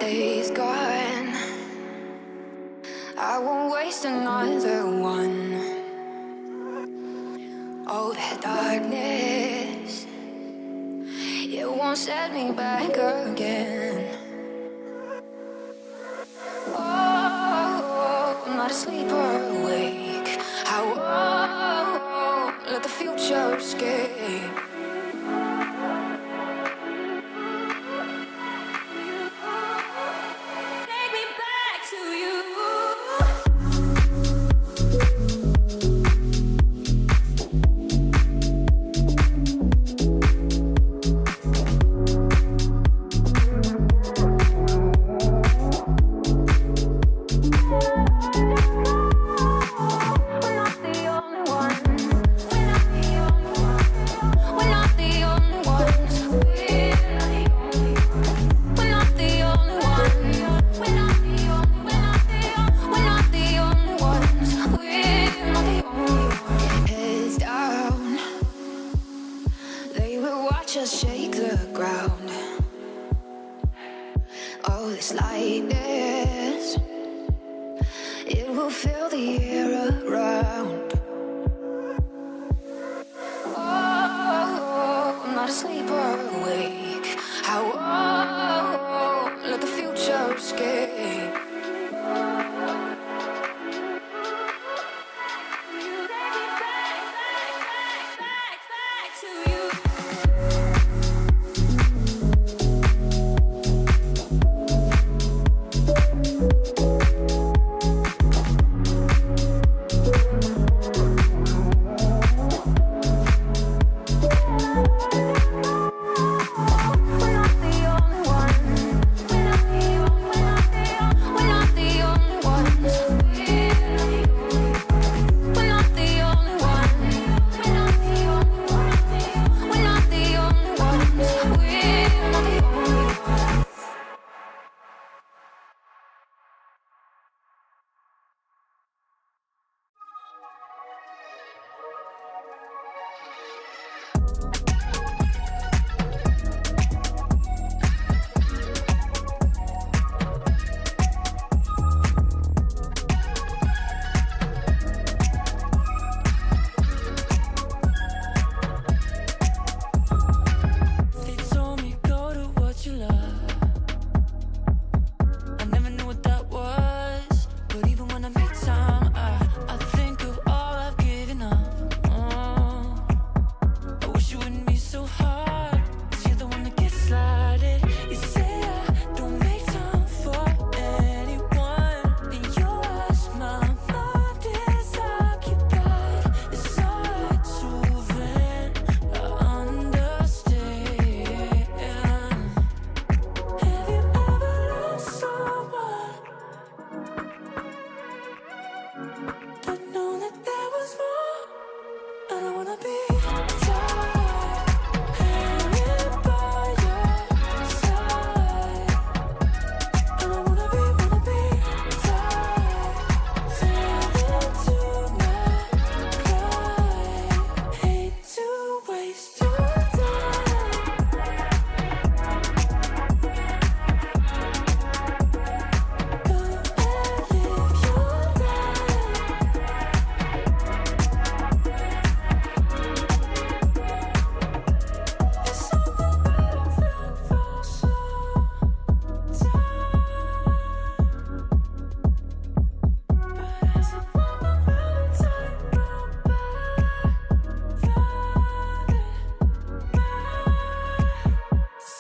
day's gone. I won't waste another one. Oh, that darkness, it won't set me back again. Oh, I'm not asleep or awake. I won't let the future escape. Just shake the ground. Oh, this lightness, it will fill the air around. Oh, I'm not asleep or awake. I won't let the future escape.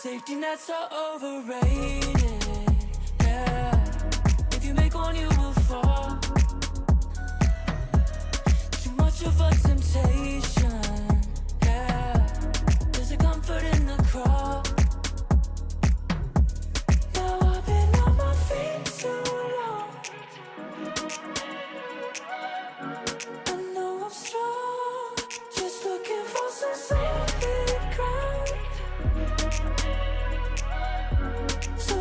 Safety nets are overrated, yeah. If you make one, you will fall. Too much of a temptation, yeah. There's a comfort in the crawl. Now I've been on my feet too long. I know I'm strong, just looking for some solid ground. So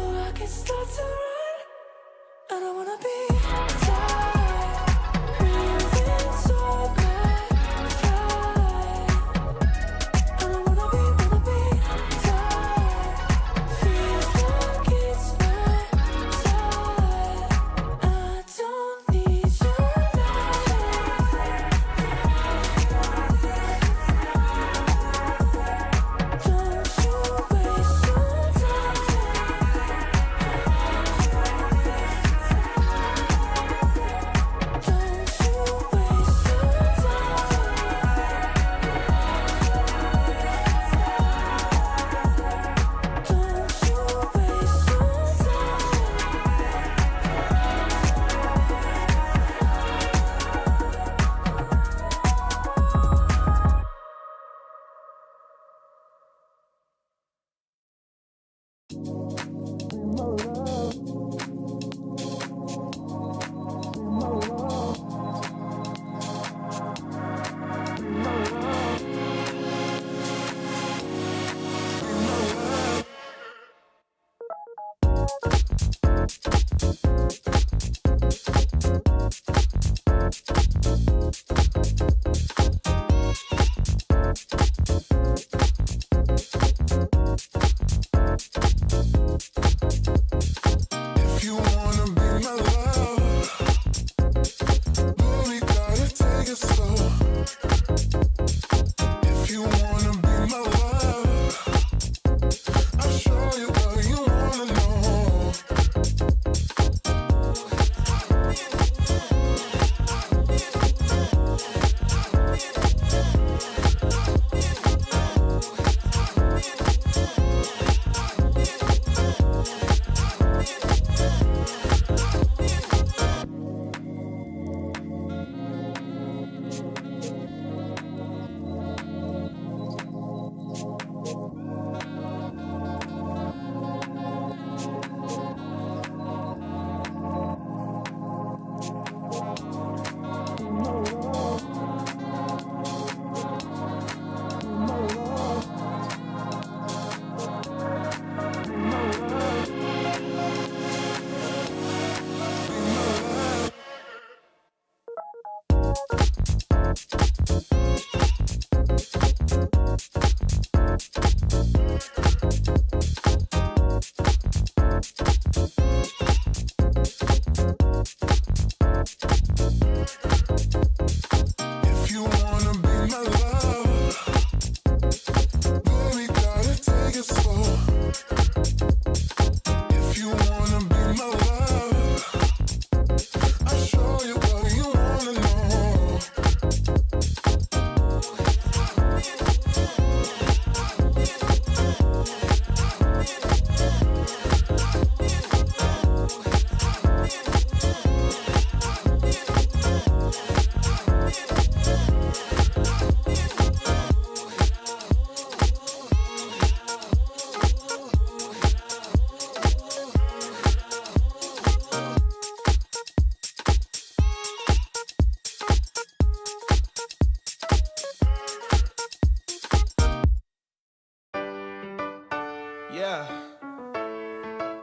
Yeah.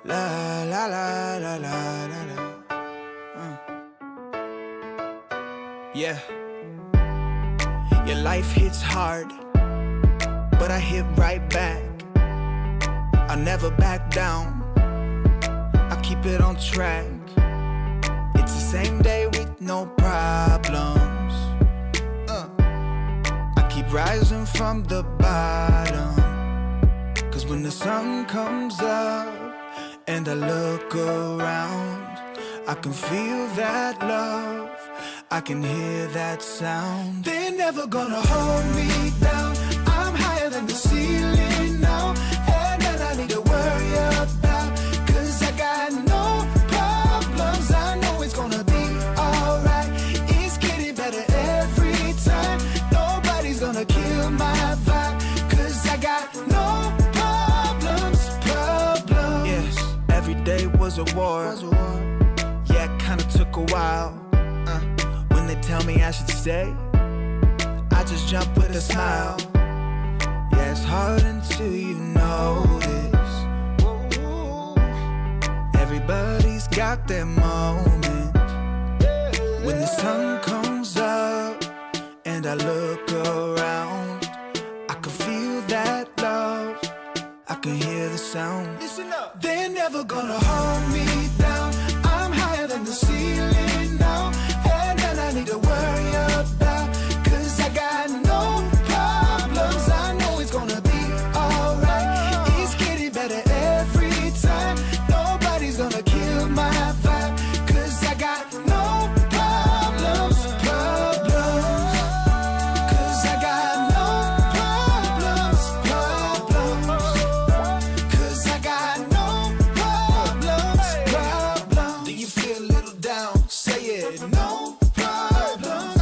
La la la la la la la. Yeah. Your life hits hard, but I hit right back. I never back down. I keep it on track. It's the same day with no problems. I keep rising from the bottom. Cause when the sun comes up and I look around, I can feel that love, I can hear that sound. They're never gonna hold me down. I'm higher than the ceiling now, and then I need to worry about, cause I got no problems. I know it's gonna be alright. It's getting better every time. Nobody's gonna kill my vibe, cause I got no problems. Yes, every day was a war. Yeah, it kinda took a while. When they tell me I should stay, I just jump with a smile. Yeah, it's hard until you notice. Everybody's got their moment. When the sun comes up and I look around, I can feel that love, I can hear the sound. Listen up. They're never gonna hold me down. I'm higher than the ceiling now, and then I need to worry about, cause I got no problems. I know it's gonna be alright. It's getting better every time. Nobody's gonna kill my vibe, cause I got no problems. Cause I got no problems. Cause I got no problems. Do you feel a little down? Say it. No problems.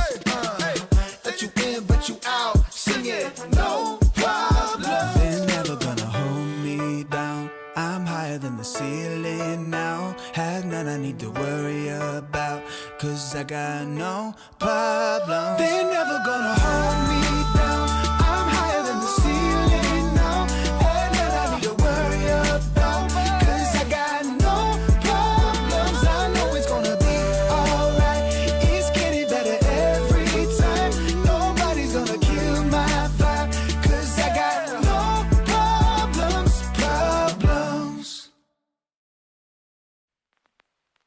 Let you in, but you out. Sing it. No problems. They're never gonna hold me down. I'm higher than the ceiling now. Had none I need to worry about, cause I got no problems. They're never gonna hold me down. I'm higher than the ceiling now, and none I need to worry about, cause I got no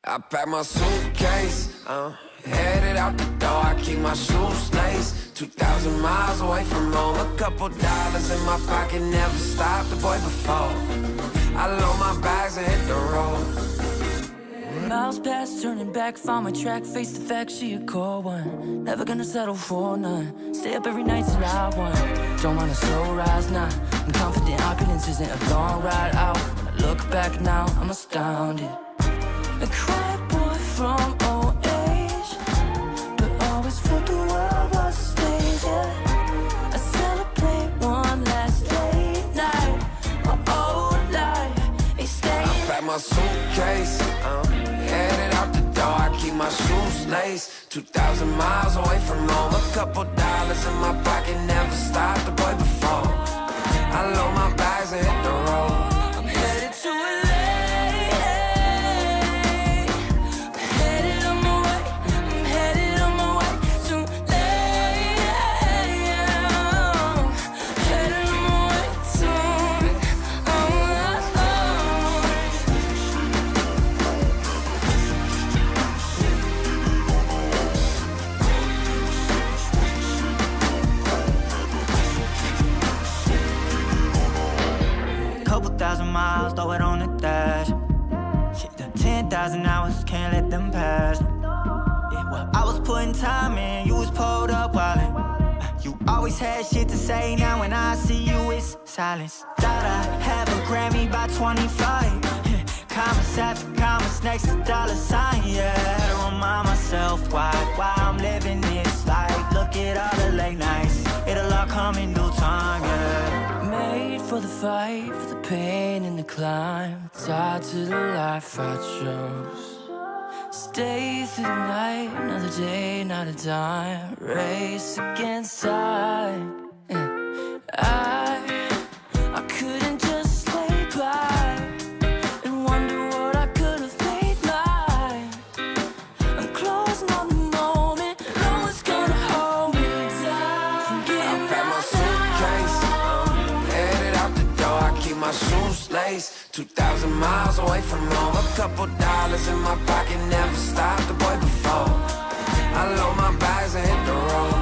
I pack my suitcase, headed out the door, I keep my shoes laced. 2,000 miles away from home, a couple dollars in my pocket, never stopped the boy before. I load my bags and hit the road. Miles past, turning back, found my track, face the fact, she a cold one. Never gonna settle for none, stay up every night till I won. Don't want a slow rise now, I'm confident opulence isn't a long ride out. When I look back now, I'm astounded. A quiet boy from old age, but always thought the world was a stage, yeah. I celebrate one last late night, my old life, they stay. I pack my suitcase, headed out the door, I keep my shoes laced. 2,000 miles away from home, a couple dollars in my pocket, never stopped the boy before. I load my bags and hit the road. I'm headed to LA, headed on my way, I'm headed on my way to LA, headed on my way soon, Couple thousand miles, throw it on the dash. Shit, the 10,000 hours, can't let them pass. Yeah, well, I was putting time in, you was pulled up wildin'. You always had shit to say, now when I see you, it's silence. Thought I have a Grammy by 25. Commas after commas next to dollar sign, yeah. Had to remind myself why I'm living this life. Look at all the late nights, it'll all come in due time, yeah. made for the fight, for the pain and the climb, tied to the life I chose. Stay through the night, another day, not a dime. Race against time. I couldn't just lay by and wonder what I could have made mine. I'm closing on the moment, no one's gonna hold me down. I pack my suitcase, headed out the door, I keep my shoes laced. 2,000 miles away from home, a couple dollars in my pocket, never stopped the boy before. I load my bags and hit the road.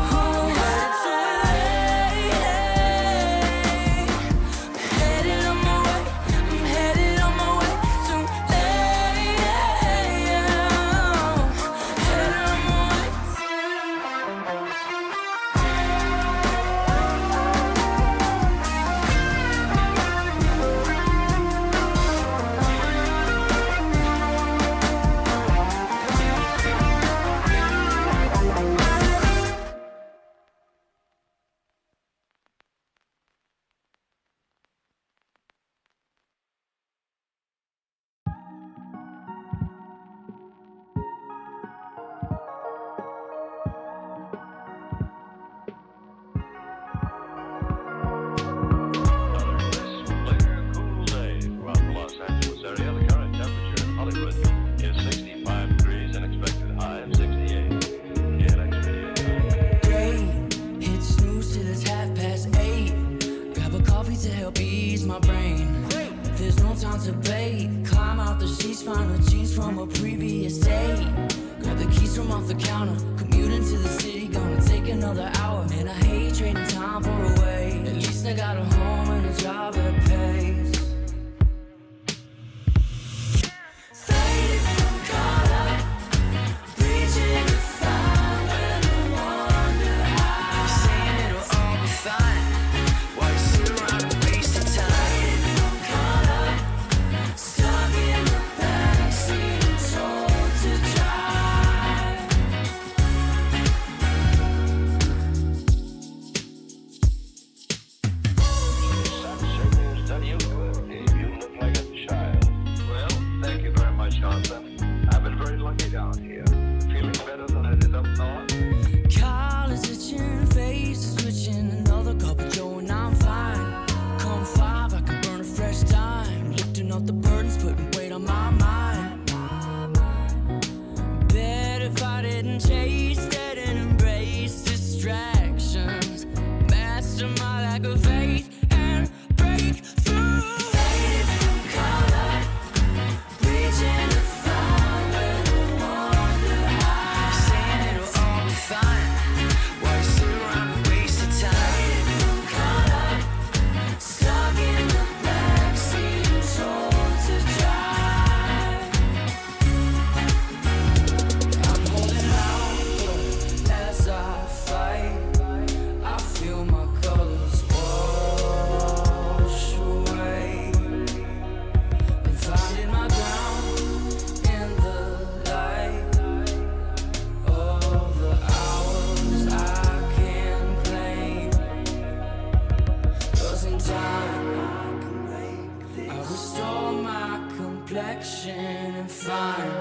and find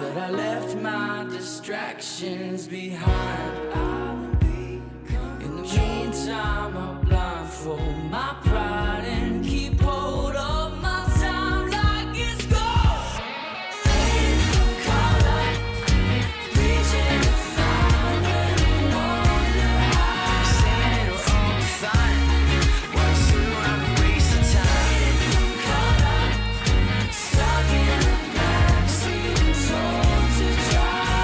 that I left my distractions behind. In the meantime, I'll blindfold my pride and keep hold of my time like it's gold. Fading from color, reaching to find where I wonder how. Saying it'll all be fine. What's the wrong waste of time? Fading from color, stuck in the backseat and told to drive.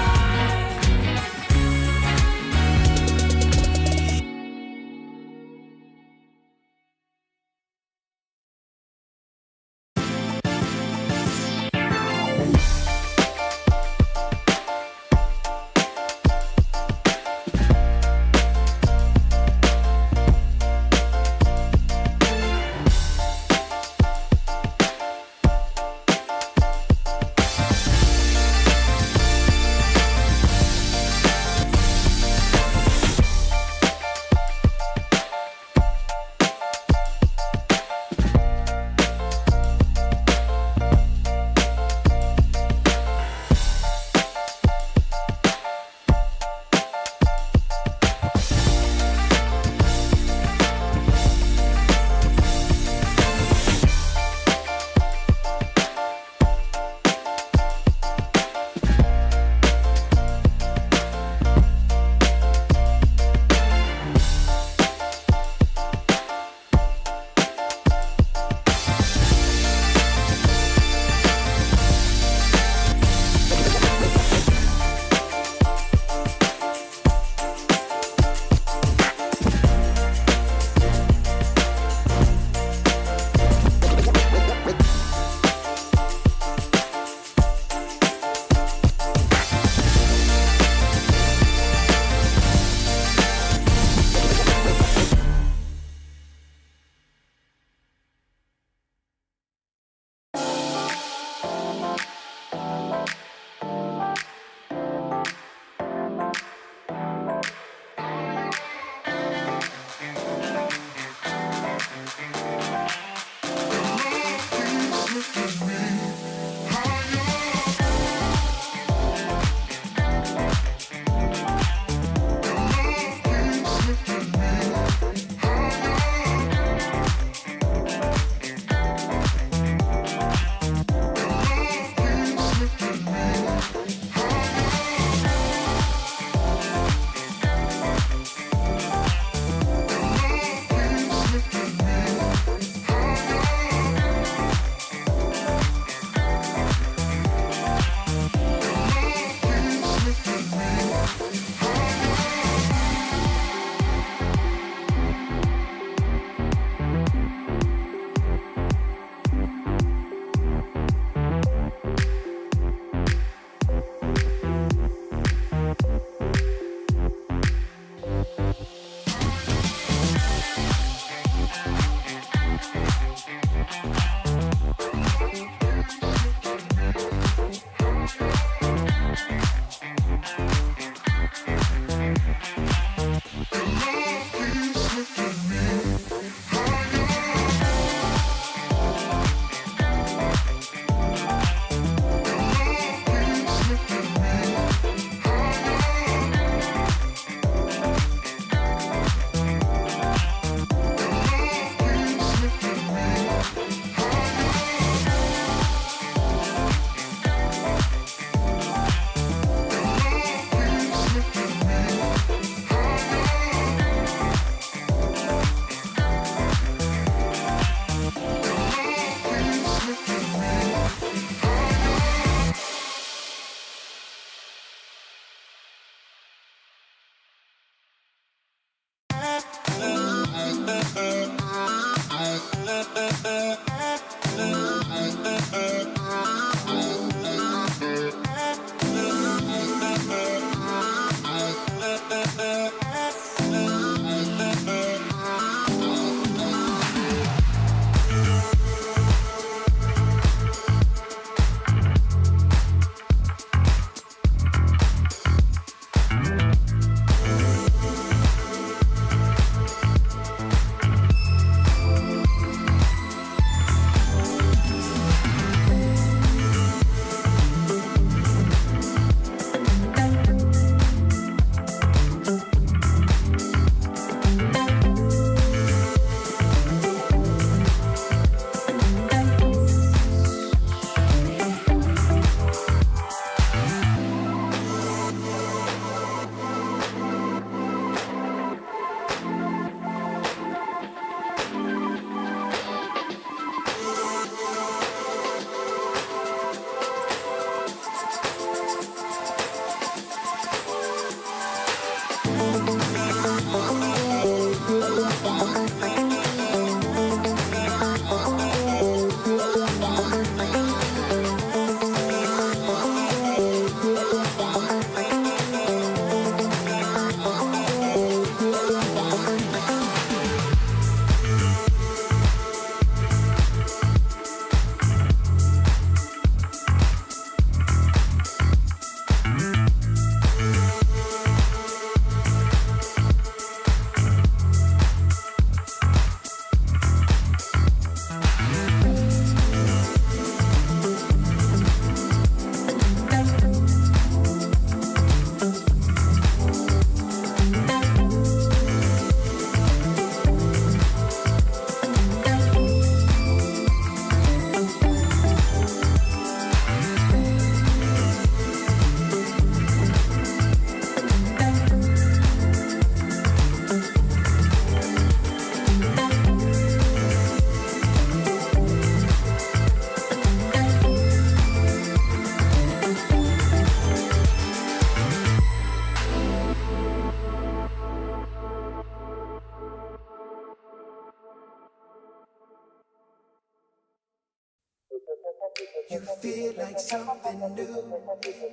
feel like something new.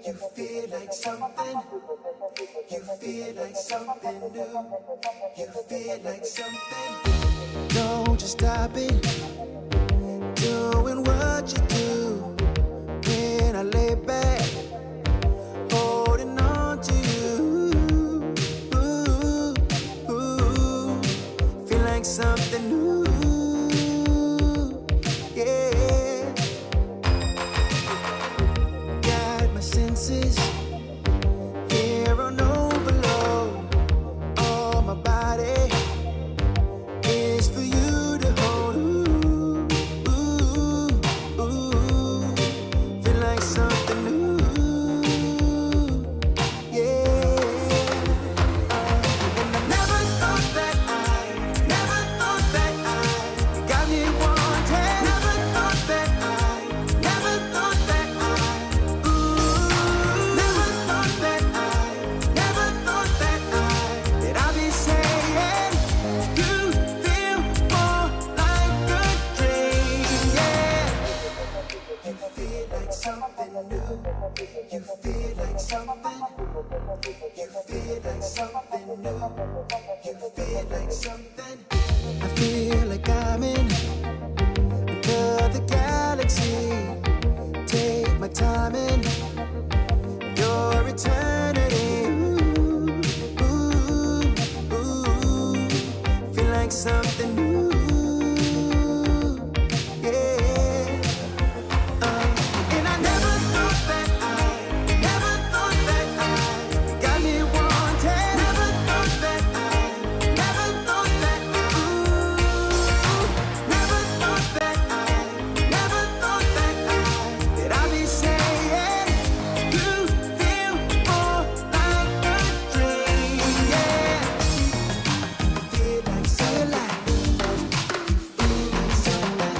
You feel like something. You feel like something new. You feel like something. Don't just stop it. Doing what you do. When I lay back, holding on to you. Feel like something new. Yeah. Got my senses here on overload. All my body is for you to hold. Feel like something new. Yeah. And I never thought that I got me wanted. Never thought that I never thought that I'd be saying you feel more like a dream. Yeah. You feel like something new. You feel like something. You feel like something new. You feel like something. I feel like I'm in another galaxy. Take my time in your eternity. Feel like something new. Yeah. And I never thought that I got me wanted. Never thought that I'd be saying you feel more like a dream. Yeah. Feel like something. Feel like something.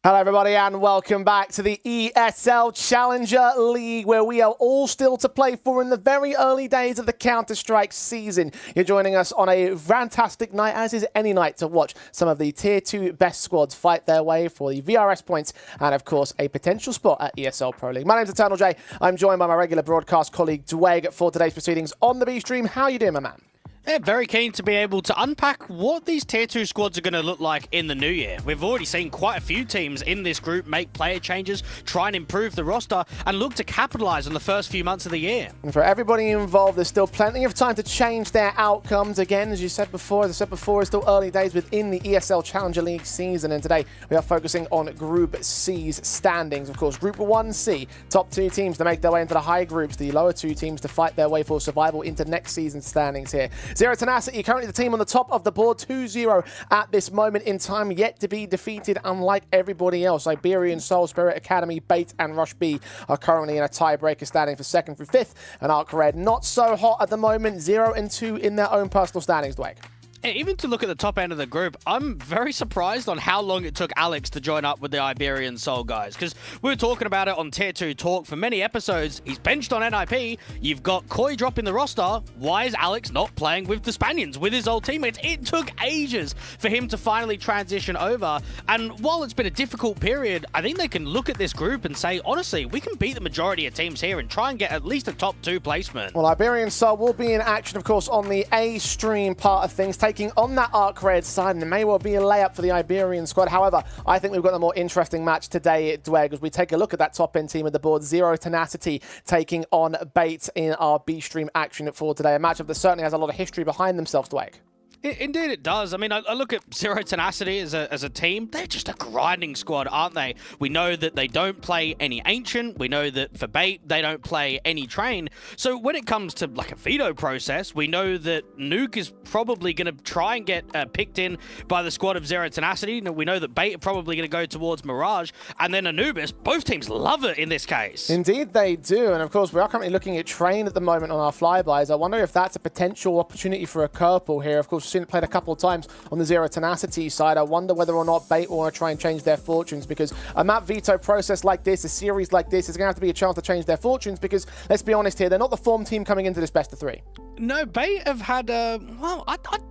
Hello everybody and welcome back to the ESL Challenger League, where we are all still to play for in the very early days of the Counter-Strike season. You're joining us on a fantastic night, as is any night, to watch some of the Tier 2 best squads fight their way for the VRS points and, of course, a potential spot at ESL Pro League. My name's Eternal J. I'm joined by my regular broadcast colleague Dweg for today's proceedings on the B-Stream. How are you doing, my man? Yeah, very keen to be able to unpack what these Tier 2 squads are going to look like in the new year. We've already seen quite a few teams in this group make player changes, try and improve the roster, and look to capitalize on the first few months of the year. And for everybody involved, there's still plenty of time to change their outcomes. Again, as I said before, it's still early days within the ESL Challenger League season, and today we are focusing on Group C's standings. Of course, Group 1C, top two teams to make their way into the high groups, the lower two teams to fight their way for survival into next season's standings here. Zero Tenacity, currently the team on the top of the board, 2-0 at this moment in time, yet to be defeated, unlike everybody else. Iberian, Soul, Spirit Academy, Bait, and Rush B are currently in a tiebreaker standing for 2nd through 5th, and Arc Red not so hot at the moment, 0-2 in their own personal standings, Dwayne. Even to look at the top end of the group, I'm very surprised on how long it took Alex to join up with the Iberian Soul guys, because we were talking about it on Tier 2 Talk for many episodes. He's benched on NIP. You've got Koi dropping the roster. Why is Alex not playing with the Spaniards, with his old teammates? It took ages for him to finally transition over. And while it's been a difficult period, I think they can look at this group and say, honestly, we can beat the majority of teams here and try and get at least a top 2 placement. Well, Iberian Soul will be in action, of course, on the A stream part of things, taking on that Arc Red side, and it may well be a layup for the Iberian squad. However, I think we've got a more interesting match today, Dweg, as we take a look at that top end team of the board. Zero Tenacity taking on Bait in our B stream action for today. A matchup that certainly has a lot of history behind themselves, Dweg. Indeed it does. I mean, I look at Zero Tenacity as a team. They're just a grinding squad, aren't they? We know that they don't play any Ancient. We know that for Bait, they don't play any Train. So when it comes to like a veto process, we know that Nuke is probably going to try and get picked in by the squad of Zero Tenacity. We know that Bait are probably going to go towards Mirage. And then Anubis, both teams love it in this case. Indeed they do. And of course, we are currently looking at Train at the moment on our flybys. I wonder if that's a potential opportunity for a curveball here. Of course, we've seen it played a couple of times on the Zero Tenacity side. I wonder whether or not Bait will want to try and change their fortunes, because a map veto process like this, a series like this, is going to have to be a chance to change their fortunes, because let's be honest here, they're not the form team coming into this best of 3. No, Bait have had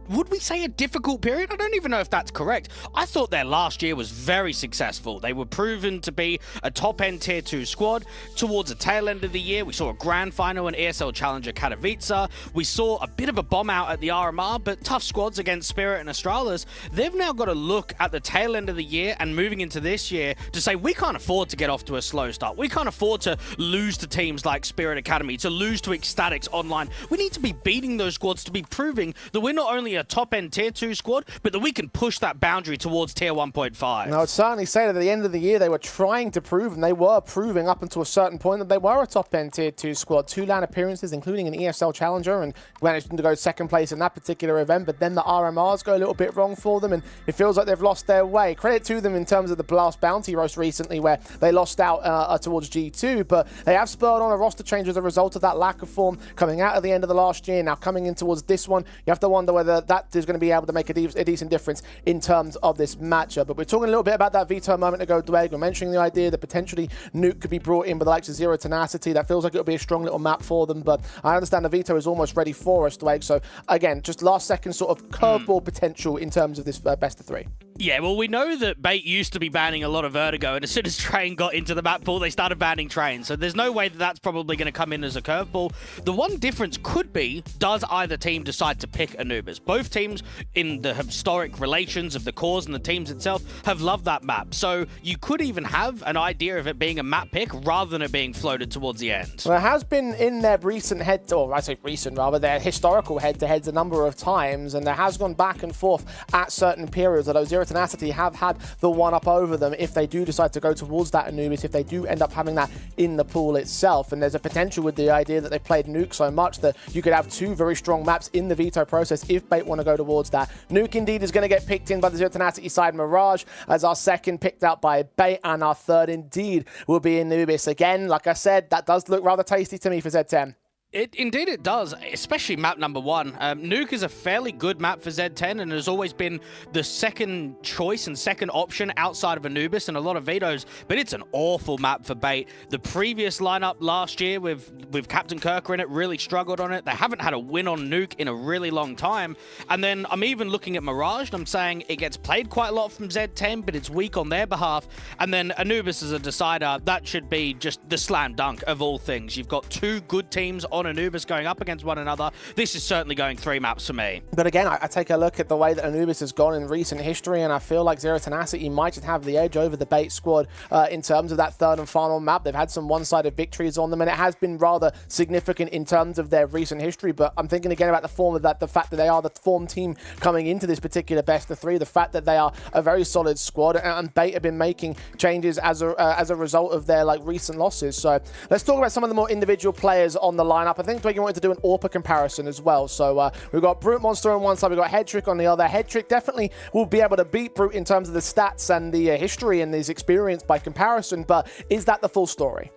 would we say a difficult period? I don't even know if that's correct. I thought their last year was very successful. They were proven to be a top-end Tier 2 squad. Towards the tail end of the year, we saw a grand final in ESL Challenger Katowice. We saw a bit of a bomb out at the RMR, but tough squads against Spirit and Astralis. They've now got to look at the tail end of the year and moving into this year to say, we can't afford to get off to a slow start. We can't afford to lose to teams like Spirit Academy, to lose to Ecstatics Online. We need to be beating those squads, to be proving that we're not only a top-end Tier 2 squad, but that we can push that boundary towards Tier 1.5. Now, I would certainly say that at the end of the year, they were trying to prove, and they were proving up until a certain point, that they were a top-end Tier 2 squad. 2 LAN appearances, including an ESL Challenger, and managed to go second place in that particular event, but then the RMRs go a little bit wrong for them, and it feels like they've lost their way. Credit to them in terms of the Blast Bounty roast recently, where they lost out towards G2, but they have spurred on a roster change as a result of that lack of form coming out at the end of the last year. Now, coming in towards this one, you have to wonder whether that is going to be able to make a decent difference in terms of this matchup. But we're talking a little bit about that veto a moment ago, Dwayne. We're mentioning the idea that potentially Nuke could be brought in by the likes of Zero Tenacity. That feels like it'll be a strong little map for them, but I understand the veto is almost ready for us, Dwayne. So again, just last second sort of curveball potential in terms of this best of 3. Yeah, well, we know that Bait used to be banning a lot of Vertigo, and as soon as Train got into the map pool, they started banning Train. So there's no way that that's probably going to come in as a curveball. The one difference could be, does either team decide to pick Anubis? Both teams, in the historic relations of the cause and the teams itself, have loved that map. So you could even have an idea of it being a map pick rather than it being floated towards the end. Well, it has been in their recent their historical head-to-heads a number of times, and there has gone back and forth at certain periods, although Zero Tenacity have had the one-up over them if they do decide to go towards that Anubis, if they do end up having that in the pool itself. And there's a potential with the idea that they played Nuke so much that you could have 2 very strong maps in the veto process if Bait want to go towards that. Nuke indeed is going to get picked in by the Zero Tenacity side, Mirage as our second, picked out by Bait, and our third indeed will be Anubis. Again, like I said, that does look rather tasty to me for Z10. Indeed it does, especially map number 1. Nuke is a fairly good map for Z10 and has always been the second choice and second option outside of Anubis and a lot of vetoes, but it's an awful map for Bait. The previous lineup last year with Captain Kirker in it really struggled on it. They haven't had a win on Nuke in a really long time. And then I'm even looking at Mirage and I'm saying it gets played quite a lot from Z10, but it's weak on their behalf. And then Anubis as a decider, that should be just the slam dunk of all things. You've got 2 good teams on Anubis going up against one another. This is certainly going 3 maps for me. But again, I take a look at the way that Anubis has gone in recent history, and I feel like Zero Tenacity might just have the edge over the Bait squad in terms of that third and final map. They've had some one-sided victories on them, and it has been rather significant in terms of their recent history. But I'm thinking again about the form of that, the fact that they are the form team coming into this particular best of 3, the fact that they are a very solid squad, and Bait have been making changes as a result of their recent losses. So let's talk about some of the more individual players on the lineup. I think Dwayne wanted to do an AWPA comparison as well. So we've got Brute Monster on one side, we've got Headtrick on the other. Headtrick definitely will be able to beat Brute in terms of the stats and the history and his experience by comparison, but is that the full story?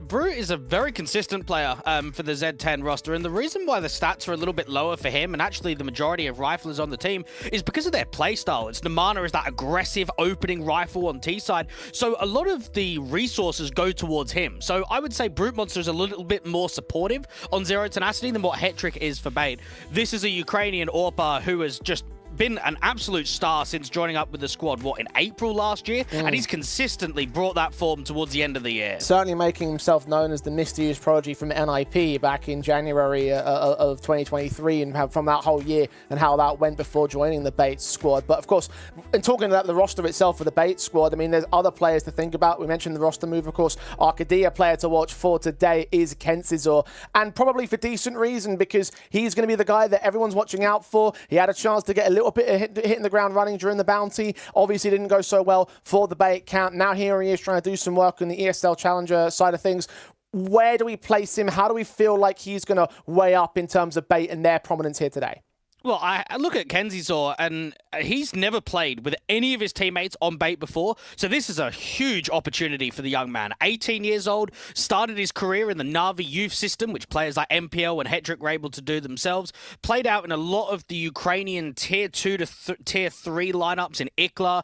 Brute is a very consistent player for the Z10 roster, and the reason why the stats are a little bit lower for him, and actually the majority of riflers on the team, is because of their playstyle. It's Namana is that aggressive opening rifle on T side, so a lot of the resources go towards him. So I would say Brute Monster is a little bit more supportive on Zero Tenacity than what Hetrick is for Bait. This is a Ukrainian AWPer who has just been an absolute star since joining up with the squad, in April last year? And he's consistently brought that form towards the end of the year. Certainly making himself known as the mysterious prodigy from NIP back in January of 2023, and from that whole year and how that went before joining the Bates squad. But of course, in talking about the roster itself for the Bates squad, I mean, there's other players to think about. We mentioned the roster move, of course. Arcadia player to watch for today is Kensizor, and probably for decent reason, because he's going to be the guy that everyone's watching out for. He had a chance to get a little bit of hitting the ground running during the bounty. Obviously didn't go so well for the Bait count. Now here he is trying to do some work on the ESL Challenger side of things. Where do we place him? How do we feel like he's going to weigh up in terms of Bait and their prominence here today? Well, I look at Kensizor, and he's never played with any of his teammates on Bait before, so this is a huge opportunity for the young man. 18 years old, started his career in the Na'Vi youth system, which players like MPL and Hetrick were able to do themselves. Played out in a lot of the Ukrainian Tier 2 to Tier 3 lineups in IKLA,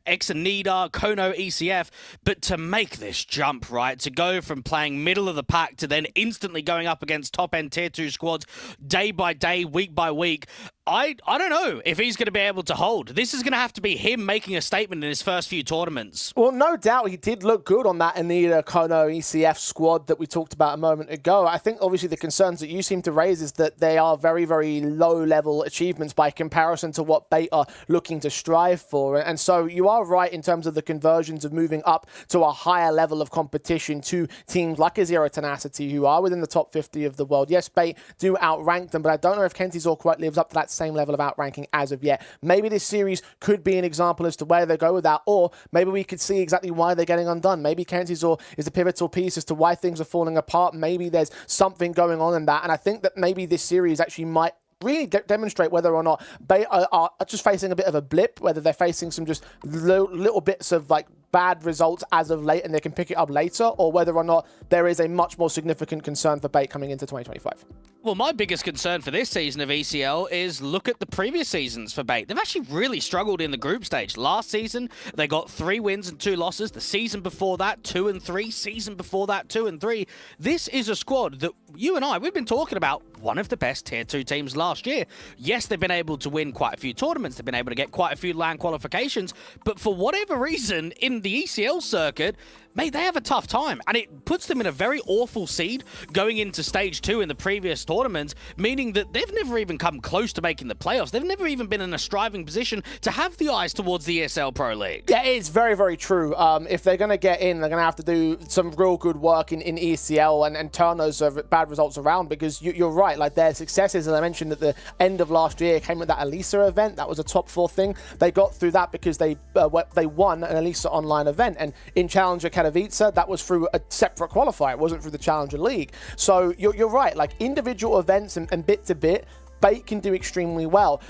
Exanida, Kono, ECF, but to make this jump, right, to go from playing middle of the pack to then instantly going up against top-end Tier 2 squads day by day, week by week, I don't know if he's going to be able to hold. This is going to have to be him making a statement in his first few tournaments. Well, no doubt he did look good on that Anita, Kono, ECF squad that we talked about a moment ago. I think obviously the concerns that you seem to raise is that they are very, very low-level achievements by comparison to what Bait are looking to strive for. And so you are right in terms of the conversions of moving up to a higher level of competition to teams like a Zero Tenacity, who are within the top 50 of the world. Yes, Bait do outrank them, but I don't know if Kensizor quite lives up to that same level of outranking as of yet. Maybe this series could be an example as to where they go with that, or maybe we could see exactly why they're getting undone. Maybe Kensizor is a pivotal piece as to why things are falling apart. Maybe there's something going on in that, and I think that maybe this series actually might really demonstrate whether or not they are just facing a bit of a blip, whether they're facing some just little bits of like bad results as of late and they can pick it up later, or whether or not there is a much more significant concern for Bait coming into 2025. Well, my biggest concern for this season of ECL is look at the previous seasons for Bait. They've actually really struggled in the group stage. Last season, they got 3 wins and 2 losses. The season before that, 2 and 3. Season before that, 2 and 3. This is a squad that you and I, we've been talking about one of the best Tier 2 teams last year. Yes, they've been able to win quite a few tournaments. They've been able to get quite a few LAN qualifications. But for whatever reason, in the ECL circuit, mate, they have a tough time, and it puts them in a very awful seed going into Stage 2 in the previous tournaments, meaning that they've never even come close to making the playoffs. They've never even been in a striving position to have the eyes towards the ESL Pro League. Yeah, it's very, very true. If they're going to get in, they're going to have to do some real good work in ECL and turn those bad results around, because you're right, like their successes, as I mentioned at the end of last year, came with that Elisa event. That was a top 4 thing. They got through that because they won an Elisa online event, and in Challenger Katowice, that was through a separate qualifier. It wasn't through the Challenger League. So you're right, like individual events and bit to bit, Bait can do extremely well.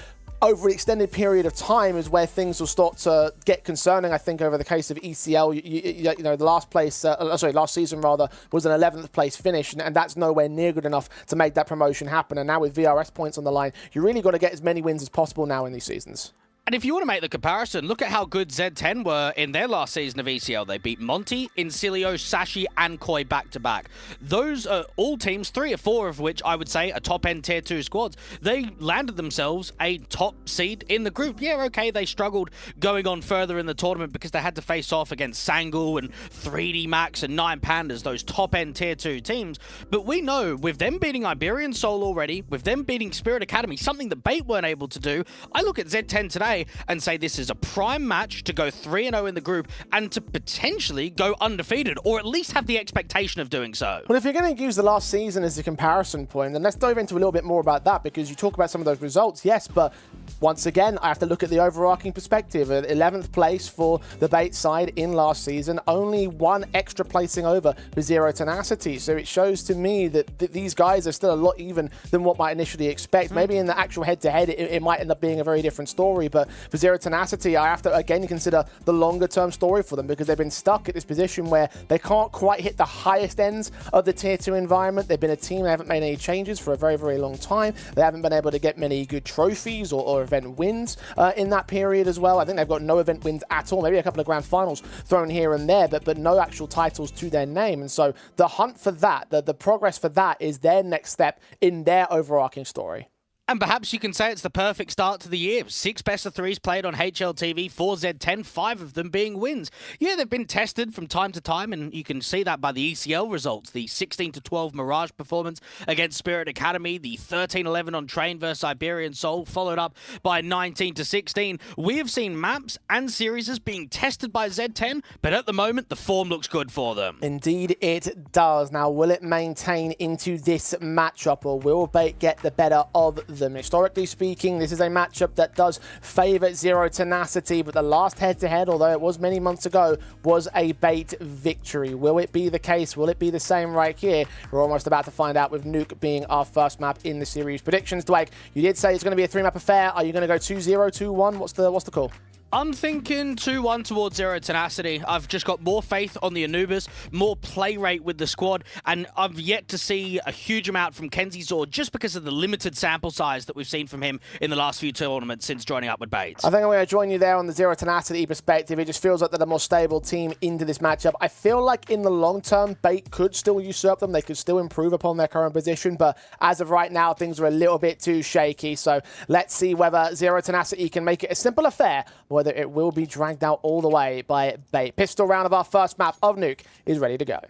Over an extended period of time is where things will start to get concerning. I think over the case of ECL, you know, the last season rather was an 11th place finish, and that's nowhere near good enough to make that promotion happen. And now with VRS points on the line, you really got to get as many wins as possible now in these seasons. And if you want to make the comparison, look at how good Z10 were in their last season of ECL. They beat Monty, Incilio, Sashi, and Koi back-to-back. Those are all teams, 3 or 4 of which I would say are top-end Tier 2 squads. They landed themselves a top seed in the group. Yeah, okay, they struggled going on further in the tournament because they had to face off against Sangul and 3D Max and 9 Pandas, those top-end Tier 2 teams. But we know, with them beating Iberian Soul already, with them beating Spirit Academy, something that Bait weren't able to do, I look at Z10 today and say this is a prime match to go 3-0 in the group and to potentially go undefeated, or at least have the expectation of doing so. Well, if you're going to use the last season as a comparison point, then let's dive into a little bit more about that, because you talk about some of those results, yes, but once again, I have to look at the overarching perspective. 11th place for the Bait side in last season, only 1 extra placing over for Zero Tenacity. So it shows to me that these guys are still a lot even than what might initially expect. Maybe in the actual head-to-head, it might end up being a very different story, but for Zero Tenacity, I have to again consider the longer-term story for them, because they've been stuck at this position where they can't quite hit the highest ends of the Tier 2 environment. They've been a team that haven't made any changes for a very, very long time. They haven't been able to get many good trophies or event wins in that period as well. I think they've got no event wins at all, maybe a couple of grand finals thrown here and there, but no actual titles to their name. And so the hunt for that, the progress for that is their next step in their overarching story. And perhaps you can say it's the perfect start to the year. 6 best of 3s played on HLTV, 4 Z10, 5 of them being wins. Yeah, they've been tested from time to time, and you can see that by the ECL results. The 16-12 Mirage performance against Spirit Academy, the 13-11 on Train versus Iberian Soul, followed up by 19-16. We have seen maps and series being tested by Z10, but at the moment, the form looks good for them. Indeed it does. Now, will it maintain into this matchup, or will Bait get the better of them? Historically speaking, this is a matchup that does favour Zero Tenacity, but the last head-to-head, although it was many months ago, was a Bait victory. Will it be the case? Will it be the same right here? We're almost about to find out, with Nuke being our first map in the series. Predictions, Dwight, you did say it's going to be a 3-map affair. Are you going to go 2-0, 2-1? What's the call? I'm thinking 2-1 towards Zero Tenacity. I've just got more faith on the Anubis, more play rate with the squad, and I've yet to see a huge amount from Kenzie Zord just because of the limited sample size that we've seen from him in the last few tournaments since joining up with Bates. I think I'm going to join you there on the Zero Tenacity perspective. It just feels like they're the more stable team into this matchup. I feel like in the long term, Bait could still usurp them. They could still improve upon their current position, but as of right now, things are a little bit too shaky. So let's see whether Zero Tenacity can make it a simple affair, whether it will be dragged out all the way by Bait. Pistol round of our first map of Nuke is ready to go.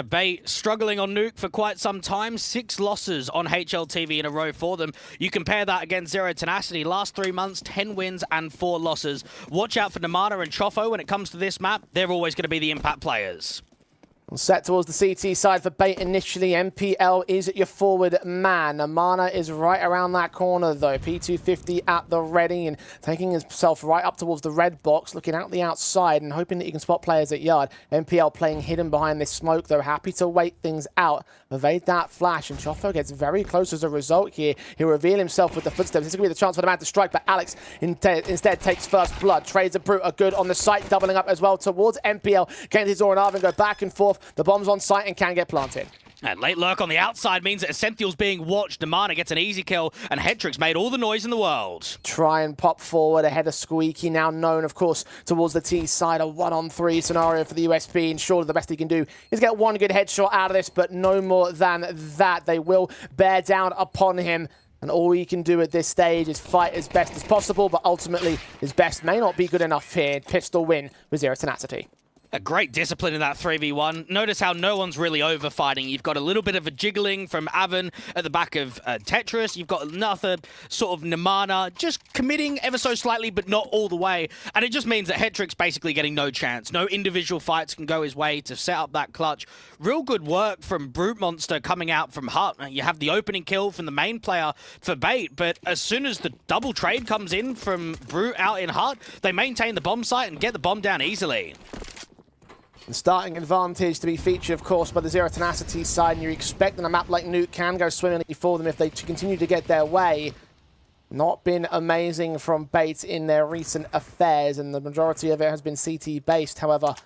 Bait struggling on Nuke for quite some time. 6 losses on HLTV in a row for them. You compare that against Zero Tenacity. Last 3 months, 10 wins and 4 losses. Watch out for Namana and Chofo when it comes to this map. They're always going to be the impact players. Set towards the CT side for Bait initially. MPL is your forward man. Amana is right around that corner though. P250 at the ready and taking himself right up towards the red box, looking out the outside and hoping that he can spot players at yard. MPL playing hidden behind this smoke though, happy to wait things out. Evade that flash, and Chofo gets very close as a result here. He'll reveal himself with the footsteps. This is going to be the chance for the man to strike, but Alex instead takes first blood. Trades of Brute are good on the site, doubling up as well towards MPL. Kenzie Zord and Arvin go back and forth. The bomb's on site and can get planted. And late lurk on the outside means that Essential's being watched. Namana gets an easy kill, and Hetrix made all the noise in the world. Try and pop forward ahead of Squeaky, now known, of course, towards the T side. A 1-on-3 scenario for the USP, and surely the best he can do is get one good headshot out of this, but no more than that. They will bear down upon him, and all he can do at this stage is fight as best as possible, but ultimately his best may not be good enough here. Pistol win with Zero Tenacity. A great discipline in that 3v1. Notice how no one's really over-fighting. You've got a little bit of a jiggling from Avon at the back of Tetris. You've got another sort of Namana just committing ever so slightly, but not all the way. And it just means that Hetrix basically getting no chance. No individual fights can go his way to set up that clutch. Real good work from Brute Monster coming out from Hut. You have the opening kill from the main player for Bait, but as soon as the double trade comes in from Brute out in Hut, they maintain the bomb site and get the bomb down easily. The starting advantage to be featured, of course, by the Zero Tenacity side, and you expect that a map like Nuke can go swimmingly for them if they continue to get their way. Not been amazing from Bait in their recent affairs, and the majority of it has been CT-based. However,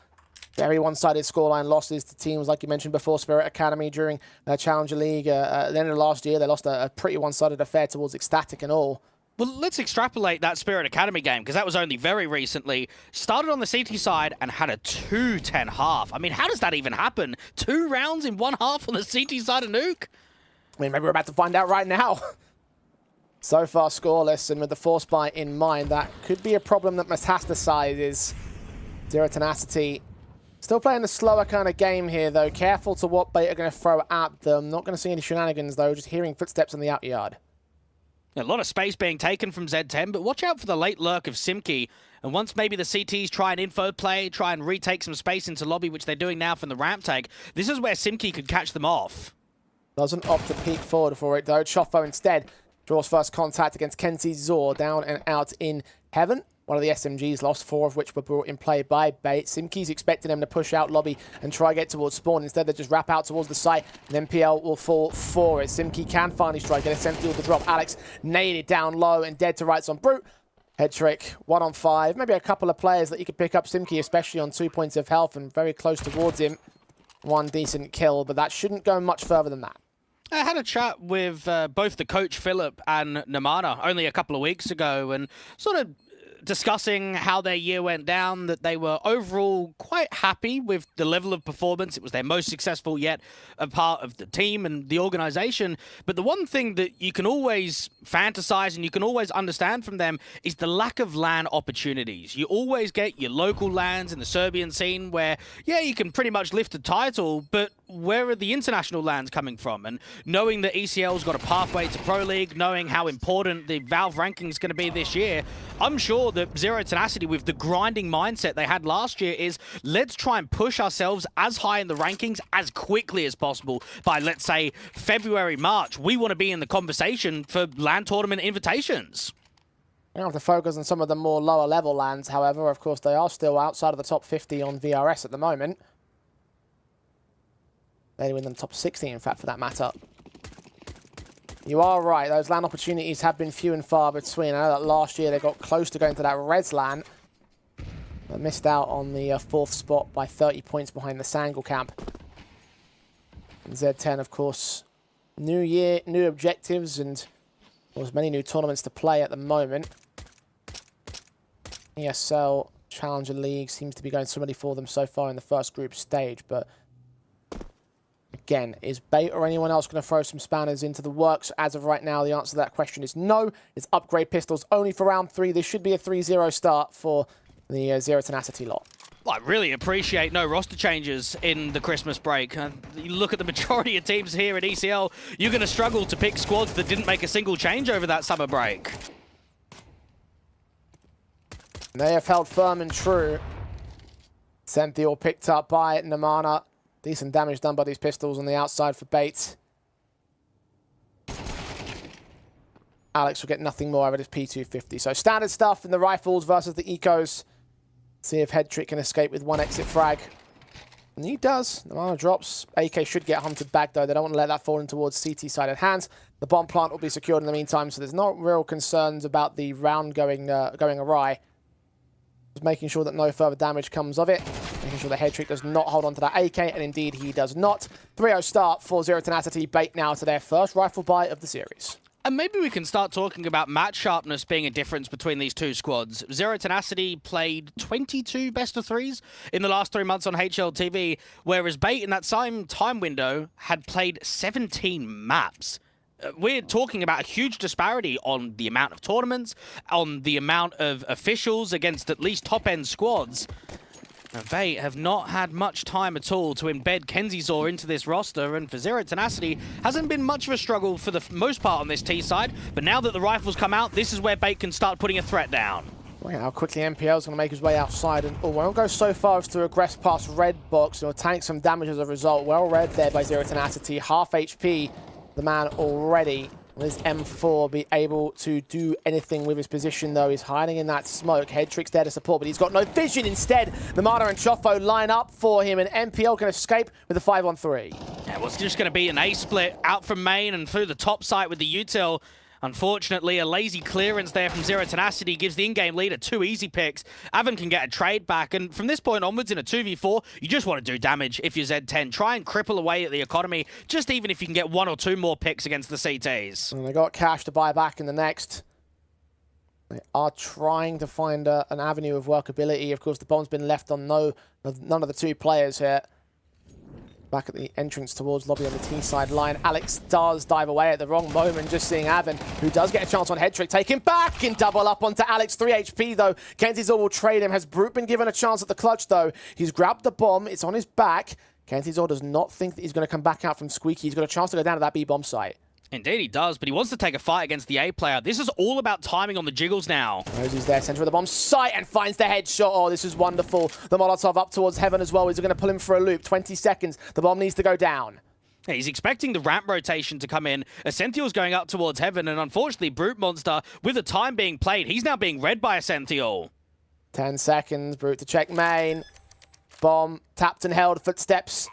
very one-sided scoreline losses to teams, like you mentioned before, Spirit Academy during Challenger League. At the end of last year, they lost a pretty one-sided affair towards Ecstatic and all. Well, let's extrapolate that Spirit Academy game, because that was only very recently. Started on the CT side and had a 2-10 half. I mean, how does that even happen? 2 rounds in 1 half on the CT side of Nuke? I mean, maybe we're about to find out right now. So far scoreless, and with the force buy in mind, that could be a problem that metastasizes. Zero Tenacity still playing the slower kind of game here, though. Careful to what Bait are going to throw at them. Not going to see any shenanigans, though. Just hearing footsteps in the out yard. A lot of space being taken from Z10, but watch out for the late lurk of Simki. And once maybe the CTs try an info play, try and retake some space into lobby, which they're doing now from the ramp take, this is where Simki could catch them off. Doesn't opt to peek forward for it, though. Chofo instead draws first contact against Kenzie Zord, down and out in heaven. One of the SMGs lost, 4 of which were brought in play by Bait. Simki's expecting them to push out lobby and try get towards spawn. Instead, they just wrap out towards the site, and MPL will fall for it. Simki can finally strike, get a sentinel to drop. Alex nailed it down low and dead to rights on Brute. Head trick, 1-on-5. Maybe a couple of players that you could pick up Simki, especially on 2 points of health and very close towards him. 1 decent kill, but that shouldn't go much further than that. I had a chat with both the coach, Philip, and Namana only a couple of weeks ago, and sort of discussing how their year went down, that they were overall quite happy with the level of performance. It was their most successful yet a part of the team and the organization. But the one thing that you can always fantasize and you can always understand from them is the lack of LAN opportunities. You always get your local LANs in the Serbian scene where, yeah, you can pretty much lift a title, but where are the international LANs coming from? And knowing that ECL's got a pathway to Pro League, knowing how important the Valve ranking is going to be this year, I'm sure that Zero Tenacity, with the grinding mindset they had last year, is let's try and push ourselves as high in the rankings as quickly as possible. By, let's say, February, March, we want to be in the conversation for LAN tournament invitations. We don't have to focus on some of the more lower level LANs, however. Of course, they are still outside of the top 50 on VRS at the moment. They're in the top 60, in fact, for that matter. You are right, those LAN opportunities have been few and far between. I know that last year they got close to going to that Reds LAN, but missed out on the fourth spot by 30 points behind the Sangle camp. And Z10, of course, new year, new objectives, and there's many new tournaments to play at the moment. ESL Challenger League seems to be going swimmingly for them so far in the first group stage, but again, is Bait or anyone else going to throw some spanners into the works? As of right now, the answer to that question is no. It's upgrade pistols only for round 3. This should be a 3-0 start for the Zero Tenacity lot. Well, I really appreciate no roster changes in the Christmas break. You look at the majority of teams here at ECL, you're going to struggle to pick squads that didn't make a single change over that summer break. They have held firm and true. Senthiel picked up by Namana. Decent damage done by these pistols on the outside for Bait. Alex will get nothing more out of his P250. So standard stuff in the rifles versus the ecos. See if Headtrick can escape with one exit frag. And he does. Namana drops. AK should get hunted back, though. They don't want to let that fall in towards CT-sided hands. The bomb plant will be secured in the meantime, so there's not real concerns about the round going awry. Just making sure that no further damage comes of it. Making sure the Headtrick does not hold on to that AK, and indeed he does not. 3-0 start for Zero Tenacity. Bait now to their first rifle buy of the series. And maybe we can start talking about match sharpness being a difference between these two squads. Zero Tenacity played 22 best of threes in the last 3 months on HLTV, whereas Bait in that same time window had played 17 maps. We're talking about a huge disparity on the amount of tournaments, on the amount of officials against at least top-end squads. Bait have not had much time at all to embed Kenzizor into this roster, and for Zero Tenacity, hasn't been much of a struggle for the most part on this T side, but now that the rifles come out, this is where Bait can start putting a threat down. Look how quickly MPL is going to make his way outside, and won't go so far as to regress past red box, or tank some damage as a result. Well read there by Zero Tenacity, half HP, the man already. Will his M4 be able to do anything with his position, though? He's hiding in that smoke. Headtrick's there to support, but he's got no vision. Instead, Namana and Chofo line up for him, and MPL can escape with a 5-on-3. Yeah, well, it's just going to be an A-split out from main and through the top site with the util. Unfortunately, a lazy clearance there from Zero Tenacity gives the in-game leader 2 easy picks. Avon can get a trade back, and from this point onwards in a 2v4, you just want to do damage if you're Z10. Try and cripple away at the economy, just even if you can get 1 or 2 more picks against the CTs. And they got cash to buy back in the next. They are trying to find an avenue of workability. Of course, the bomb's been left on none of the 2 players here. Back at the entrance towards lobby on the T-side line. Alex does dive away at the wrong moment, just seeing Avon, who does get a chance on Headtrick. Take him back and double up onto Alex. 3 HP, though. Kenzizor will trade him. Has Brute been given a chance at the clutch, though? He's grabbed the bomb. It's on his back. Kenzizor does not think that he's going to come back out from Squeaky. He's got a chance to go down to that B-bomb site. Indeed he does, but he wants to take a fight against the A player. This is all about timing on the jiggles now. Rosie's there, center of the bomb site, and finds the headshot. Oh, this is wonderful. The Molotov up towards Heaven as well. He's going to pull him for a loop. 20 seconds. The bomb needs to go down. Yeah, he's expecting the ramp rotation to come in. Essential's going up towards Heaven, and unfortunately, Brute Monster, with the time being played, he's now being read by Essential. 10 seconds. Brute to check main. Bomb tapped and held. Footsteps.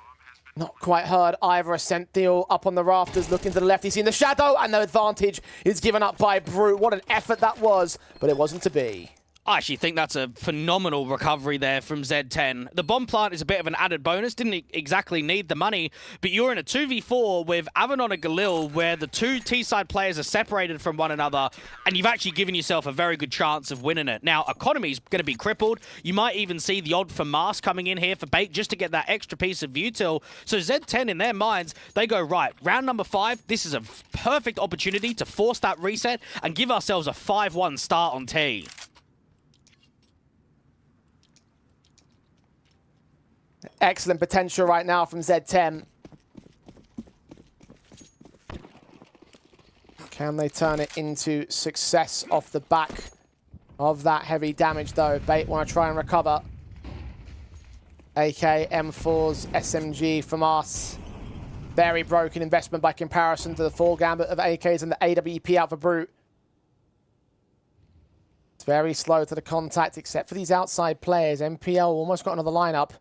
Not quite heard either. Essential up on the rafters, looking to the left. He's in the shadow, and the advantage is given up by Brute. What an effort that was, but it wasn't to be. I actually think that's a phenomenal recovery there from Z10. The bomb plant is a bit of an added bonus. Didn't exactly need the money, but you're in a 2v4 with Avanon and Galil where the two T-side players are separated from one another, and you've actually given yourself a very good chance of winning it. Now, economy's going to be crippled. You might even see the odd for Mars coming in here for bait just to get that extra piece of util. So Z10, in their minds, they go, right, round number 5, this is a perfect opportunity to force that reset and give ourselves a 5-1 start on T. Excellent potential right now from Z10. Can they turn it into success off the back of that heavy damage, though? Bait want to try and recover. AK, M4s, SMG from us. Very broken investment by comparison to the full gambit of AKs and the AWP out for Brute. It's very slow to the contact, except for these outside players. MPL almost got another lineup.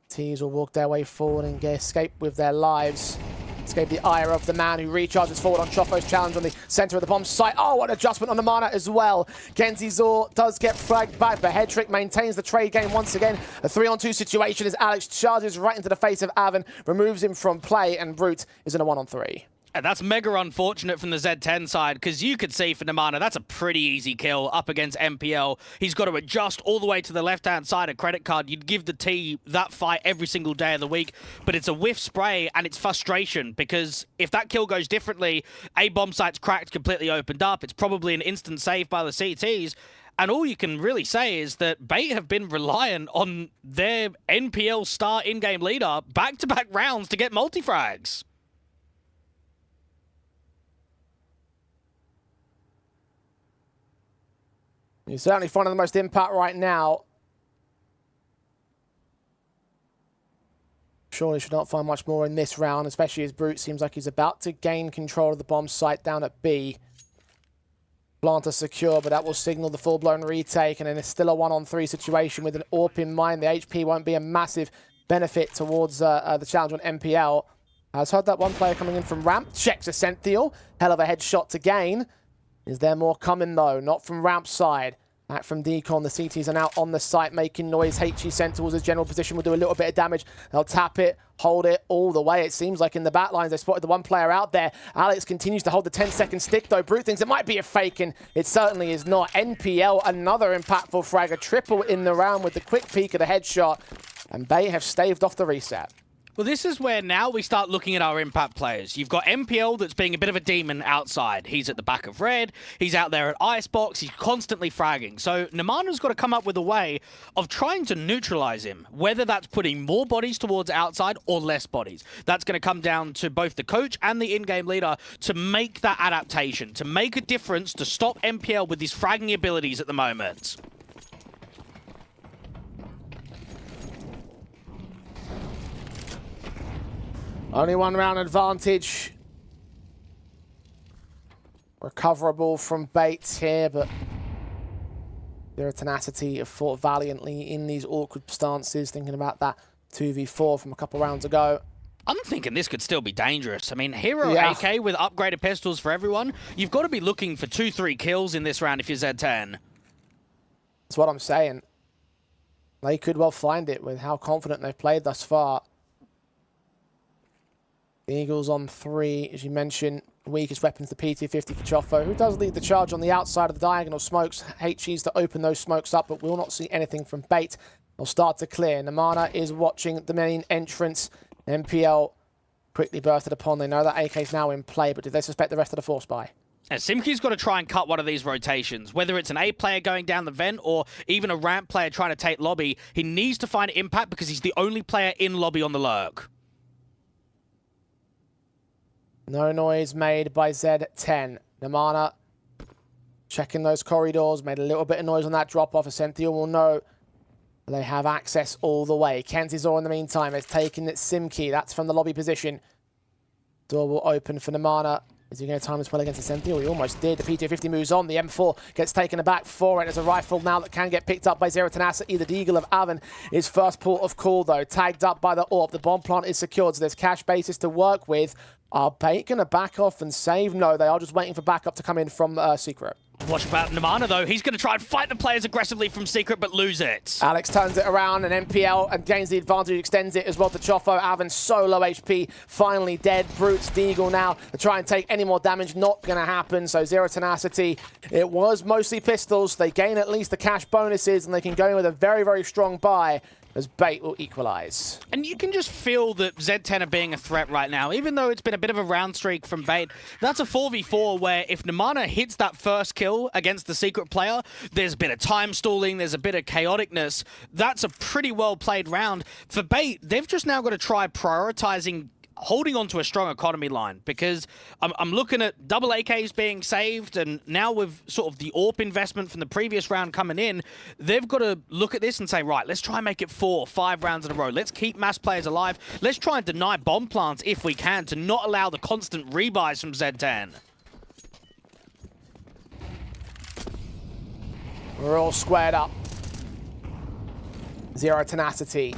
Tees will walk their way forward and escape with their lives. Escape the ire of the man who recharges forward on Chofo's challenge on the center of the bomb site. Oh, what an adjustment on the mana as well. Genzi Zor does get fragged back, but Headtrick maintains the trade game once again. A 3-on-2 situation as Alex charges right into the face of Avon, removes him from play, and Brute is in a 1-on-3. And that's mega unfortunate from the Z10 side, because you could see for Namana, that's a pretty easy kill up against MPL. He's got to adjust all the way to the left-hand side of credit card. You'd give the T that fight every single day of the week, but it's a whiff spray and it's frustration, because if that kill goes differently, A bomb site's cracked, completely opened up. It's probably an instant save by the CTs. And all you can really say is that Bait have been reliant on their NPL star in-game leader back-to-back rounds to get multi-frags. You're certainly finding the most impact right now. Surely should not find much more in this round, especially as Brute seems like he's about to gain control of the bomb site down at B. Planter secure, but that will signal the full-blown retake, and then it's still a 1-on-3 situation with an AWP in mind. The HP won't be a massive benefit towards the challenge on MPL. Has heard that one player coming in from ramp. Checks Ascenthial. Hell of a headshot to gain. Is there more coming, though? Not from ramp side. Back from Decon. The CTs are now on the site making noise. HE sent towards his general position will do a little bit of damage. They'll tap it, hold it all the way. It seems like in the back lines they spotted the one player out there. Alex continues to hold the 10-second stick, though. Brute thinks it might be a fake, and it certainly is not. NPL, another impactful frag. A triple in the round with the quick peek of the headshot. And Bay have staved off the reset. Well, this is where now we start looking at our impact players. You've got MPL that's being a bit of a demon outside. He's at the back of red. He's out there at Icebox. He's constantly fragging. So Namana's got to come up with a way of trying to neutralize him, whether that's putting more bodies towards outside or less bodies. That's going to come down to both the coach and the in-game leader to make that adaptation, to make a difference, to stop MPL with his fragging abilities at the moment. Only one round advantage. Recoverable from Bates here, but their Tenacity have fought valiantly in these awkward stances, thinking about that 2v4 from a couple rounds ago. I'm thinking this could still be dangerous. I mean, Hero AK with upgraded pistols for everyone. You've got to be looking for 2-3 kills in this round if you're Z10. That's what I'm saying. They could well find it with how confident they've played thus far. The Eagles on 3, as you mentioned. Weakest weapons, the PT-50 for Chofo, who does lead the charge on the outside of the diagonal smokes. HE's to open those smokes up, but will not see anything from Bait. They'll start to clear. Namana is watching the main entrance. MPL quickly bursted upon. They know that AK's now in play, but do they suspect the rest of the force buy? And Simki's got to try and cut one of these rotations. Whether it's an A player going down the vent or even a ramp player trying to take lobby, he needs to find impact because he's the only player in lobby on the lurk. No noise made by Z10. Namana checking those corridors, made a little bit of noise on that drop-off. Ascenthial will know they have access all the way. Kenzizor in the meantime has taken Simki. That's from the lobby position. Door will open for Namana. Is he going to time this well against Ascenthial? He almost did. The PT-50 moves on. The M4 gets taken aback for it. There's a rifle now that can get picked up by Zero Tenacity. The Deagle of Avon is first port of call, though. Tagged up by the AWP. The bomb plant is secured, so there's cash basis to work with. Are Bait going to back off and save? No, they are just waiting for backup to come in from Secret. Watch about Namana, though. He's going to try and fight the players aggressively from Secret, but lose it. Alex turns it around, and MPL and gains the advantage, extends it as well to Choffo. Avan so low HP, finally dead. Brutes, Deagle now to try and take any more damage. Not going to happen, so zero tenacity. It was mostly pistols. They gain at least the cash bonuses, and they can go in with a very, very strong buy as Bait will equalize. And you can just feel that Z10 are being a threat right now. Even though it's been a bit of a round streak from Bait, that's a 4v4 where if Namana hits that first kill against the Secret player, there's a bit of time stalling, there's a bit of chaoticness. That's a pretty well played round. For Bait, they've just now got to try prioritizing holding on to a strong economy line, because I'm looking at double AKs being saved, and now with sort of the AWP investment from the previous round coming in, they've got to look at this and say, right, let's try and make it 4 or 5 rounds in a row. Let's keep mass players alive. Let's try and deny bomb plants if we can to not allow the constant rebuys from Z10. We're all squared up. Zero tenacity.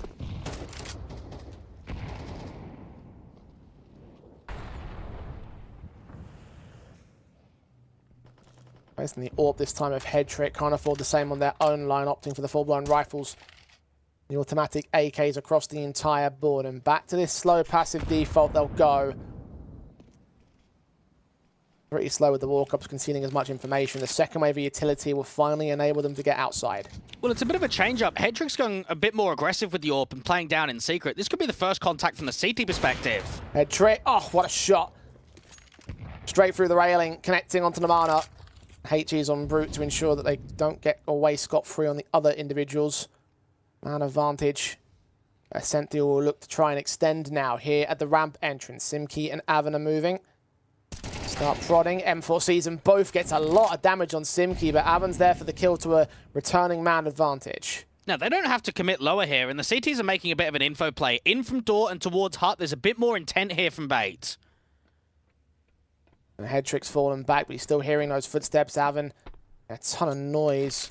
Facing the AWP this time of Head Trick. Can't afford the same on their own line, opting for the full-blown rifles. The automatic AKs across the entire board. And back to this slow passive default they'll go. Pretty slow with the walk-ups, concealing as much information. The second wave of utility will finally enable them to get outside. Well, it's a bit of a change-up. Headtrick's going a bit more aggressive with the AWP and playing down in secret. This could be the first contact from the CT perspective. Head Trick. Oh, what a shot. Straight through the railing, connecting onto Namana. HG's on Brute to ensure that they don't get away scot-free on the other individuals. Man advantage. Ascentio will look to try and extend now here at the ramp entrance. Simki and Avan are moving. Start prodding. M4 Season both gets a lot of damage on Simki, but Avan's there for the kill to a returning man advantage. Now, they don't have to commit lower here, and the CTs are making a bit of an info play. In from door and towards hut, there's a bit more intent here from Bait. And Head Trick's fallen back, but he's still hearing those footsteps. Avan, a ton of noise.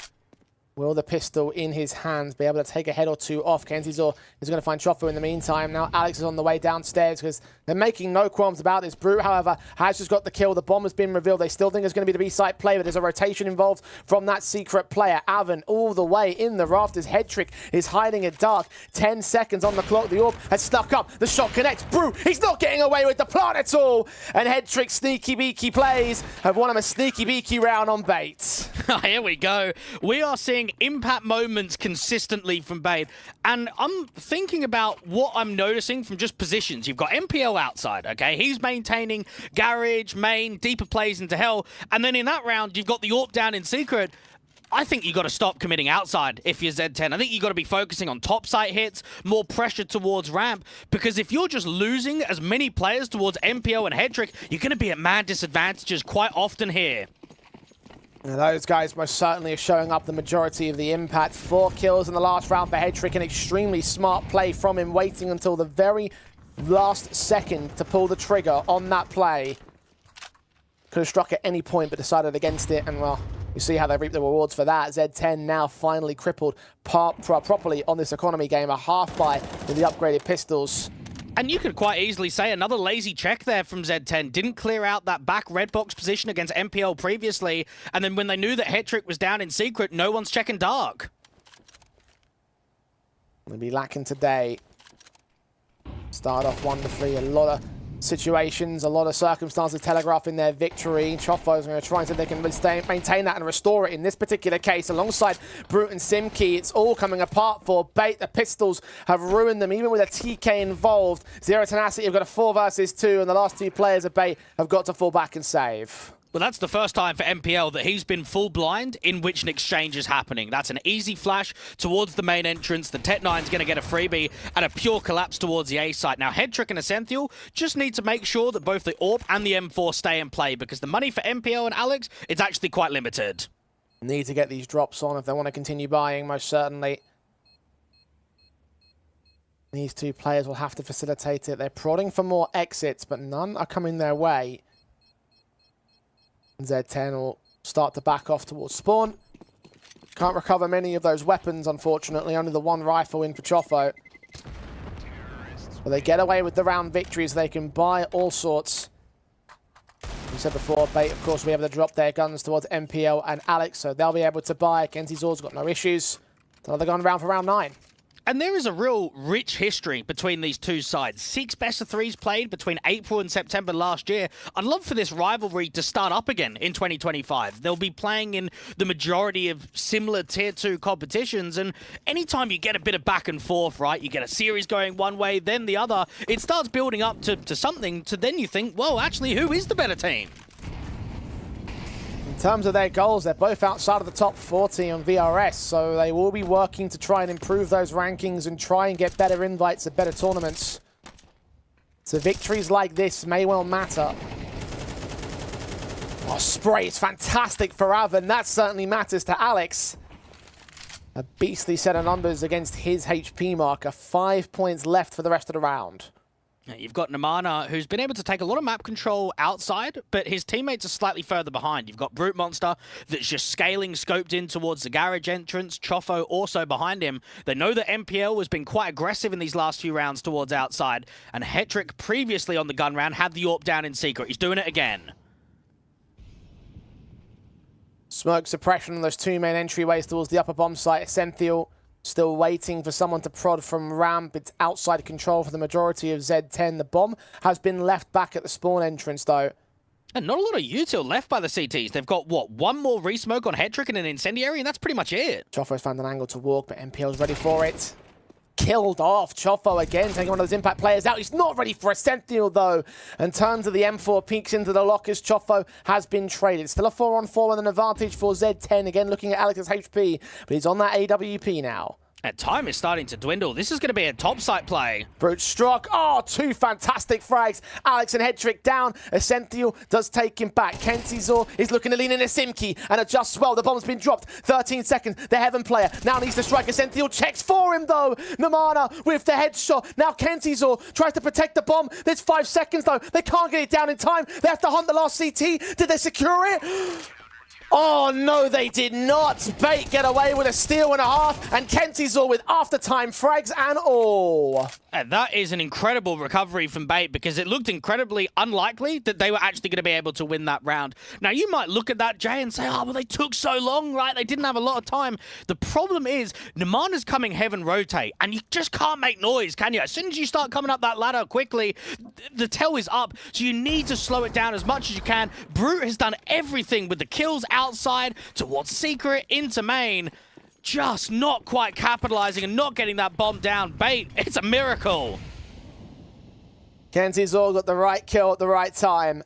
Will the pistol in his hands be able to take a head or two off? Kenzizor is going to find Choffo in the meantime. Now Alex is on the way downstairs because they're making no qualms about this. Brute, however, has just got the kill. The bomb has been revealed. They still think it's going to be the B-side play, but there's a rotation involved from that secret player. Avan all the way in the rafters. Head Trick is hiding it dark. 10 seconds on the clock. The AWP has stuck up. The shot connects. Brute, he's not getting away with the plant at all. And Head Trick's sneaky beaky plays have won him a sneaky beaky round on Bait. Here we go. We are seeing impact moments consistently from Bait, and I'm thinking about what I'm noticing from just positions. You've got MPL outside, okay? He's maintaining garage, main, deeper plays into hell, and then in that round, you've got the AWP down in secret. I think you got to stop committing outside if you're Z10. I think you got to be focusing on top site hits, more pressure towards ramp, because if you're just losing as many players towards MPL and Head Trick, you're going to be at mad disadvantages quite often here. Now those guys most certainly are showing up the majority of the impact. 4 kills in the last round for Head Trick. An extremely smart play from him, waiting until the very last second to pull the trigger on that play. Could have struck at any point, but decided against it. And, well, you see how they reap the rewards for that. Z10 now finally crippled properly on this economy game. A half buy with the upgraded pistols. And you could quite easily say another lazy check there from Z10. Didn't clear out that back red box position against MPL previously. And then when they knew that Head Trick was down in secret, no one's checking dark. They'll be lacking today. Start off wonderfully. A lot of situations, a lot of circumstances telegraphing their victory. Choffo's going to try and see if they can maintain that and restore it in this particular case. Alongside Brute and Simki, it's all coming apart for Bait. The pistols have ruined them, even with a TK involved. Zero Tenacity have got a 4 versus 2, and the last 2 players of Bait have got to fall back and save. Well, that's the first time for MPL that he's been full blind in which an exchange is happening. That's an easy flash towards the main entrance. The Tech-9's going to get a freebie and a pure collapse towards the A site. Now, Head Trick and Ascenthial just need to make sure that both the AWP and the M4 stay in play, because the money for MPL and Alex is actually quite limited. Need to get these drops on if they want to continue buying, most certainly. These 2 players will have to facilitate it. They're prodding for more exits, but none are coming their way. Z10 will start to back off towards spawn. Can't recover many of those weapons, unfortunately. Only the 1 rifle in for Choffo. But they get away with the round victories. They can buy all sorts. We said before, Bait, of course, will be able to drop their guns towards MPL and Alex, so they'll be able to buy. Kenzie Zor's got no issues. Another gun round for round 9. And there is a real rich history between these two sides. 6 best-of-3s played between April and September last year. I'd love for this rivalry to start up again in 2025. They'll be playing in the majority of similar Tier 2 competitions, and anytime you get a bit of back and forth, right, you get a series going one way, then the other, it starts building up to something, to then you think, well, actually, who is the better team? In terms of their goals, they're both outside of the top 40 on VRS, so they will be working to try and improve those rankings and try and get better invites at better tournaments. So victories like this may well matter. Oh, spray is fantastic for Avan. That certainly matters to Alex. A beastly set of numbers against his HP marker. 5 points left for the rest of the round. You've got Namana, who's been able to take a lot of map control outside, but his teammates are slightly further behind. You've got Brute Monster that's just scaling, scoped in towards the garage entrance. Chofo also behind him. They know that MPL has been quite aggressive in these last few rounds towards outside, and Hetrick previously on the gun round had the AWP down in secret. He's doing it again. Smoke suppression on those 2 main entryways towards the upper bomb site. Essential still waiting for someone to prod from ramp. It's outside control for the majority of Z10. The bomb has been left back at the spawn entrance, though. And not a lot of util left by the CTs. They've got, what, 1 more resmoke on Hetrick and an incendiary, and that's pretty much it. Chofo's found an angle to walk, but MPL's ready for it. Killed off. Chofo again, taking one of those impact players out. He's not ready for a Sentinel, though. And turns of the M4 peeks into the lockers. Chofo has been traded. Still a 4-on-4 with an advantage for Z10. Again, looking at Alex's HP, but he's on that AWP now. And time is starting to dwindle. This is going to be a top site play. Brute struck. Oh, 2 fantastic frags. Alex and Hetrick down. Essential does take him back. Kenzizor is looking to lean in a Simki and adjusts well. The bomb's been dropped. 13 seconds. The Heaven player now needs to strike. Essential checks for him, though. Namana with the headshot. Now Kenzizor tries to protect the bomb. There's 5 seconds, though. They can't get it down in time. They have to hunt the last CT. Did they secure it? Oh, no, they did not. Bait get away with a steal and a half, and Kenzizor with after-time frags and all. And that is an incredible recovery from Bait, because it looked incredibly unlikely that they were actually going to be able to win that round. Now, you might look at that, Jay, and say, oh, well, they took so long, right? They didn't have a lot of time. The problem is, Namana's coming Heaven rotate, and you just can't make noise, can you? As soon as you start coming up that ladder quickly, the tail is up, so you need to slow it down as much as you can. Brute has done everything with the kills outside, towards secret, into main. Just not quite capitalizing and not getting that bomb down. Bait, it's a miracle. Kenzizor got the right kill at the right time.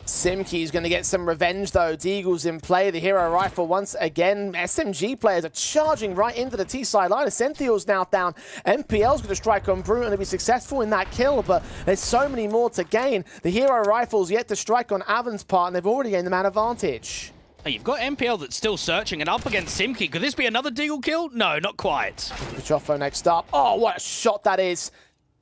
Simki's going to get some revenge, though. Deagle's in play. The hero rifle once again. SMG players are charging right into the T-side line. Essential's now down. MPL's going to strike on Brute and to be successful in that kill, but there's so many more to gain. The hero rifle's yet to strike on Avan's part, and they've already gained the man advantage. Hey, you've got MPL that's still searching and up against Simki. Could this be another Deagle kill? No, not quite. Chofo next up. Oh, what a shot that is.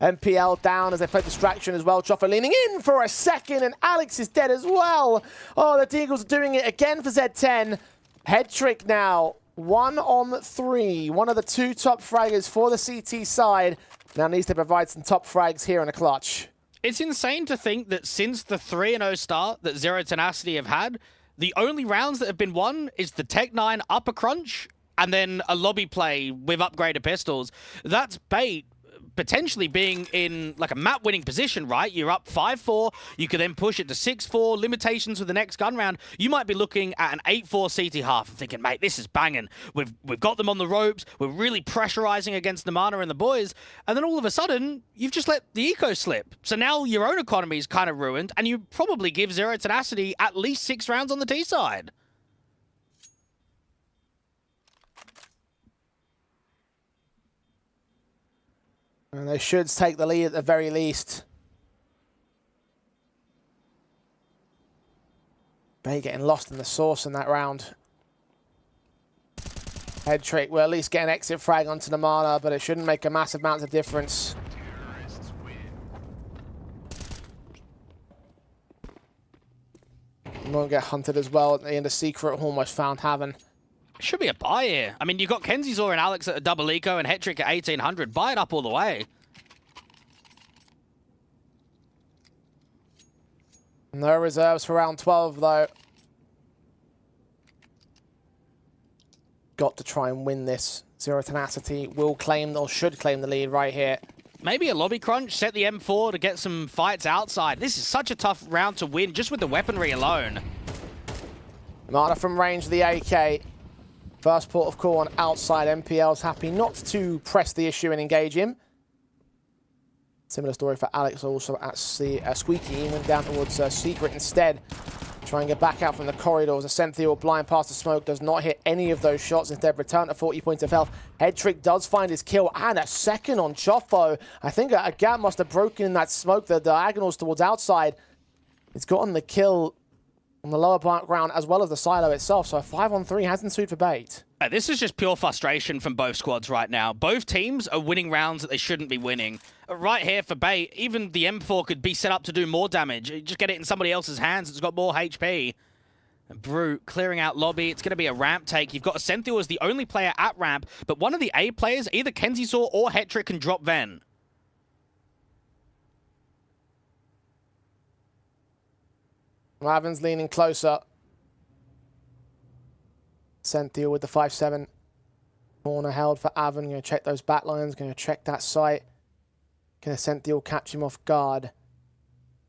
MPL down as they play distraction as well. Chofo leaning in for a second, and Alex is dead as well. Oh, the Deagles are doing it again for Z10. Hetrick now, 1-on-3. One of the 2 top fraggers for the CT side. Now needs to provide some top frags here in a clutch. It's insane to think that since the 3-0 start that Zero Tenacity have had, the only rounds that have been won is the Tech-9 upper crunch and then a lobby play with upgraded pistols. That's Bait potentially being in like a map-winning position, right? You're up 5-4. You could then push it to 6-4. Limitations with the next gun round. You might be looking at an 8-4 CT half and thinking, mate, this is banging. We've got them on the ropes. We're really pressurizing against Namana and the boys. And then all of a sudden, you've just let the eco slip. So now your own economy is kind of ruined, and you probably give Zero Tenacity at least 6 rounds on the T side. And they should take the lead at the very least. Bay getting lost in the sauce in that round. Hetrick will at least get an exit frag onto Namana, but it shouldn't make a massive amount of difference. Won't get hunted as well at the end of Secret, almost found Haven. Should be a buy here. I mean, you've got Kenzizor and Alex at a double eco and Hetrick at 1800. Buy it up all the way. No reserves for round 12, though. Got to try and win this. Zero Tenacity will claim, or should claim, the lead right here. Maybe a lobby crunch, set the M4 to get some fights outside. This is such a tough round to win, just with the weaponry alone. Marta from range, the AK. First port of call on outside. MPL's happy not to press the issue and engage him. Similar story for Alex also at Squeaky. He went down towards Secret instead. Try and get back out from the corridors. Ascenthiel blind past the smoke, does not hit any of those shots. Instead, return to 40 points of health. Headtrick does find his kill, and a second on Choffo. I think a gap must have broken in that smoke, the diagonals towards outside. It's gotten the kill on the lower ground as well as the silo itself. So a 5-on-3 has ensued for Bait. This is just pure frustration from both squads right now. Both teams are winning rounds that they shouldn't be winning. Right here for Bait, even the M4 could be set up to do more damage. Just get it in somebody else's hands. It's got more HP. Brute clearing out lobby. It's going to be a ramp take. You've got Ascenthiel as the only player at ramp, but one of the A players, either Kenzie or Hetrick, can drop Ven. Raven's leaning closer. Ascenthiel with the 5-7. Corner held for Aven. Going to check those backlines. Going to check that site. Can Ascenthiel catch him off guard?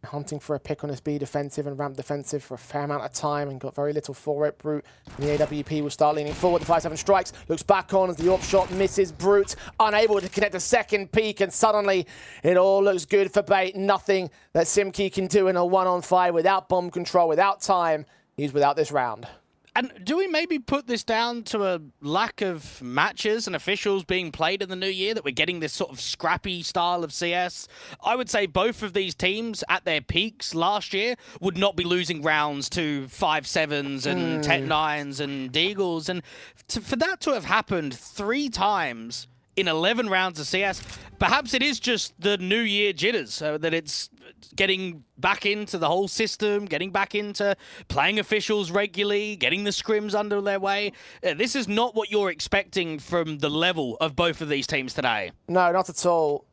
Hunting for a pick on his B defensive and ramp defensive for a fair amount of time and got very little for it. Brute and the AWP will start leaning forward. The 5-7 strikes. Looks back on as the AWP shot misses. Brute unable to connect a second peak, and suddenly it all looks good for Bait. Nothing that Simkey can do in a 1-on-5 without bomb control, without time. He's without this round. And do we maybe put this down to a lack of matches and officials being played in the new year, that we're getting this sort of scrappy style of CS? I would say both of these teams at their peaks last year would not be losing rounds to 5-7s and 10-9s and Deagles. And for that to have happened 3 times in 11 rounds of CS, perhaps it is just the new year jitters, that it's getting back into the whole system, getting back into playing officials regularly, getting the scrims under their way. This is not what you're expecting from the level of both of these teams today. No, not at all.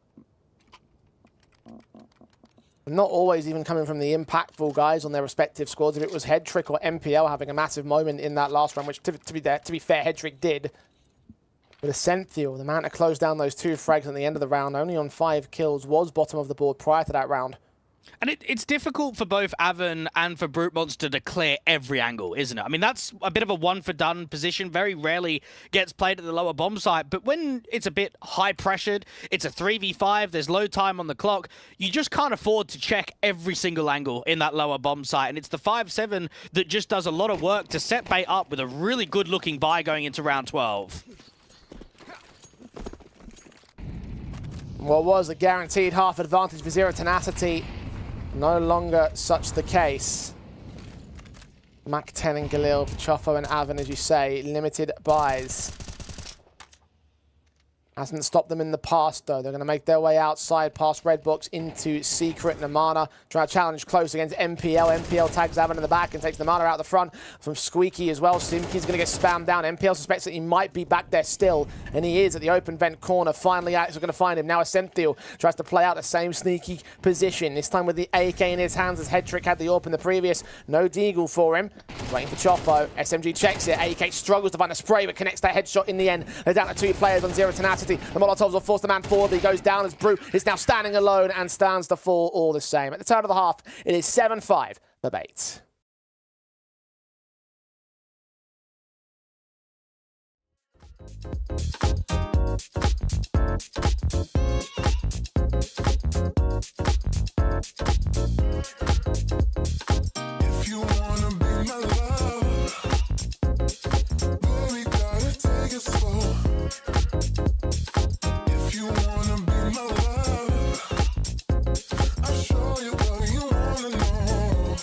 Not always even coming from the impactful guys on their respective squads. If it was Headtrick or MPL having a massive moment in that last round, which to be fair, Headtrick did. But Ascenthiel, the man to close down those 2 frags at the end of the round, only on 5 kills, was bottom of the board prior to that round. And it's difficult for both Aven and for Brute Monster to clear every angle, isn't it? I mean, that's a bit of a one-for-done position. Very rarely gets played at the lower bomb site. But when it's a bit high-pressured, it's a 3v5, there's low time on the clock, you just can't afford to check every single angle in that lower bomb site. And it's the 5-7 that just does a lot of work to set Bait up with a really good-looking buy going into round 12. What was a guaranteed half advantage for Zero Tenacity, no longer such the case. Mac 10 and Galil for Choffo and Aven, as you say, limited buys. Hasn't stopped them in the past, though. They're going to make their way outside past Red Box into Secret. Namana trying to challenge close against MPL. MPL tags Aven in the back and takes Namana out the front from Squeaky as well. Simkey's going to get spammed down. MPL suspects that he might be back there still, and he is at the open vent corner. Finally, Alex is going to find him. Now Ascenthiel tries to play out the same sneaky position, this time with the AK in his hands as Headtrick had the AWP in the previous. No Deagle for him. He's waiting for Choffo. SMG checks it. AK struggles to find a spray, but connects that headshot in the end. They're down to 2 players on Zero Tenacity. The Molotovs will force the man forward. He goes down as Brute is now standing alone and stands to fall all the same. At the turn of the half, it is 7-5 for Bait. If you wanna be my love, baby, gotta take it slow. If you wanna be my love, I'll show you what you wanna know.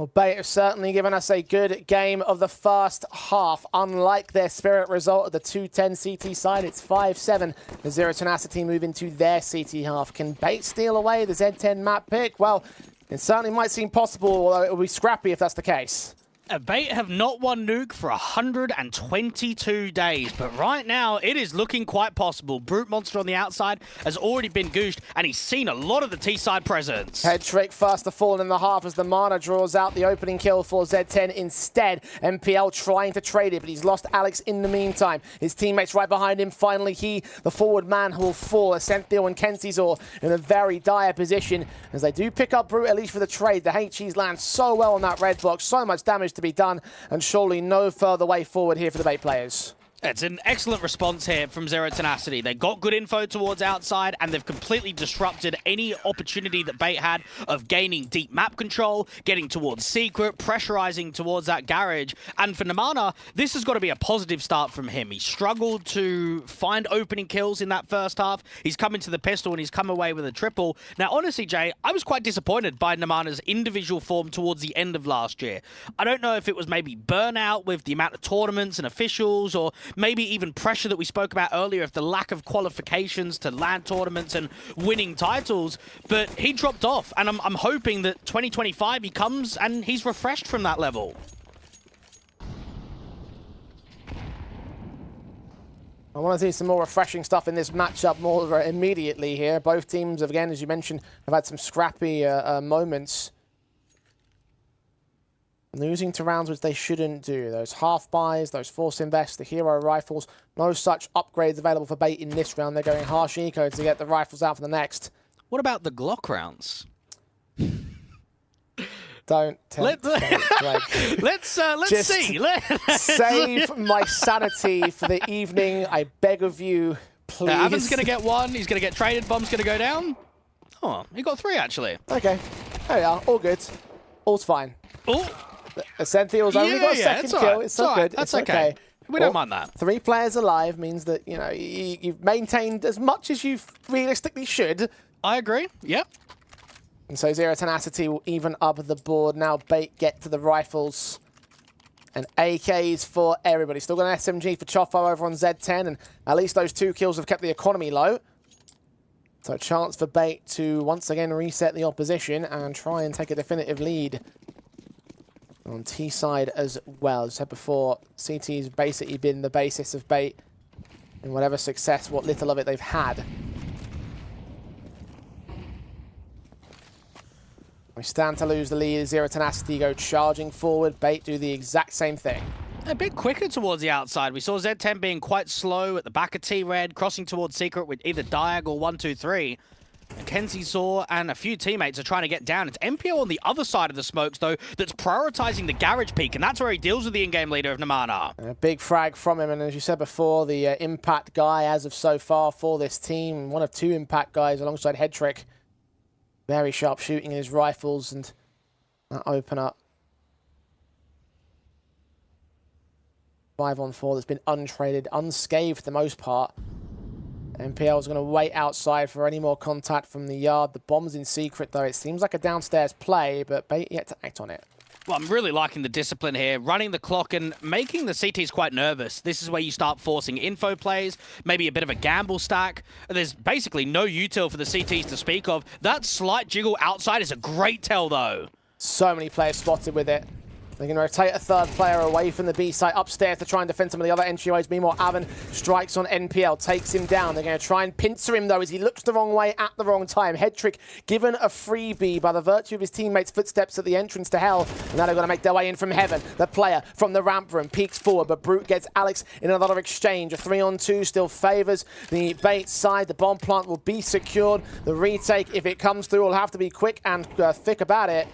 Well, Bait have certainly given us a good game of the first half. Unlike their Spirit result of the 2-10 CT side, it's 5-7. The Zero Tenacity move into their CT half. Can Bait steal away the Z10 map pick? Well, it certainly might seem possible, although it will be scrappy if that's the case. Bait have not won Nuke for 122 days, but right now it is looking quite possible. Brute Monster on the outside has already been goosed, and he's seen a lot of the T-side presence. Head Trick first to fall in the half as the Mana draws out the opening kill for Z10 instead. MPL trying to trade it, but he's lost Alex in the meantime. His teammates right behind him. Finally, the forward man, will fall. Ascenthiel and Kenzizor in a very dire position as they do pick up Brute, at least for the trade. The HEs land so well on that red box, so much damage to be done, and surely no further way forward here for the Bait players. It's an excellent response here from Zero Tenacity. They got good info towards outside, and they've completely disrupted any opportunity that Bait had of gaining deep map control, getting towards Secret, pressurizing towards that garage. And for Namana, this has got to be a positive start from him. He struggled to find opening kills in that first half. He's come into the pistol, and he's come away with a triple. Now, honestly, Jay, I was quite disappointed by Namana's individual form towards the end of last year. I don't know if it was maybe burnout with the amount of tournaments and officials, or maybe even pressure that we spoke about earlier of the lack of qualifications to land tournaments and winning titles, but he dropped off, and I'm hoping that 2025 he comes and he's refreshed from that level. I want to see some more refreshing stuff in this matchup more immediately here. Both teams, again, as you mentioned, have had some scrappy moments. Losing to rounds which they shouldn't do. Those half buys, those force invests, the hero rifles, no such upgrades available for Bait in this round. They're going harsh eco to get the rifles out for the next. What about the Glock rounds? Don't tempt me, Greg. Let's see. Save my sanity for the evening. I beg of you, please. Avan's going to get one. He's going to get traded. Bomb's going to go down. Oh, he got 3, actually. Okay. There we are. All good. All's fine. Oh. Ascenthiel's only got a second kill. It's so good. That's okay. We don't mind that. 3 players alive means that, you know, you've maintained as much as you realistically should. I agree. Yep. And so Zero Tenacity will even up the board. Now Bait get to the rifles. And AKs for everybody. Still got an SMG for Choffo over on Z10. And at least those 2 kills have kept the economy low. So a chance for Bait to once again reset the opposition and try and take a definitive lead on T side as well. As I said before, CT's basically been the basis of Bait in whatever success, what little of it they've had. We stand to lose the lead. Zero Tenacity go charging forward. Bait do the exact same thing. A bit quicker towards the outside. We saw Z10 being quite slow at the back of T-Red, crossing towards Secret with either Diag or 1-2-3. Kenzizor and a few teammates are trying to get down. It's MPO on the other side of the smokes, though, that's prioritizing the garage peak, and that's where he deals with the in-game leader of Namana. A big frag from him, and as you said before, the impact guy as of so far for this team. One of 2 impact guys alongside Head Trick. Very sharp shooting in his rifles, and that open up. 5-on-4 that's been untraded, unscathed for the most part. MPL is going to wait outside for any more contact from the yard. The bomb's in Secret, though. It seems like a downstairs play, but Bait yet to act on it. Well, I'm really liking the discipline here, running the clock and making the CTs quite nervous. This is where you start forcing info plays, maybe a bit of a gamble stack. There's basically no util for the CTs to speak of. That slight jiggle outside is a great tell, though. So many players spotted with it. They're going to rotate a 3rd player away from the B site upstairs to try and defend some of the other entryways. Meanwhile, Avan strikes on NPL, takes him down. They're going to try and pincer him, though, as he looks the wrong way at the wrong time. Head Trick given a freebie by the virtue of his teammates' footsteps at the entrance to hell. And now they're going to make their way in from heaven. The player from the ramp room peeks forward, but Brute gets Alex in another exchange. A 3-on-2 still favors the Bait side. The bomb plant will be secured. The retake, if it comes through, will have to be quick and thick about it.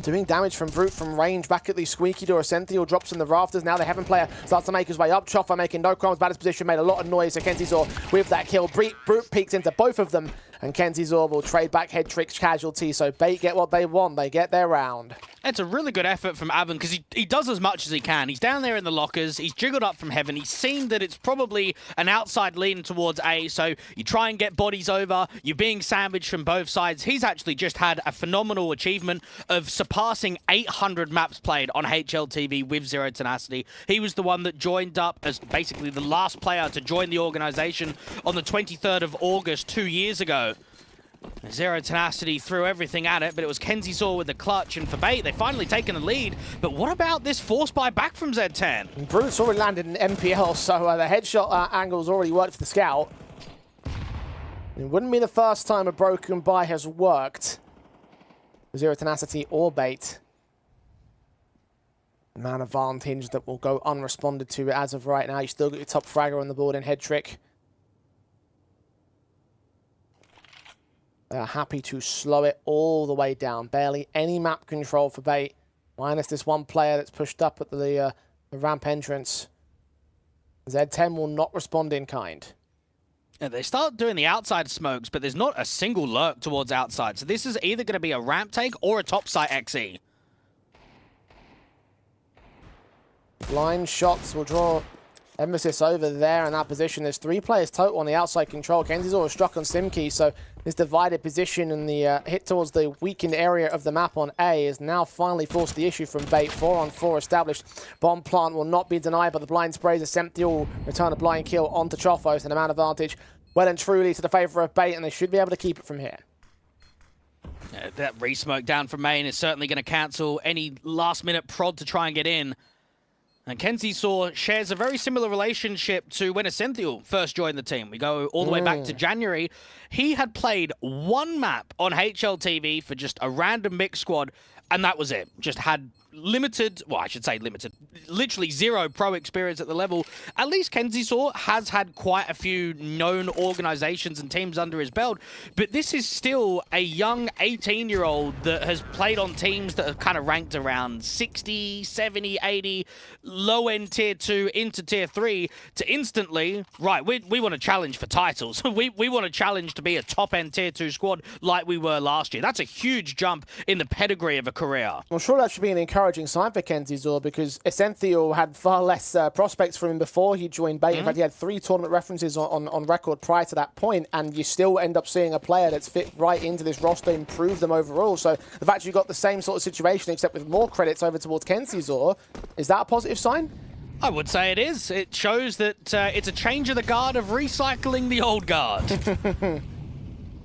Doing damage from Brute from range back at the squeaky door. Ascenthiel drops in the rafters. Now the Heaven player starts to make his way up. Choffa making no crimes about his position. Made a lot of noise. So Kenzizor with that kill. Brute peeks into both of them. and Kenzie Zor will trade back head tricks casualty, so Bait get what they want. They get their round. It's a really good effort from Avon because he does as much as he can. He's down there in the lockers. He's jiggled up from heaven. He's seen that it's probably an outside lean towards A, so you try and get bodies over. You're being sandwiched from both sides. He's actually just had a phenomenal achievement of surpassing 800 maps played on HLTV with Zero Tenacity. He was the one that joined up as basically the last player to join the organization on the 23rd of August 2 years ago. Zero Tenacity threw everything at it, but it was Kenzie Zor with the clutch, and for Bait, they've finally taken the lead. But what about this force buy back from Z10? Brute's already landed in MPL, so the headshot angle's already worked for the scout. It wouldn't be the first time a broken buy has worked. Zero Tenacity or Bait. Man advantage that will go unresponded to as of right now. You still got your top fragger on the board in head trick. They're happy to slow it all the way down. Barely any map control for Bait, minus this one player that's pushed up at the ramp entrance. Z10 will not respond in kind. Yeah, they start doing the outside smokes, but there's not a single lurk towards outside. So this is either going to be a ramp take or a top site XE. Blind shots will draw emphasis over there in that position. There's 3 players total on the outside control. Kenzie's always struck on Simkey, so this divided position and the hit towards the weakened area of the map on A is now finally forced the issue from Bait. 4-on-4 established. Bomb plant will not be denied by the blind sprays. Asempti will return a blind kill onto Chofos, and a man advantage well and truly to the favor of Bait, and they should be able to keep it from here. That re-smoke down from main is certainly going to cancel any last-minute prod to try and get in. And Kenzie Zor shares a very similar relationship to when Ascenthial first joined the team. We go all the way back to January. He had played one map on HLTV for just a random mix squad, and that was it. Just had limited, well, I should say limited, literally zero pro experience at the level. At least Kenzie Zor has had quite a few known organizations and teams under his belt, but this is still a young 18-year-old that has played on teams that are kind of ranked around 60, 70, 80, low-end tier 2 into tier 3 to instantly, right, we want to challenge for titles. we want to challenge to be a top-end tier 2 squad like we were last year. That's a huge jump in the pedigree of a career. Well, sure, that should be an encouraging sign for Kenzie Zor, because Ascenthial had far less prospects from him before he joined Bait. In fact, he had 3 tournament references on record prior to that point, and you still end up seeing a player that's fit right into this roster, improve them overall. So the fact you got the same sort of situation, except with more credits over towards Kenzie Zor, is that a positive sign? I would say it is. It shows that it's a change of the guard of recycling the old guard.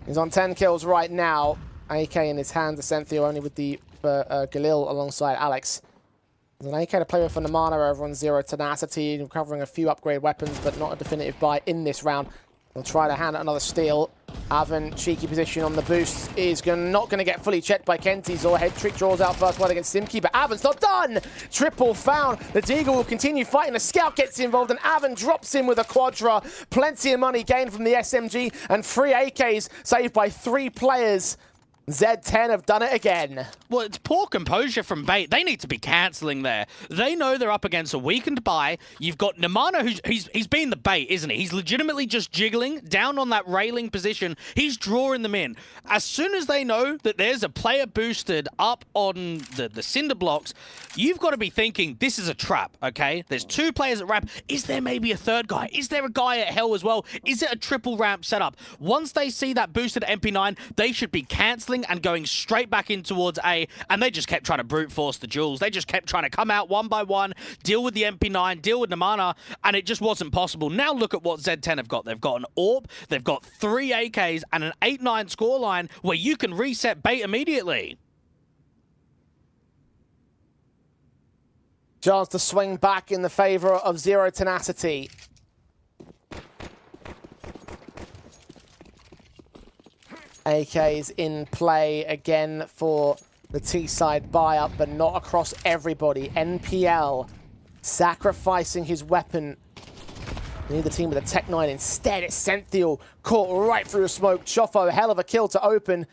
He's on 10 kills right now. AK in his hands, Ascenthial only with the Galil alongside Alex. There's an AK to play with for Namana over on Zero Tenacity, recovering a few upgrade weapons, but not a definitive buy in this round. They'll try to hand out another steal. Avon, cheeky position on the boost, is not going to get fully checked by Kenzie Zor. Head trick draws out first one against Simkey, but Avon's not done! Triple found. The Deagle will continue fighting. The Scout gets involved, and Avon drops in with a Quadra. Plenty of money gained from the SMG, and 3 AKs saved by 3 players. Z10 have done it again. Well, it's poor composure from Bait. They need to be cancelling there. They know they're up against a weakened buy. You've got Namana, he's been the bait, isn't he? He's legitimately just jiggling down on that railing position. He's drawing them in. As soon as they know that there's a player boosted up on the cinder blocks, you've got to be thinking, this is a trap, okay? There's 2 players at ramp. Is there maybe a third guy? Is there a guy at hell as well? Is it a triple ramp setup? Once they see that boosted MP9, they should be cancelling and going straight back in towards A, and they just kept trying to brute force the duels. They just kept trying to come out one by one, deal with the MP9, deal with Namana, and it just wasn't possible. Now look at what Z10 have got. They've got an AWP, they've got 3 AKs, and an 8-9 scoreline where you can reset Bait immediately. Chance to swing back in the favor of Zero Tenacity. AK's in play again for the T-side buy-up, but not across everybody. NPL sacrificing his weapon. Neither team with a Tech 9. Instead, it's Senthiel caught right through the smoke. Chofo, a hell of a kill to open.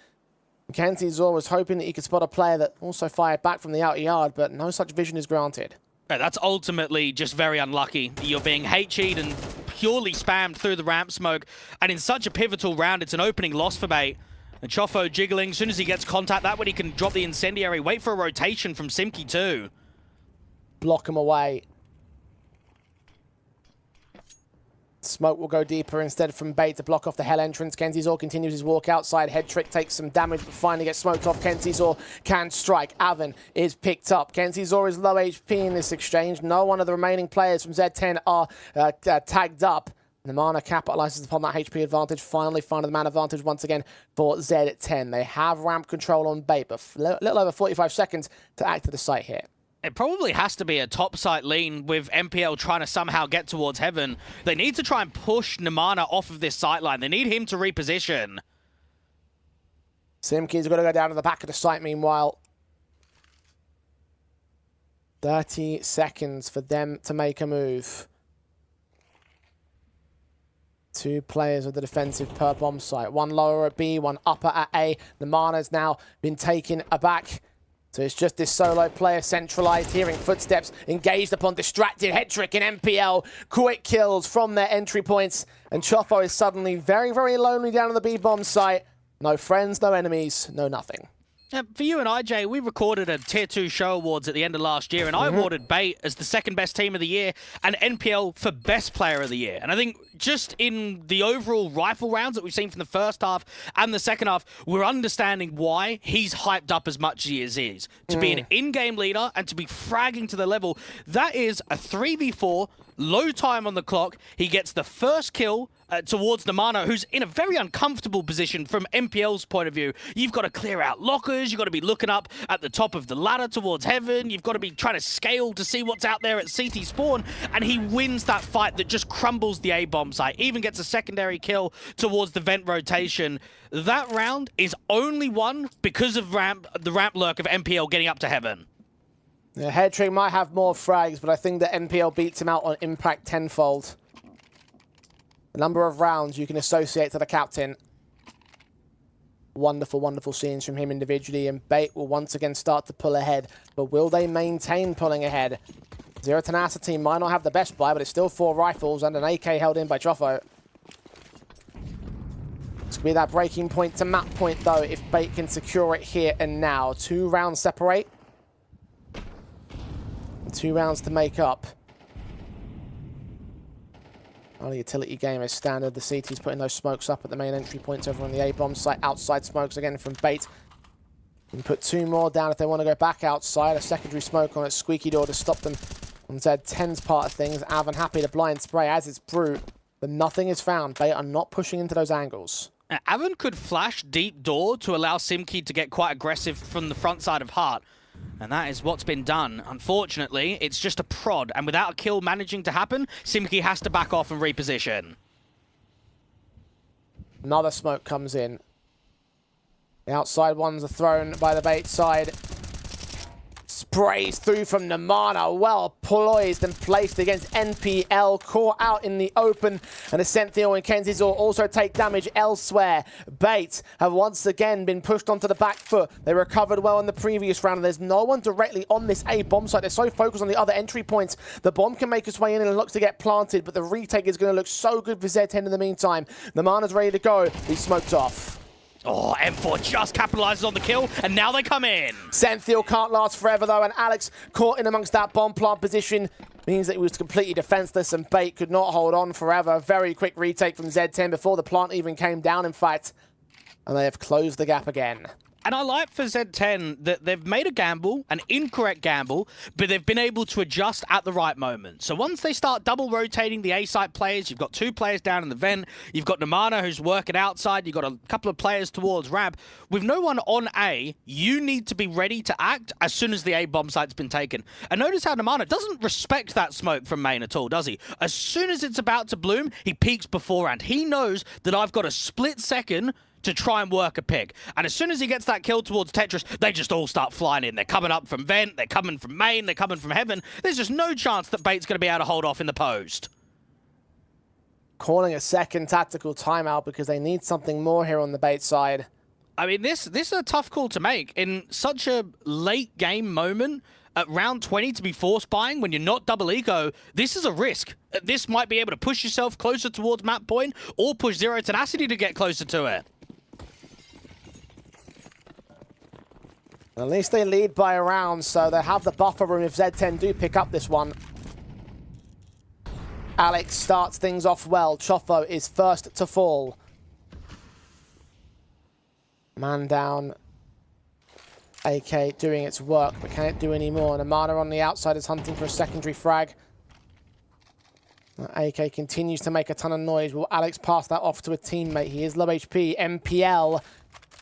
Kenzie Zor was hoping that he could spot a player that also fired back from the outer yard, but no such vision is granted. That's ultimately just very unlucky. You're being HE'd and purely spammed through the ramp smoke. And in such a pivotal round, it's an opening loss for Bait. And Chofo jiggling. As soon as he gets contact, that way he can drop the incendiary. Wait for a rotation from Simki too. Block him away. Smoke will go deeper instead from Bait to block off the Hell entrance. Kenzizor continues his walk outside. Head trick takes some damage, but finally gets smoked off. Kenzizor can strike. Avan is picked up. Kenzizor is low HP in this exchange. No one of the remaining players from Z10 are tagged up. Namana capitalizes upon that HP advantage, finally finding the man advantage once again for Z10. They have ramp control on Bait, but a little over 45 seconds to act to the site here. It probably has to be a top site lean with MPL trying to somehow get towards Heaven. They need to try and push Namana off of this sight line. They need him to reposition. Simki's got to go down to the back of the site meanwhile. 30 seconds for them to make a move. 2 players of the defensive per bomb site. One lower at B, one upper at A. Namana's now been taken aback. So it's just this solo player centralized, hearing footsteps, engaged upon distracted head trick in MPL. Quick kills from their entry points. And Chofo is suddenly very, very lonely down on the B-bomb site. No friends, no enemies, no nothing. For you and IJ, we recorded a Tier 2 show awards at the end of last year, and I awarded Bait as the second best team of the year and NPL for best player of the year. And I think just in the overall rifle rounds that we've seen from the first half and the second half, we're understanding why he's hyped up as much as he is. To be an in-game leader and to be fragging to the level, that is a 3v4, low time on the clock. He gets the first kill towards Namana, who's in a very uncomfortable position from MPL's point of view. You've got to clear out lockers, you've got to be looking up at the top of the ladder towards Heaven, you've got to be trying to scale to see what's out there at CT spawn, and he wins that fight that just crumbles the A-bomb site, even gets a secondary kill towards the vent rotation. That round is only won because of the ramp lurk of MPL getting up to Heaven. Yeah, head trick might have more frags, but I think that MPL beats him out on impact tenfold. The number of rounds you can associate to the captain. Wonderful, wonderful scenes from him individually, and Bait will once again start to pull ahead. But will they maintain pulling ahead? Zero Tenacity might not have the best buy, but it's still 4 rifles and an AK held in by Chofo. It's going to be that breaking point to map point, though, if Bait can secure it here and now. 2 rounds separate. 2 rounds to make up. Well, the utility game is standard. The CT's putting those smokes up at the main entry points over on the A-bomb site. Outside smokes again from Bait. You can put 2 more down if they want to go back outside. A secondary smoke on its squeaky door to stop them on Z10's part of things. Avan happy to blind spray as it's Brute, but nothing is found. Bait are not pushing into those angles. Avan could flash deep door to allow Simki to get quite aggressive from the front side of Heart. And that is what's been done. Unfortunately, it's just a prod, and without a kill managing to happen, Simki has to back off and reposition. Another smoke comes in. The outside ones are thrown by the Bait side. Sprays through from Namana, well poised and placed against NPL, caught out in the open, and Ascenthiel and Kenzizor also take damage elsewhere. Bait have once again been pushed onto the back foot. They recovered well in the previous round, and there's no one directly on this A-bomb site. They're so focused on the other entry points. The bomb can make its way in and it looks to get planted, but the retake is going to look so good for Z10 in the meantime. Namana's ready to go. He's smoked off. Oh, M4 just capitalizes on the kill, and now they come in. Senthiel can't last forever, though, and Alex caught in amongst that bomb plant position means that he was completely defenseless, and Bait could not hold on forever. Very quick retake from Z10 before the plant even came down, in fact, and they have closed the gap again. And I like for Z10 that they've made a gamble, an incorrect gamble, but they've been able to adjust at the right moment. So once they start double rotating the A-site players, you've got 2 players down in the vent, you've got Namana who's working outside, you've got a couple of players towards ramp. With no one on A, you need to be ready to act as soon as the A-bomb site's been taken. And notice how Namana doesn't respect that smoke from main at all, does he? As soon as it's about to bloom, he peeks beforehand. He knows that I've got a split second to try and work a pick. And as soon as he gets that kill towards Tetris, they just all start flying in. They're coming up from vent, they're coming from main, they're coming from heaven. There's just no chance that Bait's going to be able to hold off in the post. Calling a second tactical timeout because they need something more here on the Bait side. I mean, this is a tough call to make. In such a late game moment, at round 20 to be force buying when you're not double eco, this is a risk. This might be able to push yourself closer towards map point or push Zero Tenacity to get closer to it. At least they lead by a round, so they have the buffer room if Z10 do pick up this one. Alex starts things off well. Chofo is first to fall. Man down. AK doing its work, but can it do any more? Namana on the outside is hunting for a secondary frag. AK continues to make a ton of noise. Will Alex pass that off to a teammate? He is low HP. MPL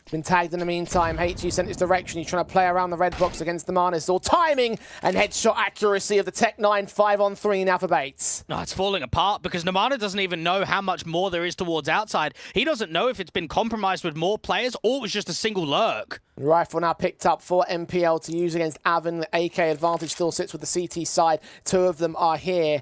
been tagged in the meantime. HG sent his direction. He's trying to play around the red box against the Mana. It's all timing and headshot accuracy of the Tech 9 5-on-3 now for Bates. No, it's falling apart because Namana doesn't even know how much more there is towards outside. He doesn't know if it's been compromised with more players or it was just a single lurk. Rifle now picked up for MPL to use against Avon. The AK advantage still sits with the CT side. Two of them are here.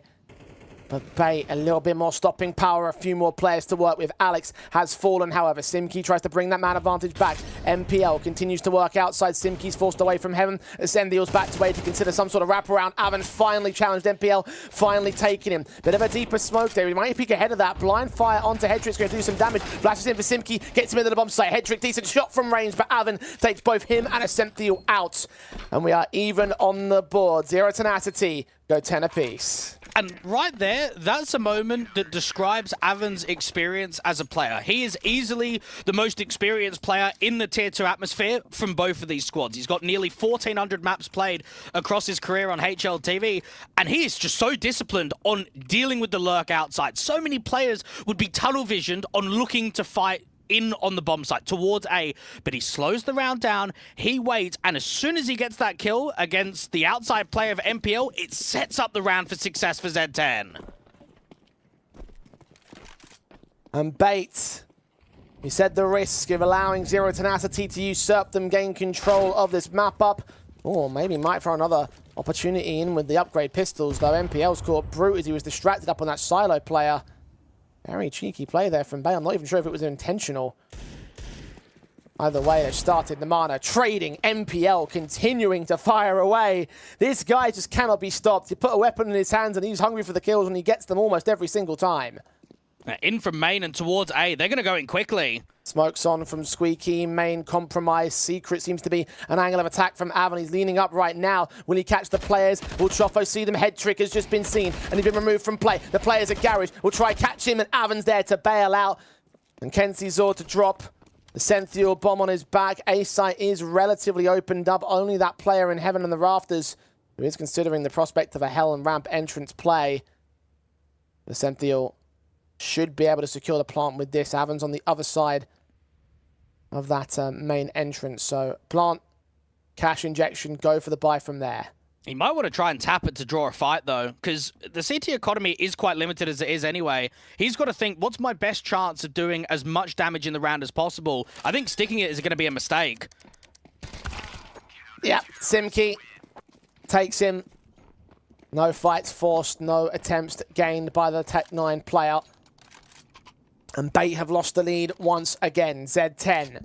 But Bait, a little bit more stopping power, a few more players to work with. Alex has fallen, however. Simkey tries to bring that man advantage back. MPL continues to work outside. Simkey's forced away from Heaven. Ascendial's back to way to consider some sort of wraparound. Avon finally challenged MPL, finally taking him. Bit of a deeper smoke there. He might peek ahead of that. Blind fire onto Hedrick's going to do some damage. Flashes in for Simkey, gets him into the bomb site. Hedrick, decent shot from range, but Avon takes both him and Ascendial out. And we are even on the board. Zero Tenacity go 10 apiece. And right there, that's a moment that describes Avon's experience as a player. He is easily the most experienced player in the Tier 2 atmosphere from both of these squads. He's got nearly 1,400 maps played across his career on HLTV, and he is just so disciplined on dealing with the lurk outside. So many players would be tunnel visioned on looking to fight in on the bomb site towards A, but he slows the round down, he waits, and as soon as he gets that kill against the outside player of MPL, it sets up the round for success for Z10. And Bates, he said the risk of allowing Zero Tenacity to usurp them, gain control of this map up, or maybe might throw another opportunity in with the upgrade pistols, though MPL's caught brute as he was distracted up on that silo player. Very cheeky play there from Bay. I'm not even sure if it was intentional. Either way, they've started Namana trading. MPL continuing to fire away. This guy just cannot be stopped. You put a weapon in his hands and he's hungry for the kills and he gets them almost every single time. In from main and towards A. They're going to go in quickly. Smokes on from Squeaky, main compromise. Secret seems to be an angle of attack from Avon. He's leaning up right now. Will he catch the players? Will Chofo see them? Head trick has just been seen and he's been removed from play. The players at Garage will try catch him and Avon's there to bail out. And Kenzie Zor to drop. The Senthiel bomb on his back. A site is relatively opened up. Only that player in Heaven and the Rafters who is considering the prospect of a Hell and Ramp entrance play. The Senthiel should be able to secure the plant with this. Avon's on the other side of that main entrance. So plant, cash injection, go for the buy from there. He might want to try and tap it to draw a fight, though, because the CT economy is quite limited as it is anyway. He's got to think, what's my best chance of doing as much damage in the round as possible? I think sticking it is going to be a mistake. Yeah, Simkey takes him. No fights forced, no attempts gained by the Tech 9 player. And Bait have lost the lead once again. Z10.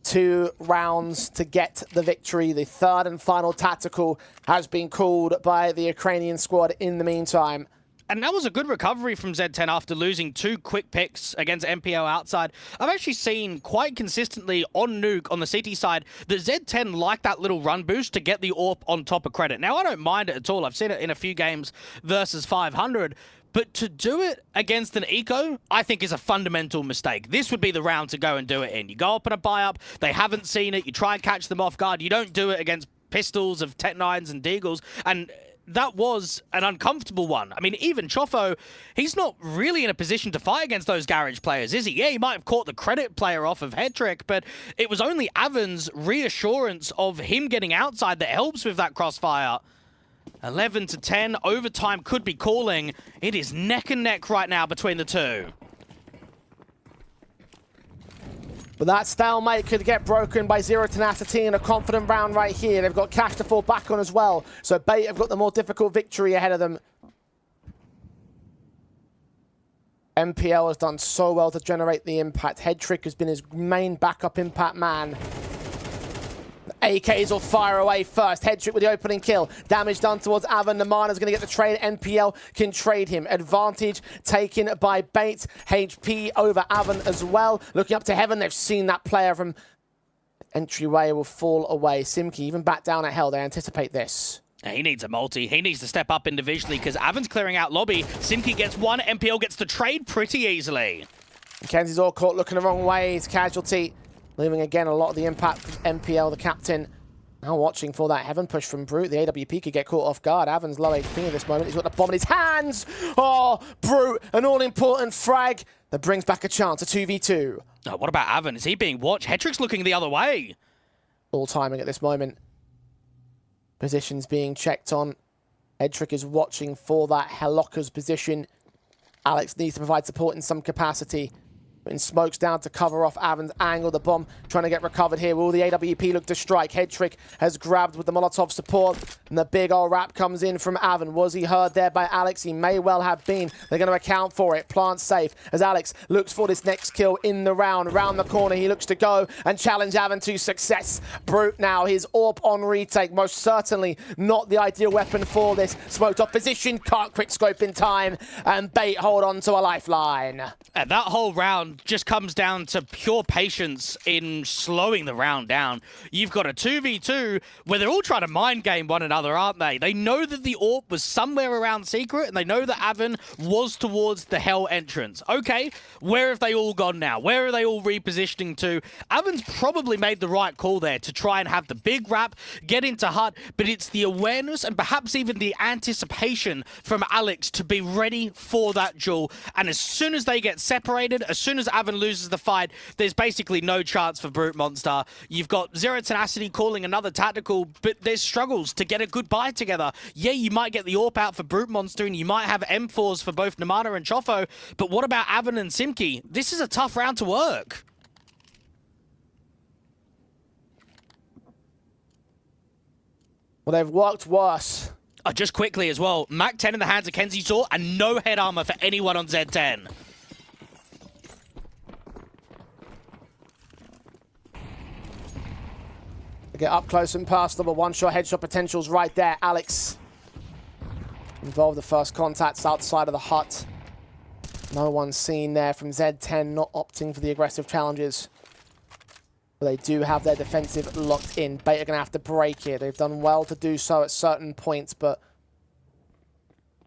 2 rounds to get the victory. The third and final tactical has been called by the Ukrainian squad in the meantime. And that was a good recovery from Z10 after losing 2 quick picks against MPL outside. I've actually seen quite consistently on Nuke on the CT side that Z10 like that little run boost to get the AWP on top of credit. Now, I don't mind it at all. I've seen it in a few games versus 500. But to do it against an eco, I think is a fundamental mistake. This would be the round to go and do it in. You go up on a buy-up, they haven't seen it, you try and catch them off guard. You don't do it against pistols of Tech 9s and Deagles, and that was an uncomfortable one. I mean, even Chofo, he's not really in a position to fight against those Garage players, is he? Yeah, he might have caught the credit player off of Hedrick, but it was only Avon's reassurance of him getting outside that helps with that crossfire. 11 to 10, overtime could be calling. It is neck and neck right now between the two. But that stalemate could get broken by Zero Tenacity in a confident round right here. They've got cash to fall back on as well. So Bait have got the more difficult victory ahead of them. MPL has done so well to generate the impact. Headtrick has been his main backup impact man. AKs will fire away first. Headtrick with the opening kill. Damage done towards Avan. Namana's going to get the trade. NPL can trade him. Advantage taken by Bait. HP over Avan as well. Looking up to heaven. They've seen that player from entryway will fall away. Simki even back down at hell. They anticipate this. He needs a multi. He needs to step up individually because Avan's clearing out lobby. Simki gets one. NPL gets the trade pretty easily. Mackenzie's all caught looking the wrong way. He's casualty. Leaving again a lot of the impact of MPL, the captain. Now watching for that heaven push from Brute. The AWP could get caught off guard. Avan's low HP at this moment. He's got the bomb in his hands. Oh, Brute, an all-important frag that brings back a chance, a 2v2. Oh, what about Avan? Is he being watched? Headtrick's looking the other way. All timing at this moment. Positions being checked on. Headtrick is watching for that Helocker's position. Alex needs to provide support in some capacity. In smokes down to cover off Avan's angle. The bomb trying to get recovered here. Will the AWP look to strike? Headtrick has grabbed with the Molotov support. And the big old wrap comes in from Avan. Was he heard there by Alex? He may well have been. They're going to account for it. Plant safe as Alex looks for this next kill in the round. Round the corner, he looks to go and challenge Avan to success. Brute now, his AWP on retake. Most certainly not the ideal weapon for this. Smoked off position, can't quick scope in time. And Bait hold on to a lifeline. And that whole round just comes down to pure patience in slowing the round down. You've got a 2v2 where they're all trying to mind game one another, aren't they? They know that the AWP was somewhere around secret, and they know that Avan was towards the Hell entrance. Okay, where have they all gone now? Where are they all repositioning to? Avan's probably made the right call there to try and have the big wrap, get into hut, but it's the awareness and perhaps even the anticipation from Alex to be ready for that duel. And as soon as they get separated, as soon as Avan loses the fight, there's basically no chance for Brute Monster. You've got Zero Tenacity calling another tactical, but there's struggles to get a good buy together. Yeah, you might get the AWP out for Brute Monster, and you might have M4s for both Namana and Chofo, but what about Avan and Simki? This is a tough round to work. Well, they've worked worse. Just quickly as well, Mac 10 in the hands of Kenzie Saw, and no head armor for anyone on Z10. Get up close and personal, but one-shot headshot potential's right there. Alex involved the first contacts outside of the hut. No one seen there from Z10, not opting for the aggressive challenges. But they do have their defensive locked in. Bait are going to have to break it. They've done well to do so at certain points, but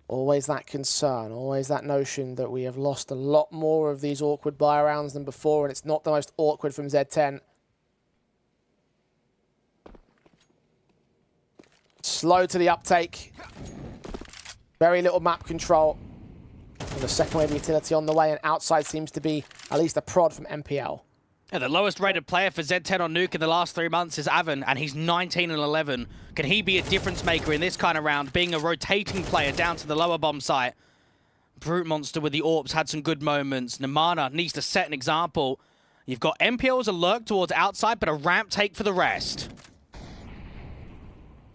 always that concern, always that notion that we have lost a lot more of these awkward buy rounds than before, and it's not the most awkward from Z10. Slow to the uptake. Very little map control. And the second wave utility on the way, and outside seems to be at least a prod from MPL. Yeah, the lowest rated player for Z10 on Nuke in the last 3 months is Avan, and he's 19 and 11. Can he be a difference maker in this kind of round, being a rotating player down to the lower bomb site? Brute Monster with the AWPs had some good moments. Namana needs to set an example. You've got MPL as a lurk towards outside, but a ramp take for the rest.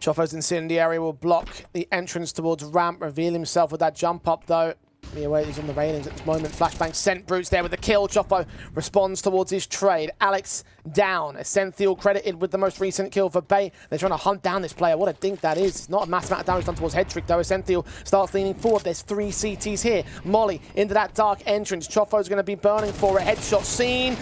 Chofo's incendiary will block the entrance towards ramp, reveal himself with that jump up though. Be aware he's on the railings at this moment. Flashbang sent. Brute's there with the kill. Chofo responds towards his trade. Alex down. Essential credited with the most recent kill for Bait. They're trying to hunt down this player. What a dink that is. It's not a massive amount of damage done towards Headtrick though. Essential starts leaning forward. There's 3 CTs here. Molly into that dark entrance. Chofo's going to be burning for a headshot seen.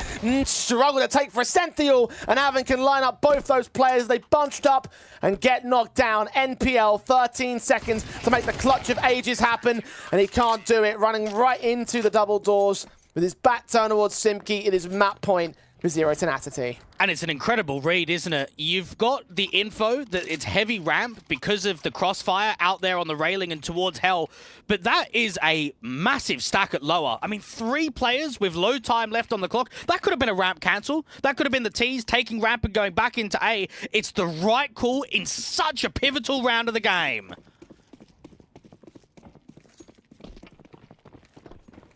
Struggle to take for Essential. And Avan can line up both those players. They bunched up and get knocked down. NPL 13 seconds to make the clutch of ages happen. And he can't do it, running right into the double doors with his back turned towards Simki. It is map point for Zero Tenacity. And it's an incredible read, isn't it? You've got the info that it's heavy ramp because of the crossfire out there on the railing and towards Hell, but that is a massive stack at lower. I mean, 3 players with low time left on the clock. That could have been a ramp cancel. That could have been the T's taking ramp and going back into A. It's the right call in such a pivotal round of the game.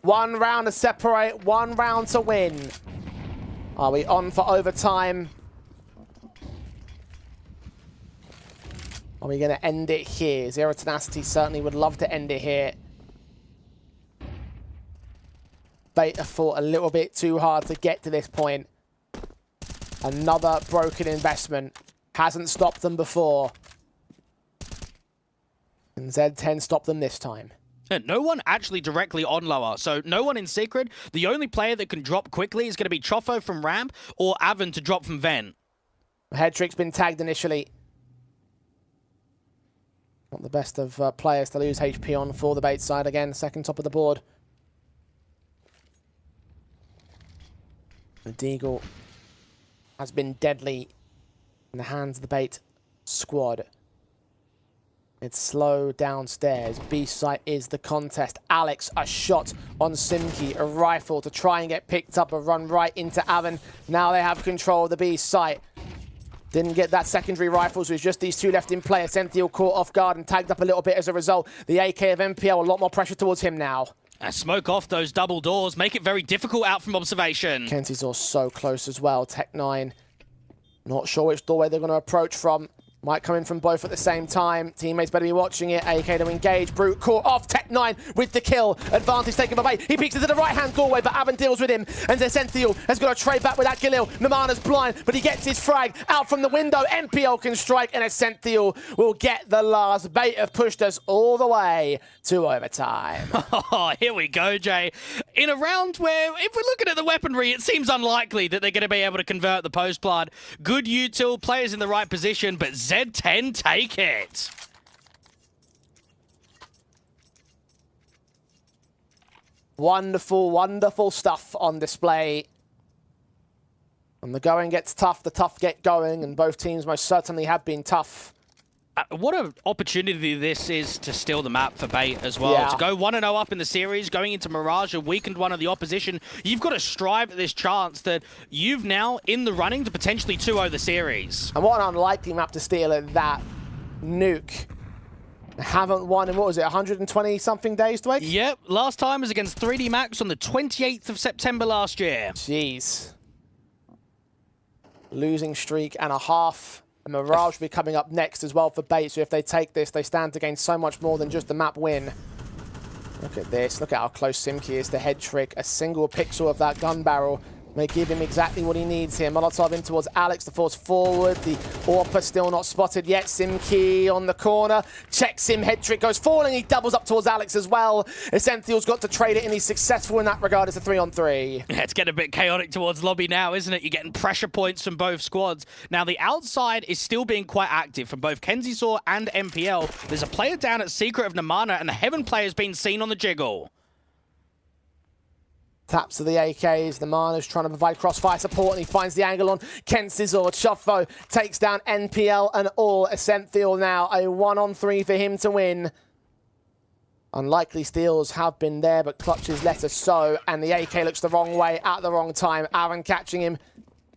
One round to separate, 1 round to win. Are we on for overtime? Are we going to end it here? Zero Tenacity certainly would love to end it here. Bait have fought a little bit too hard to get to this point. Another broken investment. Hasn't stopped them before. And Z10 stopped them this time. No one actually directly on lower, so no one in secret. The only player that can drop quickly is going to be Choffo from ramp or Avon to drop from vent. Headtrick's been tagged initially. Not the best of players to lose HP on for the bait side again. Second top of the board. The Deagle has been deadly in the hands of the bait squad. It's slow downstairs. B site is the contest. Alex, a shot on Simki, a rifle to try and get picked up, a run right into Avon. Now they have control of the B site. Didn't get that secondary rifle, so it's just these two left in play. Ascenthiel caught off guard and tagged up a little bit as a result. The AK of MPL, a lot more pressure towards him now. Smoke off those double doors, make it very difficult out from observation. Kenzie's all so close as well. Tech9, not sure which doorway they're going to approach from. Might come in from both at the same time. Teammates better be watching it. AK to engage. Brute caught off. Tech9 with the kill. Advantage taken by Bait. He peeks into the right-hand doorway, but Avon deals with him. And Ascenthiel has got to trade back with that Galil. Namana's blind, but he gets his frag out from the window. MPL can strike, and Ascenthiel will get the last. Bait have pushed us all the way to overtime. Oh, here we go, Jay. In a round where, if we're looking at the weaponry, it seems unlikely that they're going to be able to convert the post plant. Good util, players in the right position, but Z10 take it. Wonderful, wonderful stuff on display. When the going gets tough, the tough get going, and both teams most certainly have been tough. What an opportunity this is to steal the map for Bait as well. Yeah. To go 1-0 up in the series, going into Mirage, a weakened one of the opposition. You've got to strive at this chance that you've now in the running to potentially 2-0 the series. And what an unlikely map to steal at that. Nuke. Haven't won in, what was it, 120-something days, Dwight? Yep, last time was against 3D Max on the 28th of September last year. Jeez. Losing streak and a half. And Mirage will be coming up next as well for Bait, so if they take this, they stand to gain so much more than just the map win. Look at this. Look at how close Simki is to head trick. A single pixel of that gun barrel may give him exactly what he needs here. Molotov in towards Alex to force forward. The AWPer still not spotted yet. Simki on the corner. Checks him. Head trick goes falling. He doubles up towards Alex as well. Ascenthiel's got to trade it, and he's successful in that regard. It's a 3-on-3. Yeah, it's getting a bit chaotic towards lobby now, isn't it? You're getting pressure points from both squads. Now, the outside is still being quite active from both Kenziesaw and MPL. There's a player down at Secret of Namana, and the Heaven player's been seen on the jiggle. Taps to the AKs. The Mana's trying to provide crossfire support, and he finds the angle on Kenziesaw. Choffo takes down NPL and all. Ascenthiel now a 1-on-3 for him to win. Unlikely steals have been there, but clutches let us so. And the AK looks the wrong way at the wrong time. Aaron catching him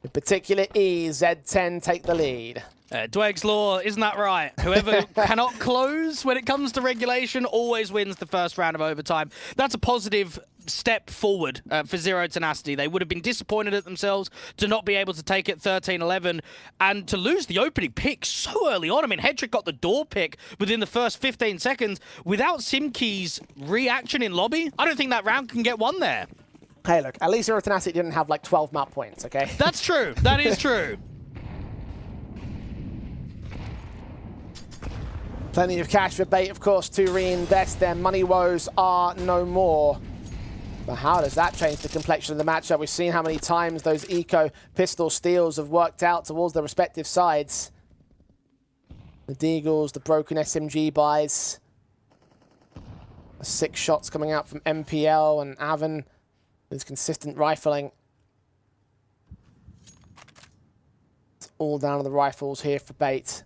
with particular ease. Z10 take the lead. Dwegg's Law, isn't that right? Whoever cannot close when it comes to regulation always wins the first round of overtime. That's a positive step forward for Zero Tenacity. They would have been disappointed at themselves to not be able to take it 13-11 and to lose the opening pick so early on. I mean, Hedrick got the door pick within the first 15 seconds. Without Simki's reaction in lobby, I don't think that round can get won there. Hey, look, at least Zero Tenacity didn't have like 12 map points, okay? That's true. That is true. Plenty of cash for Bait, of course, to reinvest. Their money woes are no more. But how does that change the complexion of the matchup? We've seen how many times those eco pistol steals have worked out towards their respective sides. The Deagles, the broken SMG buys. 6 shots coming out from MPL and Avon with consistent rifling. It's all down to the rifles here for Bait.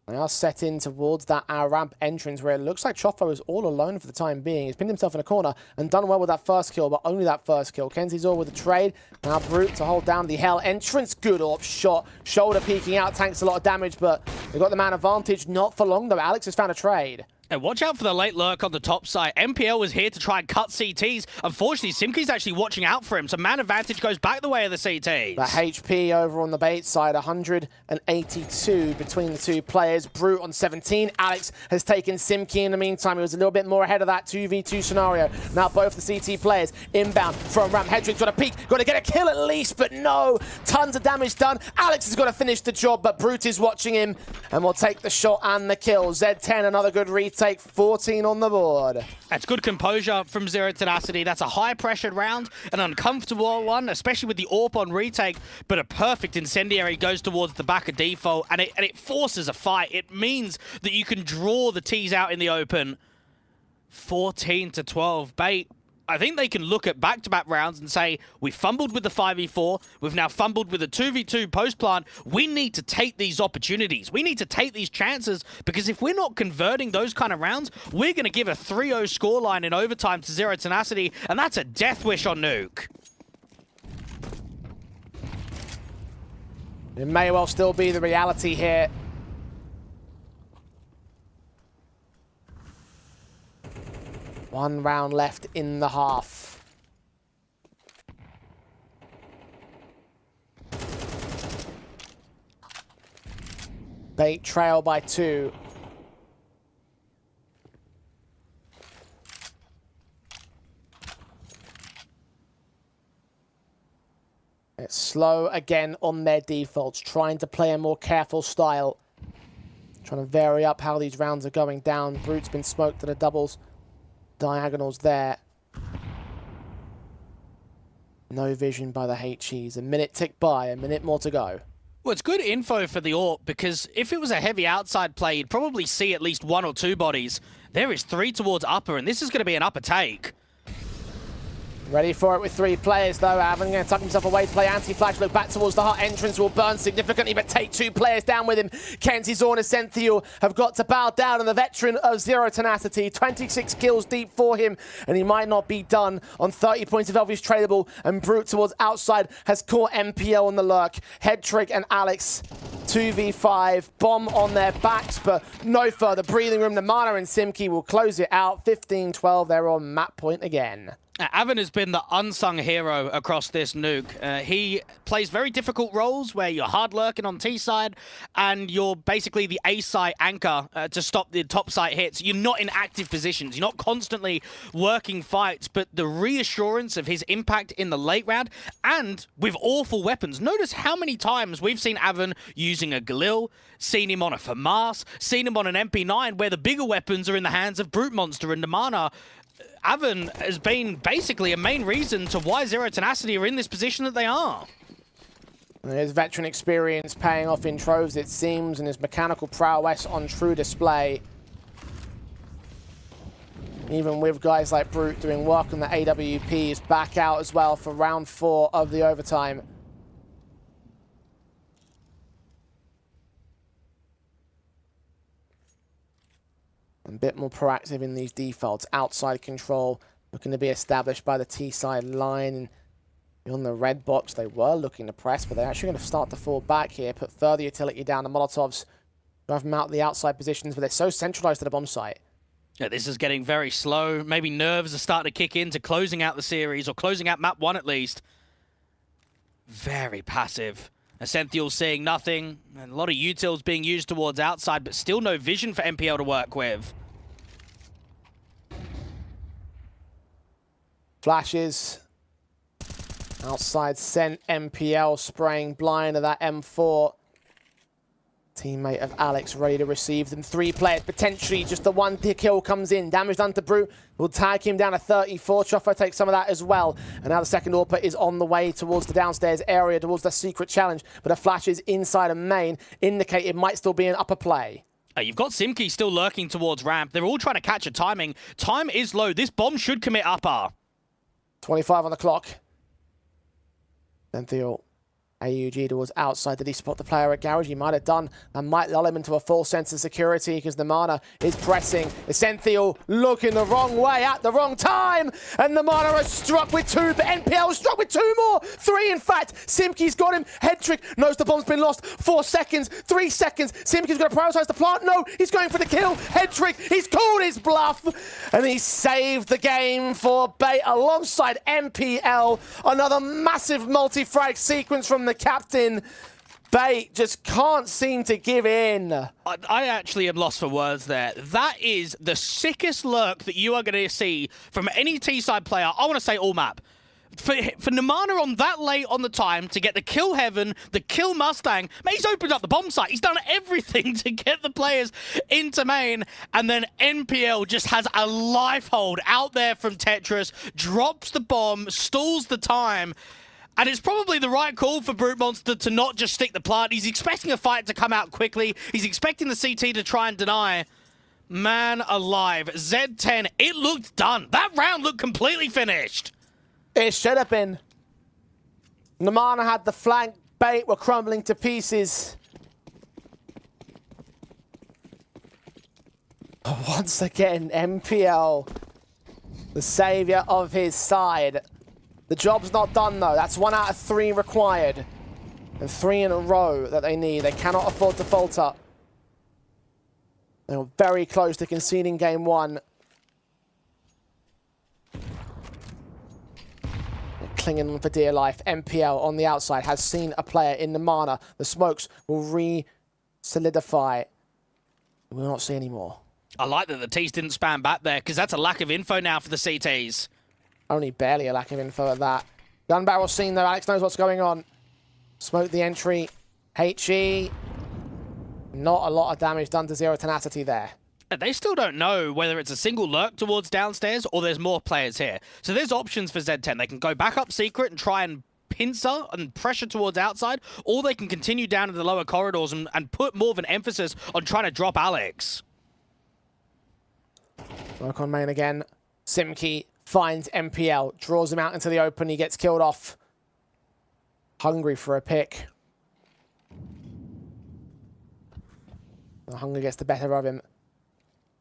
They are set in towards that ramp entrance where it looks like Choffo is all alone for the time being. He's pinned himself in a corner and done well with that first kill, but only that first kill. Kenziesaw with the trade. Now Brute to hold down the Hell entrance. Good AWP shot. Shoulder peeking out, tanks a lot of damage, but they've got the man advantage. Not for long though. Alex has found a trade. And watch out for the late lurk on the top side. MPL was here to try and cut CTs. Unfortunately, Simke's actually watching out for him, so man advantage goes back the way of the CTs. The HP over on the bait side, 182 between the two players. Brute on 17. Alex has taken Simke in the meantime. He was a little bit more ahead of that 2v2 scenario. Now both the CT players inbound from ramp. Hedrick's got a peek, got to get a kill at least, but no. Tons of damage done. Alex has got to finish the job, but Brute is watching him and will take the shot and the kill. Z10, another good retake. 14 on the board. That's good composure from Zero Tenacity. That's a high-pressured round, an uncomfortable one, especially with the AWP on retake, but a perfect incendiary goes towards the back of default, and it forces a fight. It means that you can draw the T's out in the open. 14-12. Bait, I think they can look at back-to-back rounds and say, we fumbled with the 5v4, we've now fumbled with the 2v2 post-plant. We need to take these opportunities. We need to take these chances, because if we're not converting those kind of rounds, we're going to give a 3-0 scoreline in overtime to Zero Tenacity, and that's a death wish on Nuke. It may well still be the reality here. One round left in the half. Bait trail by 2. It's slow again on their defaults, trying to play a more careful style. Trying to vary up how these rounds are going down. Brute's been smoked to the doubles. Diagonals there. No vision by the HEs. A minute ticked by, a minute more to go. Well, it's good info for the AWP, because if it was a heavy outside play, you'd probably see at least 1 or 2 bodies. There is 3 towards upper, and this is going to be an upper take. Ready for it with 3 players, though. Avon going to tuck himself away to play anti-flash. Look back towards the heart. Entrance will burn significantly, but take 2 players down with him. Kenzie Zorn and Senthiel have got to bow down, and the veteran of Zero Tenacity, 26 kills deep for him, and he might not be done on 30 points of Elvis tradable, and Brute towards outside has caught MPL on the lurk. Hedrick and Alex, 2v5, bomb on their backs, but no further breathing room. The Mana and Simke will close it out. 15-12, they're on map point again. Avon has been the unsung hero across this Nuke. He plays very difficult roles where you're hard lurking on T side and you're basically the A side anchor to stop the top side hits. You're not in active positions. You're not constantly working fights, but the reassurance of his impact in the late round and with awful weapons. Notice how many times we've seen Avon using a Galil, seen him on a FAMAS, seen him on an MP9 where the bigger weapons are in the hands of Brute Monster and the Mana. Avon has been basically a main reason to why Zero Tenacity are in this position that they are. His veteran experience paying off in troves, it seems, and his mechanical prowess on true display. Even with guys like Brute doing work on the AWPs, back out as well for round 4 of the overtime. A bit more proactive in these defaults. Outside control looking to be established by the T-side line. And on the red box, they were looking to press, but they're actually going to start to fall back here, put further utility down. The Molotovs drive them out the outside positions, but they're so centralized to the bomb site. Yeah, this is getting very slow. Maybe nerves are starting to kick into closing out the series, or closing out map 1 at least. Very passive. Ascenthiel seeing nothing, and a lot of utils being used towards outside, but still no vision for MPL to work with. Flashes. Outside sent MPL spraying blind of that M4. Teammate of Alex ready to receive them. 3 players, potentially just the 1 kill comes in. Damage done to Brute. Will tag him down to 34. Choffo takes some of that as well. And now the second AWP is on the way towards the downstairs area, towards the secret challenge. But a flash is inside a main, indicate it might still be an upper play. You've got Simke still lurking towards ramp. They're all trying to catch a timing. Time is low. This bomb should commit upper. 25 on the clock. Then Theo AUG towards outside. Did he spot the player at Garage? He might have done. That might lull him into a false sense of security because Nemana is pressing. Essential looking the wrong way at the wrong time. And Nemana has struck with 2, but NPL has struck with 2 more. 3, in fact. Simki's got him. Head trick. Knows the bomb's been lost. 4 seconds. 3 seconds. Simki's going to prioritize the plant. No, he's going for the kill. Head trick. He's called his bluff. And he saved the game for Bait alongside NPL. Another massive multi-frag sequence from the captain. Bait just can't seem to give in. I actually am lost for words there. That is the sickest lurk that you are going to see from any T-side player. I want to say all map. For Nemana on that late on the time to get the kill Heaven, the kill Mustang, man, he's opened up the bomb site. He's done everything to get the players into main, and then NPL just has a life hold out there from Tetris, drops the bomb, stalls the time. And it's probably the right call for Brute Monster to not just stick the plant. He's expecting a fight to come out quickly. He's expecting the CT to try and deny. Man alive. Z10, it looked done. That round looked completely finished. It should have been. Nemana had the flank. Bait were crumbling to pieces. Once again, NPL, the savior of his side. The job's not done, though. That's 1 out of 3 required. And 3 in a row that they need. They cannot afford to falter. They were very close to conceding game 1. They're clinging on for dear life. NPL on the outside has seen a player in Nemana. The smokes will re-solidify. We will not see any more. I like that the T's didn't spam back there, because that's a lack of info now for the CTs. Only barely a lack of info at that. Gun barrel scene though, Alex knows what's going on. Smoke the entry. HE. Not a lot of damage done to Zero Tenacity there. They still don't know whether it's a single lurk towards downstairs or there's more players here. So there's options for Z10. They can go back up secret and try and pincer and pressure towards outside, or they can continue down to the lower corridors and put more of an emphasis on trying to drop Alex. Work on main again. Simki finds NPL, draws him out into the open, he gets killed off. Hungry for a pick. The hunger gets the better of him.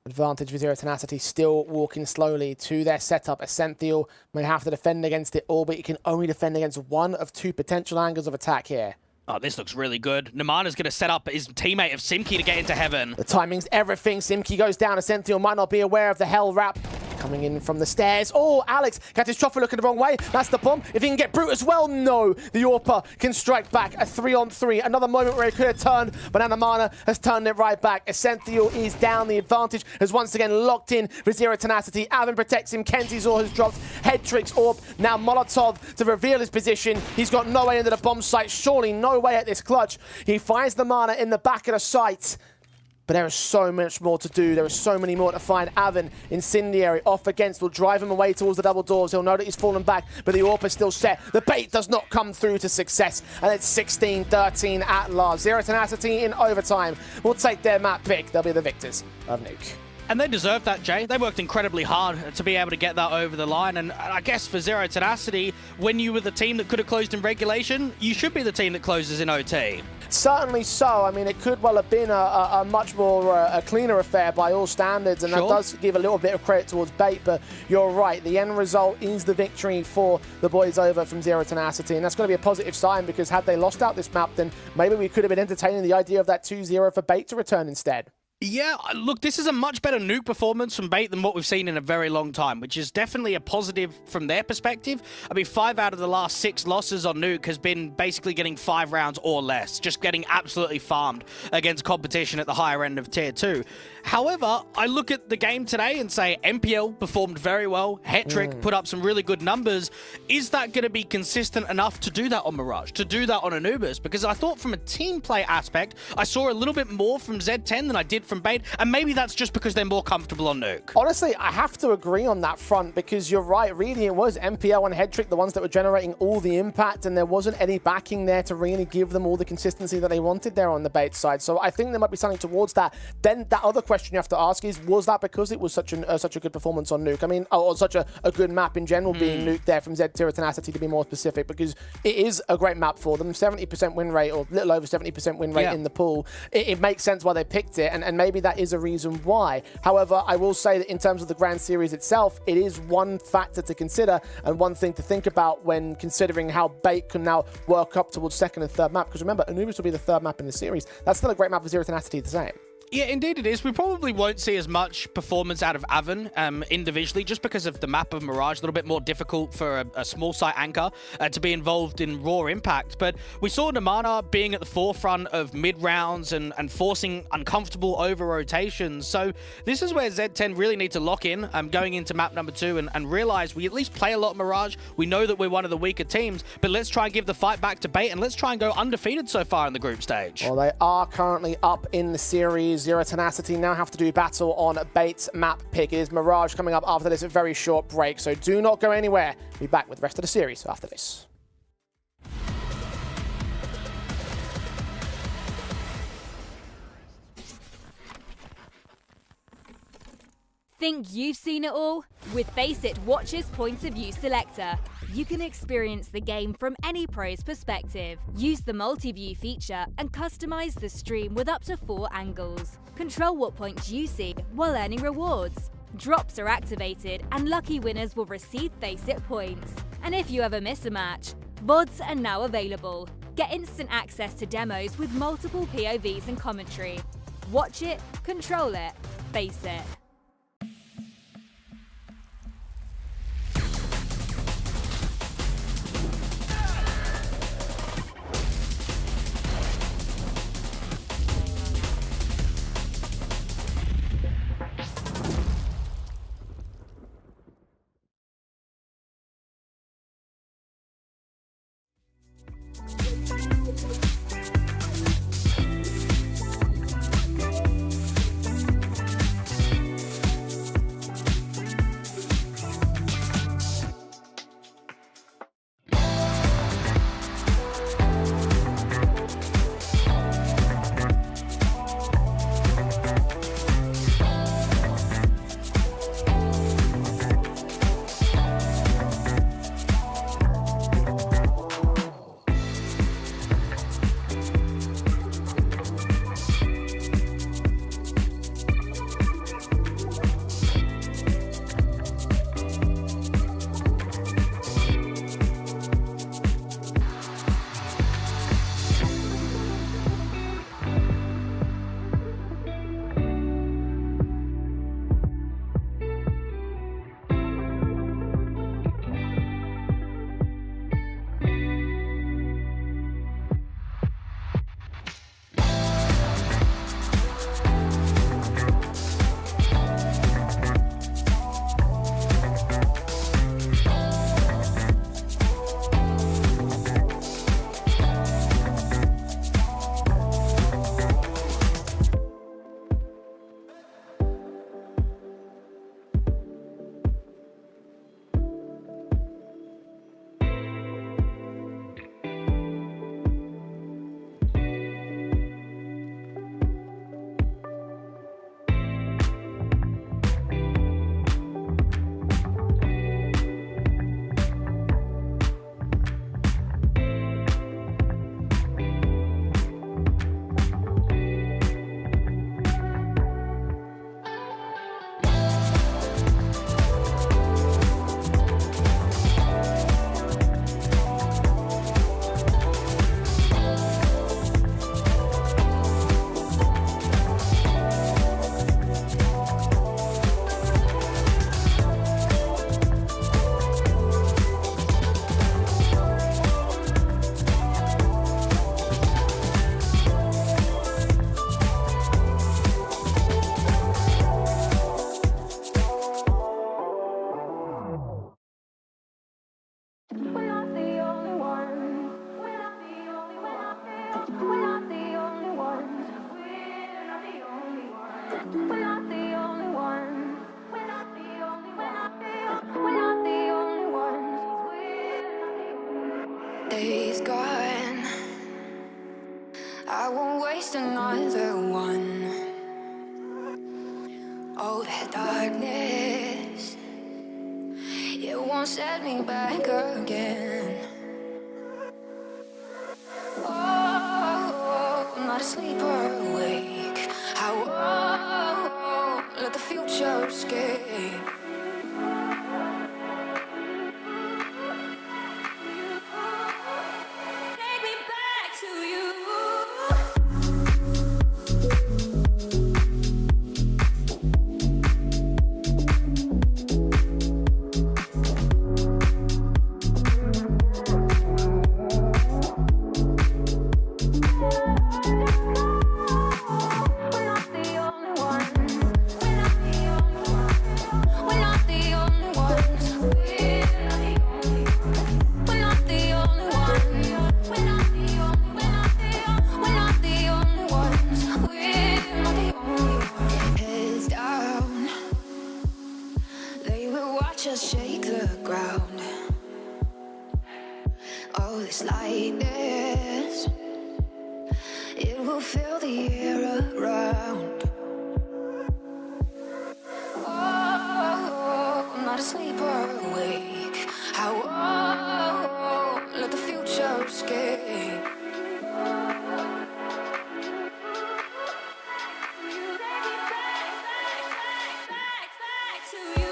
Advantage for Zero Tenacity, still walking slowly to their setup. Essential may have to defend against it all, but he can only defend against 1 of 2 potential angles of attack here. Oh, this looks really good. Nemana's going to set up his teammate of Simki to get into Heaven. The timing's everything. Simki goes down. Essential might not be aware of the hell wrap. Coming in from the stairs. Oh, Alex got his chopper looking the wrong way. That's the bomb. If he can get Brute as well, no. The Orpa can strike back. A 3-on-3. Another moment where he could have turned, but Nemana has turned it right back. Essential is down. The advantage has once again locked in for Zero Tenacity. Avin protects him. Kenzie's Or has dropped. Head tricks Orb. Now Molotov to reveal his position. He's got no way into the bomb site. Surely no way at this clutch. He finds Nemana in the back of the site. But there is so much more to do. There are so many more to find. Avin, Incendiary, off against, will drive him away towards the double doors. He'll know that he's fallen back, but the AWP is still set. The bait does not come through to success. And it's 16-13 at last. Zero Tenacity in overtime will take their map pick. They'll be the victors of Nuke. And they deserve that, Jay. They worked incredibly hard to be able to get that over the line. And I guess for Zero Tenacity, when you were the team that could have closed in regulation, you should be the team that closes in OT. Certainly so. I mean, it could well have been a much more a cleaner affair by all standards, and that does give a little bit of credit towards Bait, but you're right. The end result is the victory for the boys over from Zero Tenacity, and that's going to be a positive sign, because had they lost out this map, then maybe we could have been entertaining the idea of that 2-0 for Bait to return instead. Yeah, look, this is a much better Nuke performance from Bait than what we've seen in a very long time, which is definitely a positive from their perspective. I mean, 5 out of the last 6 losses on Nuke has been basically getting 5 rounds or less, just getting absolutely farmed against competition at the higher end of Tier 2. However, I look at the game today and say NPL performed very well. Hetrick put up some really good numbers. Is that going to be consistent enough to do that on Mirage, to do that on Anubis? Because I thought from a team play aspect, I saw a little bit more from Z10 than I did from Bait, and maybe that's just because they're more comfortable on Nuke. Honestly, I have to agree on that front because you're right. Really, it was MPL and Headtrick, the ones that were generating all the impact, and there wasn't any backing there to really give them all the consistency that they wanted there on the Bait side. So I think there might be something towards that. Then that other question you have to ask is, was that because it was such a good performance on Nuke? I mean, or such a good map in general being Nuke there from Z-Tier Tenacity, to be more specific, because it is a great map for them. 70% win rate, or a little over 70% win rate in the pool. It makes sense why they picked it, and maybe that is a reason why. However, I will say that in terms of the Grand Series itself, it is one factor to consider and one thing to think about when considering how Bait can now work up towards second and third map. Because remember, Anubis will be the third map in the series. That's still a great map for Zero Tenacity the same. Yeah, indeed it is. We probably won't see as much performance out of Aven individually, just because of the map of Mirage. A little bit more difficult for a small site anchor to be involved in raw impact. But we saw Namana being at the forefront of mid-rounds and forcing uncomfortable over-rotations. So this is where Z10 really need to lock in going into map number 2 and realize we at least play a lot of Mirage. We know that we're one of the weaker teams, but let's try and give the fight back to Bait, and let's try and go undefeated so far in the group stage. Well, they are currently up in the series. Zero Tenacity now have to do battle on Bait's map pick. It is Mirage coming up after this very short break, so do not go anywhere. We'll be back with the rest of the series after this. Think you've seen it all? With Faceit Watch's Point of View Selector, you can experience the game from any pro's perspective. Use the multi-view feature and customize the stream with up to 4 angles. Control what points you see while earning rewards. Drops are activated and lucky winners will receive Faceit points. And if you ever miss a match, VODs are now available. Get instant access to demos with multiple POVs and commentary. Watch it, control it, Faceit. I won't waste another one. Oh, that darkness, it won't set me back again. Oh, I'm not asleep or awake. I won't let the future escape. Take me back to you. Shake the ground. Oh, this lightness, it will fill the air around. Oh, I'm not asleep or awake. I won't let the future escape. Back to you.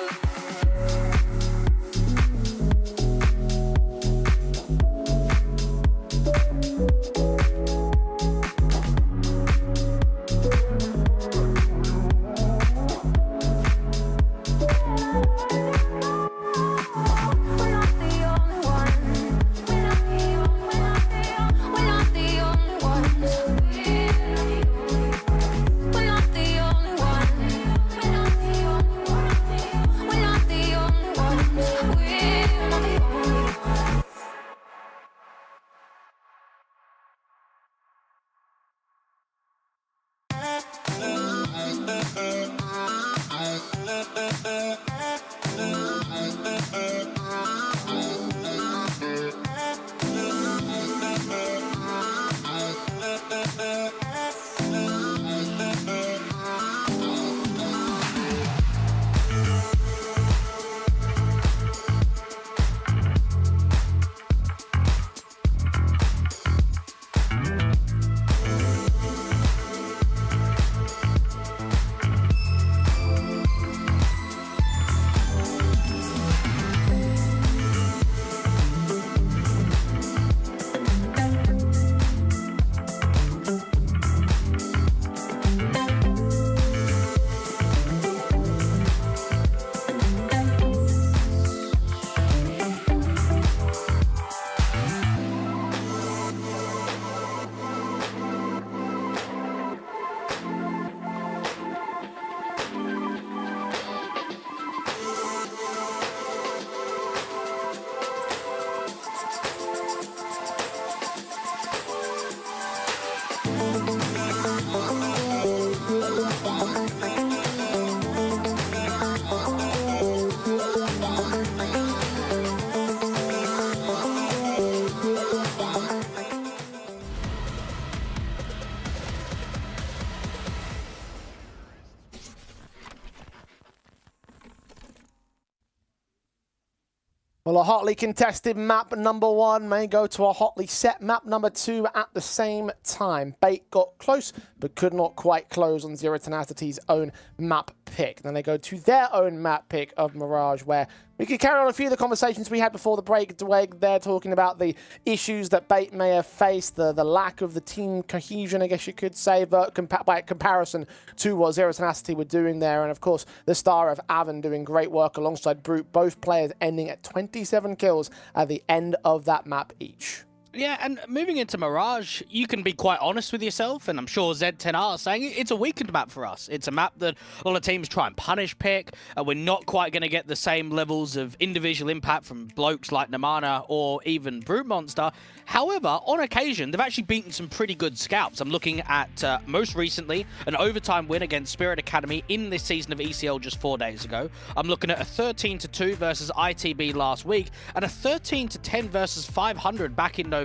Well, a hotly contested map number 1 may go to a hotly set map number 2 at the same time. Bait got close, but could not quite close on Zero Tenacity's own map pick. Then they go to their own map pick of Mirage, where we could carry on a few of the conversations we had before the break. They're talking about the issues that Bait may have faced, the lack of the team cohesion, I guess you could say, but by comparison to what Zero Tenacity were doing there. And of course, the star of Avon doing great work alongside Brute, both players ending at 27 kills at the end of that map each. Yeah, and moving into Mirage, you can be quite honest with yourself, and I'm sure Z10 are saying it's a weakened map for us. It's a map that a lot of teams try and punish pick, and we're not quite going to get the same levels of individual impact from blokes like Namana or even Brute Monster. However, on occasion, they've actually beaten some pretty good scalps. I'm looking at, most recently, an overtime win against Spirit Academy in this season of ECL just 4 days ago. I'm looking at a 13-2 versus ITB last week, and a 13-10 versus 500 back in November,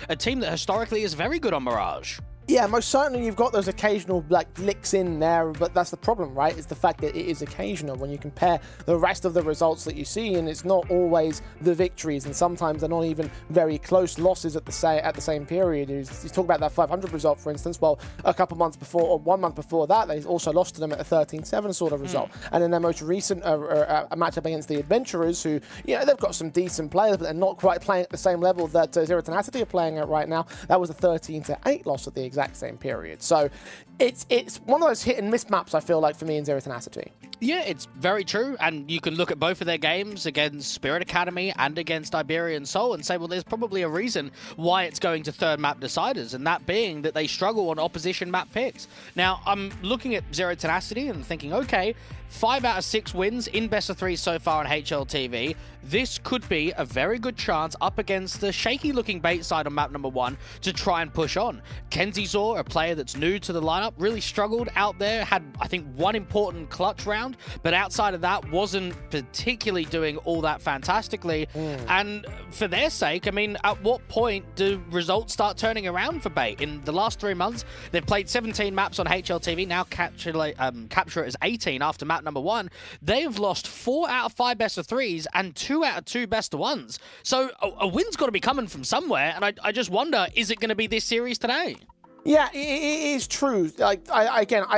a team that historically is very good on Mirage. Yeah, most certainly you've got those occasional licks in there, but that's the problem, right? It's the fact that it is occasional when you compare the rest of the results that you see, and it's not always the victories, and sometimes they're not even very close losses at the same period. You talk about that 500 result, for instance. Well, a couple months before, or 1 month before that, they also lost to them at a 13-7 sort of result. And in their most recent matchup against the Adventurers, who, they've got some decent players, but they're not quite playing at the same level that Zero Tenacity are playing at right now. That was a 13-8 loss at the exact same period. So it's one of those hit and miss maps, I feel like, for me in Zero Tenacity. Yeah, it's very true, and you can look at both of their games against Spirit Academy and against Iberian Soul and say, well, there's probably a reason why it's going to third map deciders, and that being that they struggle on opposition map picks. Now, I'm looking at Zero Tenacity and thinking, okay, 5 out of 6 wins in best of 3 so far on HLTV. This could be a very good chance up against the shaky-looking bait side on map number 1 to try and push on. Kenzizor, a player that's new to the lineup, really struggled out there, had, I think, one important clutch round, but outside of that, wasn't particularly doing all that fantastically. And for their sake, I mean, at what point do results start turning around for bait? In the last 3 months, they've played 17 maps on HLTV, now capture it as 18 after map number 1. They've lost 4 out of 5 best of 3s and 2 out of 2 best of 1s. So a win's got to be coming from somewhere, and I just wonder, is it going to be this series today? Yeah, it is true. I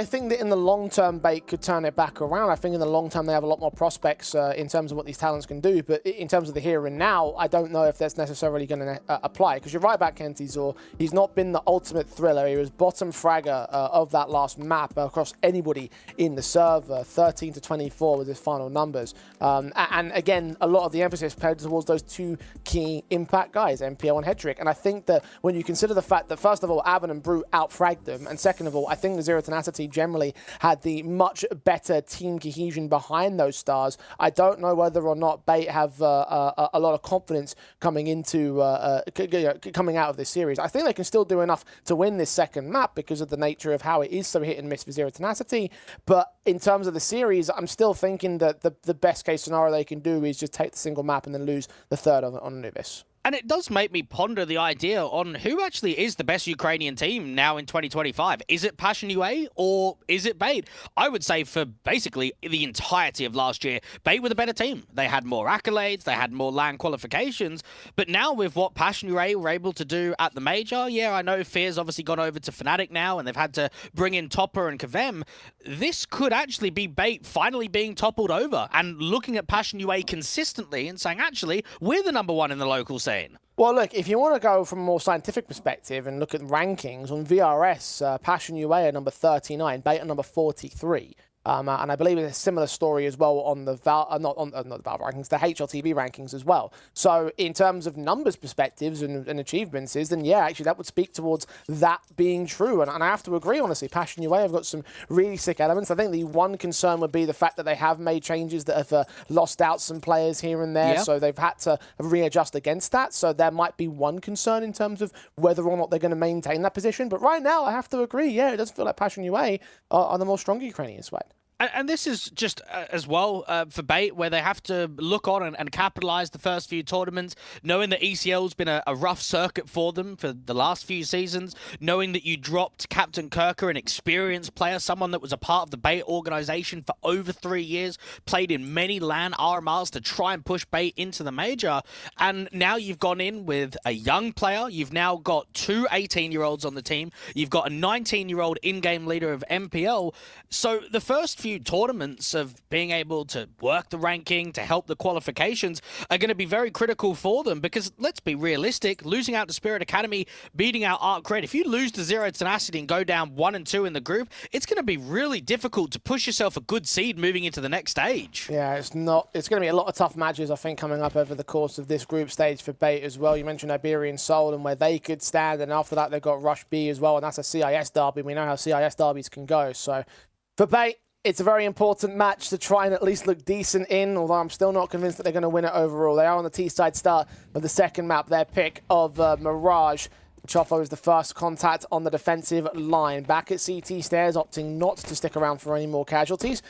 think that in the long term, bait could turn it back around. I think in the long term, they have a lot more prospects in terms of what these talents can do. But in terms of the here and now, I don't know if that's necessarily going to apply. Because you're right about Kenzizor. He's not been the ultimate thriller. He was bottom fragger of that last map across anybody in the server. 13-24 with his final numbers. And again, a lot of the emphasis played towards those 2 key impact guys, MPL and Hedrick. And I think that when you consider the fact that, first of all, Avon and outfragged them, and second of all, I think the Zero Tenacity generally had the much better team cohesion behind those stars. I don't know whether or not bait have a lot of confidence coming into coming out of this series. I think they can still do enough to win this second map because of the nature of how it is so hit and miss for Zero Tenacity. But in terms of the series, I'm still thinking that the best case scenario they can do is just take the single map and then lose the third on Anubis. And it does make me ponder the idea on who actually is the best Ukrainian team now in 2025. Is it Passion UA or is it bait? I would say for basically the entirety of last year, bait were the better team. They had more accolades, they had more LAN qualifications, but now with what Passion UA were able to do at the major, yeah, I know Fear's obviously gone over to Fnatic now and they've had to bring in Topper and Kavem. This could actually be bait finally being toppled over and looking at Passion UA consistently and saying, actually, we're the number 1 in the local scene. Well, look, if you want to go from a more scientific perspective and look at rankings on VRS, Passion UA are number 39, bait are number 43. And I believe it's a similar story as well on the not the Valve rankings, the HLTV rankings as well. So in terms of numbers perspectives and achievements, then yeah, actually that would speak towards that being true. And I have to agree, honestly, Passion UA have got some really sick elements. I think the one concern would be the fact that they have made changes that have lost out some players here and there. Yep. So they've had to readjust against that. So there might be one concern in terms of whether or not they're going to maintain that position. But right now, I have to agree, yeah, it does feel like Passion UA are the more stronger Ukrainian side. And this is just as well for bait, where they have to look on and capitalize the first few tournaments, knowing that ECL's been a rough circuit for them for the last few seasons, knowing that you dropped Captain Kirker, an experienced player, someone that was a part of the bait organization for over 3 years, played in many LAN RMRs to try and push bait into the major. And now you've gone in with a young player. You've now got 2 18-year-olds on the team. You've got a 19-year-old in-game leader of MPL. So the first few tournaments of being able to work the ranking, to help the qualifications, are going to be very critical for them because, let's be realistic, losing out to Spirit Academy, beating out Arc Red, if you lose to Zero Tenacity and go down 1 and 2 in the group, it's going to be really difficult to push yourself a good seed moving into the next stage. Yeah, it's going to be a lot of tough matches, I think, coming up over the course of this group stage for bait as well. You mentioned Iberian Soul and where they could stand, and after that they've got Rush B as well, and that's a CIS derby. We know how CIS derbies can go. So for bait, it's a very important match to try and at least look decent in, although I'm still not convinced that they're going to win it overall. They are on the T-side start of the second map, their pick of Mirage. Choffo is the first contact on the defensive line. Back at CT stairs, opting not to stick around for any more casualties.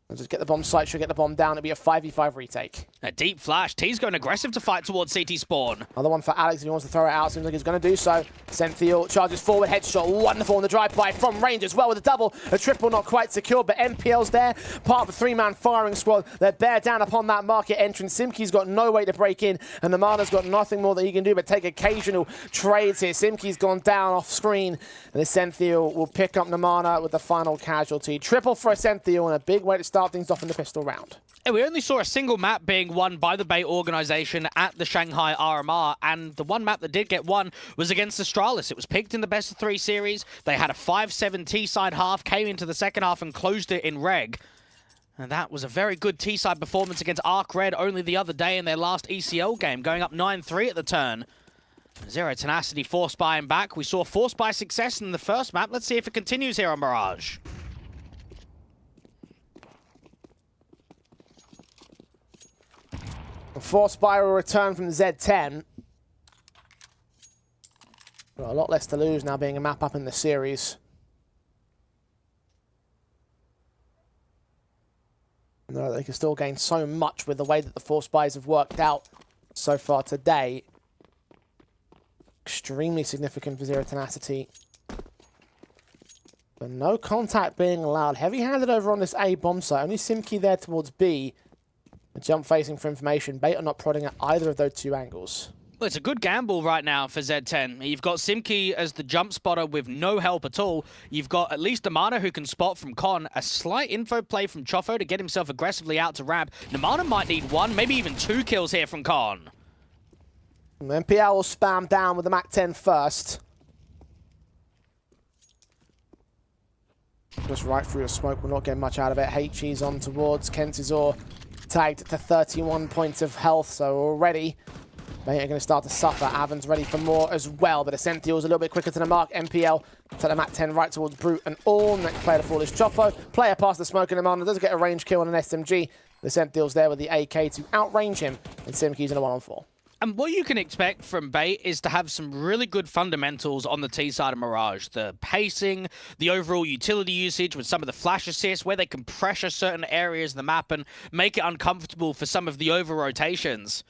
They'll just get the bomb site, should get the bomb down. It'll be a 5v5 retake. A deep flash. T's going aggressive to fight towards CT spawn. Another one for Alex if he wants to throw it out. Seems like he's going to do so. Senthiel charges forward, headshot. Wonderful on the drive-by from range as well with a double. A triple not quite secure, but MPL's there. Part of a three-man firing squad. They're bear down upon that market entrance. Simki's got no way to break in, and Namana's got nothing more that he can do but take occasional trades here. Simki's gone down off screen, and the Senthiel will pick up Namana with the final casualty. Triple for a Senthiel, and a big way to start things off in the pistol round. And we only saw a single map being won by the Bait organization at the Shanghai RMR, and the one map that did get won was against Astralis. It was picked in the best of 3 series. They had a 5-7 T-side half, came into the second half and closed it in reg. And that was a very good T-side performance against Arc Red only the other day in their last ECL game, going up 9-3 at the turn. Zero Tenacity forced by him back. We saw forced by success in the first map. Let's see if it continues here on Mirage. Force Spy will return from Z10. Got a lot less to lose now being a map up in the series. No, they can still gain so much with the way that the Force Spies have worked out so far today. Extremely significant for Zero Tenacity. But no contact being allowed. Heavy-handed over on this A bomb site. Only Simki there towards B. A jump facing for information. Bait are not prodding at either of those two angles. Well, it's a good gamble right now for Z10. You've got Simki as the jump spotter with no help at all. You've got at least Namana who can spot from Con. A slight info play from Chofo to get himself aggressively out to ramp. Namana might need 1, maybe even 2 kills here from Con. MPL will spam down with the MAC-10 first. Just right through the smoke. We're not getting much out of it. HE's on towards Kentizor. Tagged to 31 points of health, so already they are going to start to suffer. Avon's ready for more as well, but Ascential's a little bit quicker to the mark. MPL to the MAC-10 right towards Brute and all. Next player to fall is Chofo. Player past the smoke and Amanda does get a range kill on an SMG. The Ascential's there with the AK to outrange him, and Simki's in a 1-on-4. And what you can expect from Bait is to have some really good fundamentals on the T side of Mirage. The pacing, the overall utility usage with some of the flash assists, where they can pressure certain areas of the map and make it uncomfortable for some of the over-rotations.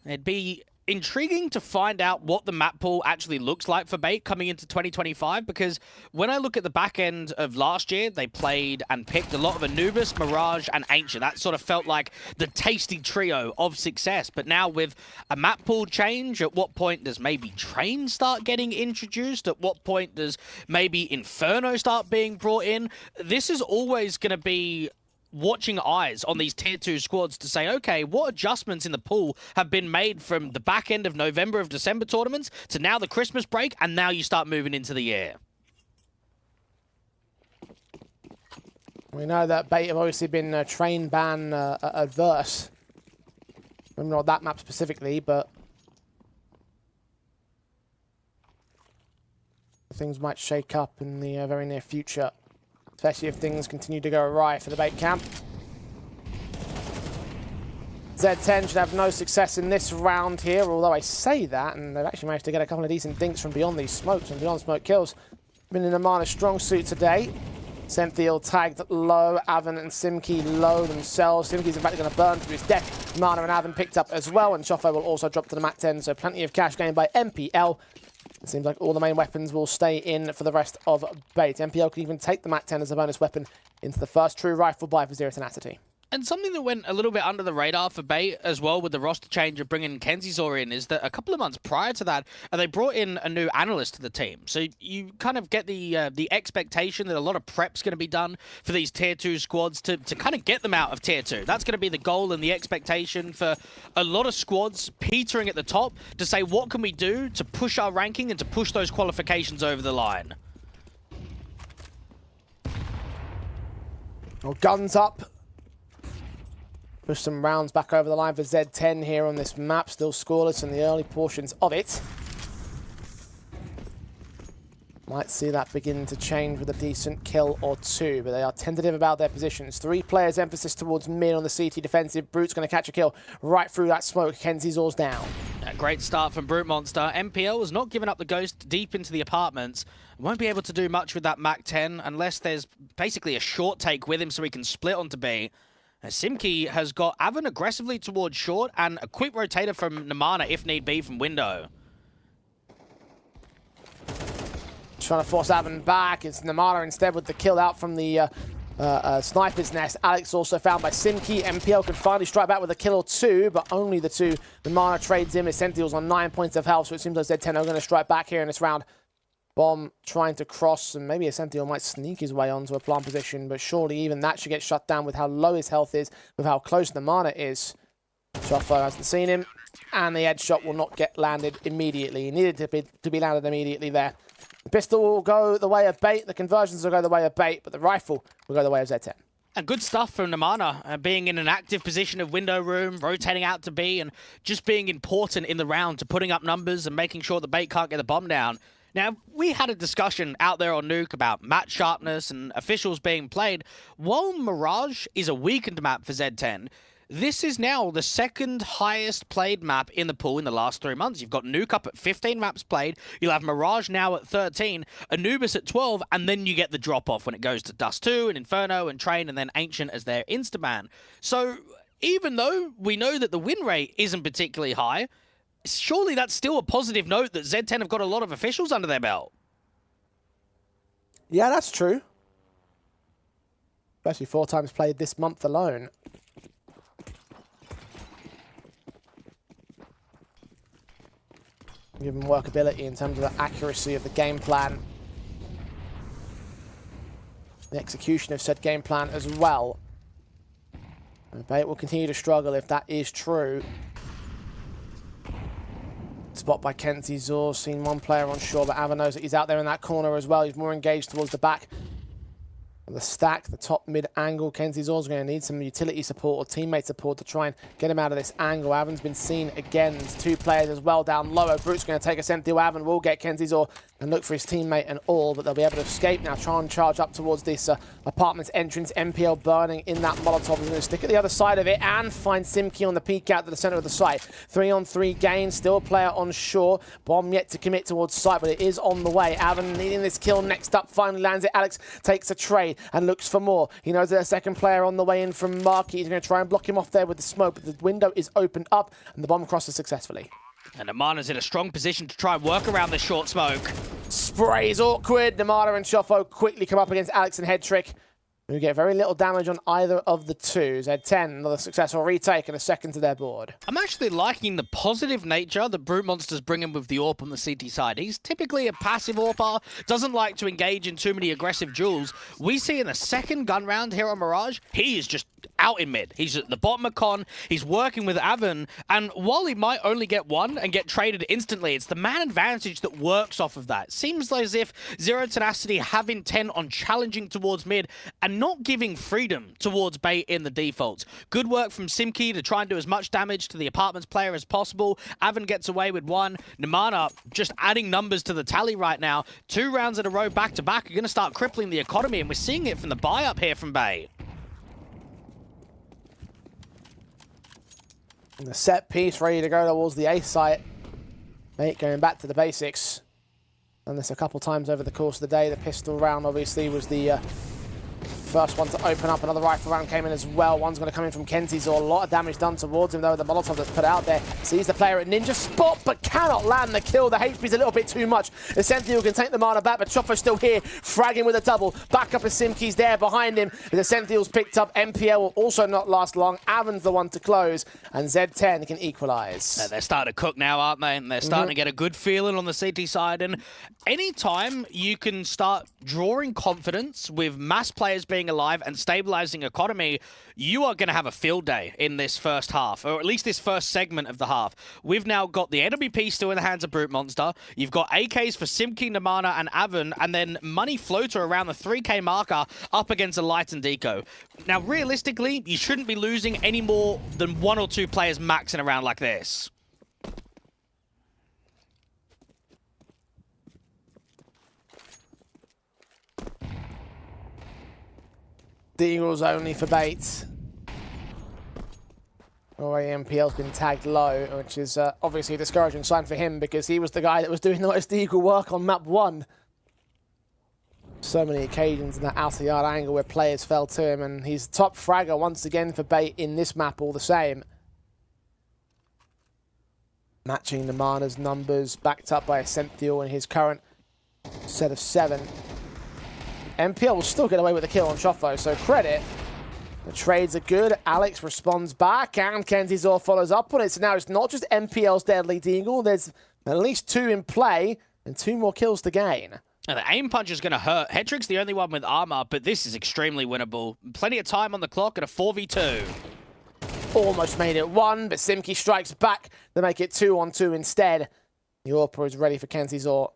It'd be intriguing to find out what the map pool actually looks like for Bait coming into 2025, because when I look at the back end of last year, they played and picked a lot of Anubis, Mirage, and Ancient. That sort of felt like the tasty trio of success. But now with a map pool change, at what point does maybe Train start getting introduced? At what point does maybe Inferno start being brought in? This is always going to be watching eyes on these tier 2 squads to say, okay, what adjustments in the pool have been made from the back end of November of December tournaments to now the Christmas break, and now you start moving into the year. We know that Bait have obviously been train ban adverse. Maybe not that map specifically, but things might shake up in the very near future. Especially if things continue to go awry for the Bait camp. Z10 should have no success in this round here, although I say that, and they've actually managed to get a couple of decent dinks from beyond these smokes and beyond smoke kills. Been in Amana's strong suit today. Senthiel tagged low, Avon and Simki low themselves. Simki's in fact going to burn through his death. Mana and Avon picked up as well, and Chofo will also drop to the MAC-10, so plenty of cash gained by MPL. It seems like all the main weapons will stay in for the rest of Bait. MPL can even take the MAC-10 as a bonus weapon into the first true rifle buy for Zero Tenacity. And something that went a little bit under the radar for Bait as well with the roster change of bringing Kenzizor in is that a couple of months prior to that, they brought in a new analyst to the team. So you kind of get the expectation that a lot of prep's going to be done for these tier 2 squads to kind of get them out of tier 2. That's going to be the goal and the expectation for a lot of squads petering at the top to say, what can we do to push our ranking and to push those qualifications over the line? Well, guns up. Push some rounds back over the line for Z10 here on this map. Still scoreless in the early portions of it. Might see that begin to change with a decent kill or two, but they are tentative about their positions. 3 players, emphasis towards mid on the CT defensive. Brute's going to catch a kill right through that smoke. Kenzie's down. A great start from Brute Monster. MPL has not given up the ghost deep into the apartments. Won't be able to do much with that Mac 10 unless there's basically a short take with him so he can split onto B. Simki has got Avon aggressively towards short and a quick rotator from Namana if need be from window. Trying to force Avon back. It's Namana instead with the kill out from the sniper's nest. Alex also found by Simki. MPL can finally strike back with a kill or two, but only the two. Namana trades him. His Sentinel's on 9 points of health, so it seems like Z10 are going to strike back here in this round. Bomb trying to cross, and maybe a Sentinel might sneak his way onto a plant position, but surely even that should get shut down with how low his health is, with how close Namana is. Shotfire hasn't seen him, and the headshot will not get landed immediately. He needed to be landed immediately there. The pistol will go the way of bait, the conversions will go the way of bait, but the rifle will go the way of Z10. And good stuff from Namana, being in an active position of window room, rotating out to B, and just being important in the round to putting up numbers and making sure the bait can't get the bomb down. Now, we had a discussion out there on Nuke about match sharpness and officials being played. While Mirage is a weakened map for Z10, this is now the second highest played map in the pool in the last 3 months. You've got Nuke up at 15 maps played. You'll have Mirage now at 13, Anubis at 12, and then you get the drop-off when it goes to Dust 2 and Inferno and Train and then Ancient as their Instaban. So even though we know that the win rate isn't particularly high, surely that's still a positive note that Z10 have got a lot of officials under their belt. Yeah, that's true. Especially 4 times played this month alone. Given workability in terms of the accuracy of the game plan. The execution of said game plan as well. Bait will continue to struggle if that is true. Spot by Kenzie Zor, seen one player on shore, but Ava knows that he's out there in that corner as well. He's more engaged towards the back. The stack, the top mid angle. Kenzie Zor's going to need some utility support or teammate support to try and get him out of this angle. Avon's been seen again. There's 2 players as well down lower. Brute's going to take a Sentinel. Avon will get Kenzie Zor and look for his teammate and all, but they'll be able to escape now. Try and charge up towards this apartment's entrance. MPL burning in that Molotov. He's going to stick at the other side of it and find Simki on the peek out to the center of the site. 3-on-3 gain. Still a player on shore. Bomb yet to commit towards site, but it is on the way. Avon needing this kill next up. Finally lands it. Alex takes a trade and looks for more. He knows there's a second player on the way in from Marky. He's going to try and block him off there with the smoke, but the window is opened up and the bomb crosses successfully. And Namana's in a strong position to try and work around this short smoke. Sprays awkward. Namana and Shoffo quickly come up against Alex and Headtrick, who get very little damage on either of the two. Z10, another successful retake and a second to their board. I'm actually liking the positive nature that Brute Monster's bringing with the AWP on the CT side. He's typically a passive AWPer, doesn't like to engage in too many aggressive duels. We see in the second gun round here on Mirage, he is just out in mid. He's at the bottom of con, he's working with Avon, and while he might only get one and get traded instantly, it's the man advantage that works off of that. Seems as if Zero Tenacity have intent on challenging towards mid and not giving freedom towards bait in the defaults. Good work from Simki to try and do as much damage to the apartments player as possible. Avon gets away with one. Namana just adding numbers to the tally right now. 2 rounds in a row back to back are going to start crippling the economy, and we're seeing it from the buy up here from Bay. And the set piece ready to go towards the A site. Mate going back to the basics. Done this a couple times over the course of the day. The pistol round obviously was the first one to open up. Another rifle round came in as well. One's going to come in from Kenzie Zor. A lot of damage done towards him though. The Molotov that's put out there. Sees the player at Ninja spot but cannot land the kill. The HP's a little bit too much. The Sentinel can take the mana back, but Choffo's still here, fragging with a double. Back up as Simki's there behind him. The Sentinel's picked up. MPL will also not last long. Avon's the one to close, and Z10 can equalise. They're starting to cook now, aren't they? And they're starting to get a good feeling on the CT side. And anytime you can start drawing confidence with mass players being alive and stabilizing economy, you are going to have a field day in this first half, or at least this first segment of the half. We've now got the NWP still in the hands of Brute Monster. You've got AKs for Simki, Namana, and Avon, and then Money Floater around the 3k marker up against a Light and Deco. Now, realistically, you shouldn't be losing any more than 1 or 2 players maxing around like this. Deagles only for bait. Already MPL's been tagged low, which is obviously a discouraging sign for him because he was the guy that was doing the most Deagle work on map 1. So many occasions in that outer yard angle where players fell to him, and he's top fragger once again for bait in this map all the same. Matching Namana's numbers, backed up by Ascenthial in his current set of 7. MPL will still get away with the kill on Chofo, so credit. The trades are good. Alex responds back, and Kenzizor follows up on it. So now it's not just MPL's deadly Deagle. There's at least 2 in play, and 2 more kills to gain. Now, the aim punch is going to hurt. Hetrick's the only one with armor, but this is extremely winnable. Plenty of time on the clock at a 4v2. Almost made it 1, but Simki strikes back to make it 2-on-2 instead. The Orpa is ready for Kenzizor.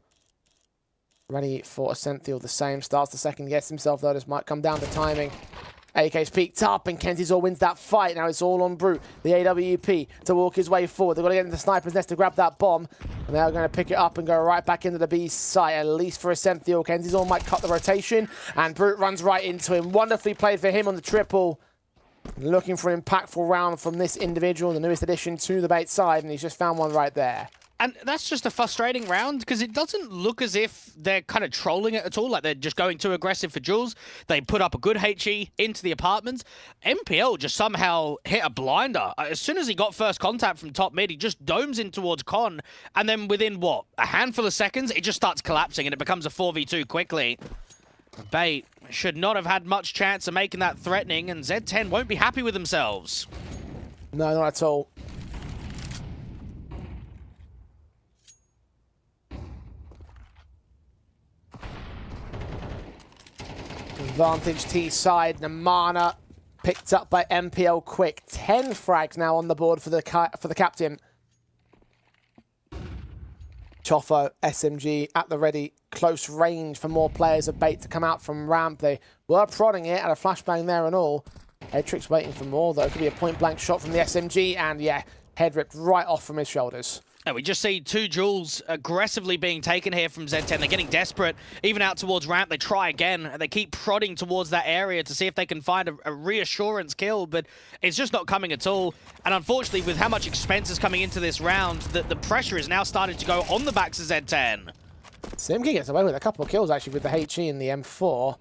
Ready for Ascenthial, the same. Starts to second guess himself, though. This might come down to timing. AK's peeked up, and Kenzizor wins that fight. Now it's all on Brute, the AWP, to walk his way forward. They've got to get into the sniper's nest to grab that bomb. And they're going to pick it up and go right back into the B site, at least for Ascenthial. Kenzizor might cut the rotation, and Brute runs right into him. Wonderfully played for him on the triple. Looking for an impactful round from this individual, the newest addition to the bait side, and he's just found one right there. And that's just a frustrating round because it doesn't look as if they're kind of trolling it at all, like they're just going too aggressive for Jules. They put up a good HE into the apartments. MPL just somehow hit a blinder. As soon as he got first contact from top mid, he just domes in towards Con, and then within, what, a handful of seconds, it just starts collapsing and it becomes a 4v2 quickly. Bait should not have had much chance of making that threatening, and Z10 won't be happy with themselves. No, not at all. Advantage T side. Namana picked up by MPL quick. 10 frags now on the board for the captain. Chofo, SMG at the ready. Close range for more players of bait to come out from ramp. They were prodding it at a flashbang there and all. Headtrick's waiting for more, though. It could be a point-blank shot from the SMG, and yeah, head ripped right off from his shoulders. And we just see 2 Jules aggressively being taken here from Z10. They're getting desperate, even out towards ramp. They try again, and they keep prodding towards that area to see if they can find a reassurance kill, but it's just not coming at all. And unfortunately, with how much expense is coming into this round, the pressure is now starting to go on the backs of Z10. Simki gets away with a couple of kills, actually, with the HE and the M4.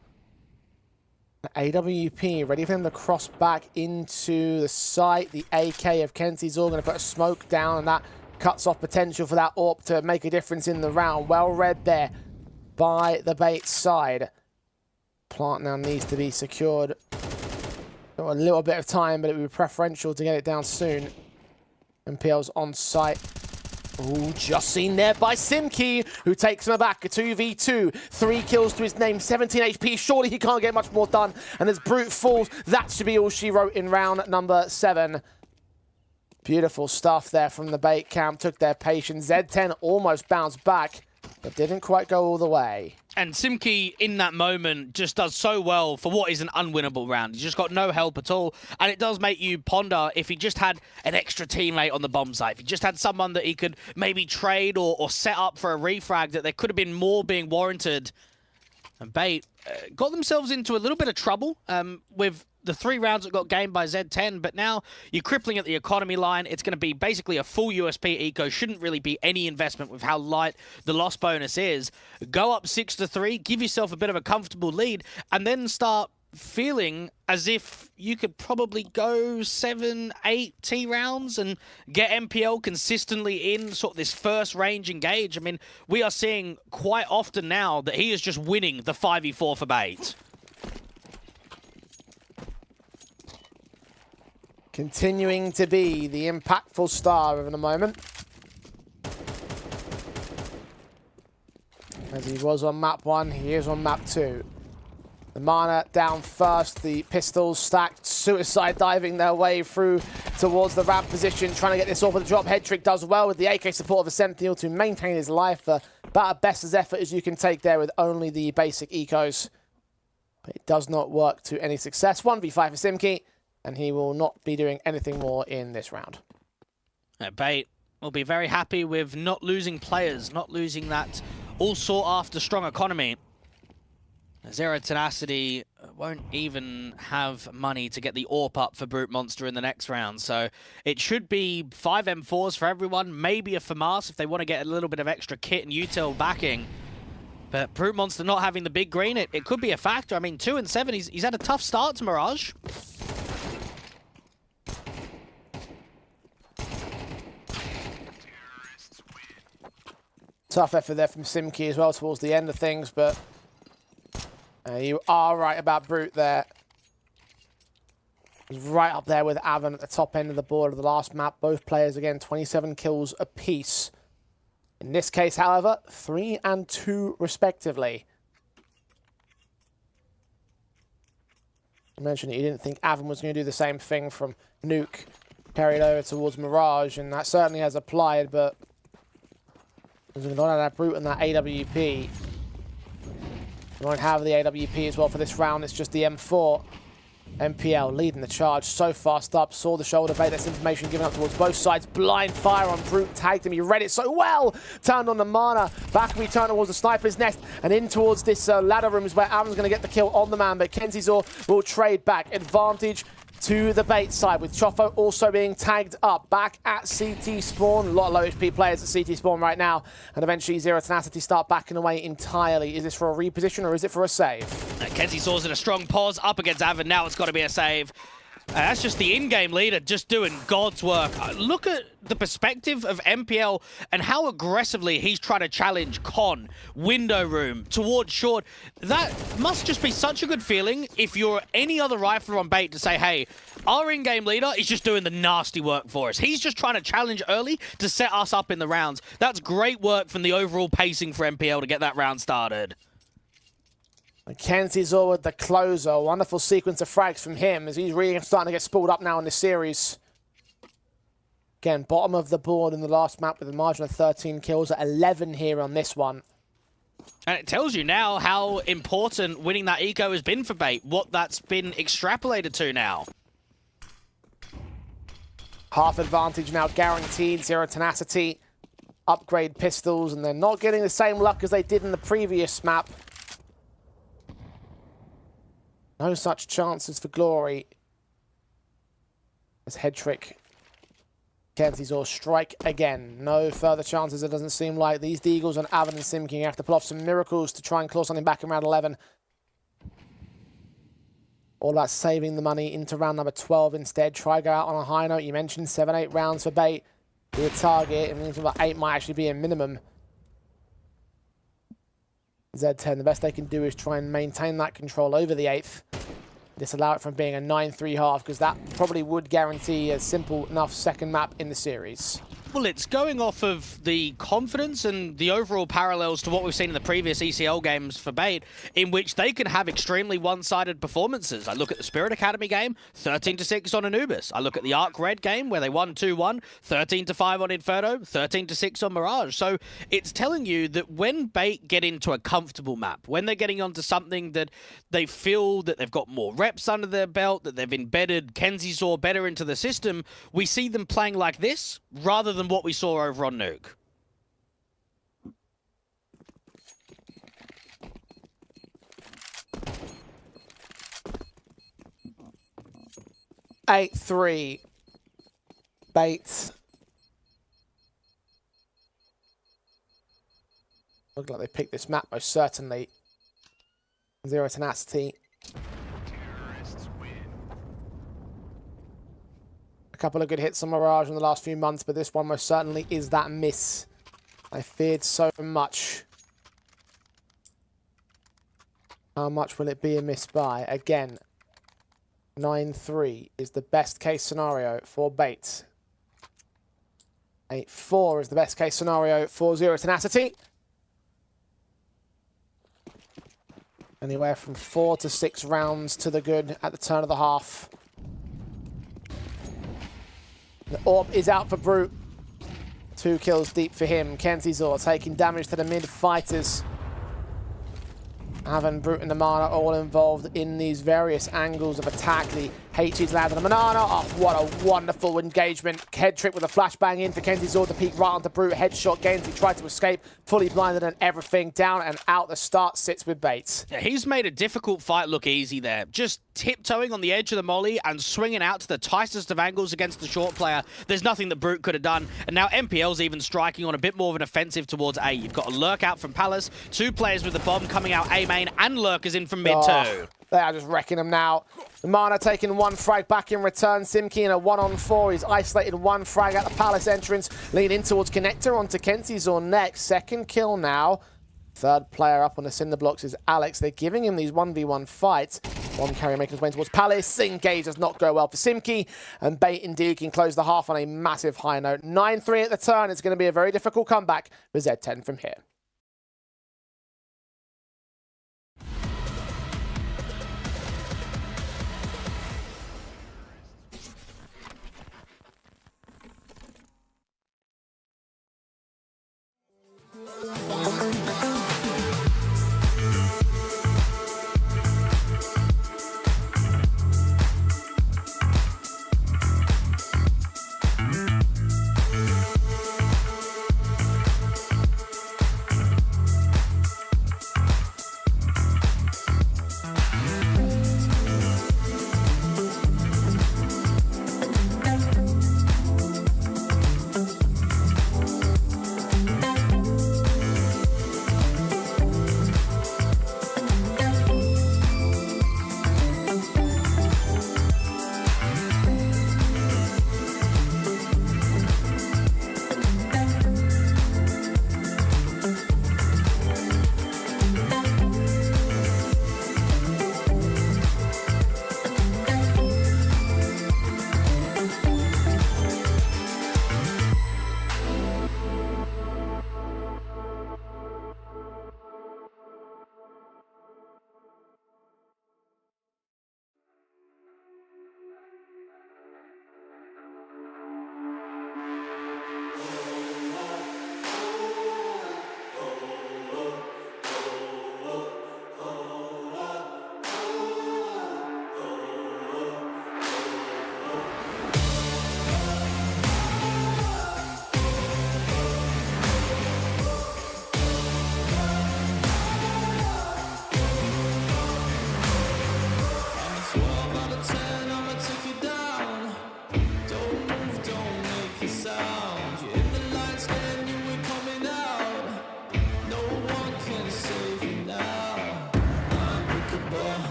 The AWP ready for him to cross back into the site. The AK of Kenzizor going to put a smoke down, and that cuts off potential for that AWP to make a difference in the round. Well read there by the bait side. Plant now needs to be secured. Got a little bit of time, but it would be preferential to get it down soon. MPL's on site. Ooh, just seen there by Simki, who takes him back. A 2v2. 3 kills to his name, 17 HP. Surely he can't get much more done. And as Brute falls, that should be all she wrote in round number 7. Beautiful stuff there from the bait camp. Took their patience. Z10 almost bounced back, but didn't quite go all the way. And Simki, in that moment, just does so well for what is an unwinnable round. He's just got no help at all. And it does make you ponder if he just had an extra teammate on the bomb site. If he just had someone that he could maybe trade or set up for a refrag, that there could have been more being warranted. And Bait got themselves into a little bit of trouble with the 3 rounds that got gained by Z10, but now you're crippling at the economy line. It's going to be basically a full USP eco. Shouldn't really be any investment with how light the loss bonus is. Go up 6-3, give yourself a bit of a comfortable lead, and then start feeling as if you could probably go 7-8 T rounds and get MPL consistently in sort of this first range engage. I mean, we are seeing quite often now that he is just winning the 5v4 for Bait. Continuing to be the impactful star of the moment. As he was on map 1, he is on map 2. The Mana down first, the pistols stacked, suicide diving their way through towards the ramp position, trying to get this off with the drop. Headtrick does well with the AK support of Ascenthial to maintain his life. About a best as effort as you can take there with only the basic ecos. But it does not work to any success. 1v5 for Simki, and he will not be doing anything more in this round. Bait will be very happy with not losing players, not losing that all sought after strong economy. Zero Tenacity won't even have money to get the AWP up for Brute Monster in the next round. So it should be 5 M4s for everyone, maybe a FAMAS if they want to get a little bit of extra kit and util backing. But Brute Monster not having the big green, it could be a factor. I mean, 2 and 7, he's had a tough start to Mirage. Tough effort there from Simki as well towards the end of things, but you are right about Brute there. He's right up there with Avon at the top end of the board of the last map. Both players, again, 27 kills apiece. In this case, however, 3 and 2 respectively. You mentioned that you didn't think Avon was going to do the same thing from Nuke carried over towards Mirage, and that certainly has applied, but there's not that Brute and that AWP. You won't have the AWP as well for this round, it's just the M4. MPL leading the charge so fast up, saw the shoulder bait, that's information given up towards both sides. Blind fire on Brute, tagged him, he read it so well. Turned on the mana, back we turn towards the sniper's nest and in towards this ladder room is where Aaron's going to get the kill on the man, but Kenzizor will trade back. Advantage to the bait side with Chofo also being tagged up. Back at CT spawn, a lot of low HP players at CT spawn right now, and eventually Zero Tenacity start backing away entirely. Is this for a reposition or is it for a save? Kenzizor's in a strong pause up against Avon, now it's got to be a save. That's just the in-game leader just doing God's work. Look at the perspective of MPL and how aggressively he's trying to challenge Con, Window Room, towards Short. That must just be such a good feeling if you're any other rifler on bait to say, hey, our in-game leader is just doing the nasty work for us. He's just trying to challenge early to set us up in the rounds. That's great work from the overall pacing for MPL to get that round started. Kenzizor with the closer. A wonderful sequence of frags from him as he's really starting to get spooled up now in this series. Again, bottom of the board in the last map with a margin of 13 kills at 11 here on this one. And it tells you now how important winning that eco has been for bait, what that's been extrapolated to now. Half advantage now guaranteed. Zero Tenacity, upgrade pistols, and they're not getting the same luck as they did in the previous map. No such chances for glory. As head trick. Kenzizor strike again. No further chances, it doesn't seem like. These Deagles and Avon and Simking have to pull off some miracles to try and claw something back in round 11. All about saving the money into round number 12 instead. Try go out on a high note. You mentioned 7-8 rounds for bait. Be a target. It means about 8 might actually be a minimum. Z10, the best they can do is try and maintain that control over the 8th. Disallow it from being a 9-3 half, because that probably would guarantee a simple enough second map in the series. Well, it's going off of the confidence and the overall parallels to what we've seen in the previous ECL games for bait, in which they can have extremely one-sided performances. I look at the Spirit Academy game, 13-6 on Anubis. I look at the Arc Red game, where they won 2-1, 13-5 on Inferno, 13-6 on Mirage. So it's telling you that when bait get into a comfortable map, when they're getting onto something that they feel that they've got more reps under their belt, that they've embedded Kenzizor better into the system, we see them playing like this, rather than what we saw over on Nuke. (8-3) bait. Look like they picked this map most certainly. Zero Tenacity. A couple of good hits on Mirage in the last few months, but this one most certainly is that miss I feared so much. How much will it be a miss by? Again, 9-3 is the best case scenario for bait. 8-4 is the best case scenario for Zero Tenacity. Anywhere from 4 to 6 rounds to the good at the turn of the half. The AWP is out for Brute. 2 kills deep for him. Kenzizor taking damage to the mid-fighters. Avon, Brute and the Mana all involved in these various angles of attack. The HG's landed a banana. Oh, what a wonderful engagement. Head trick with a flashbang in for Kenzie's the peak right onto Brute. Headshot gains. He tried to escape, fully blinded and everything. Down and out the start sits with Bates. Yeah, he's made a difficult fight look easy there. Just tiptoeing on the edge of the molly and swinging out to the tightest of angles against the short player. There's nothing that Brute could have done. And now MPL's even striking on a bit more of an offensive towards A. You've got a lurk out from Palace, 2 players with the bomb coming out A main, and lurkers in from mid too. They are just wrecking them now. Mana taking 1 frag back in return. Simki in a 1-on-4. He's isolated 1 frag at the Palace entrance. Leading towards Connector onto Kenzie's next. 2nd kill now. 3rd player up on the cinder blocks is Alex. They're giving him these 1v1 fights. One carrier making his way towards Palace. Engage does not go well for Simki. And Bait indeed can close the half on a massive high note. 9-3 at the turn. It's going to be a very difficult comeback for Z10 from here.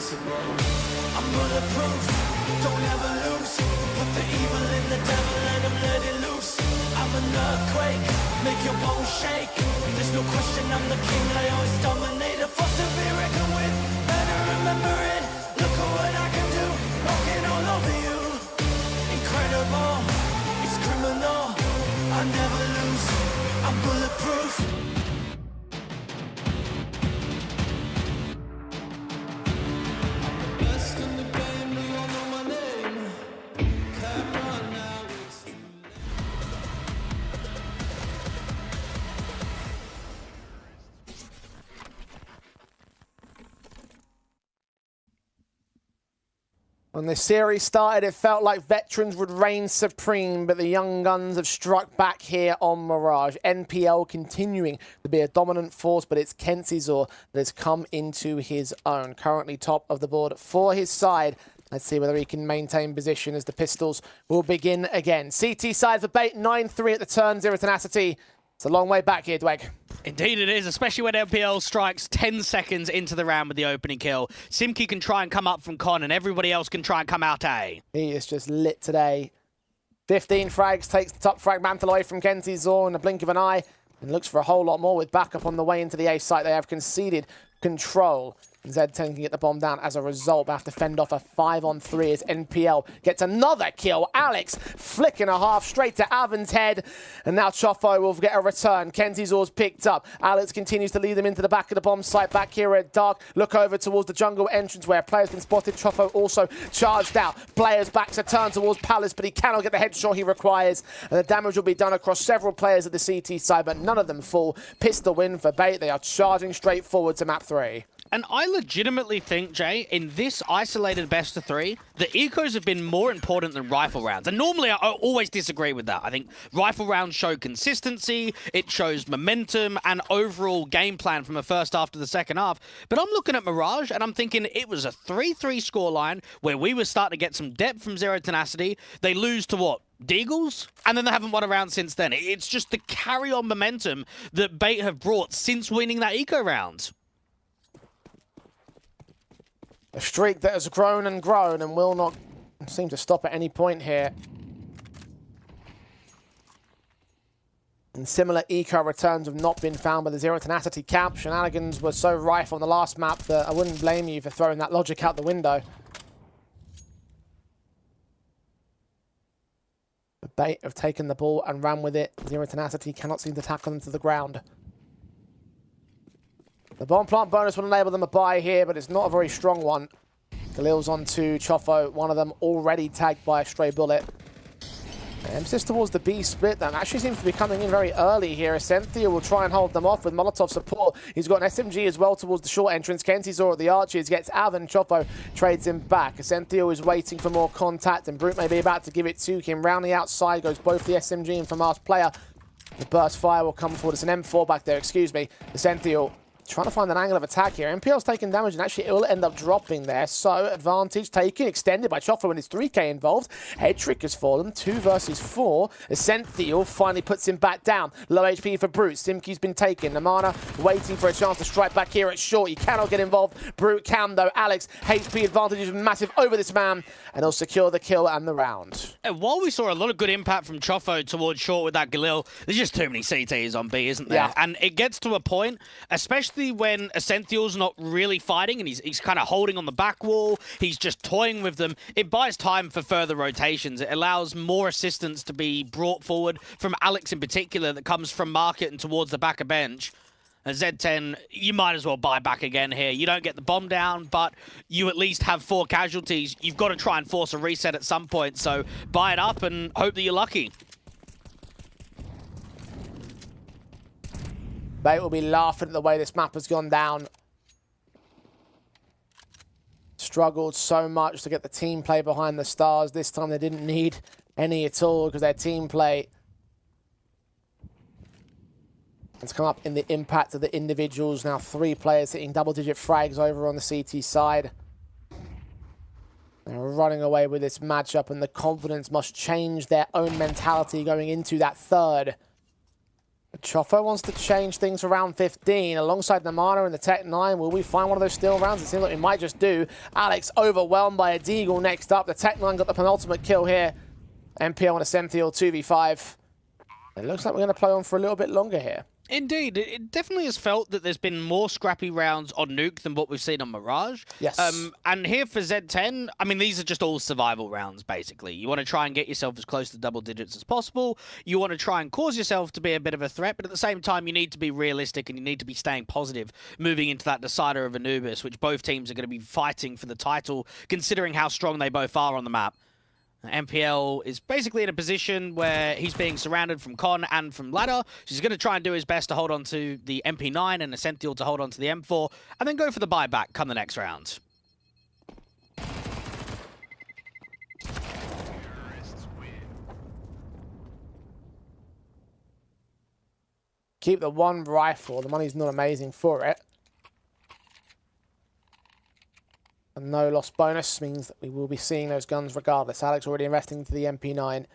I'm bulletproof, don't ever lose. Put the evil in the devil and I'm letting loose. I'm an earthquake, make your bones shake. There's no question I'm the king, I always dominate. A force to be reckoned with, better remember it. Look at what I can do, walking all over you. Incredible, it's criminal. I never lose, I'm bulletproof. When this series started, it felt like veterans would reign supreme, but the young guns have struck back here on Mirage. NPL continuing to be a dominant force, but it's Kenzie's that has come into his own. Currently top of the board for his side. Let's see whether he can maintain position as the pistols will begin again. CT side for Bait, 9-3 at the turn, 0 Tenacity. It's a long way back here, Dweg. Indeed it is, especially when NPL strikes 10 seconds into the round with the opening kill. Simki can try and come up from Con, and everybody else can try and come out A. He is just lit today. 15 frags, takes the top frag mantle away from Kenzie's in a blink of an eye, and looks for a whole lot more with backup on the way into the A site. They have conceded control. Z10 can get the bomb down as a result, but have to fend off a 5-on-3 as NPL gets another kill. Alex flicking a half straight to Avan's head, and now Choffo will get a return. Kenzizor's picked up. Alex continues to lead them into the back of the bomb site back here at Dark. Look over towards the jungle entrance where players been spotted. Choffo also charged out. Players backs a turn towards Palace, but he cannot get the headshot he requires, and the damage will be done across several players at the CT side, but none of them fall. Pistol win for Bait. They are charging straight forward to map 3. And I legitimately think, Jay, in this isolated best of 3, the ecos have been more important than rifle rounds. And normally I always disagree with that. I think rifle rounds show consistency, it shows momentum and overall game plan from the first half to the second half. But I'm looking at Mirage and I'm thinking it was a 3-3 scoreline where we were starting to get some depth from Zero Tenacity. They lose to what? Deagles? And then they haven't won a round since then. It's just the carry-on momentum that Bait have brought since winning that eco round. A streak that has grown and grown and will not seem to stop at any point here. And similar eco returns have not been found by the Zero Tenacity camp. Shenanigans were so rife on the last map that I wouldn't blame you for throwing that logic out the window. The Bait have taken the ball and ran with it. Zero Tenacity cannot seem to tackle them to the ground. The bomb plant bonus will enable them a buy here, but it's not a very strong one. Galil's onto Choffo, one of them already tagged by a stray bullet. Emphasis towards the B split, that actually seems to be coming in very early here. Ascenthia will try and hold them off with Molotov support. He's got an SMG as well towards the short entrance. Kenzizor at the archers gets Avan. Choffo trades him back. Ascenthia is waiting for more contact, and Brute may be about to give it to him. Round the outside goes both the SMG and FAMAS player. The burst fire will come forward. It's an M4 back there, excuse me. Ascenthia trying to find an angle of attack here. MPL's taking damage, and actually it will end up dropping there. So, advantage taken, extended by Choffo when it's 3k involved. Head trick has fallen, 2 versus 4. Ascenthiel finally puts him back down. Low HP for Brute. Simki's been taken. Namana waiting for a chance to strike back here at short. He cannot get involved. Brute can, though. Alex, HP advantage is massive over this man, and he'll secure the kill and the round. And while we saw a lot of good impact from Choffo towards short with that Galil, there's just too many CTs on B, isn't there? Yeah. And it gets to a point, especially when Ascenthiel's not really fighting and he's kind of holding on the back wall, he's just toying with them, it buys time for further rotations. It allows more assistance to be brought forward from Alex in particular that comes from market and towards the back of bench. And Z10, you might as well buy back again here. You don't get the bomb down, but you at least have 4 casualties. You've got to try and force a reset at some point, so buy it up and hope that you're lucky. Bait will be laughing at the way this map has gone down. Struggled so much to get the team play behind the stars. This time they didn't need any at all because their team play has come up in the impact of the individuals. Now 3 players hitting double-digit frags over on the CT side. They're running away with this matchup, and the confidence must change their own mentality going into that third. Choffo wants to change things for round 15. Alongside Namana and the Tech 9, will we find one of those steel rounds? It seems like we might just do. Alex overwhelmed by a Deagle next up. The Tech 9 got the penultimate kill here. MPL and a Ascenthiel 2v5. It looks like we're going to play on for a little bit longer here. Indeed, it definitely has felt that there's been more scrappy rounds on Nuke than what we've seen on Mirage. Yes. And here for Z10, I mean, these are just all survival rounds, basically. You want to try and get yourself as close to double digits as possible. You want to try and cause yourself to be a bit of a threat, but at the same time, you need to be realistic and you need to be staying positive moving into that decider of Anubis, which both teams are going to be fighting for the title, considering how strong they both are on the map. MPL is basically in a position where he's being surrounded from Con and from Ladder. So he's going to try and do his best to hold on to the MP9 and Ascenthiel to hold on to the M4, and then go for the buyback come the next round. Keep the 1 rifle. The money's not amazing for it. A no loss bonus means that we will be seeing those guns regardless. Alex already investing into the MP9.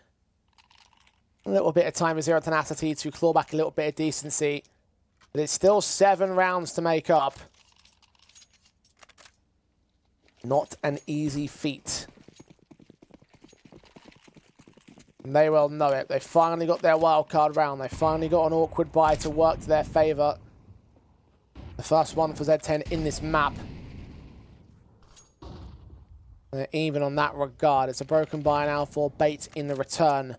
A little bit of time with Zero Tenacity to claw back a little bit of decency. But it's still 7 rounds to make up. Not an easy feat. And they well know it. They finally got their wildcard round. They finally got an awkward buy to work to their favour. The first one for Z10 in this map. Even on that regard, it's a broken buy now for Bait in the return.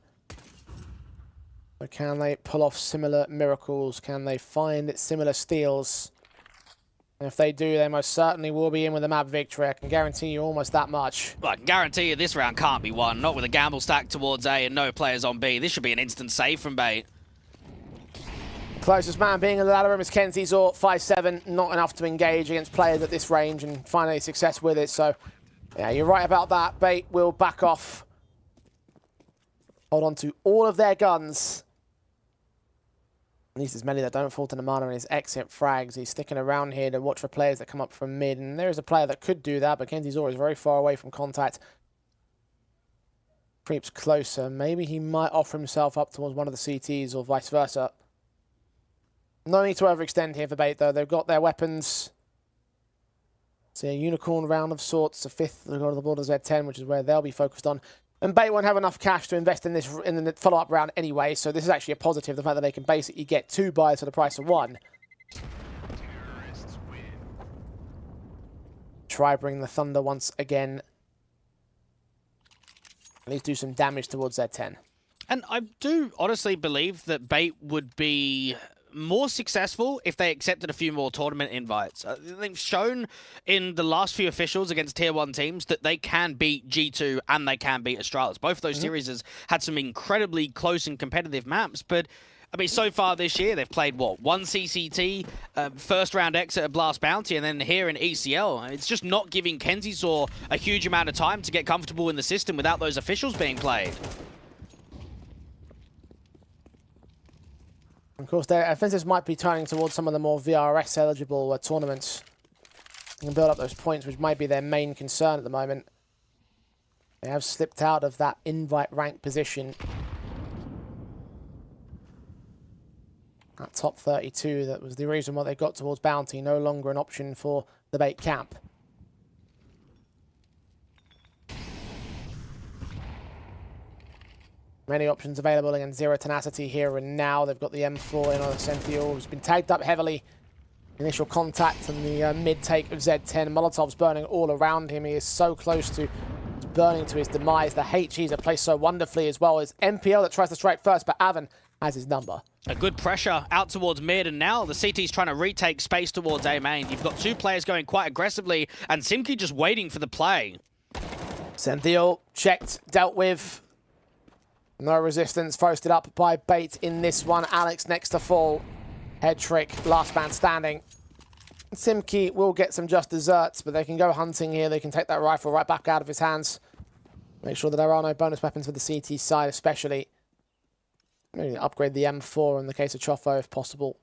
But can they pull off similar miracles? Can they find similar steals? And if they do, they most certainly will be in with a map victory. I can guarantee you almost that much. Well, I can guarantee you this round can't be won. Not with a gamble stack towards A and no players on B. This should be an instant save from Bait. Closest man being in the ladder room is Kenzie Zor, 5'7", not enough to engage against players at this range and find any success with it. So, yeah, you're right about that. Bait will back off. Hold on to all of their guns. At least there's many that don't fall to the mana in his exit frags. He's sticking around here to watch for players that come up from mid. And there is a player that could do that, but Kenzie Zor is very far away from contact. Creeps closer. Maybe he might offer himself up towards one of the CTs or vice versa. No need to overextend here for Bait, though. They've got their weapons. See a unicorn round of sorts, a fifth to go to the board of Z10, which is where they'll be focused on. And Bait won't have enough cash to invest in this in the follow-up round anyway, so this is actually a positive, the fact that they can basically get 2 buys for the price of 1. Try bring the Thunder once again. At least do some damage towards Z10. And I do honestly believe that Bait would be more successful if they accepted a few more tournament invites. They've shown in the last few officials against Tier 1 teams that they can beat G2 and they can beat Astralis. Both of those series has had some incredibly close and competitive maps, but I mean, so far this year, they've played, what, 1 CCT, first round exit at Blast Bounty, and then here in ECL. It's just not giving Kenzie Zor a huge amount of time to get comfortable in the system without those officials being played. Of course, their offensives might be turning towards some of the more VRS-eligible tournaments. They can build up those points, which might be their main concern at the moment. They have slipped out of that invite rank position. That top 32, that was the reason why they got towards Bounty, no longer an option for the Bait camp. Many options available against Zero Tenacity here and now. They've got the M4 in on Essential, who's been tagged up heavily. Initial contact and the mid-take of Z10. Molotov's burning all around him. He is so close to burning to his demise. The HEs are placed so wonderfully as well as MPL that tries to strike first, but Avan has his number. A good pressure out towards mid, and now the CT's trying to retake space towards A main. You've got 2 players going quite aggressively, and Simki just waiting for the play. Senthiel checked, dealt with. No resistance, foisted up by Bait in this one. Alex next to fall. Head trick, last man standing. Simki will get some just desserts, but they can go hunting here. They can take that rifle right back out of his hands. Make sure that there are no bonus weapons for the CT side, especially. Maybe upgrade the M4 in the case of Chofo if possible.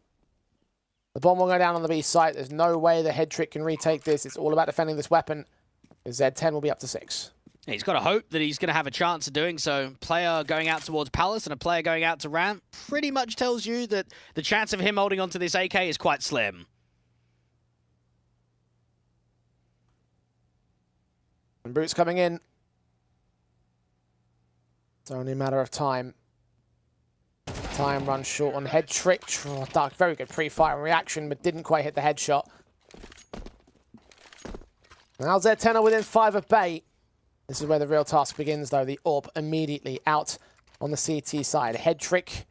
The bomb will go down on the B site. There's no way the head trick can retake this. It's all about defending this weapon. Z10 will be up to 6. He's got to hope that he's going to have a chance of doing so. Player going out towards Palace and a player going out to Ramp pretty much tells you that the chance of him holding onto this AK is quite slim. And Brute's coming in. It's only a matter of time. Time runs short on head trick. Dark, very good pre-fire reaction, but didn't quite hit the headshot. Now Z10 are within 5 of Bait. This is where the real task begins, though. The AWP immediately out on the CT side. Head trick.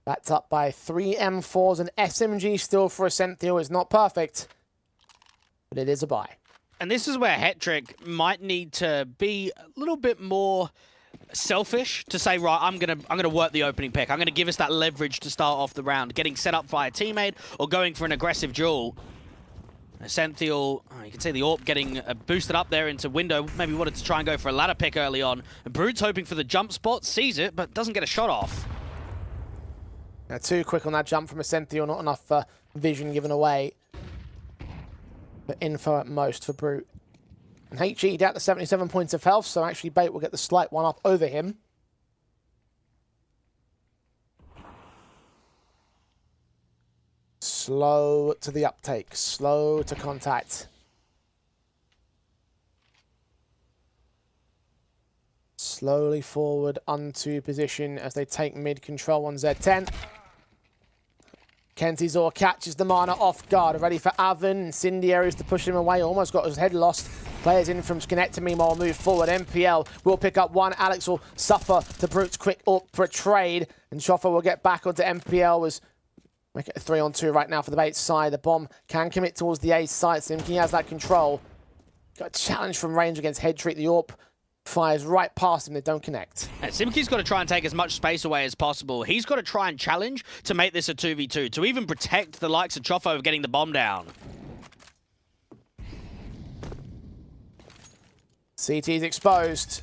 Backed up by 3 M4s. An SMG still for Essential is not perfect, but it is a buy. And this is where Hetrick might need to be a little bit more selfish to say, right, I'm gonna work the opening pick. I'm gonna give us that leverage to start off the round, getting set up by a teammate or going for an aggressive duel. Essential, you can see the AWP getting boosted up there into window. Maybe wanted to try and go for a ladder pick early on. And Brute's hoping for the jump spot, sees it, but doesn't get a shot off. Now, too quick on that jump from Essential, not enough vision given away. But info at most for Brute. And HE down to 77 points of health, so actually Bait will get the slight one up over him. Slow to the uptake, slow to contact. Slowly forward onto position as they take mid control on Z10. Kenzie Zor catches the mana off guard, ready for Avan. Incendiaries to push him away, almost got his head lost. Players in from Schenectady meanwhile move forward. MPL will pick up one. Alex will suffer the Brute's quick up for a trade. And Shoffa will get back onto MPL. Was make it a 3-on-2 right now for the bait side. The bomb can commit towards the A side. Simki has that control. Got a challenge from range against Headtrick. The AWP fires right past him. They don't connect. And Simki's got to try and take as much space away as possible. He's got to try and challenge to make this a 2v2, to even protect the likes of Chofo of getting the bomb down. CT is exposed.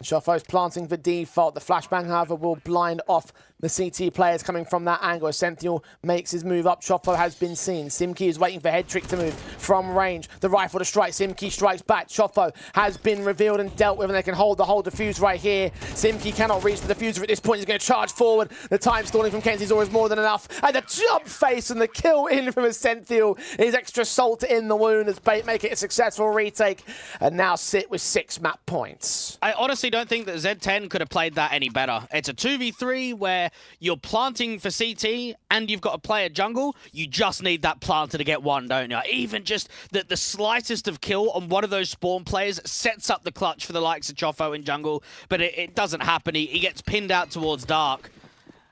Shofo's planting for default. The flashbang, however, will blind off the CT players coming from that angle. Sentinel makes his move up. Chofo has been seen. Simki is waiting for Headtrick to move from range. The rifle to strike. Simki strikes back. Chofo has been revealed and dealt with, and they can hold the whole defuse right here. Simki cannot reach the diffuser at this point. He's going to charge forward. The time stalling from Kenzie's is more than enough. And the jump face and the kill in from a Sentinel is extra salt in the wound as Bait make it a successful retake. And now sit with 6 map points. I honestly don't think that Z10 could have played that any better. It's a 2v3 where you're planting for CT and you've got a player jungle. You just need that planter to get one, don't you? Even just the slightest of kill on one of those spawn players sets up the clutch for the likes of Chofo in jungle, but it doesn't happen. He gets pinned out towards dark.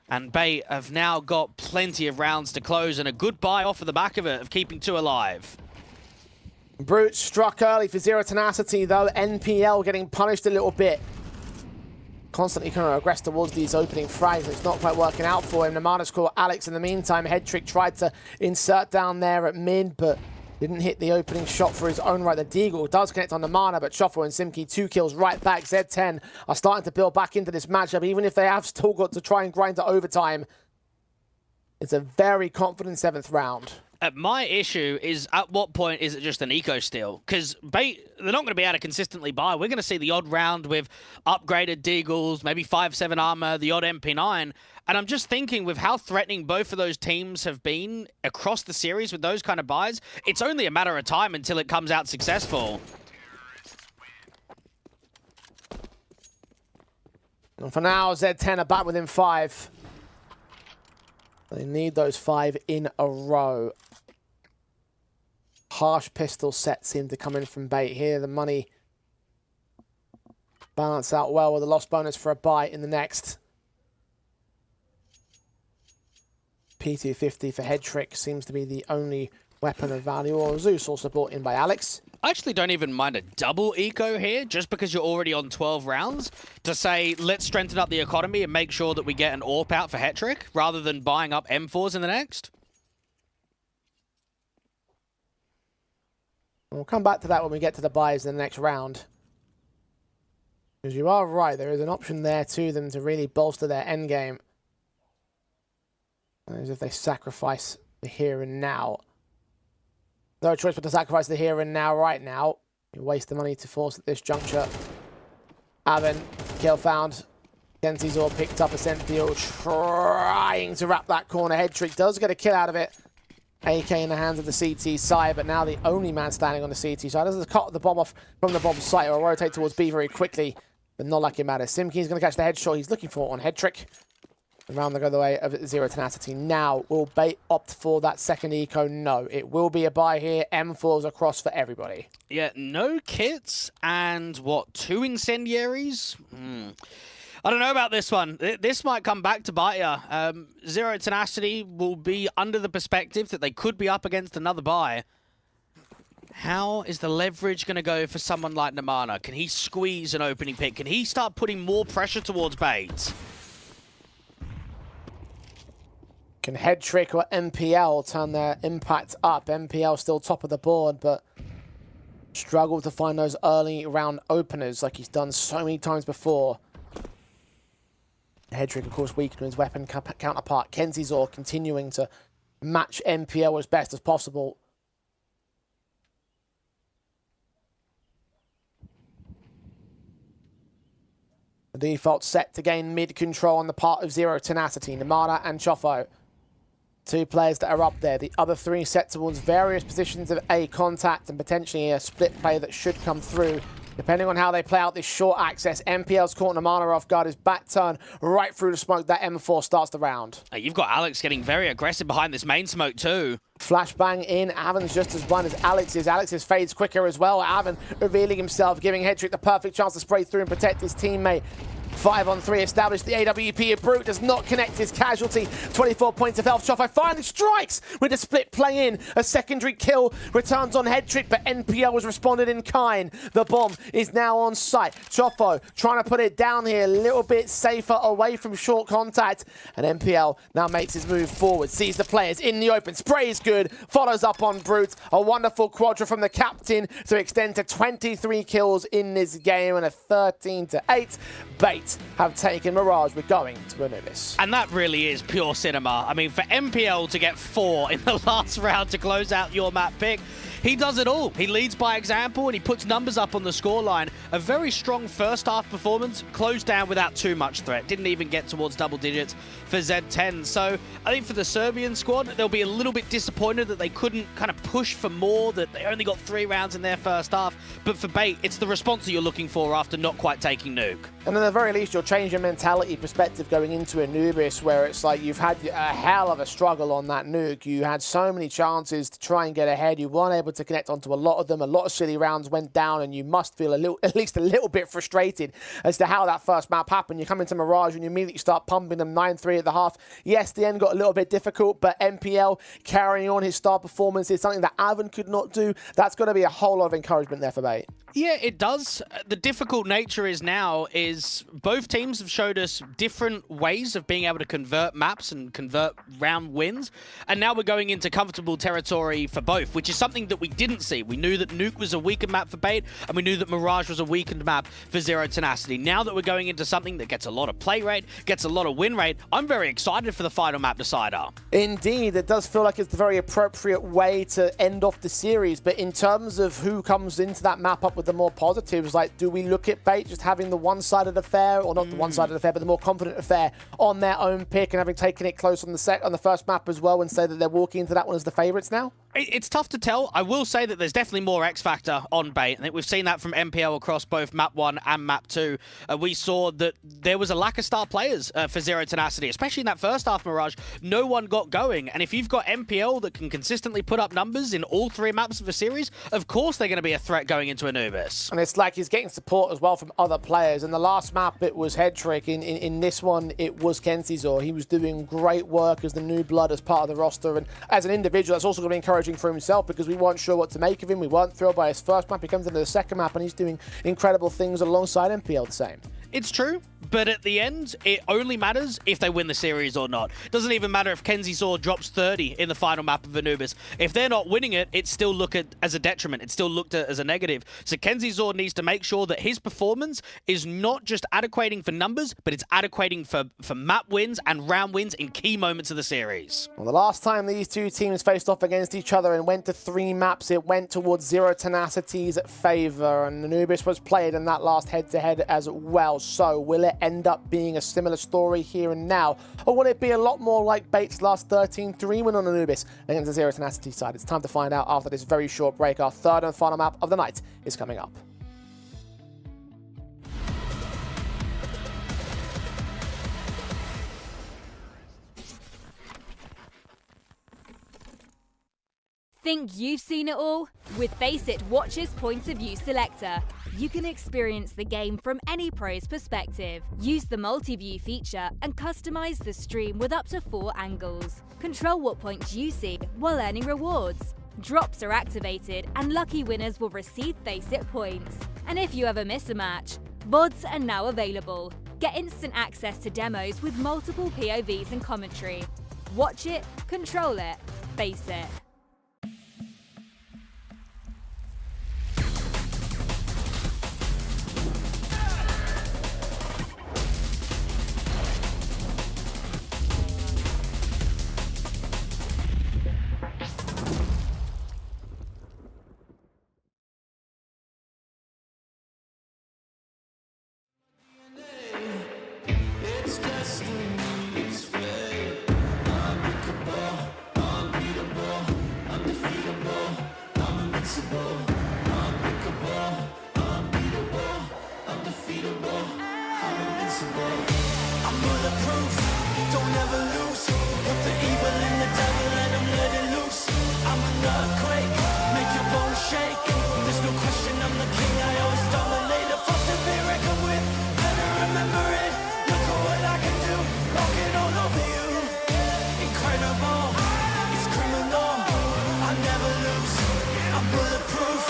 And Bait have now got plenty of rounds to close and a good buy off of the back of it, of keeping 2 alive. Brute struck early for Zero Tenacity, though. NPL getting punished a little bit. Constantly kind of regress towards these opening frags. It's not quite working out for him. Namana's caught Alex in the meantime. Headtrick tried to insert down there at mid, but didn't hit the opening shot for his own right. The Deagle does connect on Namana, but Chofo and Simki 2 kills right back. Z10 are starting to build back into this matchup, even if they have still got to try and grind to overtime. It's a very confident 7th round. My issue is, at what point is it just an eco steal? Because Bait, they're not going to be able to consistently buy. We're going to see the odd round with upgraded Deagles, maybe 5-7 armor, the odd MP9. And I'm just thinking, with how threatening both of those teams have been across the series with those kind of buys, it's only a matter of time until it comes out successful. And for now, Z10 are back within 5. They need those 5 in a row. Harsh pistol set seem to come in from Bait here. The money balance out well with a loss bonus for a buy in the next. P250 for Headtrick seems to be the only weapon of value. Or Zeus also brought in by Alex. I actually don't even mind a double eco here, just because you're already on 12 rounds, to say, let's strengthen up the economy and make sure that we get an AWP out for Hetrick, rather than buying up M4s in the next. We'll come back to that when we get to the buys in the next round. Because you are right, there is an option there to them to really bolster their endgame. As if they sacrifice the here and now. No choice but to sacrifice the here and now right now. You waste the money to force at this juncture. Avon, kill found. Kenzie's all picked up a Sentinel, trying to wrap that corner. Headtrick does get a kill out of it. AK in the hands of the CT side, but now the only man standing on the CT side. Doesn't cut the bomb off from the bomb site or rotate towards B very quickly, but not like it matters. Simki's going to catch the headshot he's looking for on Headtrick. Around the other way of Zero Tenacity. Now, will Bait opt for that second eco? No. It will be a buy here. M4s across for everybody. Yeah, no kits and, what, 2 incendiaries? I don't know about this one. This might come back to bite ya. Zero Tenacity will be under the perspective that they could be up against another buy. How is the leverage going to go for someone like Namana? Can he squeeze an opening pick? Can he start putting more pressure towards Bait? Can Headtrick or MPL turn their impact up? MPL still top of the board, but struggle to find those early round openers like he's done so many times before. Headtrick, of course, weakened his weapon counterpart. Kenzie's all continuing to match MPL as best as possible. The default set to gain mid control on the part of Zero Tenacity, Namada and Chofo. 2 players that are up there. The other 3 set towards various positions of A contact and potentially a split play that should come through Depending on how they play out this short access, MPL's caught Namana off guard. His back turn right through the smoke. That M4 starts the round. You've got Alex getting very aggressive behind this main smoke too. Flashbang in. Avan's just as blind as Alex is. Alex's fades quicker as well. Avan revealing himself, giving Headtrick the perfect chance to spray through and protect his teammate. 5-on-3 established. The AWP of Brute does not connect his casualty. 24 points of health. Chofo finally strikes with a split play in. A secondary kill returns on Headtrick, but NPL was responded in kind. The bomb is now on site. Chofo trying to put it down here a little bit safer away from short contact. And NPL now makes his move forward. Sees the players in the open. Sprays good. Follows up on Brute. A wonderful quadra from the captain to extend to 23 kills in this game and a 13-8. Bait have taken Mirage. We're going to Anubis. And that really is pure cinema. I mean, for MPL to get 4 in the last round to close out your map pick, he does it all. He leads by example and he puts numbers up on the scoreline. A very strong first half performance, closed down without too much threat. Didn't even get towards double digits for Z10. So I think for the Serbian squad, they'll be a little bit disappointed that they couldn't kind of push for more, that they only got 3 rounds in their first half. But for Bait, it's the response that you're looking for after not quite taking Nuke. And at the very least, you'll change your mentality perspective going into Anubis, where it's like you've had a hell of a struggle on that Nuke. You had so many chances to try and get ahead. You weren't able to connect onto a lot of them. A lot of silly rounds went down, and you must feel at least a little bit frustrated as to how that first map happened. You come into Mirage and you immediately start pumping them 9-3 at the half. Yes, the end got a little bit difficult, but MPL carrying on his star performance is something that Avan could not do. That's going to be a whole lot of encouragement there for Bait. Yeah, it does. The difficult nature is both teams have showed us different ways of being able to convert maps and convert round wins. And now we're going into comfortable territory for both, which is something that we didn't see. We knew that Nuke was a weakened map for Bait, and we knew that Mirage was a weakened map for Zero Tenacity. Now that we're going into something that gets a lot of play rate, gets a lot of win rate, I'm very excited for the final map decider. Indeed, it does feel like it's the very appropriate way to end off the series. But in terms of who comes into that map up with the more positives, like, do we look at Bait just having the one-sided affair, or not the one-sided affair, but the more confident affair on their own pick and having taken it close on the first map as well, and say that they're walking into that one as the favourites now? It's tough to tell. I will say that there's definitely more X factor on Bait. I think we've seen that from MPL across both map 1 and map 2. We saw that there was a lack of star players for Zero Tenacity, especially in that first half Mirage. No one got going. And if you've got MPL that can consistently put up numbers in all 3 maps of a series, of course they're going to be a threat going into Anubis. And it's like he's getting support as well from other players. In the last map, it was Headtrick. In this one, it was Kenzizor. He was doing great work as the new blood, as part of the roster. And as an individual, that's also going to be encouraging for himself, because we weren't sure what to make of him. We weren't thrilled by his first map. He comes into the second map and he's doing incredible things alongside MPL the same. It's true, but at the end, it only matters if they win the series or not. Doesn't even matter if Kenzizor drops 30 in the final map of Anubis. If they're not winning it, it's still looked at as a detriment. It's still looked at as a negative. So Kenzizor needs to make sure that his performance is not just adequating for numbers, but it's adequating for map wins and round wins in key moments of the series. Well, the last time these two teams faced off against each other and went to 3 maps, it went towards Zero Tenacity's favour, and Anubis was played in that last head-to-head as well. So will it end up being a similar story here and now, or will it be a lot more like Bait's last 13-3 win on Anubis against the Zero Tenacity side? It's time to find out after this very short break. Our third and final map of the night is coming up. Think you've seen it all? With Faceit Watch's Point of View Selector, you can experience the game from any pro's perspective. Use the multi-view feature and customize the stream with up to 4 angles. Control what points you see while earning rewards. Drops are activated and lucky winners will receive Faceit points. And if you ever miss a match, VODs are now available. Get instant access to demos with multiple POVs and commentary. Watch it, control it, Faceit. impossible. I'm bulletproof, don't ever lose. Put the evil in the devil and I'm letting loose. I'm an earthquake, make your bones shake. There's no question I'm the king, I always dominate. A force to be reckoned with, better remember it. Look at what I can do, walking all over you. Incredible, it's criminal. I never lose, I'm bulletproof.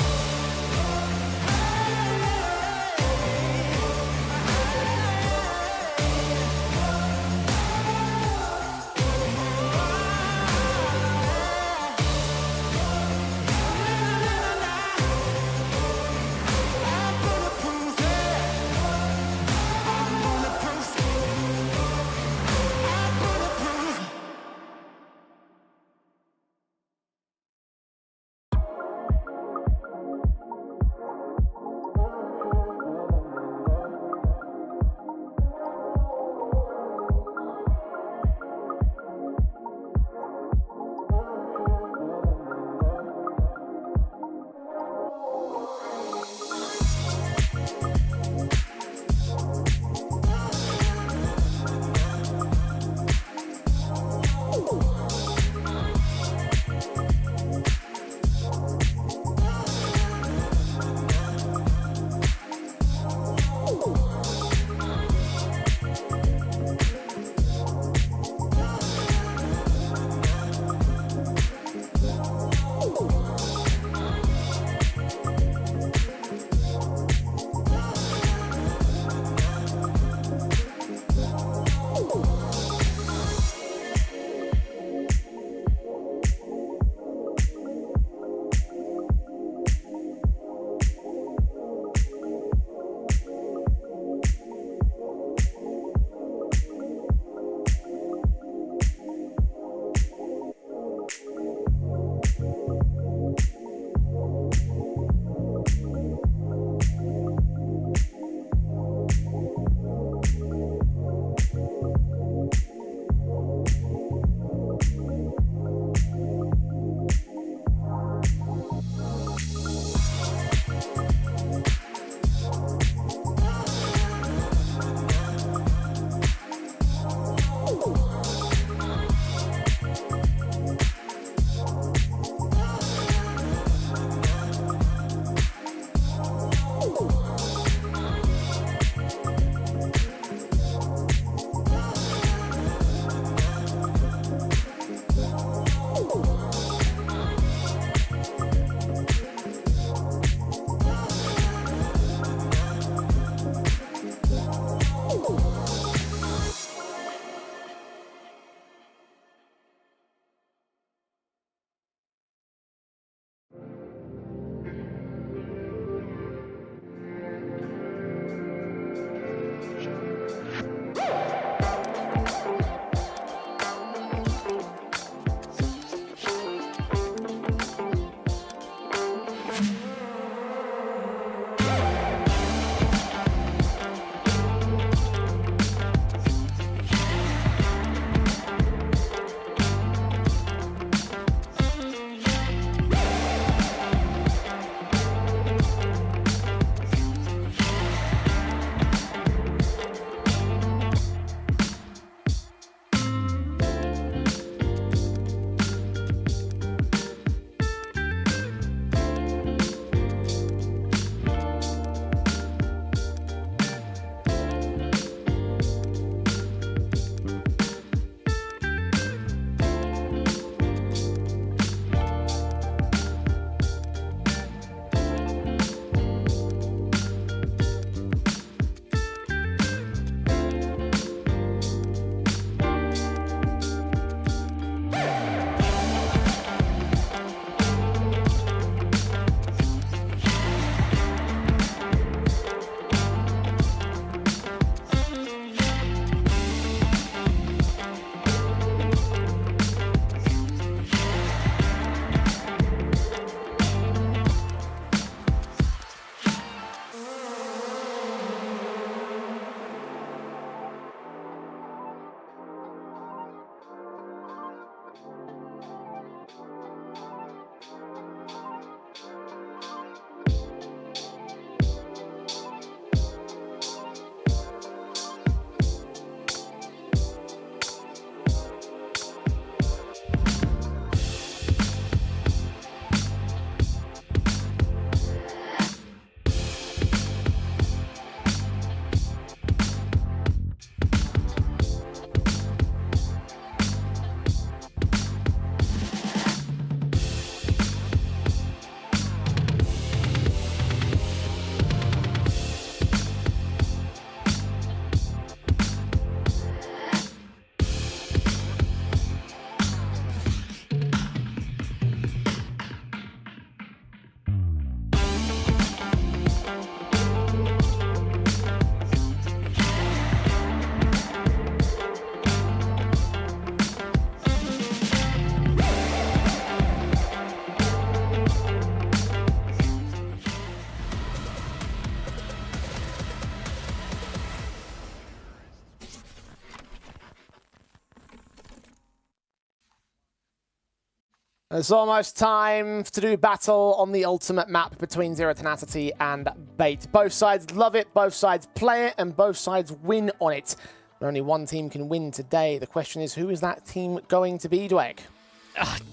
It's almost time to do battle on the ultimate map between Zero Tenacity and Bait. Both sides love it, both sides play it, and both sides win on it. But only one team can win today. The question is, who is that team going to be, Dweg?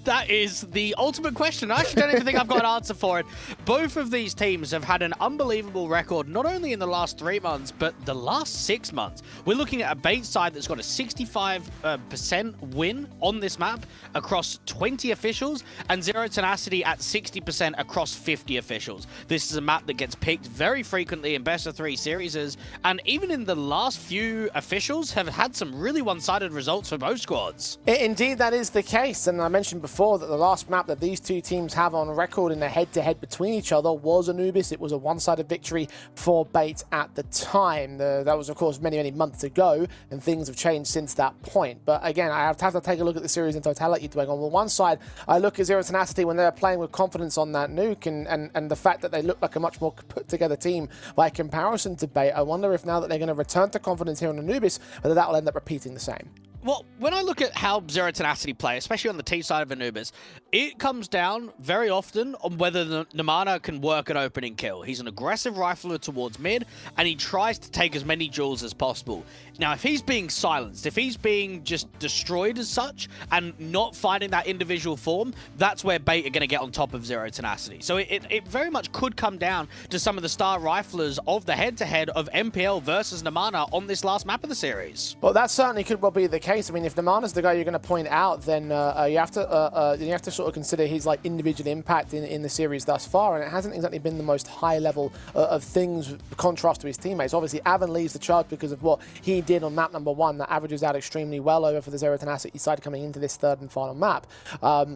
That is the ultimate question. I actually don't even think I've got an answer for it. Both of these teams have had an unbelievable record, not only in the last 3 months, but the last 6 months. We're looking at a Bait side that's got a 65% win on this map across 20 officials, and Zero Tenacity at 60% across 50 officials. This is a map that gets picked very frequently in best of 3 series, and even in the last few officials have had some really one-sided results for both squads. Indeed, that is the case, and I mentioned before that the last map that these two teams have on record in a head-to-head between each other was Anubis. It was a one-sided victory for Bait at the time. That was, of course, many, many months ago, and things have changed since that point. But again, I have to take a look at the series in totality. On the one side, I look at Zero Tenacity when they're playing with confidence on that nuke, and the fact that they look like a much more put-together team by comparison to Bait. I wonder if now that they're going to return to confidence here on Anubis, whether that will end up repeating the same. Well, when I look at how Zero Tenacity play, especially on the T side of Anubis, it comes down very often on whether Namana can work an opening kill. He's an aggressive rifler towards mid, and he tries to take as many jewels as possible. Now, if he's being silenced, if he's being just destroyed as such, and not finding that individual form, that's where Bait are going to get on top of Zero Tenacity. So it very much could come down to some of the star riflers of the head-to-head of MPL versus Namana on this last map of the series. Well, that certainly could well be the case. I mean, if Namana's the guy you're going to point out, then you have to sort of consider his like individual impact in the series thus far, and it hasn't exactly been the most high level of things contrast to his teammates. Obviously, Avon leads the charge because of what he did on map number 1. That averages out extremely well over for the Zero Tenacity side coming into this third and final map.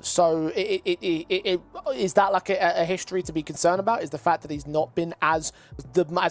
So is that like a history to be concerned about? Is the fact that he's not been as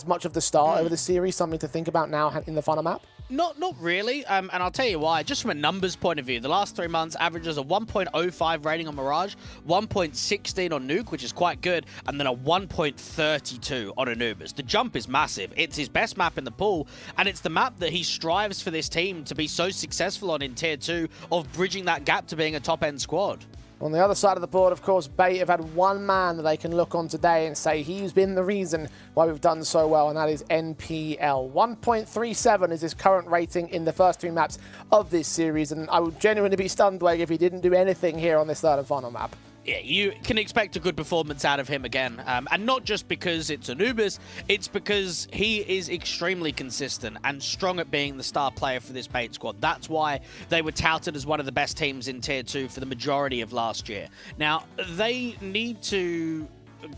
much of the star over the series something to think about now in the final map? Not really, and I'll tell you why. Just from a numbers point of view, the last 3 months averages a 1.05 rating on Mirage, 1.16 on Nuke, which is quite good, and then a 1.32 on Anubis. The jump is massive. It's his best map in the pool, and it's the map that he strives for this team to be so successful on in Tier 2 of bridging that gap to being a top-end squad. On the other side of the board, of course, Bait have had one man that they can look on today and say he's been the reason why we've done so well, and that is NPL. 1.37 is his current rating in the first 3 maps of this series, and I would genuinely be stunned, Dweg, if he didn't do anything here on this third and final map. Yeah, you can expect a good performance out of him again. And not just because it's Anubis, it's because he is extremely consistent and strong at being the star player for this Bait squad. That's why they were touted as one of the best teams in Tier 2 for the majority of last year. Now, they need to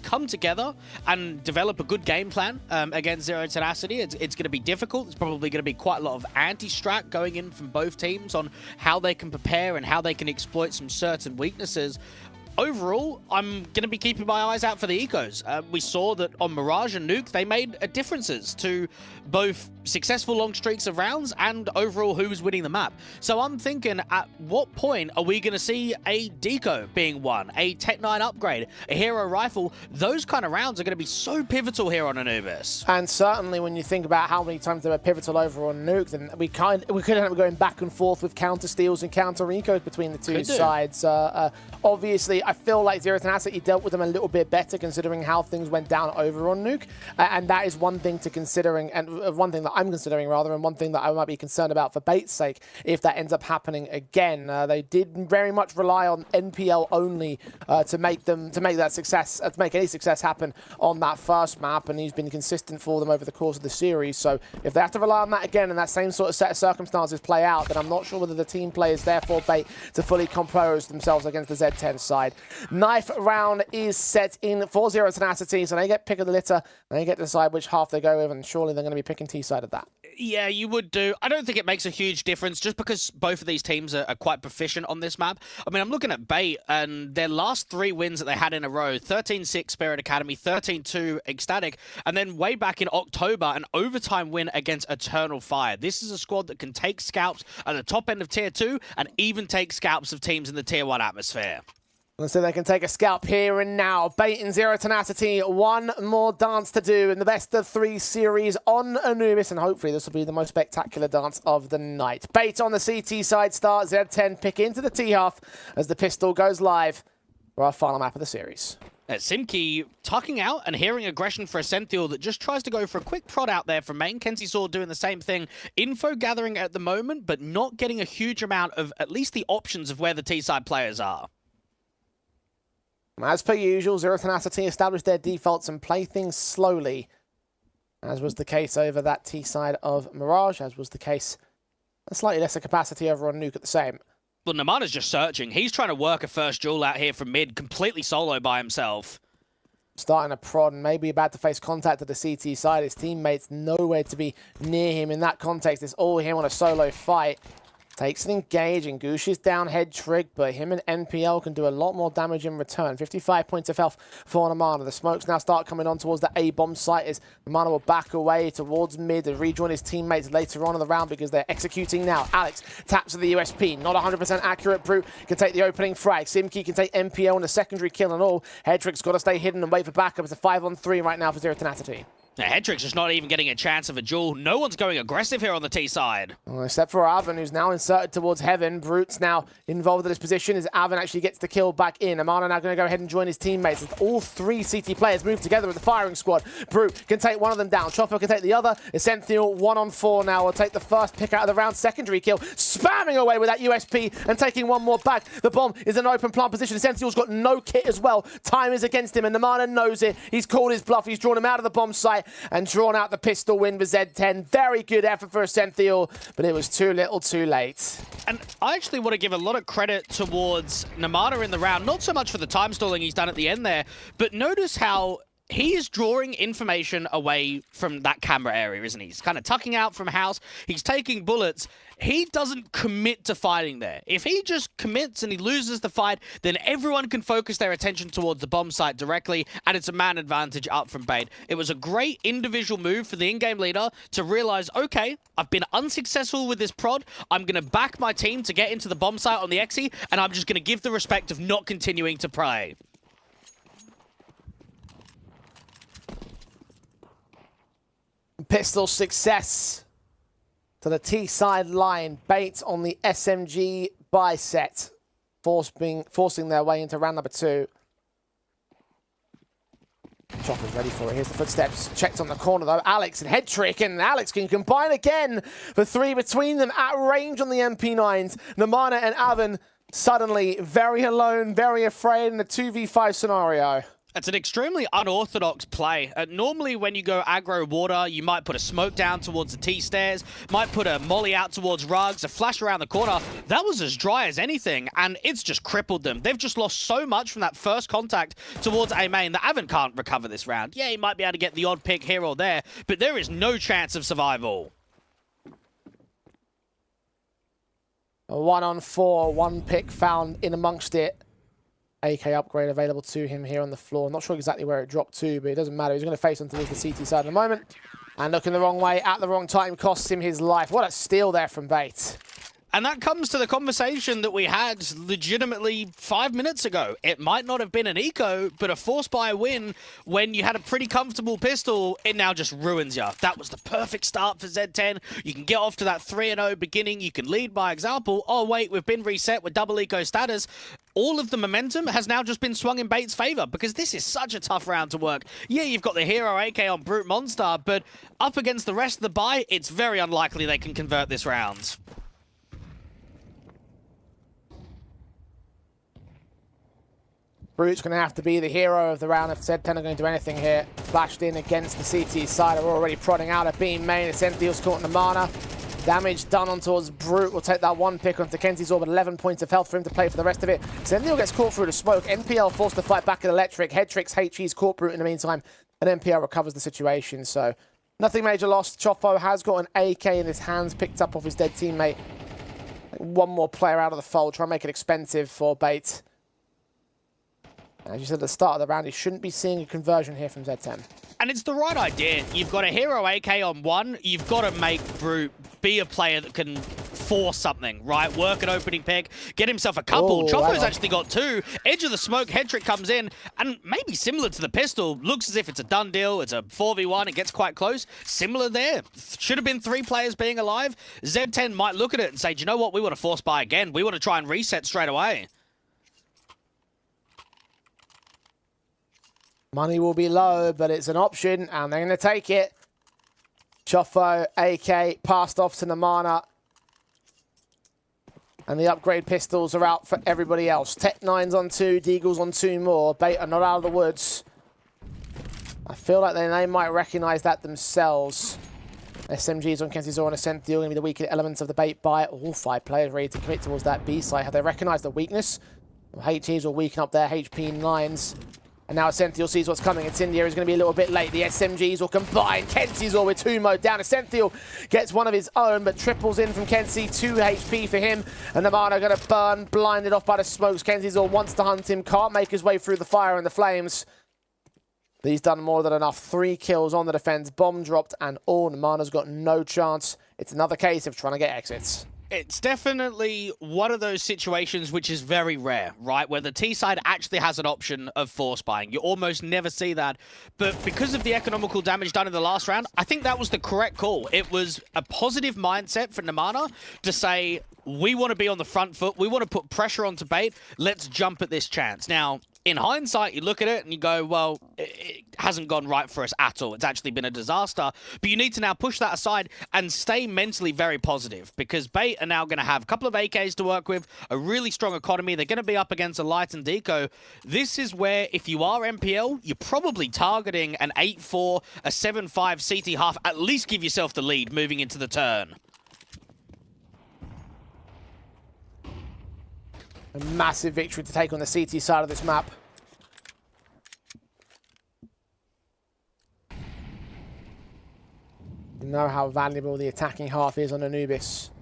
come together and develop a good game plan against Zero Tenacity. It's going to be difficult. There's probably going to be quite a lot of anti-strat going in from both teams on how they can prepare and how they can exploit some certain weaknesses. Overall, I'm going to be keeping my eyes out for the ecos. We saw that on Mirage and Nuke, they made differences to both successful long streaks of rounds and overall who was winning the map. So I'm thinking, at what point are we going to see a deco being won, a Tech 9 upgrade, a hero rifle? Those kind of rounds are going to be so pivotal here on Anubis. And certainly when you think about how many times they were pivotal over on Nuke, then we could end up going back and forth with counter steals and counter recos between the two sides. Obviously, I feel like Zero Tenacity dealt with them a little bit better considering how things went down over on Nuke, and that is one thing to considering, and one thing that I'm considering rather, and one thing that I might be concerned about for Bait's sake if that ends up happening again. They did very much rely on NPL only to make any success happen on that first map, and he's been consistent for them over the course of the series. So if they have to rely on that again and that same sort of set of circumstances play out, then I'm not sure whether the team play is there for Bait to fully compose themselves against the Z10 side. Knife round is set in for Zero Tenacity, so they get pick of the litter, and they get to decide which half they go with, and surely they're going to be picking T side of that. Yeah, you would do. I don't think it makes a huge difference just because both of these teams are quite proficient on this map. I mean, I'm looking at Bait, and their last 3 wins that they had in a row, 13-6 Spirit Academy, 13-2 Ecstatic, and then way back in October, an overtime win against Eternal Fire. This is a squad that can take scalps at the top end of Tier 2 and even take scalps of teams in the Tier 1 atmosphere. So they can take a scalp here and now. Bait and Zero Tenacity, one more dance to do in the best of 3 series on Anubis, and hopefully this will be the most spectacular dance of the night. Bait on the CT side start, Z10 pick into the T half as the pistol goes live. for our final map of the series. Simki tucking out and hearing aggression for a Senthiel that just tries to go for a quick prod out there from main. Kenzie Sword doing the same thing. Info gathering at the moment, but not getting a huge amount of at least the options of where the T-side players are. As per usual, Zero Tenacity established their defaults and play things slowly, as was the case over that T-side of Mirage, as was the case a slightly lesser capacity over on Nuke at the same. Well, Namana's just searching. He's trying to work a first duel out here from mid, completely solo by himself. Starting a prod and maybe about to face contact at the CT side. His teammates nowhere to be near him. In that context, it's all him on a solo fight. Takes an engage, and Goosh is down head trick, but him and NPL can do a lot more damage in return. 55 points of health for Namana. The smokes now start coming on towards the A-bomb site as Namana will back away towards mid and rejoin his teammates later on in the round because they're executing now. Alex taps to the USP. Not 100% accurate. Brute can take the opening frag. Simki can take NPL and a secondary kill and all. Headtrick's got to stay hidden and wait for backup. It's a 5-on-3 right now for Zero Tenacity. Now, Headtrick's just not even getting a chance of a duel. No one's going aggressive here on the T side. Well, except for Avon, who's now inserted towards Heaven. Brute's now involved in this position as Avon actually gets the kill back in. Amana now going to go ahead and join his teammates. As all three CT players move together with the firing squad. Brute can take one of them down. Chopper can take the other. Essential 1-on-4 now will take the first pick out of the round. Secondary kill. Spamming away with that USP and taking one more back. The bomb is in an open plant position. Essential's got no kit as well. Time is against him and Namana knows it. He's called his bluff. He's drawn him out of the bomb site and drawn out the pistol win for Z10. Very good effort for Essential, but it was too little too late. And I actually want to give a lot of credit towards Namana in the round, not so much for the time stalling he's done at the end there, but notice how he is drawing information away from that camera area, isn't he? He's kind of tucking out from house. He's taking bullets. He doesn't commit to fighting there. If he just commits and he loses the fight, then everyone can focus their attention towards the bomb site directly, and it's a man advantage up from Bait. It was a great individual move for the in-game leader to realize, okay, I've been unsuccessful with this prod. I'm going to back my team to get into the bomb site on the Exi, and I'm just going to give the respect of not continuing to pray. Pistol success to the T-side line. Bait on the SMG buy set, forcing their way into round number 2. Chopper's ready for it. Here's the footsteps. Checked on the corner, though. Alex and Headtrick, and Alex can combine again for 3 between them at range on the MP9s. Namana and Avon suddenly very alone, very afraid in a 2v5 scenario. It's an extremely unorthodox play. Normally when you go aggro water, you might put a smoke down towards the T-stairs, might put a molly out towards rugs, a flash around the corner. That was as dry as anything, and it's just crippled them. They've just lost so much from that first contact towards A main that Avon can't recover this round. Yeah, he might be able to get the odd pick here or there, but there is no chance of survival. A 1-on-4, one pick found in amongst it. AK upgrade available to him here on the floor. Not sure exactly where it dropped to, but it doesn't matter. He's going to face on towards the CT side in a moment. And looking the wrong way at the wrong time costs him his life. What a steal there from Bait. And that comes to the conversation that we had legitimately 5 minutes ago. It might not have been an eco, but a force buy win when you had a pretty comfortable pistol, it now just ruins you. That was the perfect start for Z10. You can get off to that 3-0 beginning. You can lead by example. Oh, wait, we've been reset with double eco status. All of the momentum has now just been swung in Bait's favor because this is such a tough round to work. Yeah, you've got the hero AK on Brute Monster, but up against the rest of the buy, it's very unlikely they can convert this round. Brute's going to have to be the hero of the round if Z10 are going to do anything here. Flashed in against the CT side. Are already prodding out a beam main. Essential's caught in the mana. Damage done on towards Brute. Will take that one pick onto Kenzie's Orb, 11 points of health for him to play for the rest of it. Essential gets caught through the smoke. NPL forced to fight back at Electric. Headtrick's HE's caught Brute in the meantime, and NPL recovers the situation. So nothing major lost. Chopo has got an AK in his hands, picked up off his dead teammate. One more player out of the fold. Try and make it expensive for Bait. As you said at the start of the round, he shouldn't be seeing a conversion here from Z10. And it's the right idea. You've got a hero AK on one. You've got to make Brute be a player that can force something, right? Work an opening pick, get himself a couple. Chopo's actually got 2. Edge of the smoke, Headtrick comes in, and maybe similar to the pistol, looks as if it's a done deal. It's a 4v1. It gets quite close. Similar there. Should have been 3 players being alive. Z10 might look at it and say, do you know what? We want to force buy again. We want to try and reset straight away. Money will be low, but it's an option, and they're going to take it. Choffo, AK, passed off to Namana. And the upgrade pistols are out for everybody else. Tech9's on 2, Deagle's on 2 more. Bait are not out of the woods. I feel like they might recognize that themselves. SMGs on Kenzie Zor and Ascent going to be the weaker elements of the bait by all 5 players ready to commit towards that B site. Have they recognized the weakness? Well, HEs will weaken up their HP 9s. And now Ascential sees what's coming. Incendiary is going to be a little bit late. The SMGs will combine. Kenzizor with 2 mode down. Ascential gets one of his own, but triples in from Kenzie. 2 HP for him. And Namana going to burn, blinded off by the smokes. Kenzizor wants to hunt him. Can't make his way through the fire and the flames. But he's done more than enough. 3 kills on the defense. Bomb dropped and all. Namana's got no chance. It's another case of trying to get exits. It's definitely one of those situations which is very rare, right? Where the T side actually has an option of force buying. You almost never see that. But because of the economical damage done in the last round, I think that was the correct call. It was a positive mindset for Namana to say, we want to be on the front foot. We want to put pressure onto bait. Let's jump at this chance. Now, in hindsight, you look at it and you go, well, it hasn't gone right for us at all. It's actually been a disaster. But you need to now push that aside and stay mentally very positive, because Bait are now going to have a couple of AKs to work with, a really strong economy. They're going to be up against a Light and Deco. This is where, if you are MPL, you're probably targeting an 8-4, a 7-5 CT half. At least give yourself the lead moving into the turn. A massive victory to take on the CT side of this map. You know how valuable the attacking half is on Anubis.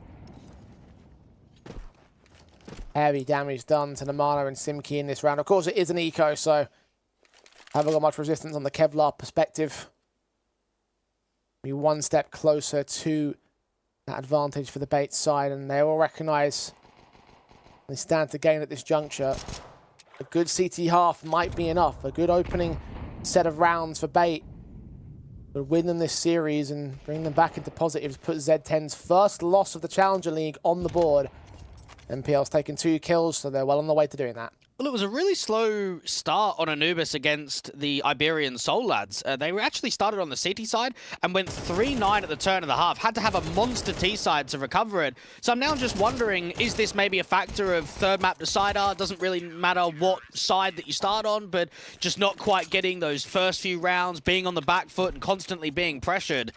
Heavy damage done to Namana and Simki in this round. Of course, it is an eco, so haven't got much resistance on the Kevlar perspective. Be one step closer to that advantage for the Bait side, and they all recognize they stand to gain at this juncture. A good CT half might be enough. A good opening set of rounds for Bait would win them this series and bring them back into positives. Put Z10's first loss of the Challenger League on the board. MPL's taken 2 kills, so they're well on the way to doing that. Well, it was a really slow start on Anubis against the Iberian Soul lads. They were actually started on the CT side and went 3-9 at the turn of the half. Had to have a monster T side to recover it. So I'm now just wondering, is this maybe a factor of third map decider? Doesn't really matter what side that you start on, but just not quite getting those first few rounds, being on the back foot and constantly being pressured.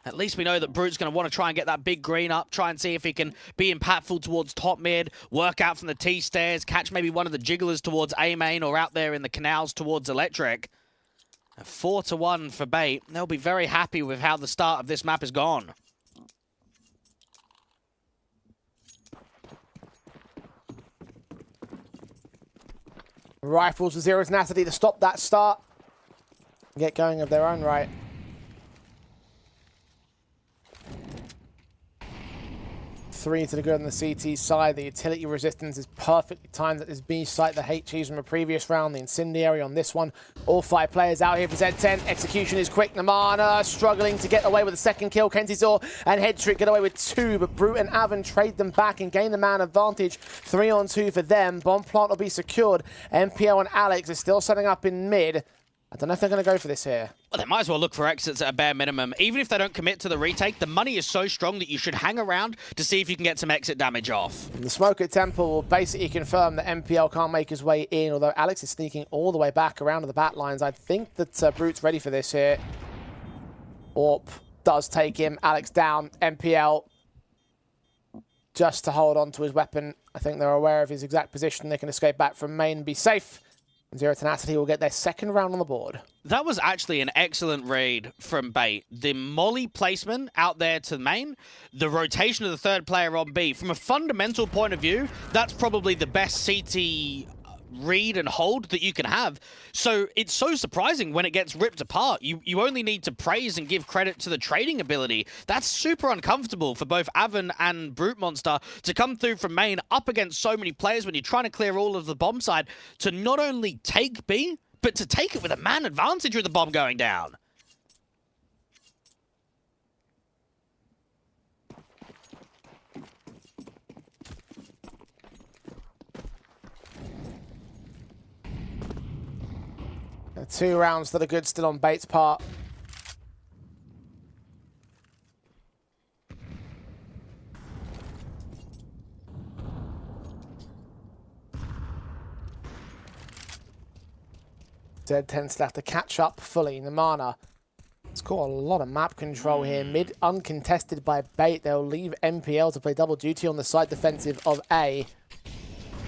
At least we know that Brute's going to want to try and get that big green up, try and see if he can be impactful towards top mid, work out from the T-stairs, catch maybe one of the jigglers towards A main or out there in the canals towards electric. A 4-1 for Bait. They'll be very happy with how the start of this map has gone. Rifles with Zero Tenacity to stop that start. Get going of their own right. 3 to the good on the CT side. The utility resistance is perfectly timed at this B site. The HEs from a previous round, the incendiary on this one. All 5 players out here for Z10. Execution is quick. Namana struggling to get away with the second kill. Kenzizor and Headtrick get away with 2, but Brute and Avon trade them back and gain the man advantage. 3-on-2 for them. Bomb plant will be secured. MPL and Alex are still setting up in mid. I don't know if they're going to go for this here. Well, they might as well look for exits at a bare minimum. Even if they don't commit to the retake, the money is so strong that you should hang around to see if you can get some exit damage off. The smoke at Temple will basically confirm that MPL can't make his way in, although Alex is sneaking all the way back around to the bat lines. I think that Brute's ready for this here. Orp does take him. Alex down. MPL just to hold on to his weapon. I think they're aware of his exact position. They can escape back from main and be safe. Zero Tenacity will get their second round on the board. That was actually an excellent raid from Bait. The molly placement out there to main, the rotation of the third player on B. From a fundamental point of view, that's probably the best CT read and hold that you can have. So it's so surprising when it gets ripped apart. You only need to praise and give credit to the trading ability. That's super uncomfortable for both Avon and Brute Monster to come through from main up against so many players when you're trying to clear all of the bomb side, to not only take B, but to take it with a man advantage with the bomb going down. 2 rounds that are good still on Bates' part. Z10 still have to catch up fully. Namana has got a lot of map control here. Mid uncontested by Bait. They'll leave MPL to play double duty on the side defensive of A.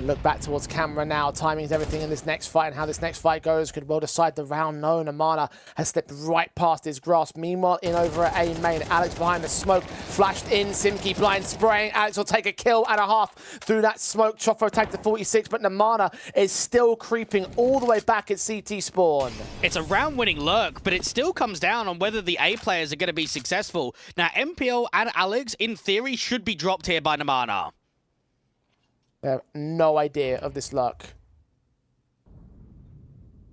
Look back towards camera now. Timing is everything in this next fight, and how this next fight goes could well decide the round. No, Namana has slipped right past his grasp. Meanwhile, in over at A main, Alex behind the smoke, flashed in. Simki blind spraying. Alex will take a kill and a half through that smoke. Chofo tagged to 46, but Namana is still creeping all the way back at CT spawn. It's a round-winning lurk, but it still comes down on whether the A players are going to be successful. Now, MPL and Alex, in theory, should be dropped here by Namana. They have no idea of this luck.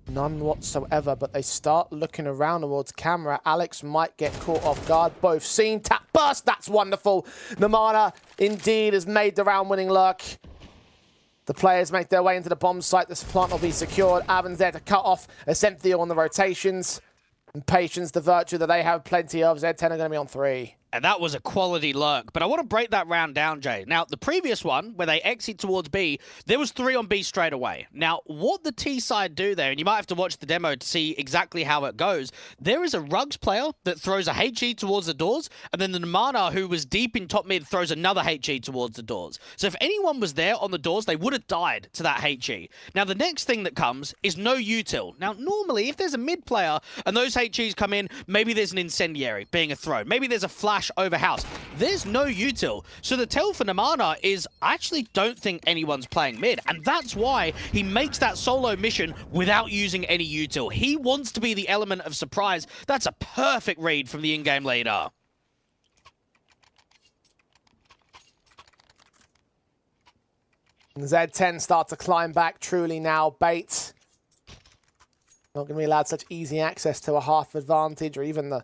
None whatsoever, but they start looking around towards camera. Alex might get caught off guard. Both seen. Tap burst. That's wonderful. Namana indeed has made the round-winning luck. The players make their way into the bomb site. This plant will be secured. Avan's there to cut off Ascenthio on the rotations. And Patience, the virtue that they have plenty of. Z10 are going to be on 3. And that was a quality lurk. But I want to break that round down, Jay. Now, the previous one, where they exit towards B, there was 3 on B straight away. Now, what the T side do there, and you might have to watch the demo to see exactly how it goes, there is a Rugs player that throws a HE towards the doors, and then the Namana, who was deep in top mid, throws another HE towards the doors. So if anyone was there on the doors, they would have died to that HE. Now, the next thing that comes is no util. Now, normally, if there's a mid player and those HEs come in, maybe there's an incendiary being a throw. Maybe there's a flash over house. There's no util. So the tell for Namana is, I actually don't think anyone's playing mid. And that's why he makes that solo mission without using any util. He wants to be the element of surprise. That's a perfect read from the in-game leader. Z10 start to climb back truly now. Bait not going to be allowed such easy access to a half advantage, or even the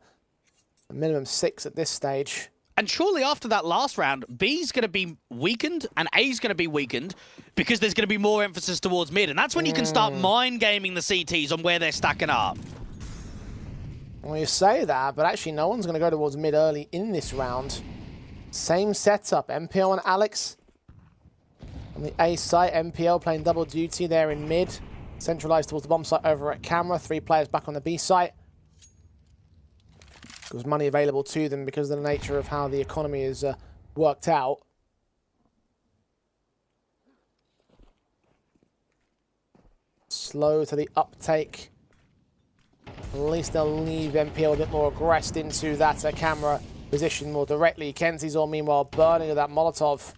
minimum 6 at this stage. And surely after that last round, B's going to be weakened and A's going to be weakened because there's going to be more emphasis towards mid. And that's when you can start mind gaming the CTs on where they're stacking up. Well, you say that, but actually no one's going to go towards mid early in this round. Same setup. MPL and Alex on the A site. MPL playing double duty there in mid. Centralized towards the bomb site over at camera. 3 players back on the B site. There's money available to them because of the nature of how the economy is worked out. Slow to the uptake. At least they'll leave MPL a bit more aggressed into that camera position more directly. Kenzie's all meanwhile burning with that Molotov.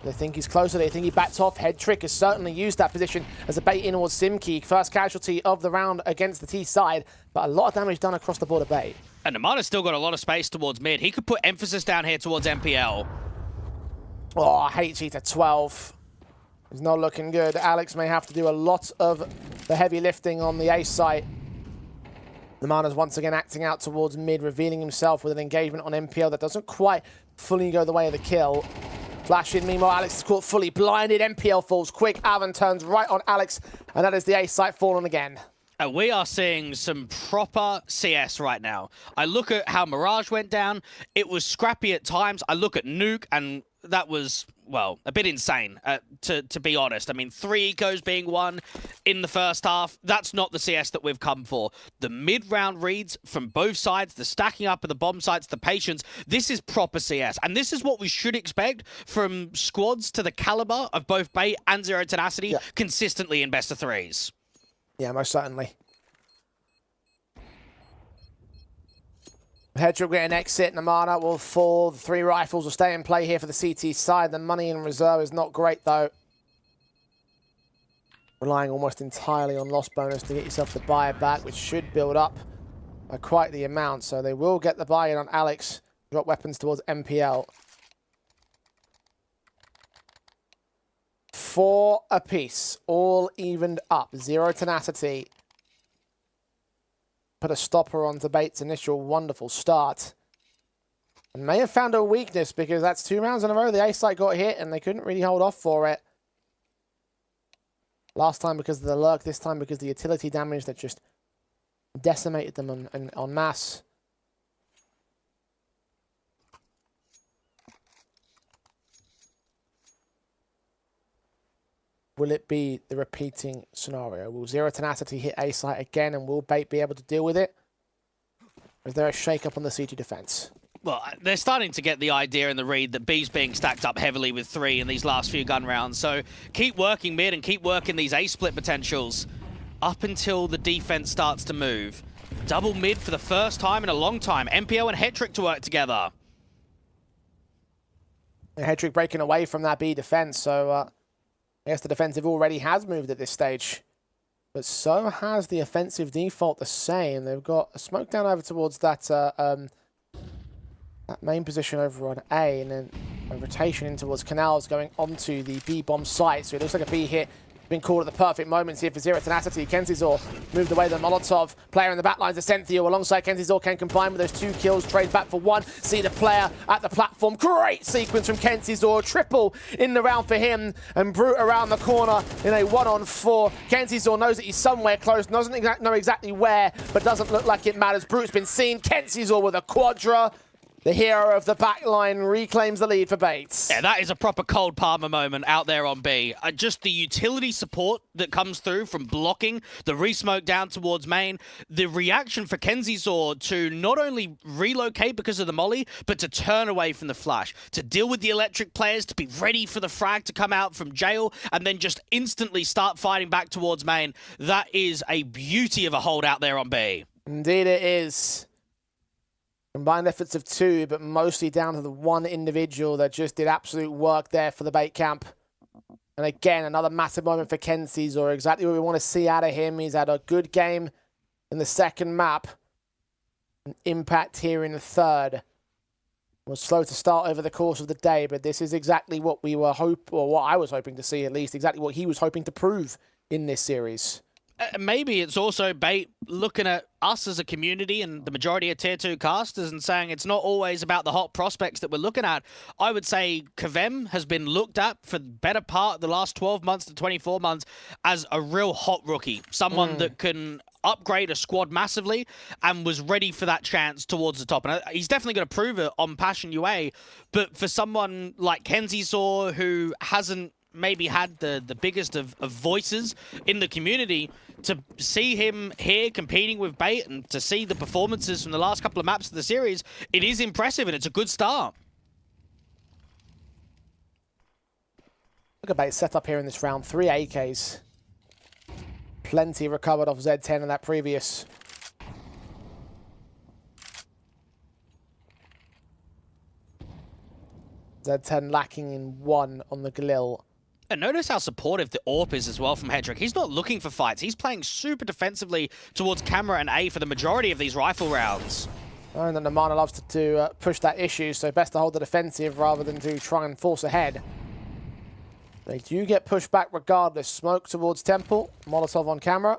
They think he's closer, they think he backed off. Head Trick has certainly used that position as a bait in towards Simki. First casualty of the round against the T side, but a lot of damage done across the board of Bait. And Namana's still got a lot of space towards mid. He could put emphasis down here towards MPL. Oh, HE to 12. It's not looking good. Alex may have to do a lot of the heavy lifting on the A site. Namana's once again acting out towards mid, revealing himself with an engagement on MPL that doesn't quite fully go the way of the kill. Flash in, meanwhile, Alex is caught fully blinded. MPL falls quick. Avan turns right on Alex, and that is the A site fallen again. And we are seeing some proper CS right now. I look at how Mirage went down. It was scrappy at times. I look at Nuke, and that was, well, a bit insane, to be honest. I mean, 3 ecos being won in the first half. That's not the CS that we've come for. The mid-round reads from both sides, the stacking up of the bomb sites, the patience. This is proper CS. And this is what we should expect from squads to the caliber of both Bait and Zero Tenacity consistently in best of 3s. Yeah, most certainly. Hedge will get an exit. Namana will fall. The 3 rifles will stay in play here for the CT side. The money in reserve is not great, though. Relying almost entirely on loss bonus to get yourself the buy back, which should build up by quite the amount. So they will get the buy-in on Alex. Drop weapons towards MPL. 4 apiece, all evened up. Zero Tenacity. Put a stopper on Bates' initial wonderful start. And may have found a weakness because that's 2 rounds in a row. The A site got hit and they couldn't really hold off for it. Last time because of the lurk, this time because of the utility damage that just decimated them en masse. Will it be the repeating scenario? Will Zero Tenacity hit A site again, and will Bait be able to deal with it? Or is there a shake-up on the CT defense? Well, they're starting to get the idea and the read that B's being stacked up heavily with 3 in these last few gun rounds. So keep working mid and keep working these A-split potentials up until the defense starts to move. Double mid for the first time in a long time. MPO and Hetrick to work together. Hetrick breaking away from that B defense, so I guess the defensive already has moved at this stage. But so has the offensive default the same. They've got a smoke down over towards that that main position over on A, and then a rotation in towards Canals going onto the B-bomb site. So it looks like a B hit been called at the perfect moments here for Zero Tenacity. Kenzizor moved away the Molotov. Player in the back lines, Ascenthio alongside Kenzizor can combine with those 2 kills, trade back for 1. See the player at the platform. Great sequence from Kenzizor. Triple in the round for him. And Brute around the corner in a 1-on-4. Kenzizor knows that he's somewhere close, doesn't know exactly where, but doesn't look like it matters. Brute's been seen. Kenzizor with a quadra. The hero of the backline reclaims the lead for Bates. Yeah, that is a proper Cold Palmer moment out there on B. Just the utility support that comes through from blocking, the re-smoke down towards main, the reaction for Kenzizor to not only relocate because of the molly, but to turn away from the flash, to deal with the electric players, to be ready for the frag to come out from jail, and then just instantly start fighting back towards main. That is a beauty of a hold out there on B. Indeed it is. Combined efforts of 2, but mostly down to the 1 individual that just did absolute work there for the Bait camp. And again, another massive moment for Kenzizor, exactly what we want to see out of him. He's had a good game in the second map. An impact here in the third. Was slow to start over the course of the day, but this is exactly what we were what I was hoping to see at least, exactly what he was hoping to prove in this series. Maybe it's also Bait looking at us as a community and the majority of Tier 2 casters and saying it's not always about the hot prospects that we're looking at. I would say Kavem has been looked at for the better part of the last 12 months to 24 months as a real hot rookie. Someone that can upgrade a squad massively and was ready for that chance towards the top. And he's definitely going to prove it on Passion UA. But for someone like Kenzizor, who hasn't maybe had the biggest of voices in the community, to see him here competing with Bait and to see the performances from the last couple of maps of the series, it is impressive and it's a good start. Look at Bait set up here in this round. 3 AKs. Plenty recovered off Z10 in that previous. Z10 lacking in 1 on the Galil. And notice how supportive the AWP is as well from Hetrick. He's not looking for fights. He's playing super defensively towards camera and A for the majority of these rifle rounds. And then Namana loves to push that issue, so best to hold the defensive rather than to try and force ahead. They do get pushed back regardless. Smoke towards Temple. Molotov on camera.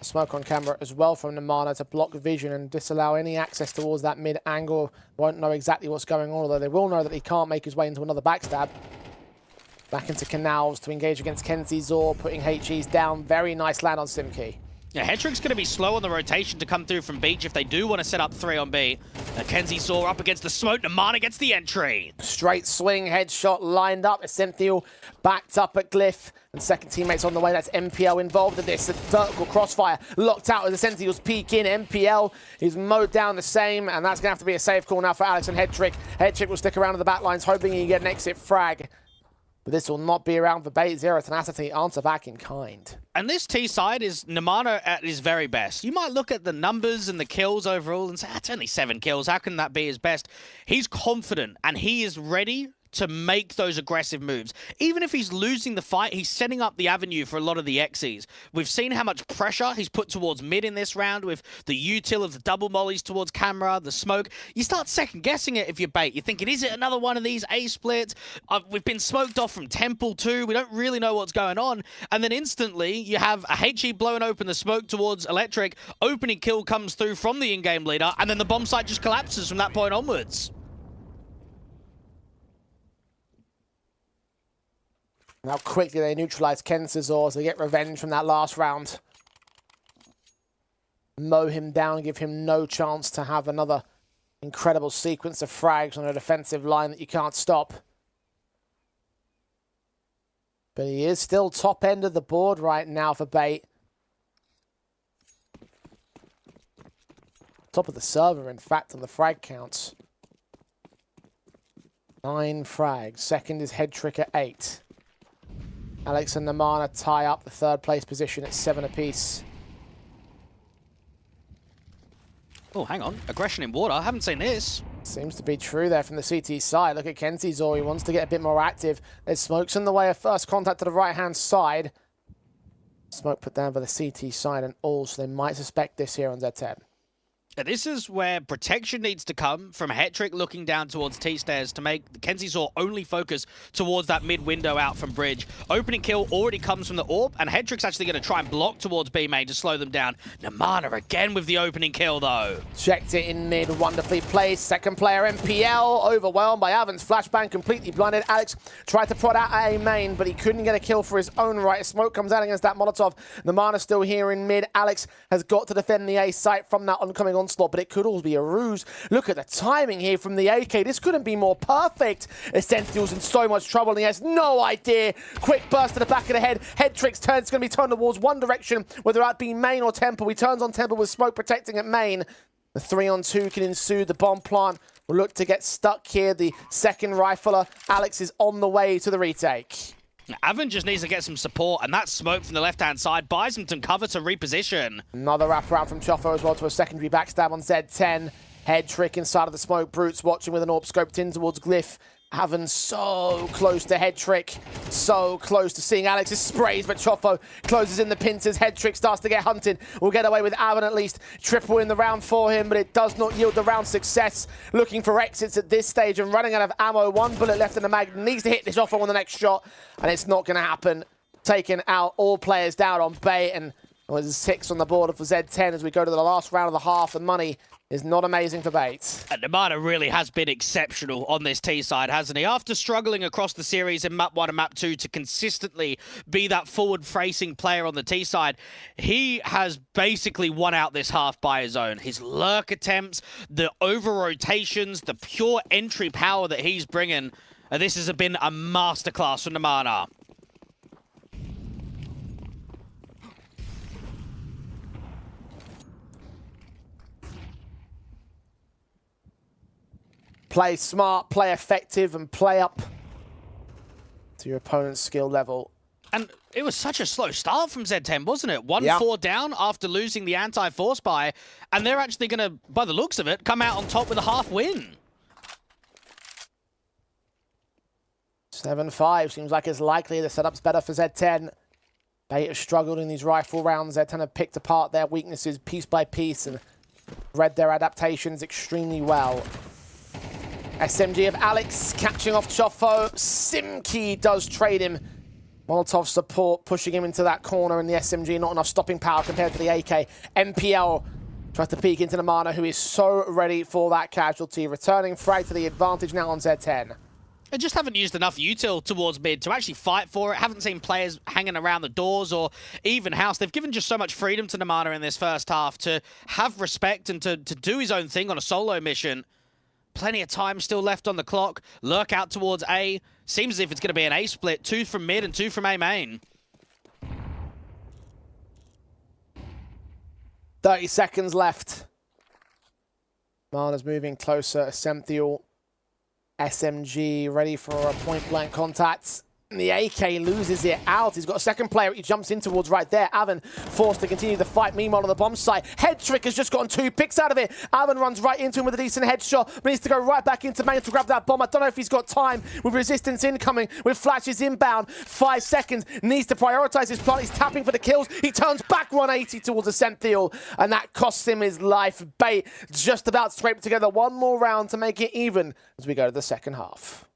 Smoke on camera as well from Namana to block vision and disallow any access towards that mid angle. Won't know exactly what's going on, although they will know that he can't make his way into another backstab. Back into Canals to engage against Kenzizor, putting HEs down. Very nice land on Simkey. Yeah, Hetrick's going to be slow on the rotation to come through from Beach if they do want to set up 3 on B. Kenzizor up against the smoke. Namana gets the entry. Straight swing, headshot lined up. Ascenthio backed up at Glyph. And second teammates on the way. That's MPL involved in this. The vertical crossfire locked out as Ascenthio's peek in. MPL is mowed down the same. And that's going to have to be a safe call now for Alex and Hetrick. Hetrick will stick around in the back lines, hoping he can get an exit frag. But this will not be around for Bait. Zero Tenacity answer back in kind. And this T side is Namana at his very best. You might look at the numbers and the kills overall and say, that's only 7 kills. How can that be his best? He's confident and he is ready to make those aggressive moves. Even if he's losing the fight, he's setting up the avenue for a lot of the Xyz. We've seen how much pressure he's put towards mid in this round with the util of the double mollies towards camera, the smoke. You start second-guessing it if you're Bait. You're thinking, is it another one of these A-splits? We've been smoked off from Temple too. We don't really know what's going on. And then instantly, you have a HE blowing open the smoke towards Electric. Opening kill comes through from the in-game leader, and then the bomb site just collapses from that point onwards. How quickly they neutralize Kenzizor as they get revenge from that last round. mow him down, give him no chance to have another incredible sequence of frags on a defensive line that you can't stop. But he is still top end of the board right now for Bait. Top of the server, in fact, on the frag counts. 9 frags. Second is Headtrick at 8. Alex and Namana tie up the third place position at 7 apiece. Oh, hang on. Aggression in water. I haven't seen this. Seems to be true there from the CT side. Look at Kenzie Zor. He wants to get a bit more active. There's smokes in the way of first contact to the right-hand side. Smoke put down by the CT side and all, so they might suspect this here on Z10. This is where protection needs to come from Hetrick looking down towards T-Stairs to make Kenzie Zor only focus towards that mid window out from Bridge. Opening kill already comes from the AWP, and Hetrick's actually going to try and block towards B main to slow them down. Namana again with the opening kill, though. Checked it in mid, wonderfully placed. Second player, MPL, overwhelmed by Avan's flashbang, completely blinded. Alex tried to prod out A main, but he couldn't get a kill for his own right. Smoke comes out against that Molotov. Namana still here in mid. Alex has got to defend the A site from that oncoming onslaught, but it could all be a ruse. Look at the timing here from the AK. This couldn't be more perfect. Essential's in so much trouble, and he has no idea. Quick burst to the back of the head. Headtrick's turn is going to be turned towards one direction, whether that be main or Temple. He turns on Temple with Smoke protecting at main. The 3-on-2 can ensue. The bomb plant will look to get stuck here. The second rifler, Alex, is on the way to the retake. Avan just needs to get some support, and that smoke from the left-hand side buys him some cover to reposition. Another wraparound from Choffo as well to a secondary backstab on Z10. Headtrick inside of the smoke. Brutes watching with an AWP scoped in towards Glyph. Avan so close to Headtrick. So close to seeing Alex's sprays, but Choffo closes in the pincers. Headtrick starts to get hunted. We'll get away with Avan at least. Triple in the round for him, but it does not yield the round success. Looking for exits at this stage and running out of ammo. 1 bullet left in the mag. Needs to hit this Choffo on the next shot, and it's not going to happen. Taking out all players down on Bait, and there's 6 on the board for Z10 as we go to the last round of the half. The money is not amazing for Bait. And Namana really has been exceptional on this T side, hasn't he? After struggling across the series in Map 1 and Map 2 to consistently be that forward-facing player on the T side, he has basically won out this half by his own. His lurk attempts, the over-rotations, the pure entry power that he's bringing, this has been a masterclass from Namana. Play smart, play effective, and play up to your opponent's skill level. And it was such a slow start from Z10, wasn't it? 1-4 down after losing the anti-force buy, and they're actually going to, by the looks of it, come out on top with a half win. 7-5 seems like it's likely the setup's better for Z10. Bait have struggled in these rifle rounds. Z10 have picked apart their weaknesses piece by piece and read their adaptations extremely well. SMG of Alex catching off Choffo. Simkey does trade him. Molotov support pushing him into that corner, and the SMG not enough stopping power compared to the AK. MPL tries to peek into Namana, who is so ready for that casualty. Returning frag to the advantage now on Z10. They just haven't used enough util towards mid to actually fight for it. Haven't seen players hanging around the doors or even house. They've given just so much freedom to Namana in this first half to have respect and to do his own thing on a solo mission. Plenty of time still left on the clock. Lurk out towards A. Seems as if it's going to be an A split. 2 from mid and 2 from A main. 30 seconds left. Mana's moving closer. Semthiel, SMG ready for a point-blank contact. And the AK loses it out. He's got a second player he jumps in towards right there. Avan forced to continue the fight. Meanwhile, on the bomb site, Headtrick has just gotten 2 picks out of it. Avan runs right into him with a decent headshot, but needs to go right back into main to grab that bomb. I don't know if he's got time with resistance incoming, with flashes inbound. 5 seconds. Needs to prioritize his plant. He's tapping for the kills. He turns back 180 towards the Semthiel, and that costs him his life. Bait just about scraped together one more round to make it even as we go to the second half.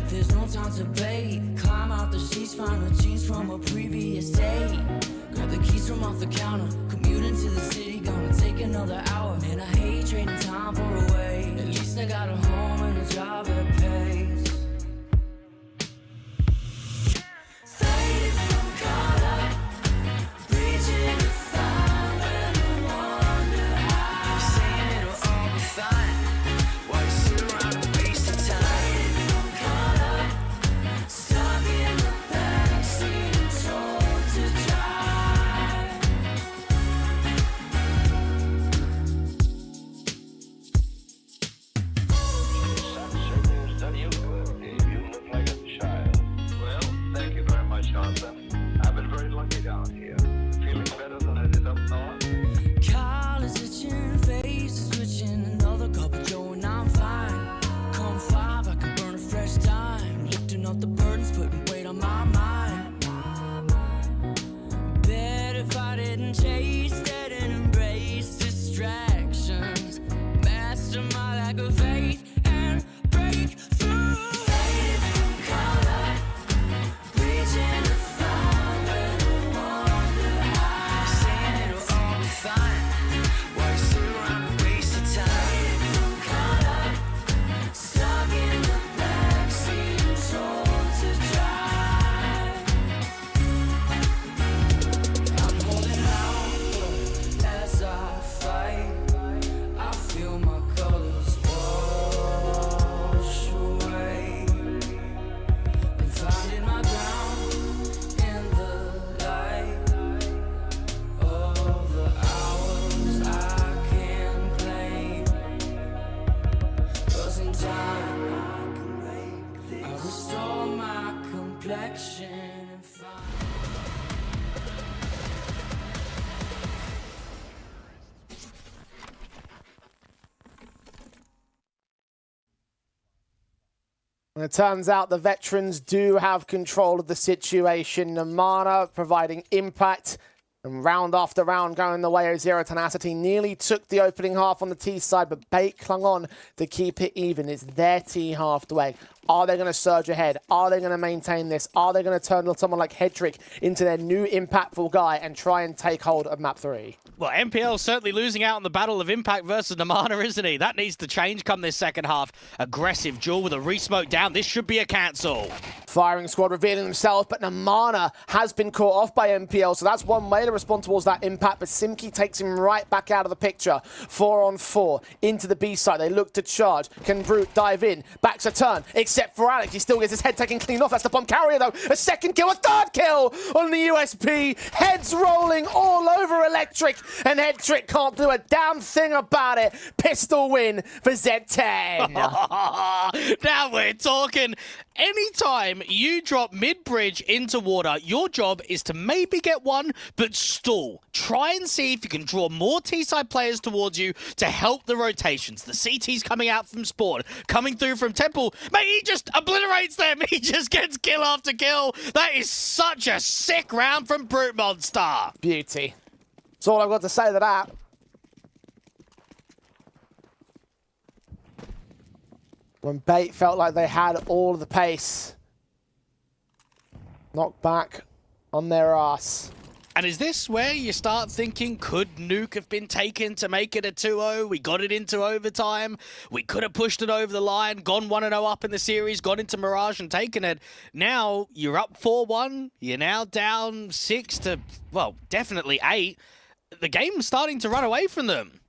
There's no time to bait. Climb out the sheets, find the jeans from a previous day. Grab the keys from off the counter. Commute into the city, gonna take another hour. Man, I hate trading time for a way. At least I got a home and a job that pays. Faded from color, reaching to find where I wonder how. You're saying it'll all be fine. Why you sit around and waste your time? Faded from color, stuck in the backseat and told to drive. You look like a child. Well, thank you very much, Johnson. I've been very lucky down here. Feeling better than I did up north. Collars itching, face is twitching. Another cup of joe and I'm fine. Come 5, I can burn a fresh dime. Lifting up the burdens, putting weight on my mind. Bet if I didn't chase that and embrace distractions, master my lack of faith and break through. Faded from color, reaching to find where I wonder how. You're saying it'll all be fine. Why you sit around and waste your time? Faded from color, stuck in the backseat and told to drive. I'm holding out as I fight. I feel my colors wash away. Been finding my ground in the light of the hours I can claim. 'Cause in time I restore my complexion and find. And it turns out the veterans do have control of the situation. Namana providing impact, and round after round going the way of Zero Tenacity. Nearly took the opening half on the T side, but Bait clung on to keep it even. It's their T halfway. Are they going to surge ahead? Are they going to maintain this? Are they going to turn someone like Hedrick into their new impactful guy and try and take hold of map 3? Well, MPL certainly losing out on the battle of impact versus Namana, isn't he? That needs to change come this second half. Aggressive duel with a re-smoke down. This should be a cancel. Firing squad revealing themselves, but Namana has been caught off by MPL, so that's one way to respond towards that impact, but Simki takes him right back out of the picture. 4-on-4 into the B side. They look to charge. Can Brute dive in? Backs a turn, except for Alex. He still gets his head taken clean off. That's the bomb carrier, though. A second kill, a third kill on the USP. Heads rolling all over Electric, and Hedrick can't do a damn thing about it. Pistol win for Z10. Now we're talking. Anytime you drop mid-bridge into water, your job is to maybe get one, but stall. Try and see if you can draw more T-side players towards you to help the rotations. The CT's coming out from Spawn, coming through from Temple. Mate, he just obliterates them. He just gets kill after kill. That is such a sick round from Brute Monster. Beauty. That's all I've got to say to that. When Bait felt like they had all of the pace. Knocked back on their ass. And is this where you start thinking, could Nuke have been taken to make it a 2-0? We got it into overtime. We could have pushed it over the line, gone 1-0 up in the series, gone into Mirage and taken it. Now you're up 4-1. You're now down 6 to, well, definitely 8. The game's starting to run away from them.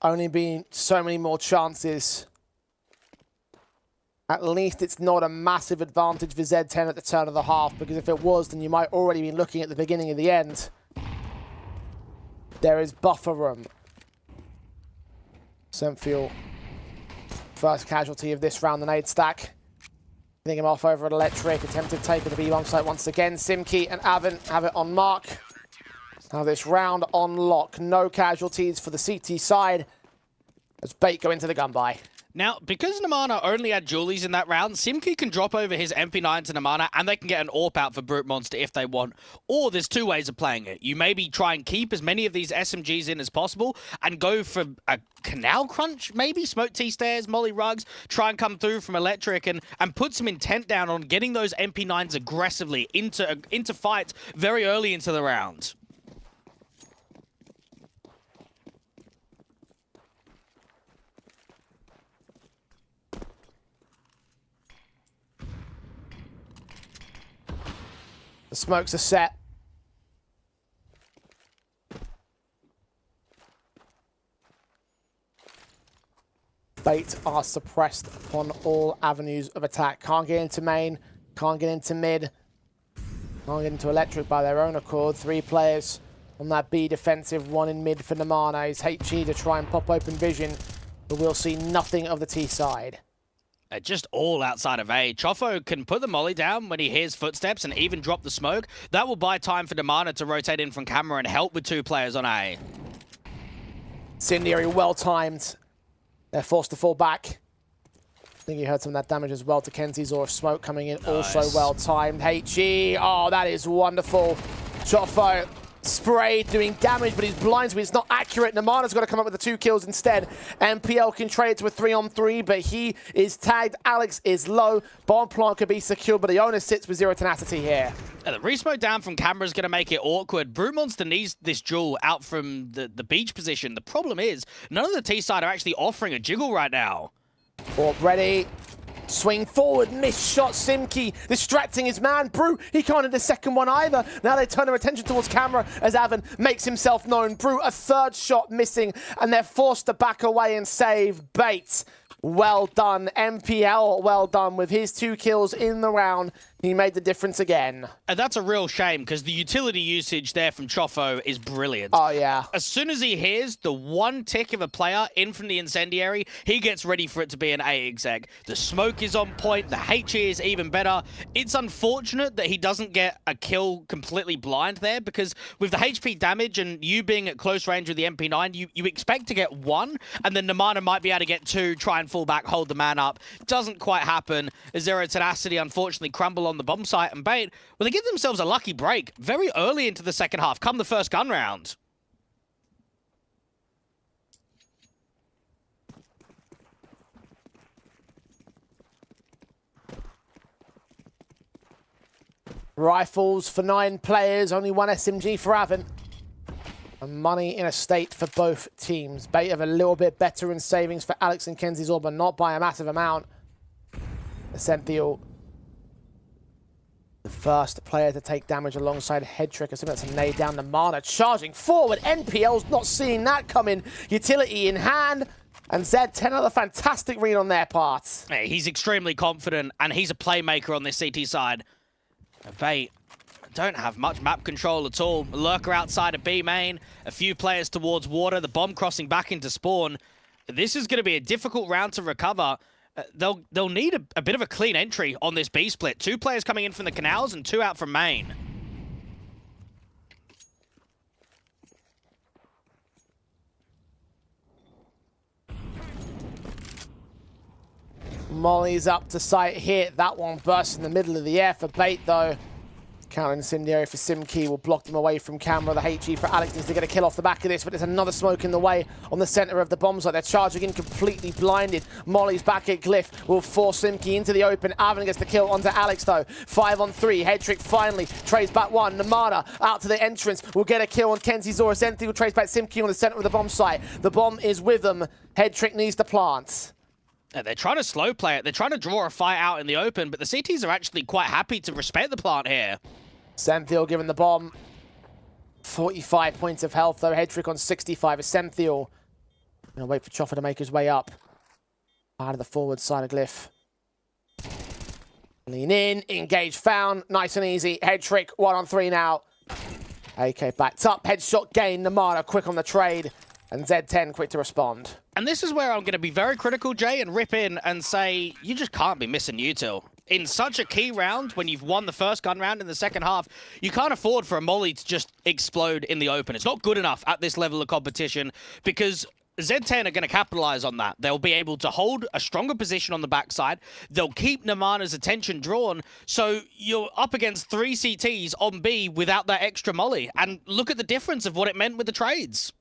Only been so many more chances. At least it's not a massive advantage for Z10 at the turn of the half, because if it was, then you might already be looking at the beginning of the end. There is buffer room. Semphiel, first casualty of this round, the nade stack. Hitting him off over at Electric, attempted take of the B-bomb site once again. Simki and Avin have it on mark. Now this round on lock. No casualties for the CT side as Bait go into the gun by. Now, because Namana only had Julies in that round, Simki can drop over his MP9 to Namana and they can get an AWP out for Brute Monster if they want. Or there's two ways of playing it. You maybe try and keep as many of these SMGs in as possible and go for a Canal Crunch, maybe? Smoke T-Stairs, Molly Rugs, try and come through from Electric and put some intent down on getting those MP9s aggressively into fights very early into the round. The smokes are set. Bait are suppressed upon all avenues of attack. Can't get into main, can't get into mid, can't get into electric by their own accord. 3 players on that B defensive, 1 in mid for Namana. It's HG to try and pop open vision, but we'll see nothing of the T side. Just all outside of A. Chofo can put the molly down when he hears footsteps and even drop the smoke. That will buy time for Namana to rotate in from camera and help with 2 players on A. Incendiary well timed. They're forced to fall back. I think you heard some of that damage as well to Kenzie's or smoke coming in. Nice. Also well timed. HG. Oh, that is wonderful. Chofo sprayed, doing damage, but he's blind, so he's not accurate. Namana's got to come up with the 2 kills instead. MPL can trade to a 3-on-3, but he is tagged. Alex is low. Bomb plant could be secured, but the owner sits with 0 tenacity here. The resmoke down from camera is going to make it awkward. Brute Monster needs this jewel out from the beach position. The problem is, none of the T side are actually offering a jiggle right now. Orb ready. Swing forward, missed shot. Simki distracting his man. Brute, he can't hit the second one either. Now they turn their attention towards camera as Avon makes himself known. Brute, a 3rd shot missing, and they're forced to back away and save. Bait, well done. MPL, well done with his 2 kills in the round. He made the difference again. And that's a real shame because the utility usage there from Chofo is brilliant. Oh, yeah. As soon as he hears the 1 tick of a player in from the incendiary, he gets ready for it to be an A exec. The smoke is on point. The HE is even better. It's unfortunate that he doesn't get a kill completely blind there because with the HP damage and you being at close range with the MP9, you expect to get 1 and then Namana might be able to get 2, try and fall back, hold the man up. Doesn't quite happen. Zero Tenacity unfortunately crumble on the bomb site, and Bait, well, they give themselves a lucky break very early into the second half, come the first gun round. Rifles for 9 players, only 1 SMG for Avon. And money in a state for both teams. Bait have a little bit better in savings for Alex and Kenzie's Orb, but not by a massive amount. Essential. The first player to take damage alongside Headtrick. I think that's a nade down. Namana charging forward. NPL's not seeing that coming. Utility in hand. And Z10, another fantastic read on their part. Hey, he's extremely confident, and he's a playmaker on this CT side. Bait don't have much map control at all. A lurker outside of B main. A few players towards water. The bomb crossing back into spawn. This is going to be a difficult round to recover. They'll need a bit of a clean entry on this B split. 2 players coming in from the canals and 2 out from main. Molly's up to sight hit. That one bursts in the middle of the air for Bait, though. Counter incendiary for Simki will block them away from camera. The HE for Alex needs to get a kill off the back of this, but there's another smoke in the way on the center of the bomb site. They're charging in completely blinded. Molly's back at Glyph will force Simki into the open. Avon gets the kill onto Alex, though. 5-on-3. Headtrick finally trays back 1. Namana out to the entrance will get a kill on Kenzie Zora. Zenthi will trace back Simki on the center of the bomb site. The bomb is with them. Headtrick needs to plant. They're trying to slow play it. They're trying to draw a fight out in the open, but the CTs are actually quite happy to respect the plant here. Semthiel given the bomb. 45 points of health, though. Headtrick on 65 is Semthiel. Gonna wait for Choffer to make his way up. Out of the forward side of Glyph. Lean in, engage found. Nice and easy. Headtrick, 1-on-3 now. AK backed up. Headshot gain. Namana quick on the trade. And Z10 quick to respond. And this is where I'm going to be very critical, Jay, and rip in and say, you just can't be missing util. In such a key round, when you've won the first gun round in the second half, you can't afford for a molly to just explode in the open. It's not good enough at this level of competition because Z10 are going to capitalize on that. They'll be able to hold a stronger position on the backside. They'll keep Namana's attention drawn. So you're up against 3 CTs on B without that extra molly. And look at the difference of what it meant with the trades.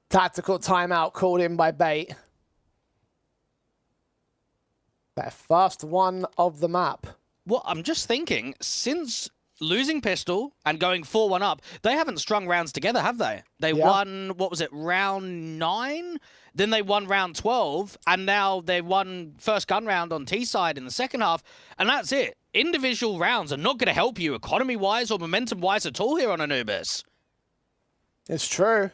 Tactical timeout called in by Bait. Their first one of the map. Well, I'm just thinking, since losing pistol and going 4-1 up, they haven't strung rounds together, have they? They won, what was it, round 9? Then they won round 12, and now they won first gun round on T side in the second half, and that's it. Individual rounds are not going to help you economy-wise or momentum-wise at all here on Anubis. It's true.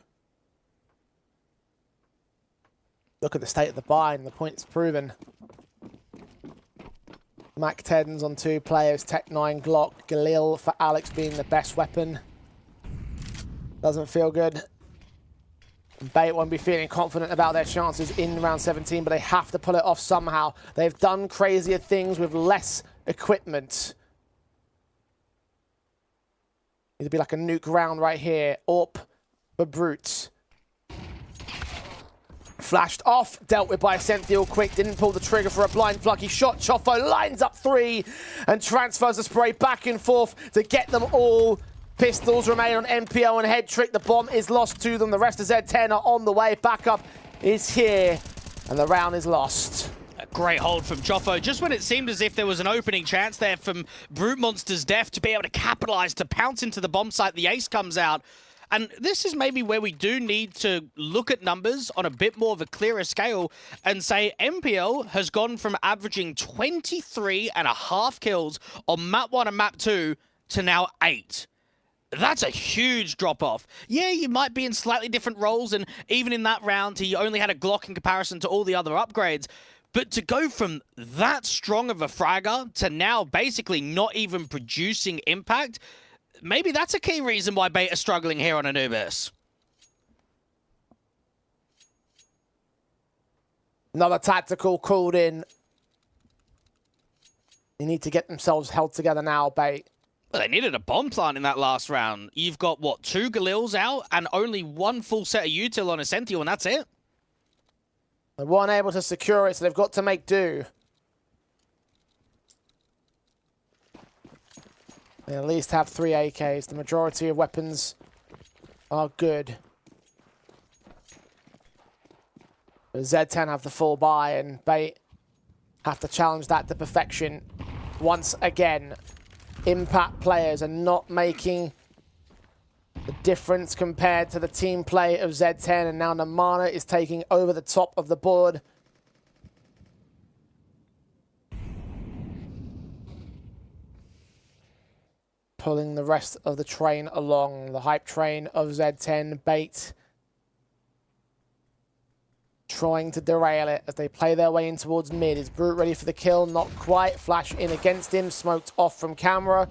Look at the state of the buy and the points proven. Mac 10s on 2 players, Tech 9 Glock, Galil for Alex being the best weapon. Doesn't feel good. Bait won't be feeling confident about their chances in round 17, but they have to pull it off somehow. They've done crazier things with less equipment. It'd be like a nuke round right here. AWP for Brutes. Flashed off, dealt with by Essential quick, didn't pull the trigger for a blind plucky shot. Chofo lines up 3 and transfers the spray back and forth to get them all. Pistols remain on MPO and Head Trick. The bomb is lost to them. The rest of Z10 are on the way. Backup is here and the round is lost. A great hold from Chofo, just when it seemed as if there was an opening chance there from Brute Monster's Def to be able to capitalize, to pounce into the bomb site. The ace comes out. And this is maybe where we do need to look at numbers on a bit more of a clearer scale and say MPL has gone from averaging 23.5 kills on map 1 and map 2 to now 8. That's a huge drop-off. Yeah, you might be in slightly different roles, and even in that round, he only had a Glock in comparison to all the other upgrades. But to go from that strong of a fragger to now basically not even producing impact, maybe that's a key reason why Bait are struggling here on Anubis. Another tactical called in. They need to get themselves held together now, Bait. Well, they needed a bomb plant in that last round. You've got, what, 2 Galils out and only 1 full set of util on Essential, and that's it? They weren't able to secure it, so they've got to make do. They at least have 3 AKs. The majority of weapons are good. But Z10 have the full buy, and Bait have to challenge that to perfection. Once again, impact players are not making the difference compared to the team play of Z10, and now Namana is taking over the top of the board. Pulling the rest of the train along. The hype train of Z10. Bait trying to derail it as they play their way in towards mid. Is Brute ready for the kill? Not quite. Flash in against him. Smoked off from camera.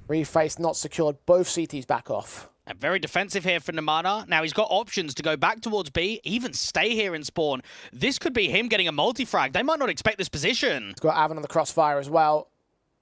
Reface not secured. Both CTs back off. And very defensive here for Namana. Now he's got options to go back towards B, even stay here in spawn. This could be him getting a multi-frag. They might not expect this position. He's got Avon on the crossfire as well.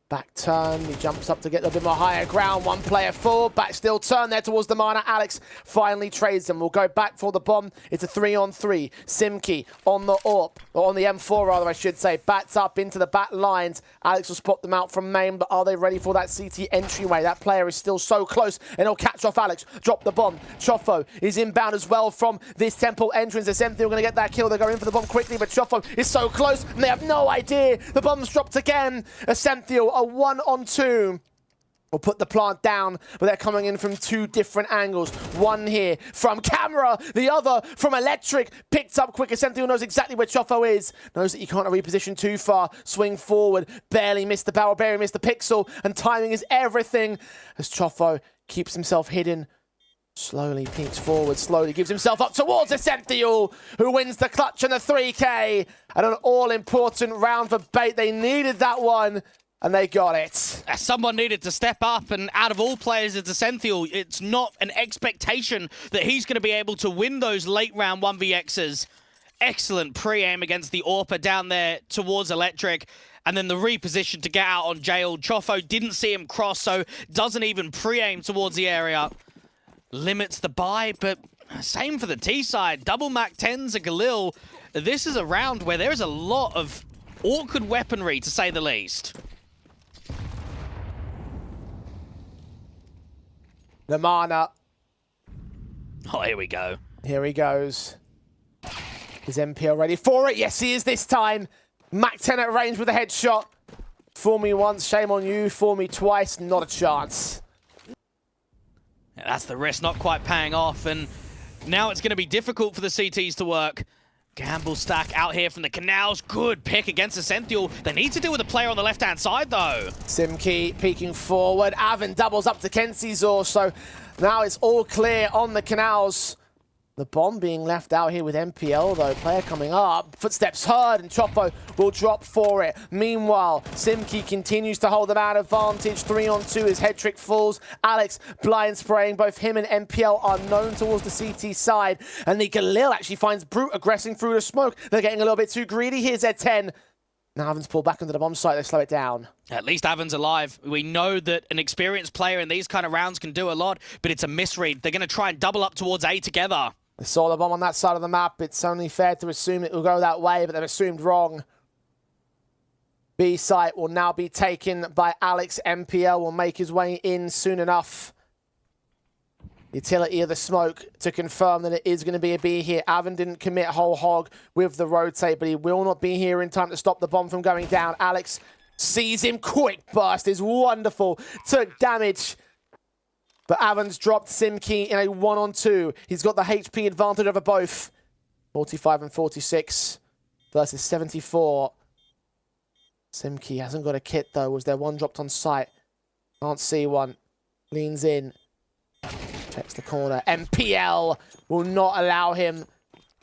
Back turn, he jumps up to get a little bit more higher ground. 1 player forward, back still turn there towards the Mana. Alex finally trades them. We'll go back for the bomb. It's a 3-on-3. Simki on the AWP, or on the M4 rather, I should say. Bats up into the back lines. Alex will spot them out from main, but are they ready for that CT entryway? That player is still so close, and he'll catch off Alex. Drop the bomb. Chofo is inbound as well from this temple entrance. Essentially, we're going to get that kill. They're going in for the bomb quickly, but Chofo is so close, and they have no idea. The bomb's dropped again. Essential, a 1-on-2. Will put the plant down, but they're coming in from 2 different angles. One here from camera, the other from electric. Picked up quick. Essential knows exactly where Chofo is. Knows that he can't reposition too far. Swing forward. Barely missed the barrel, barely missed the pixel. And timing is everything as Chofo keeps himself hidden. Slowly peeks forward, slowly gives himself up towards Essential, who wins the clutch and the 3K. And an all-important round for Bait. They needed that one. And they got it. Someone needed to step up, and out of all players, it's Essential. It's not an expectation that he's going to be able to win those late round 1vx's. Excellent pre-aim against the AWPer down there towards Electric. And then the reposition to get out on Jail. Chofo didn't see him cross, so doesn't even pre-aim towards the area. Limits the buy, but same for the T side. Double Mac 10s and Galil. This is a round where there is a lot of awkward weaponry, to say the least. The mana. Oh, here we go. Here he goes. Is MPL ready for it? Yes, he is this time. Mac 10 at range with a headshot. Fool me once, shame on you. Fool me twice, not a chance. Yeah, that's the risk not quite paying off, and now it's going to be difficult for the CTs to work. Gamble stack out here from the canals. Good pick against Essential. They need to deal with the player on the left-hand side, though. Simkey peeking forward. Avin doubles up to Kensizor, so now it's all clear on the canals. The bomb being left out here with MPL, though. Player coming up. Footsteps heard, and Chofo will drop for it. Meanwhile, Simkey continues to hold them out advantage. 3-on-2 as head trick falls. Alex blind spraying. Both him and MPL are known towards the CT side. And the Galil actually finds Brute aggressing through the smoke. They're getting a little bit too greedy. Here's Z10. Now Avin's pulled back into the bomb site. They slow it down. At least Avin's alive. We know that an experienced player in these kind of rounds can do a lot, but it's a misread. They're going to try and double up towards A together. They saw the bomb on that side of the map. It's only fair to assume it will go that way, but they've assumed wrong. B site will now be taken by Alex. MPL will make his way in soon enough. Utility of the smoke to confirm that it is going to be a B here. Avin didn't commit whole hog with the rotate, but he will not be here in time to stop the bomb from going down. Alex sees him. Quick burst is wonderful. Took damage. But Avin's dropped Simkey in a 1-on-2. He's got the HP advantage over both. 45 and 46 versus 74. Simkey hasn't got a kit, though. Was there one dropped on site? Can't see one. Leans in. Checks the corner. MPL will not allow him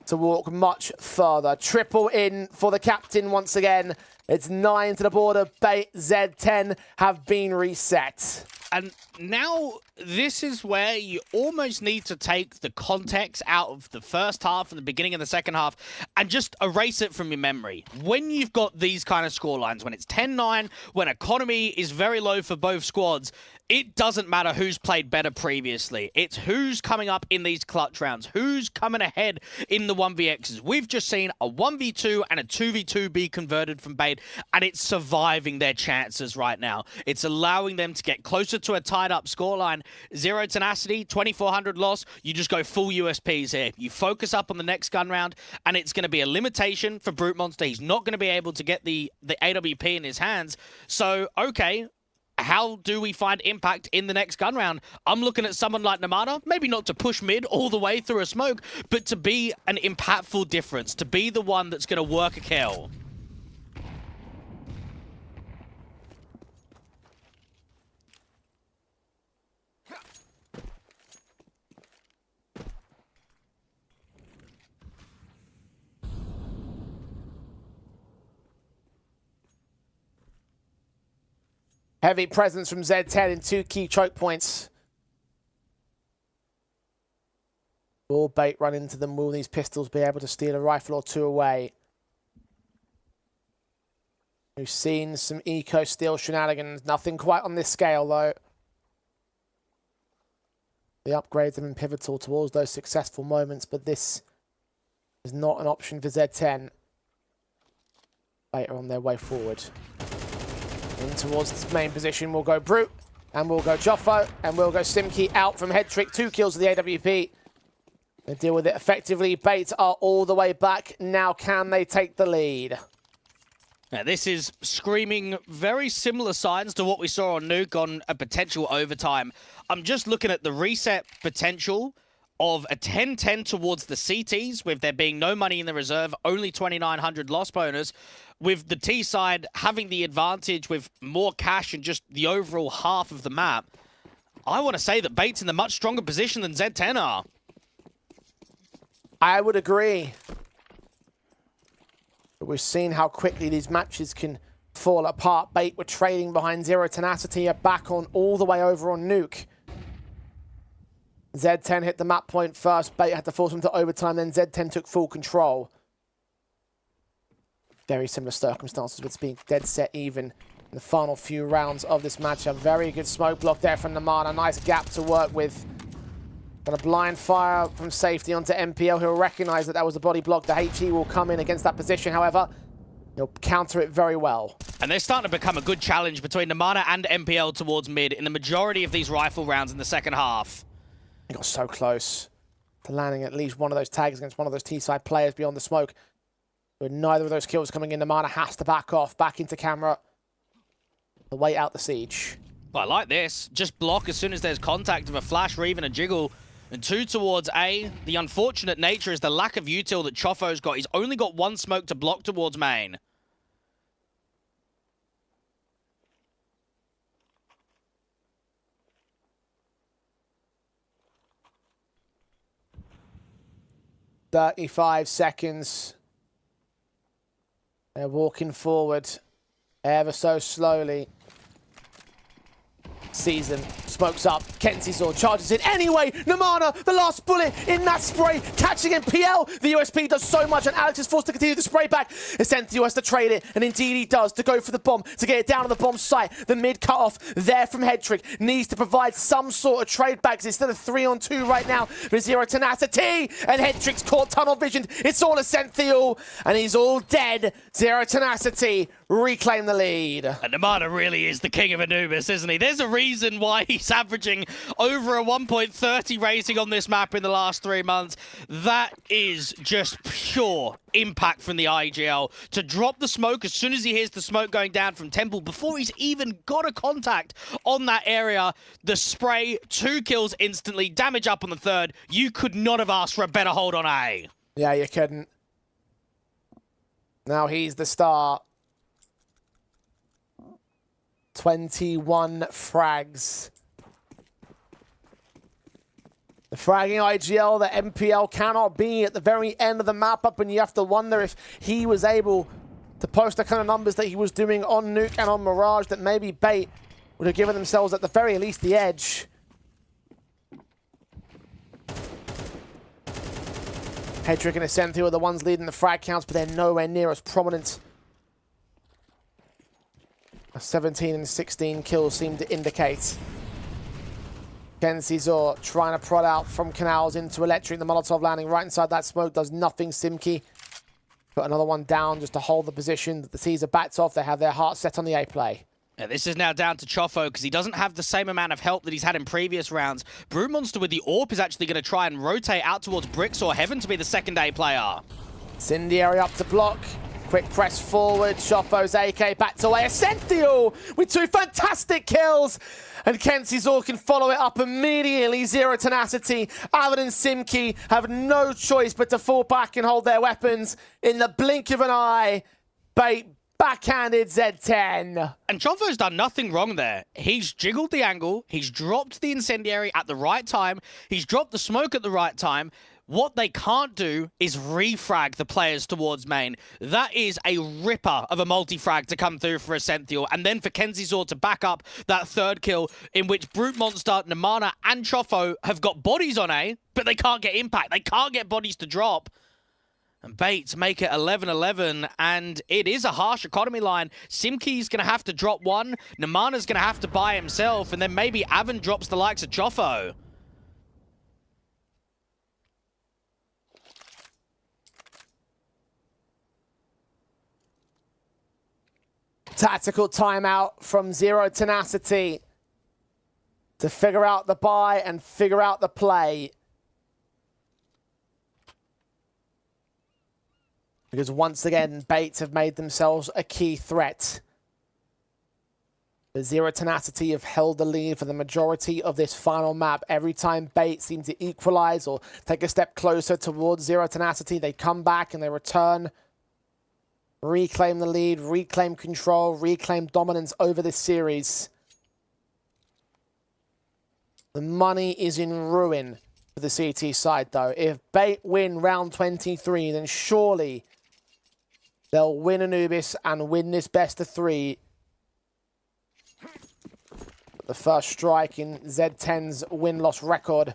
to walk much further. Triple in for the captain once again. It's 9 to the border. Bait Z10 have been reset. And now this is where you almost need to take the context out of the first half and the beginning of the second half and just erase it from your memory. When you've got these kind of scorelines, when it's 10-9, when economy is very low for both squads, it doesn't matter who's played better previously. It's who's coming up in these clutch rounds, who's coming ahead in the 1vx's. We've just seen a 1v2 and a 2v2 be converted from Bait, and it's surviving their chances right now. It's allowing them to get closer to a tied-up scoreline. 0 Tenacity, 2400 loss. You just go full USPs here. You focus up on the next gun round, and it's going to be a limitation for Brute Monster. He's not going to be able to get the AWP in his hands. So, okay, how do we find impact in the next gun round? I'm looking at someone like Namada, maybe not to push mid all the way through a smoke, but to be an impactful difference, to be the one that's going to work a kill. Heavy presence from Z10 in 2 key choke points. Will Bait run into them? Will these pistols be able to steal a rifle or 2 away? We've seen some eco-steal shenanigans. Nothing quite on this scale, though. The upgrades have been pivotal towards those successful moments, but this is not an option for Z10. Bait are on their way forward. In towards this main position will go Brute, and we'll go Joffo, and we'll go Simkey out from head trick. 2 kills of the AWP. They deal with it effectively. Baits are all the way back. Now can they take the lead? Now, this is screaming very similar signs to what we saw on Nuke on a potential overtime. I'm just looking at the reset potential of a 10-10 towards the CTs, with there being no money in the reserve, only 2,900 loss bonus, with the T side having the advantage with more cash and just the overall half of the map. I want to say that Bait's in a much stronger position than Z10 are. I would agree. But we've seen how quickly these matches can fall apart. Bait were trading behind 0 Tenacity, are back on all the way over on Nuke. Z10 hit the map point first. Bait had to force him to overtime, then Z10 took full control. Very similar circumstances with being dead set even in the final few rounds of this matchup. Very good smoke block there from Namana. Nice gap to work with. Got a blind fire from safety onto MPL. He'll recognize that that was a body block. The HE will come in against that position. However, he'll counter it very well. And they're starting to become a good challenge between Namana and MPL towards mid in the majority of these rifle rounds in the second half. He got so close to landing at least one of those tags against one of those T-side players beyond the smoke. With neither of those kills coming in, Namana has to back off, back into camera, to wait out the siege. Well, I like this. Just block as soon as there's contact of a flash or even a jiggle. And 2 towards A. The unfortunate nature is the lack of util that Chofo's got. He's only got 1 smoke to block towards main. "35 seconds. They're walking forward ever so slowly. Season smokes up. Kenzizor charges in anyway. Namana, the last bullet in that spray, catching MPL. The USP does so much, and Alex is forced to continue the spray back. Essentio has to trade it, and indeed he does, to go for the bomb, to get it down on the bomb site. The mid cut off there from Hedrick needs to provide some sort of trade backs instead of 3-on-2 right now. But Zero Tenacity, and Hedrick's caught tunnel visioned. It's all Essentio, and he's all dead. Zero Tenacity reclaim the lead. And Namana really is the king of Anubis, isn't he? There's a reason why he's averaging over a 1.30 rating on this map in the last 3 months. That is just pure impact from the IGL. To drop the smoke as soon as he hears the smoke going down from Temple, before he's even got a contact on that area, the spray, 2 kills instantly, damage up on the 3rd. You could not have asked for a better hold on A. Yeah, you couldn't. Now he's the star. 21 frags. The fragging IGL that MPL cannot be at the very end of the map up, and you have to wonder if he was able to post the kind of numbers that he was doing on Nuke and on Mirage, that maybe Bait would have given themselves at the very least the edge. Hedrick and Essentio are the ones leading the frag counts, but they're nowhere near as prominent. 17 and 16 kills seem to indicate. Kenzizor trying to prod out from Canals into Electric. The Molotov landing right inside that smoke does nothing. Simki got another one down just to hold the position. The teaser backs off. They have their hearts set on the A play. Yeah, this is now down to Chofo because he doesn't have the same amount of help that he's had in previous rounds. Brute Monster with the AWP is actually going to try and rotate out towards Bricks or Heaven to be the second A player. Incendiary up to block. Quick press forward. Chofo's AK backed away. Essentio with 2 fantastic kills. And Kenzizor can follow it up immediately. Zero Tenacity. Alan and Simki have no choice but to fall back and hold their weapons. In the blink of an eye, Bait backhanded Z10. And Chofo's done nothing wrong there. He's jiggled the angle. He's dropped the incendiary at the right time. He's dropped the smoke at the right time. What they can't do is refrag the players towards main. That is a ripper of a multi-frag to come through for Essentio, and then for Kenzizor to back up that 3rd kill, in which Brute Monster, Namana, and Chofo have got bodies on A, but they can't get impact. They can't get bodies to drop. And Bates make it 11-11, and it is a harsh economy line. Simki's going to have to drop 1, Namana's going to have to buy himself, and then maybe Avon drops the likes of Chofo. Tactical timeout from Zero Tenacity to figure out the buy and figure out the play. Because once again, Bates have made themselves a key threat. The Zero Tenacity have held the lead for the majority of this final map. Every time Bates seem to equalize or take a step closer towards Zero Tenacity, they come back and they return. Reclaim the lead, reclaim control, reclaim dominance over this series. The money is in ruin for the CT side, though. If Bait win round 23, then surely they'll win Anubis and win this best of 3. The first strike in Z10's win-loss record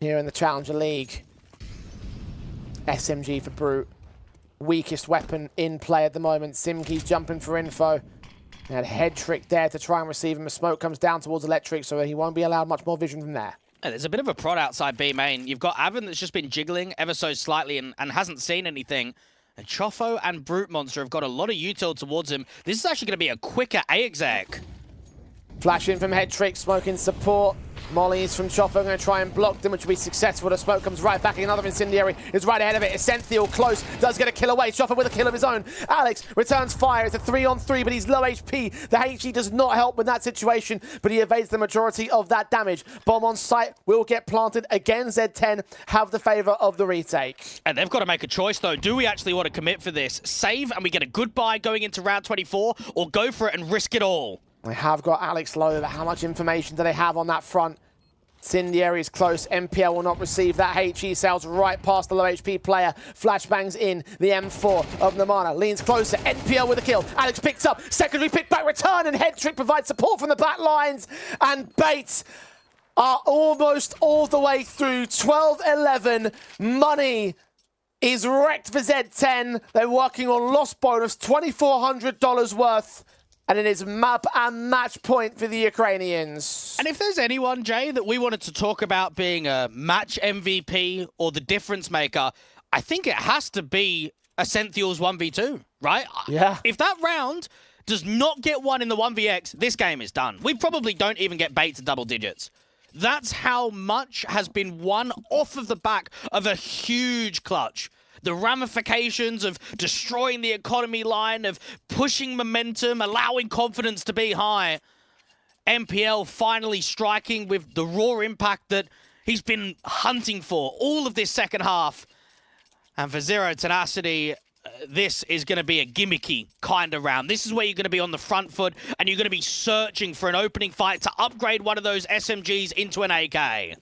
here in the Challenger League. SMG for Brute. weakest weapon in play at the moment. Simkey's jumping for info. They had head trick there to try and receive him. The smoke comes down towards Electric, so he won't be allowed much more vision from there. There's a bit of a prod outside B main. You've got Avon that's just been jiggling ever so slightly and hasn't seen anything. And Chofo and Brute Monster have got a lot of util towards him. This is actually going to be a quicker A-exec. Flash in from head trick, smoking support. Mollies from Chofo going to try and block them, which will be successful. The smoke comes right back. Another incendiary is right ahead of it. Essential close, does get a kill away. Chofo with a kill of his own. Alex returns fire. It's a 3-on-3, but he's low HP. The HE does not help with that situation, but he evades the majority of that damage. Bomb on site will get planted. Again, Z10 have the favor of the retake. And they've got to make a choice, though. Do we actually want to commit for this? Save and we get a goodbye going into round 24, or go for it and risk it all? They have got Alex low, but how much information do they have on that front? Incendiary is close. MPL will not receive that. HE sails right past the low HP player. Flashbangs in. The M4 of Namana leans closer. NPL with a kill. Alex picks up. Secondary pick back return, and Head Trick provides support from the back lines. And Bates are almost all the way through. 12-11. Money is wrecked for Z10. They're working on lost bonus, $2,400 worth. And it is map and match point for the Ukrainians. And if there's anyone, Jay, that we wanted to talk about being a match MVP or the difference maker, I think it has to be Essential's 1v2, right? Yeah. If that round does not get one in the 1vx, this game is done. We probably don't even get bait to double digits. That's how much has been won off of the back of a huge clutch. The ramifications of destroying the economy line, of pushing momentum, allowing confidence to be high. MPL finally striking with the raw impact that he's been hunting for all of this second half. And for Zero Tenacity, this is going to be a gimmicky kind of round. This is where you're going to be on the front foot and you're going to be searching for an opening fight to upgrade one of those SMGs into an AK.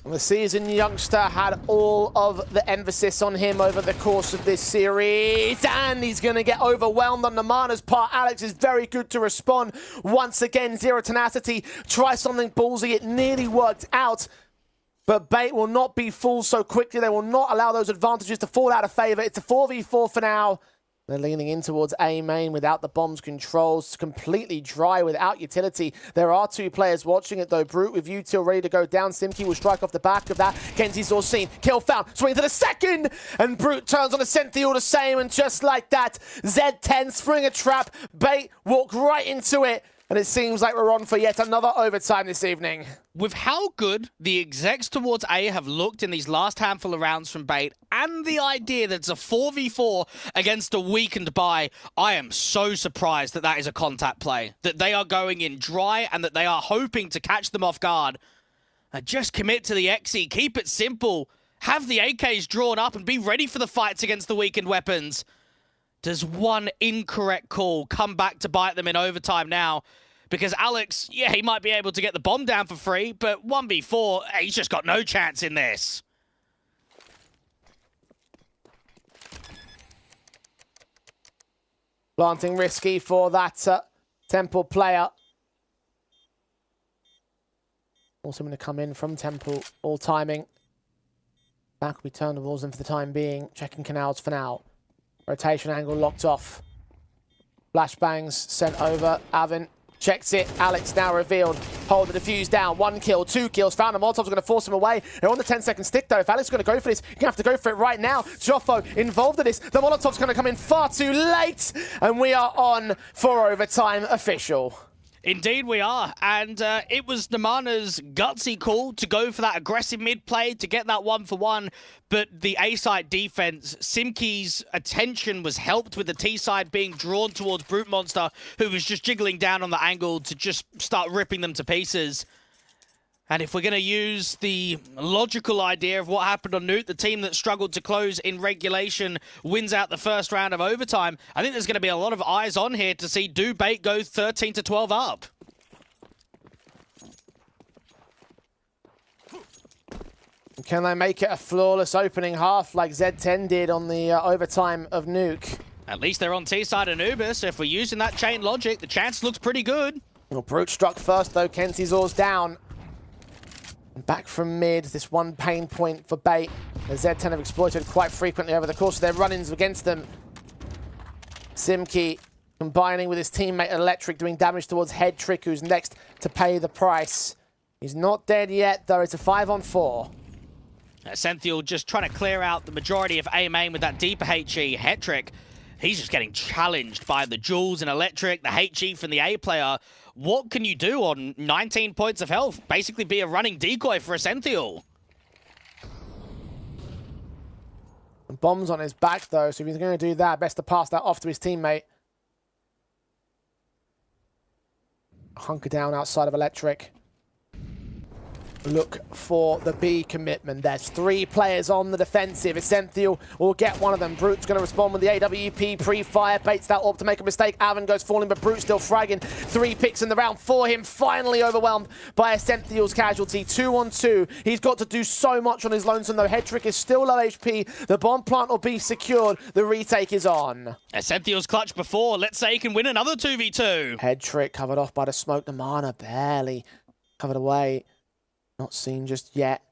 The seasoned youngster had all of the emphasis on him over the course of this series, and he's going to get overwhelmed on Namana's part. Alex is very good to respond. Once again, Zero Tenacity try something ballsy. It nearly worked out, but Bait will not be fooled so quickly. They will not allow those advantages to fall out of favor. It's a 4v4 for now. They're leaning in towards A main without the bomb's controls, completely dry without utility. There are two players watching it though. Brute with util ready to go down. Simkey will strike off the back of that. Kenzie's all seen. Kill found. Swing to the second. And Brute turns on a Cynthia all the same. And just like that, Z10 spring a trap. Bait walk right into it. And it seems like we're on for yet another overtime this evening. With how good the execs towards A have looked in these last handful of rounds from Bait, and the idea that it's a 4v4 against a weakened buy, I am so surprised that that is a contact play. That they are going in dry and that they are hoping to catch them off guard. Just commit to the XE, keep it simple, have the AKs drawn up and be ready for the fights against the weakened weapons. Does one incorrect call come back to bite them in overtime now? Because Alex, yeah, he might be able to get the bomb down for free, but 1v4, he's just got no chance in this. Planting risky for that Temple player. Also going to come in from Temple, all timing. Back we turn towards them for the time being. Checking canals for now. Rotation angle locked off. Flashbangs sent over. Avin checks it. Alex now revealed. Hold the defuse down. 1 kill, 2 kills. Found him. Molotov's going to force him away. They're on the 10-second stick, though. If Alex is going to go for this, you're going to have to go for it right now. Joffo involved in this. The Molotov's going to come in far too late. And we are on for overtime official. Indeed we are, and it was Namana's gutsy call to go for that aggressive mid-play to get that 1-for-1, but the A-side defense, Simkey's attention was helped with the T-side being drawn towards Brute Monster, who was just jiggling down on the angle to just start ripping them to pieces. And if we're going to use the logical idea of what happened on Newt, the team that struggled to close in regulation wins out the first round of overtime, I think there's going to be a lot of eyes on here to see do Bait go 13-12 up. Can they make it a flawless opening half like Z10 did on the overtime of Nuke? At least they're on T-side Anubis, so if we're using that chain logic, the chance looks pretty good. Well, Brute struck first though, Kenzie's oars down. Back from mid, this one pain point for Bait. The Z10 have exploited quite frequently over the course of their run-ins against them. Simki combining with his teammate Electric, doing damage towards Headtrick, who's next to pay the price. He's not dead yet, though. It's a 5-on-4. Senthiel just trying to clear out the majority of A main with that deeper HE. Hetrick, he's just getting challenged by the Jules and Electric, the HE from the A player. What can you do on 19 points of health? Basically be a running decoy for a Senthiel. Bombs on his back, though, so if he's going to do that, best to pass that off to his teammate. Hunker down outside of Electric. Look for the B commitment. There's 3 players on the defensive. Senthiel will get one of them. Brute's going to respond with the AWP pre-fire. Baits that orb to make a mistake. Avon goes falling, but Brute still fragging. 3 picks in the round for him. Finally overwhelmed by Senthiel's casualty. 2-on-2. He's got to do so much on his lonesome, though. Headtrick is still low HP. The bomb plant will be secured. The retake is on. Senthiel's clutch before. Let's say he can win another 2v2. Headtrick covered off by the smoke. The mana barely covered away. Not seen just yet.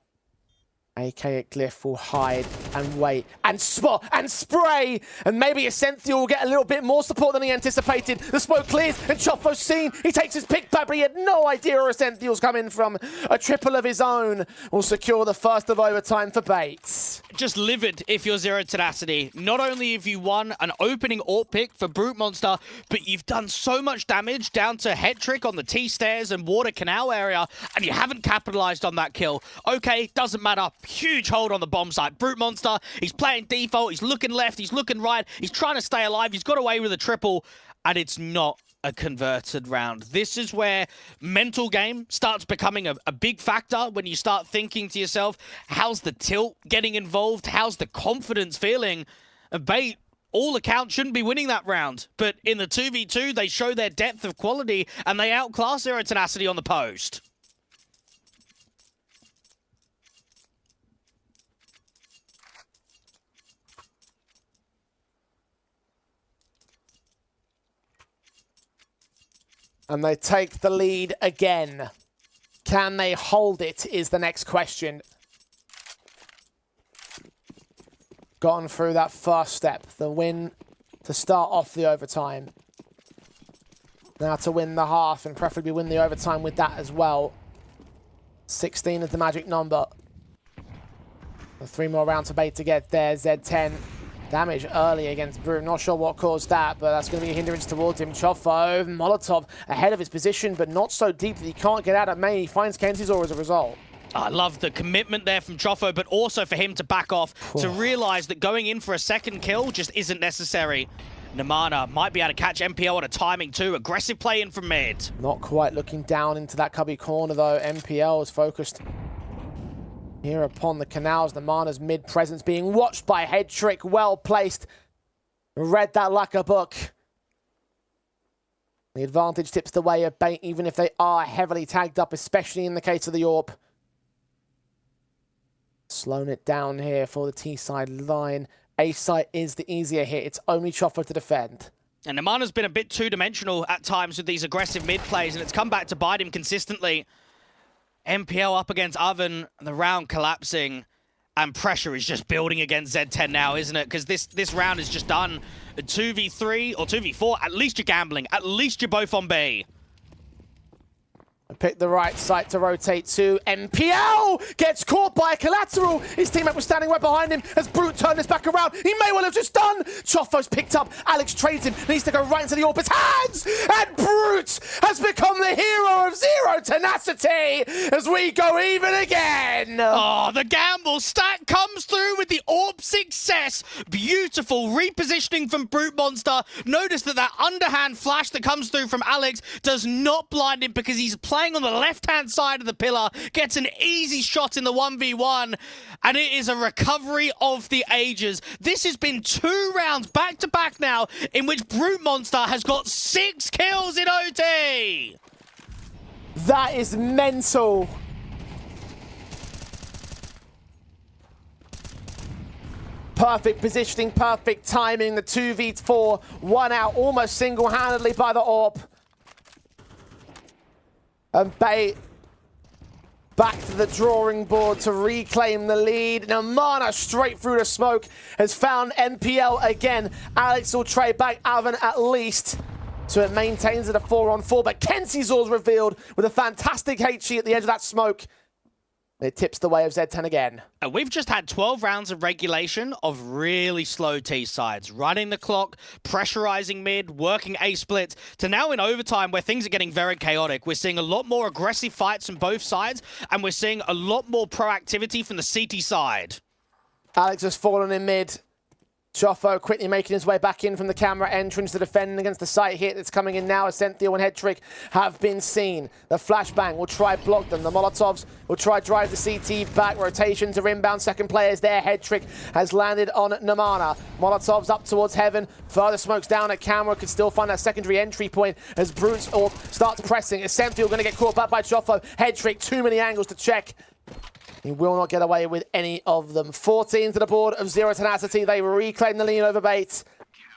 AK at Glyph will hide and wait and spot and spray. And maybe Senthiel will get a little bit more support than he anticipated. The smoke clears and Chofo's seen. He takes his pick back, but he had no idea where Senthiel's coming from. A triple of his own will secure the first of overtime for Bates. Just livid if you're Zero Tenacity. Not only have you won an opening AWP pick for Brute Monster, but you've done so much damage down to Hetrick on the T-stairs and Water Canal area, and you haven't capitalized on that kill. Okay, doesn't matter. Huge hold on the bomb site. Brute Monster, he's playing default, he's looking left, he's looking right, he's trying to stay alive, he's got away with a triple, and it's not a converted round. This is where mental game starts becoming a big factor when you start thinking to yourself, how's the tilt getting involved? How's the confidence feeling? And Bait, all accounts, shouldn't be winning that round. But in the 2v2, they show their depth of quality and they outclass Zero Tenacity on the post. And they take the lead again. Can they hold it is the next question. Gotten through that first step, the win to start off the overtime. Now to win the half and preferably win the overtime with that as well. 16 is the magic number. 3 more rounds to Bait to get there. Z10 damage early against Brute. Not sure what caused that, but that's going to be a hindrance towards him. Chofo, Molotov ahead of his position, but not so deep that he can't get out of main. He finds Kenzizor as a result. I love the commitment there from Chofo, but also for him to back off, to realize that going in for a second kill just isn't necessary. Namana might be able to catch MPL on a timing too. Aggressive play in from mid. Not quite looking down into that cubby corner though. MPL is focused here upon the canals. Namana's mid presence being watched by Headtrick. Well placed. Read that like a book. The advantage tips the way of Bait, even if they are heavily tagged up, especially in the case of the AWP. Slowing it down here for the T-side line. A-site is the easier hit. It's only Chofo to defend. And Namana's been a bit two-dimensional at times with these aggressive mid plays, and it's come back to bite him consistently. MPL up against Oven, the round collapsing, and pressure is just building against Z10 now, isn't it? Because this round is just done. A 2v3 or 2v4, at least you're gambling. At least you're both on B. Pick the right side to rotate to. MPL gets caught by a collateral. His teammate was standing right behind him as Brute turned this back around. He may well have just done. Chofo's picked up. Alex trades him. Needs to go right into the AWP's hands. And Brute has become the hero of Zero Tenacity as we go even again. Oh, the gamble stack comes through with the AWP success. Beautiful repositioning from Brute Monster. Notice that underhand flash that comes through from Alex does not blind him because he's playing on the left-hand side of the pillar, gets an easy shot in the 1v1, and it is a recovery of the ages. This has been 2 rounds back-to-back now in which Brute Monster has got 6 kills in OT. That is mental. Perfect positioning, perfect timing. The 2v4 won out almost single-handedly by the AWP. And Bait back to the drawing board to reclaim the lead. Namana straight through the smoke has found NPL again. Alex will trade back Avan at least. So it maintains it a 4-on-4, but Kenzie's revealed with a fantastic HE at the edge of that smoke. It tips the way of Z10 again. And we've just had 12 rounds of regulation of really slow T sides, running the clock, pressurizing mid, working A splits, to now in overtime where things are getting very chaotic. We're seeing a lot more aggressive fights from both sides, and we're seeing a lot more proactivity from the CT side. Alex has fallen in mid. Joffo quickly making his way back in from the camera entrance to defend against the site hit that's coming in now as Senthil and Headtrick have been seen. The flashbang will try block them. The Molotovs will try drive the CT back. Rotations are inbound. Second player's there. Headtrick has landed on Namana. Molotovs up towards Heaven. Further smokes down at camera. Could still find that secondary entry point as Brutes starts pressing. Is Senthil going to get caught back by Joffo? Headtrick, too many angles to check. He will not get away with any of them. 14 to the board of Zero Tenacity. They reclaim the lead over Bait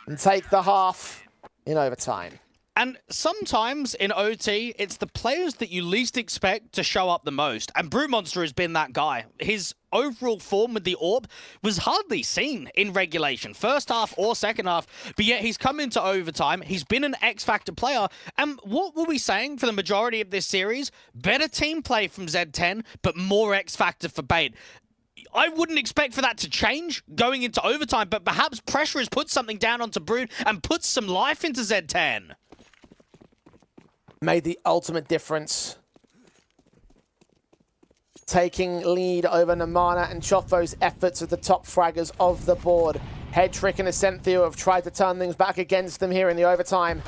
and take the half in overtime. And sometimes in OT, it's the players that you least expect to show up the most. And Brute Monster has been that guy. His overall form with the AWP was hardly seen in regulation, first half or second half, but yet he's come into overtime. He's been an X-Factor player. And what were we saying for the majority of this series? Better team play from Z10, but more X-Factor for Bait. I wouldn't expect for that to change going into overtime, but perhaps pressure has put something down onto Brute and put some life into Z10. Made the ultimate difference. Taking lead over Namana and Choffo's efforts at the top fraggers of the board. Headtrick and Ascenthio have tried to turn things back against them here in the overtime.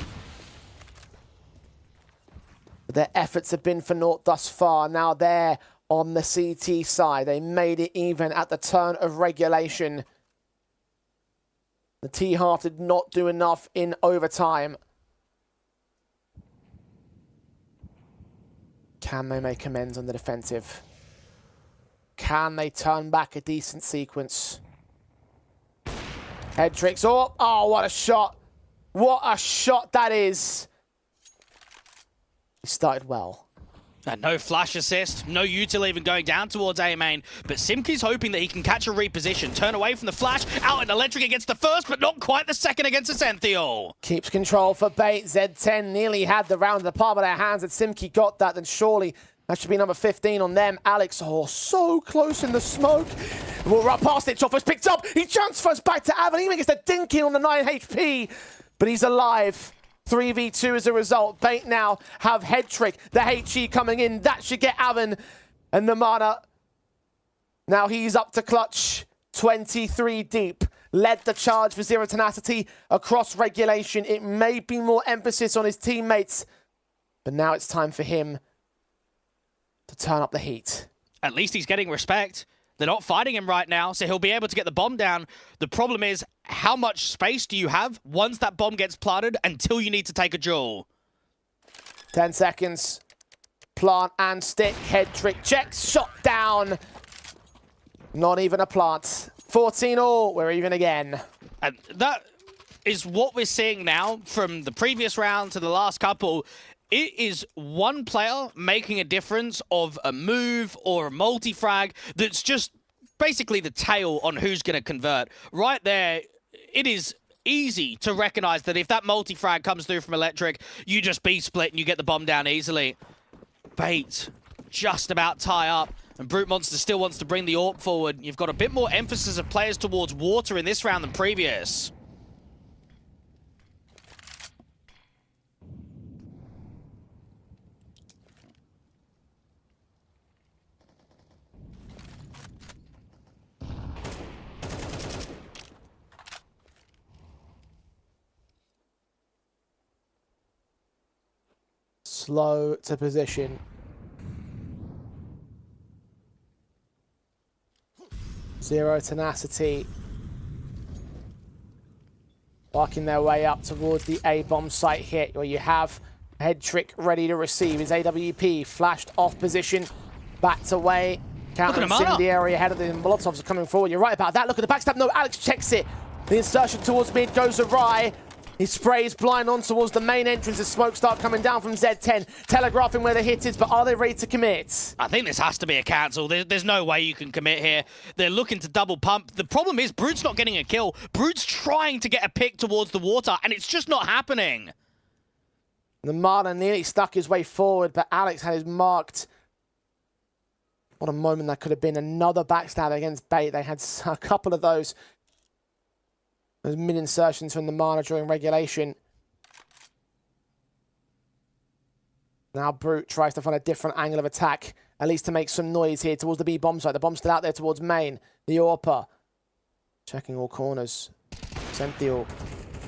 But their efforts have been for naught thus far. Now they're on the CT side. They made it even at the turn of regulation. The T-half did not do enough in overtime. Can they make amends on the defensive? Can they turn back a decent sequence? Headtricks. Oh, what a shot. What a shot that is. He started well. And no flash assist, no util even going down towards A main, but Simki's hoping that he can catch a reposition, turn away from the flash, out and electric against the first, but not quite the second against Ascenthio. Keeps control for Bait. Z10 nearly had the round of the palm of their hands, and Simki got that, then surely that should be number 15 on them. Alex, so close in the smoke. We'll run past it. Choffo's picked up. He transfers back to Avan. He even gets the dink in on the 9 HP, but he's alive. 3v2 as a result. Bait now have Headtrick. The HE coming in. That should get Avan and Namana. Now he's up to clutch. 23 deep. Led the charge for Zero Tenacity across regulation. It may be more emphasis on his teammates, but now it's time for him to turn up the heat. At least he's getting respect. They're not fighting him right now, so he'll be able to get the bomb down. The problem is, how much space do you have once that bomb gets planted until you need to take a duel? 10 seconds. Plant and stick. Headtrick checks. Shot down. Not even a plant. 14 all. We're even again. And that is what we're seeing now from the previous round to the last couple. It is one player making a difference of a move or a multi-frag that's just basically the tail on who's going to convert. Right there, it is easy to recognize that if that multi-frag comes through from Electric, you just B-split and you get the bomb down easily. Bait just about tie up, and Brute Monster still wants to bring the AWP forward. You've got a bit more emphasis of players towards water in this round than previous. Slow to position. Zero Tenacity working their way up towards the A-bomb site hit, where you have Headtrick ready to receive. His AWP flashed off position, backed away. Counter incendiary ahead of the Molotovs are coming forward. You're right about that. Look at the backstab. No, Alex checks it. The insertion towards mid goes awry. He sprays blind on towards the main entrance as smoke start coming down from Z10, telegraphing where the hit is, but are they ready to commit? I think this has to be a cancel. There's no way you can commit here. They're looking to double pump. The problem is Brute's not getting a kill. Brute's trying to get a pick towards the water, and it's just not happening. The Marner nearly stuck his way forward, but Alex had his marked. What a moment that could have been. Another backstab against Bait. They had a couple of those mid-insertions from the Marner during regulation. Now Brute tries to find a different angle of attack, at least to make some noise here towards the B bomb site. The bomb's still out there towards main. The Orpa checking all corners. Senthiel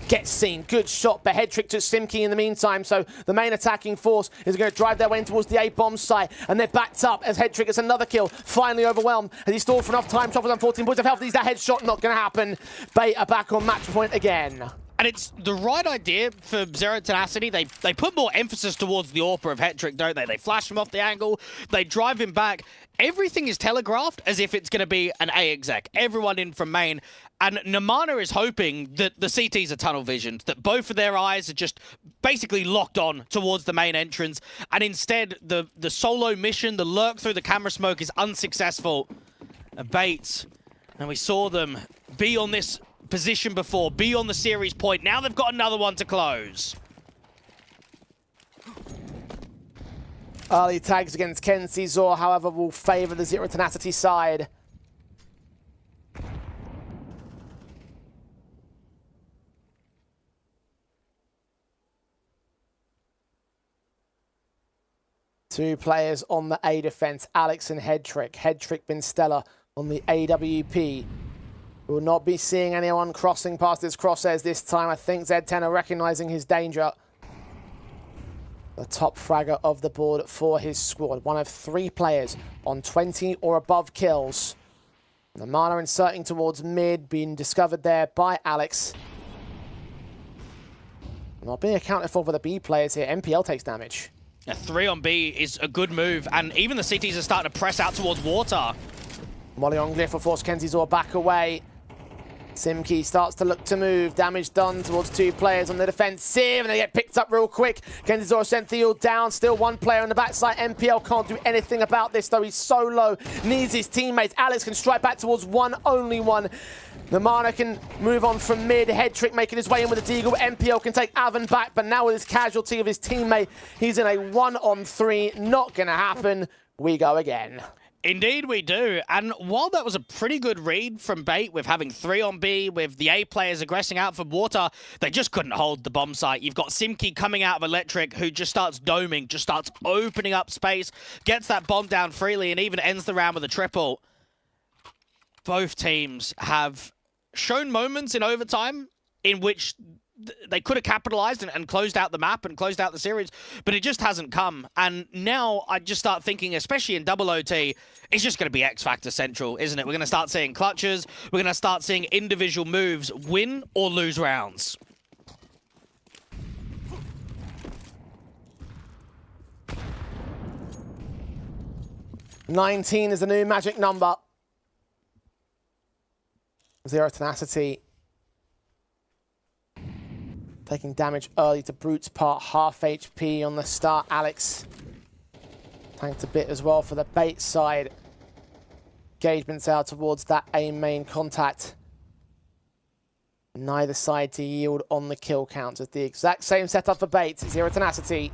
gets seen. Good shot, but head trick to Simki in the meantime. So the main attacking force is going to drive their way in towards the A bomb site, and they're backed up as head trick gets another kill. Finally overwhelmed as he stalled for enough time. Choppers on 14 points of health. He's that headshot, not going to happen. Bait are back on match point again. And it's the right idea for Zero Tenacity. They put more emphasis towards the Orpa of Hetrick, don't they? They flash him off the angle. They drive him back. Everything is telegraphed as if it's going to be an A exec. Everyone in from main. And Namana is hoping that the CTs are tunnel visioned, that both of their eyes are just basically locked on towards the main entrance. And instead, the solo mission, the lurk through the camera smoke is unsuccessful. Bates, and we saw them be on this position before, be on the series point. Now they've got another one to close. Early tags against Ken Caesar, however, will favour the Zero Tenacity side. Two players on the A defense, Alex and Headtrick. Headtrick been stellar on the AWP. We will not be seeing anyone crossing past his crosshairs this time. I think Z10 are recognizing his danger. The top fragger of the board for his squad. One of 3 players on 20 or above kills. The Mana inserting towards mid, being discovered there by Alex. Not being accounted for the B players here. MPL takes damage. A 3 on B is a good move, and even the CTs are starting to press out towards water. Molly on Glyph will force Kenzizor back away. Simki starts to look to move. Damage done towards 2 players on the defensive, and they get picked up real quick. Kenzizor sent Thiel down. Still 1 player on the backside. MPL can't do anything about this, though. He's so low. Needs his teammates. Alex can strike back towards one, only one. Namana can move on from mid. Headtrick making his way in with a deagle. MPL can take Avon back, but now with his casualty of his teammate, he's in a 1-on-3. Not going to happen. We go again. Indeed we do, and while that was a pretty good read from Bait with having 3 on B, with the A players aggressing out from water, they just couldn't hold the bomb site. You've got Simki coming out of Electric, who just starts doming, just starts opening up space, gets that bomb down freely, and even ends the round with a triple. Both teams have shown moments in overtime in which they could have capitalized and closed out the map and closed out the series, but it just hasn't come. And now I just start thinking, especially in double OT, it's just going to be X Factor Central, isn't it? We're going to start seeing clutches. We're going to start seeing individual moves win or lose rounds. $19 is the new magic number. Zero Tenacity taking damage early to Brute's part, half HP on the start. Alex tanked a bit as well for the Bait side. Engagements out towards that A main contact. Neither side to yield on the kill count. It's the exact same setup for Bait. Zero Tenacity.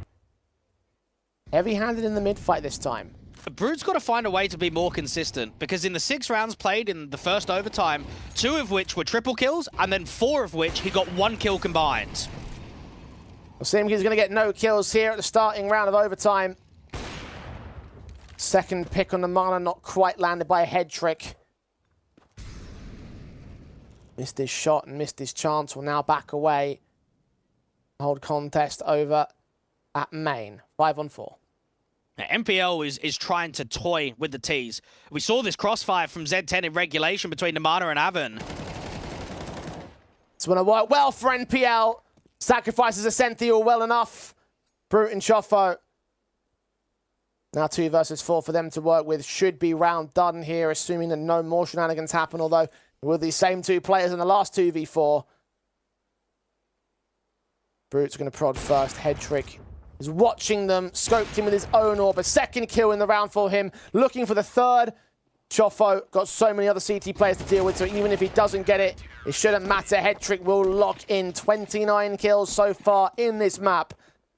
Heavy-handed in the mid-fight this time. Brute's got to find a way to be more consistent, because in the 6 rounds played in the first overtime, 2 of which were triple kills, and then 4 of which he got 1 kill combined. Well, Simki's going to get no kills here at the starting round of overtime. Second pick on the Mana, not quite landed by a head trick. Missed his shot and missed his chance. Will now back away. Hold contest over at main. 5-on-4. Now, MPL is trying to toy with the T's. We saw this crossfire from Z10 in regulation between Namana and Avon. It's going to work well for NPL. Sacrifices a Senthiel well enough. Brute and Choffo. Now 2 versus 4 for them to work with. Should be round done here, assuming that no more shenanigans happen, although with these same 2 players in the last 2v4. Brute's going to prod first. Head Trick is watching them, scoped him with his own orb. A second kill in the round for him, looking for the third. Chofo got so many other CT players to deal with, so even if he doesn't get it, it shouldn't matter. Head Trick will lock in 29 kills so far in this map,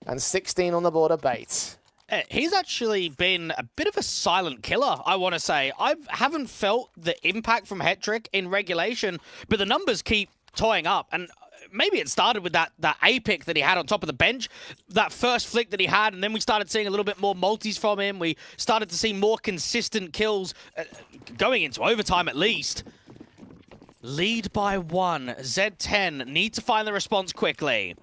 and 16 on the board of Bait. He's actually been a bit of a silent killer, I want to say. I haven't felt the impact from Head Trick in regulation, but the numbers keep toying up. And maybe it started with that A pick that he had on top of the bench, that first flick that he had, and then we started seeing a little bit more multis from him. We started to see more consistent kills going into overtime at least. Lead by 1. Z10 need to find the response quickly.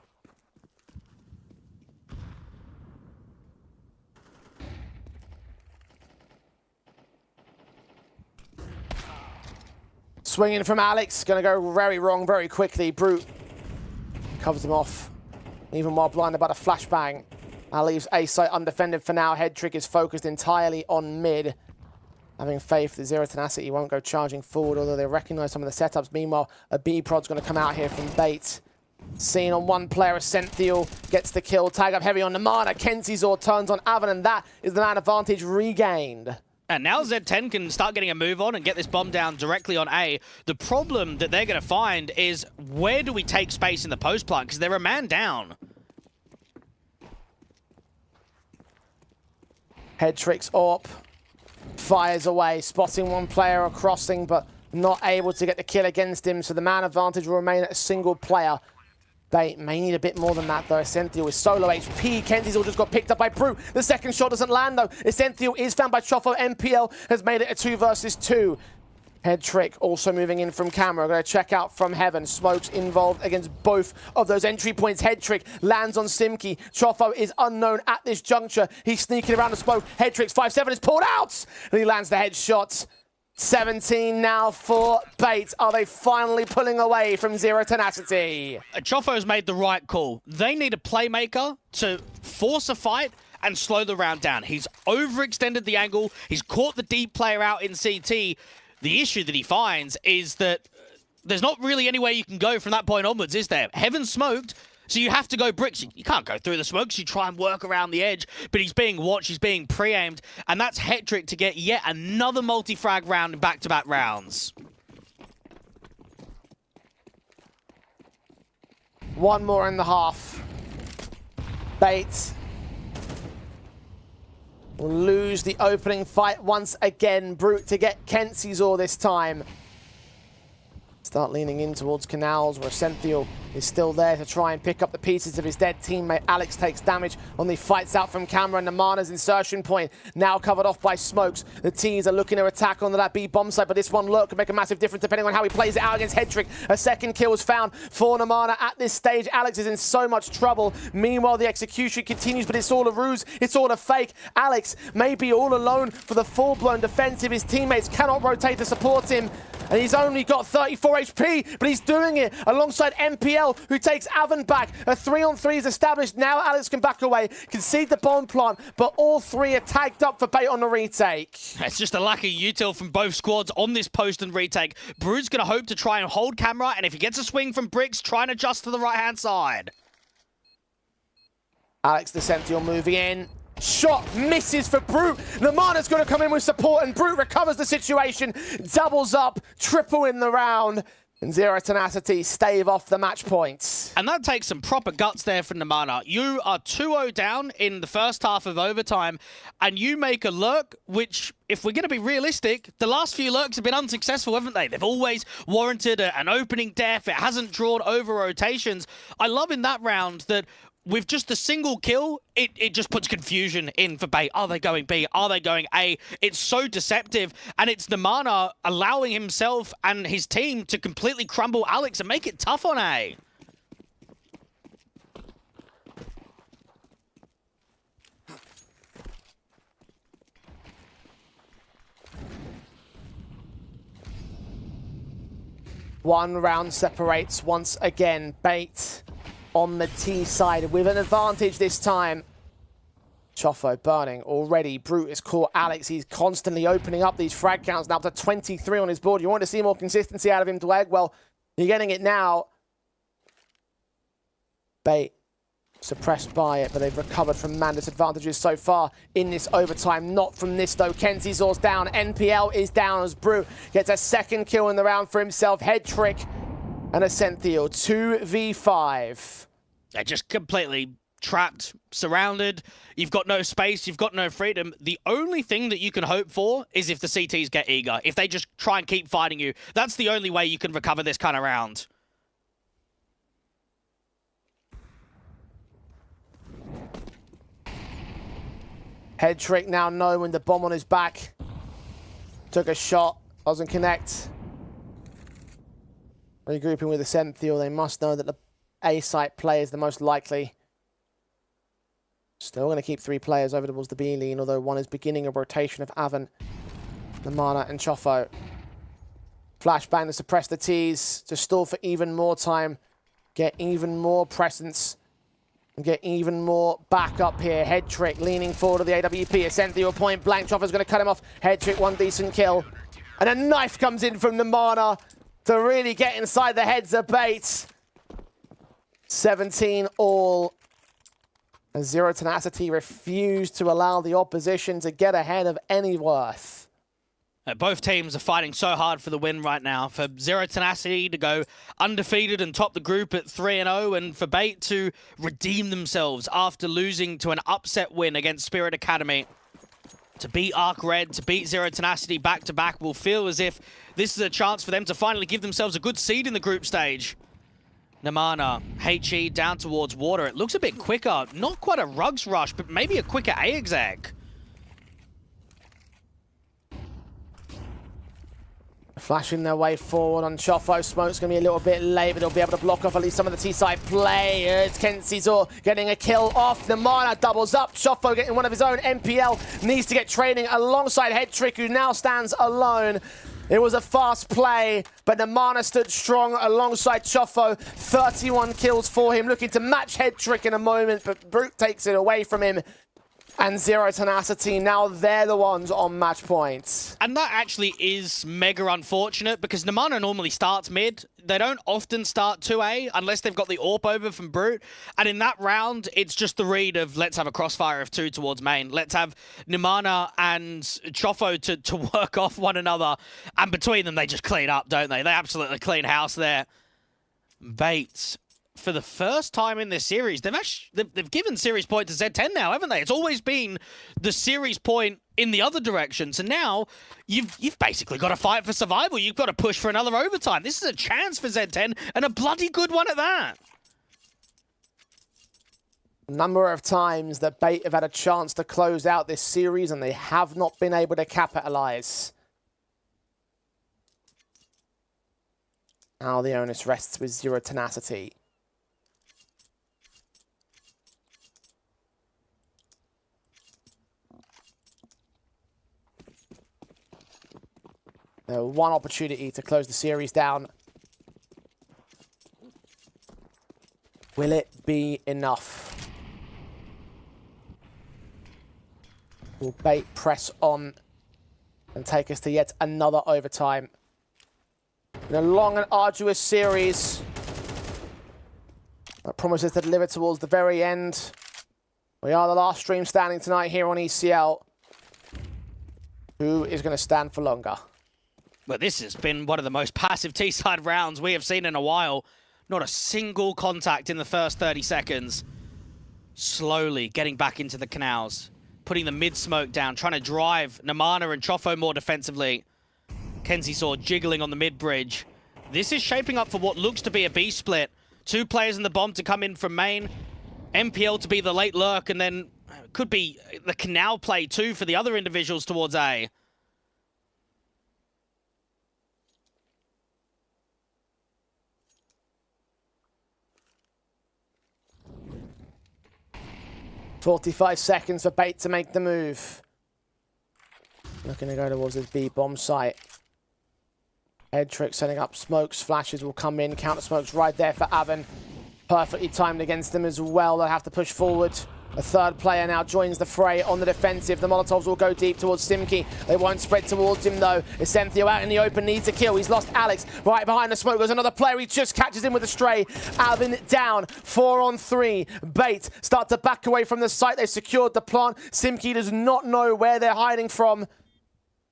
Swinging from Alex, going to go very wrong very quickly. Brute covers him off, even while blinded by the flashbang. That leaves A site undefended for now. Head Trick is focused entirely on mid. Having faith that Zero Tenacity won't go charging forward, although they recognize some of the setups. Meanwhile, a B prod's going to come out here from Bait. Seen on one player, Ascenthiel gets the kill. Tag up heavy on Namana. Kenzizor turns on Avan, and that is the man advantage regained. And now Z10 can start getting a move on and get this bomb down directly on A. The problem that they're going to find is, where do we take space in the post plant? Because they're a man down. Head Trick's AWP fires away, spotting one player crossing, but not able to get the kill against him. So the man advantage will remain at a single player. They may need a bit more than that, though. Ascenthiel with solo HP. Kenzizor just got picked up by Brute. The second shot doesn't land, though. Ascenthiel is found by Chofo. MPL has made it a 2 versus 2. Head Trick also moving in from camera. Going to check out from Heaven. Smokes involved against both of those entry points. Head Trick lands on Simki. Chofo is unknown at this juncture. He's sneaking around the smoke. Head Trick's 5-7 is pulled out. And he lands the headshot. 17 now for Bait. Are they finally pulling away from Zero Tenacity? Chofo's made the right call. They need a playmaker to force a fight and slow the round down. He's overextended the angle. He's caught the deep player out in CT. The issue that he finds is that there's not really any way you can go from that point onwards, is there? Heaven smoked, so you have to go bricks. You can't go through the smokes. You try and work around the edge, but he's being watched. He's being pre-aimed, and that's Head Trick to get yet another multi-frag round in back-to-back rounds. One more in the half. Bait will lose the opening fight once again. Brute to get Kenzizor this time. Start leaning in towards Canals, where Ascenthiel is still there to try and pick up the pieces of his dead teammate. Alex takes damage on the fights out from camera, and Namana's insertion point now covered off by Smokes. The T's are looking to attack onto that B bomb site, but this one look could make a massive difference depending on how he plays it out against Head Trick. A second kill was found for Namana at this stage. Alex is in so much trouble. Meanwhile, the execution continues, but it's all a ruse. It's all a fake. Alex may be all alone for the full-blown defensive. His teammates cannot rotate to support him. And he's only got 34 HP, but he's doing it alongside MPL, who takes Avan back. A 3-on-3 is established. Now Alex can back away, concede the bomb plant, but all three are tagged up for Bait on the retake. It's just a lack of util from both squads on this post and retake. Brute's going to hope to try and hold camera, and if he gets a swing from Bricks, try and adjust to the right-hand side. Alex Descentio moving in. Shot misses for Brute. Namana's going to come in with support, and Brute recovers the situation. Doubles up, triple in the round. And Zero Tenacity stave off the match points. And that takes some proper guts there from Namana. You are 2-0 down in the first half of overtime, and you make a lurk, which, if we're going to be realistic, the last few lurks have been unsuccessful, haven't they? They've always warranted an opening def. It hasn't drawn over rotations. I love in that round that with just a single kill, it just puts confusion in for Bait. Are they going B? Are they going A? It's so deceptive, and it's Namana allowing himself and his team to completely crumble Alex and make it tough on A. One round separates once again. Bait on the T side with an advantage this time. Chofo burning already. Brute has caught Alex. He's constantly opening up these frag counts now up to 23 on his board. You want to see more consistency out of him, Dweg? Well, you're getting it now. Bait Suppressed by it, but they've recovered from man disadvantages so far in this overtime. Not from this though. Kenzie's down. NPL is down as Brute gets a second kill in the round for himself. Head trick and a Senthiel. 2v5. They're just completely trapped, surrounded. You've got no space. You've got no freedom. The only thing that you can hope for is if the CTs get eager. If they just try and keep fighting you. That's the only way you can recover this kind of round. Head trick now knowing the bomb on his back. Took a shot, doesn't connect. Regrouping with the Senthiel, they must know that the A site play is the most likely. Still going to keep 3 players over towards the B lane, although one is beginning a rotation of Avan, Namana and Chofo. Flashbang to suppress the T's, to stall for even more time, get even more presence. And get even more back up here. Head trick leaning forward to the AWP. Senthiel point blank. Choffer's going to cut him off. Head trick, one decent kill. And a knife comes in from Namana to really get inside the heads of bait. 17 all. And Zero Tenacity refused to allow the opposition to get ahead of any worth. Both teams are fighting so hard for the win right now. For Zero Tenacity to go undefeated and top the group at 3-0, and for Bait to redeem themselves after losing to an upset win against Spirit Academy. To beat Arc Red, to beat Zero Tenacity back-to-back will feel as if this is a chance for them to finally give themselves a good seed in the group stage. Namana, HE down towards water. It looks a bit quicker. Not quite a Rugs rush, but maybe a quicker A-exec. Flashing their way forward on Chofo. Smoke's going to be a little bit late, but he'll be able to block off at least some of the T-side play. It's Kenzie's getting a kill off. Namana doubles up. Chofo getting one of his own. NPL needs to get training alongside Head Trick, who now stands alone. It was a fast play, but Namana stood strong alongside Chofo. 31 kills for him, looking to match Head Trick in a moment, but Brute takes it away from him. And Zero Tenacity, now they're the ones on match points. And that actually is mega unfortunate because Namana normally starts mid. They don't often start 2A unless they've got the AWP over from Brute. And in that round, it's just the read of let's have a crossfire of 2 towards main. Let's have Namana and Chofo to work off one another. And between them, they just clean up, don't they? They absolutely clean house there. Bates. For the first time in this series, they've given series point to Z10 now, haven't they? It's always been the series point in the other direction. So now you've basically got to fight for survival. You've got to push for another overtime. This is a chance for Z10 and a bloody good one at that. Number of times that Bait have had a chance to close out this series and they have not been able to capitalize. Now the onus rests with Zero Tenacity. One opportunity to close the series down. Will it be enough? Will Bait press on and take us to yet another overtime? In a long and arduous series that promises to deliver towards the very end. We are the last stream standing tonight here on ECL. Who is going to stand for longer? Well, this has been one of the most passive T-side rounds we have seen in a while. Not a single contact in the first 30 seconds. Slowly getting back into the canals. Putting the mid-smoke down. Trying to drive Namana and Chofo more defensively. Kenzie saw jiggling on the mid-bridge. This is shaping up for what looks to be a B split. 2 players in the bomb to come in from main. MPL to be the late lurk, and then could be the canal play too for the other individuals towards A. .45 seconds for Bait to make the move. Looking to go towards his B bomb site. Head trick setting up smokes. Flashes will come in. Counter smokes right there for Avan. Perfectly timed against them as well. They'll have to push forward. A third player now joins the fray on the defensive. The Molotovs will go deep towards Simki. They won't spread towards him though. Essenthio out in the open, needs a kill. He's lost Alex. Right behind the smoke, there's another player. He just catches him with a stray. Alvin down, 4 on 3. Bait start to back away from the site. They secured the plant. Simki does not know where they're hiding from.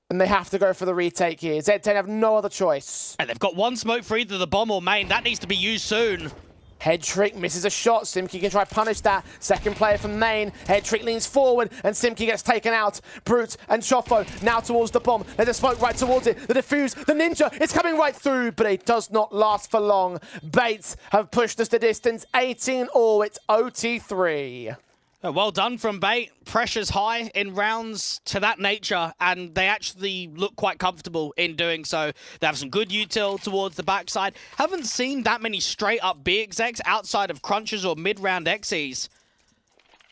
And they have to go for the retake here. Z10 have no other choice. And they've got one smoke for either the bomb or main. That needs to be used soon. Head trick misses a shot. Simki can try punish that. Second player from main. Head trick leans forward and Simki gets taken out. Brute and Chofo now towards the bomb. There's a smoke right towards it. The defuse, the ninja, it's coming right through, but it does not last for long. Bates have pushed us the distance. 18 all. It's OT3. Well done from Bait. Pressure's high in rounds to that nature, and they actually look quite comfortable in doing so. They have some good util towards the backside. Haven't seen that many straight-up B execs outside of crunches or mid-round XEs.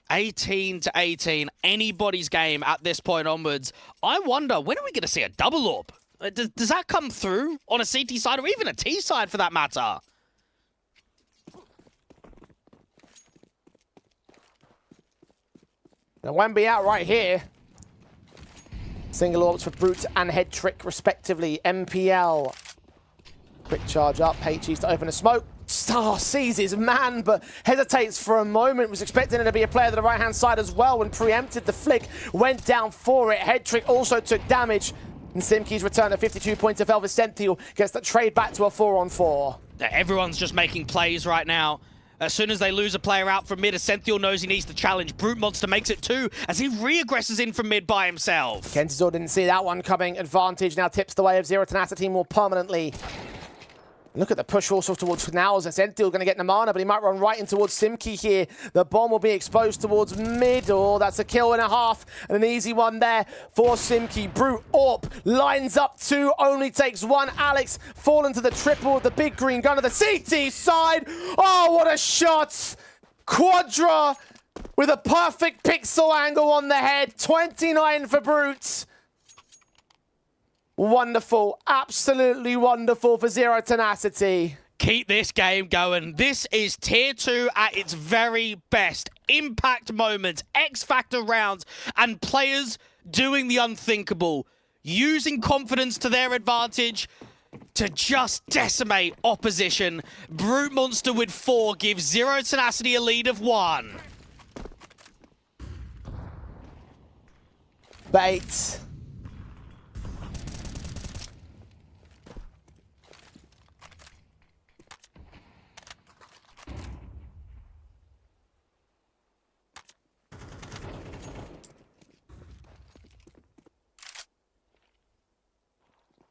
18 to 18, anybody's game at this point onwards. I wonder, when are we going to see a double orb? Does that come through on a CT side or even a T side for that matter? Now Wemby out right here. Single orbs for Brute and Head Trick respectively. MPL. Quick charge up. HE's to open a smoke. Star sees his man, but hesitates for a moment. Was expecting it to be a player to the right-hand side as well when preempted the flick. Went down for it. Head Trick also took damage. And Simki's return of 52 points of Elvis Senthiel gets the trade back to a 4-on-4. Everyone's just making plays right now. As soon as they lose a player out from mid, Essenthio knows he needs to challenge. Brute Monster makes it 2 as he re-aggresses in from mid by himself. Kentizor didn't see that one coming. Advantage now tips the way of Zero Tenacity more permanently. Look at the push also towards now as Essenthio going to get Namana, but he might run right in towards Simki here. The bomb will be exposed towards middle. That's a kill and a half, and an easy one there for Simki. Brute Orp lines up 2, only takes 1. Alex falling to the triple with the big green gun to the CT side. Oh, what a shot! Quadra with a perfect pixel angle on the head. 29 for Brute. Wonderful, absolutely wonderful for Zero Tenacity. Keep this game going. This is Tier 2 at its very best. Impact moments, X-Factor rounds, and players doing the unthinkable. Using confidence to their advantage to just decimate opposition. Brute Monster with 4 gives Zero Tenacity a lead of 1. Bates.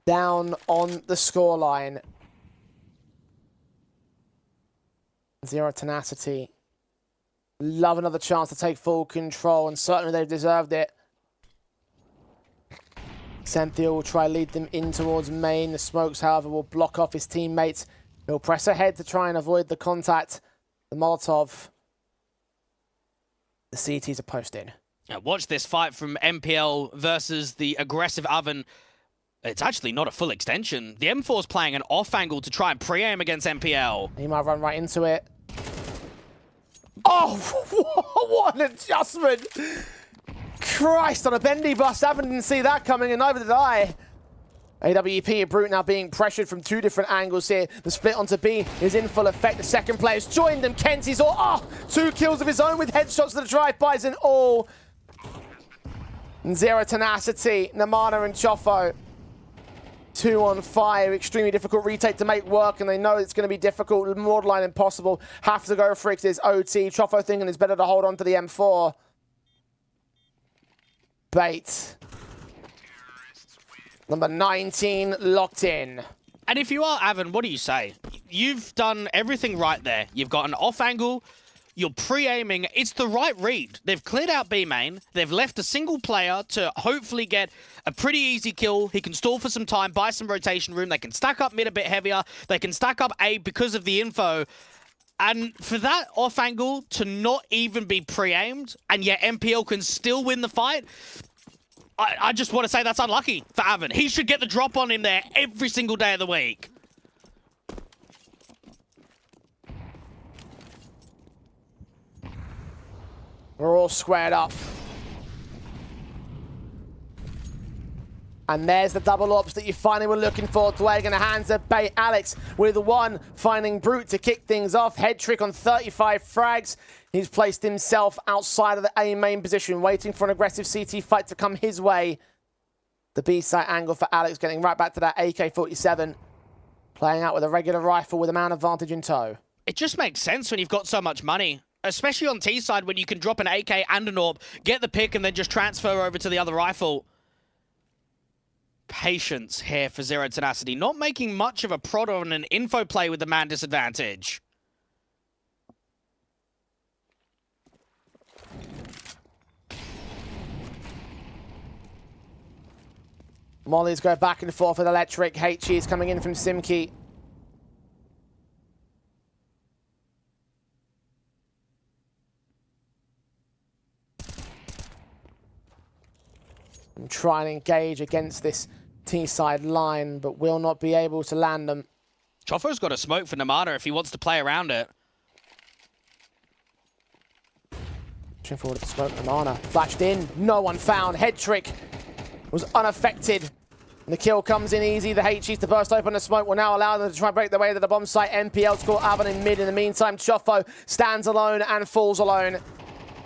Down on the scoreline. Zero Tenacity. Love another chance to take full control, and certainly they've deserved it. Senthio will try lead them in towards main. The smokes, however, will block off his teammates. He'll press ahead to try and avoid the contact. The Molotov. The CTs are posted. Now watch this fight from MPL versus the aggressive Oven. It's actually not a full extension. The M4's playing an off angle to try and pre-aim against MPL. He might run right into it. Oh, what an adjustment! Christ, on a bendy bust. Avon didn't see that coming, and neither did I. AWP and Brute now being pressured from 2 different angles here. The split onto B is in full effect. The second player's joined them. Kenzie's all, 2 kills of his own with headshots to the drive-bys and all. And Zero Tenacity, Namana and Chofo. 2 on 5, extremely difficult retake to make work, and they know it's going to be difficult, borderline impossible. Have to go for it, it's OT. Chofo thinking it's better to hold on to the M4. Bait. Number 19 locked in. And if you are Avon, what do you say? You've done everything right there. You've got an off angle. You're pre-aiming. It's the right read. They've cleared out B main. They've left a single player to hopefully get a pretty easy kill. He can stall for some time, buy some rotation room. They can stack up mid a bit heavier. They can stack up A because of the info. And for that off angle to not even be pre-aimed, and yet MPL can still win the fight, I just want to say that's unlucky for Avon. He should get the drop on him there every single day of the week. We're all squared up. And there's the double ops that you finally were looking for. Dwayne in the hands of Bait. Alex with one, finding Brute to kick things off. Head trick on 35 frags. He's placed himself outside of the A main position, waiting for an aggressive CT fight to come his way. The B site angle for Alex, getting right back to that AK-47. Playing out with a regular rifle with a man advantage in tow. It just makes sense when you've got so much money. Especially on T side when you can drop an AK and an AWP, get the pick and then just transfer over to the other rifle. Patience here for Zero Tenacity. Not making much of a prod on an info play with the man disadvantage. Mollies go back and forth with Electric. HE is coming in from Simkey. And try and engage against this T-side line, but will not be able to land them. Chofo's got a smoke for Namada if he wants to play around it. Pushing forward to smoke. Namana flashed in. No one found. Head trick was unaffected. And the kill comes in easy. The HEs to burst open the smoke will now allow them to try and break their way to the bomb site. MPL score Avon in mid. In the meantime, Chofo stands alone and falls alone.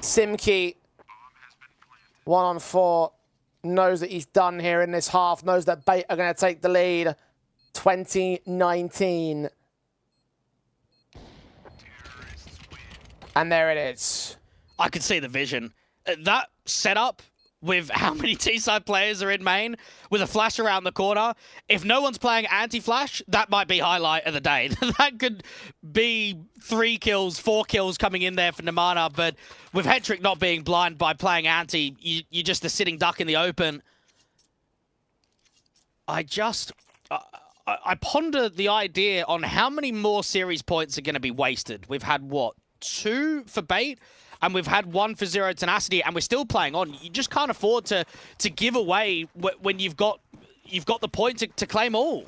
Simkey, 1-on-4. Knows that he's done here in this half, knows that Bait are going to take the lead. 2019. And there it is. I could see the vision. That setup with how many T-side players are in main, with a flash around the corner, if no one's playing anti-flash, that might be highlight of the day. That could be 3 kills, 4 kills coming in there for Namana, but with Headtrick not being blind by playing anti, you're just a sitting duck in the open. I ponder the idea on how many more series points are going to be wasted. We've had, what, 2 for Bait? And we've had 1 for Zero Tenacity, and we're still playing on. You just can't afford to give away when you've got the point to claim all.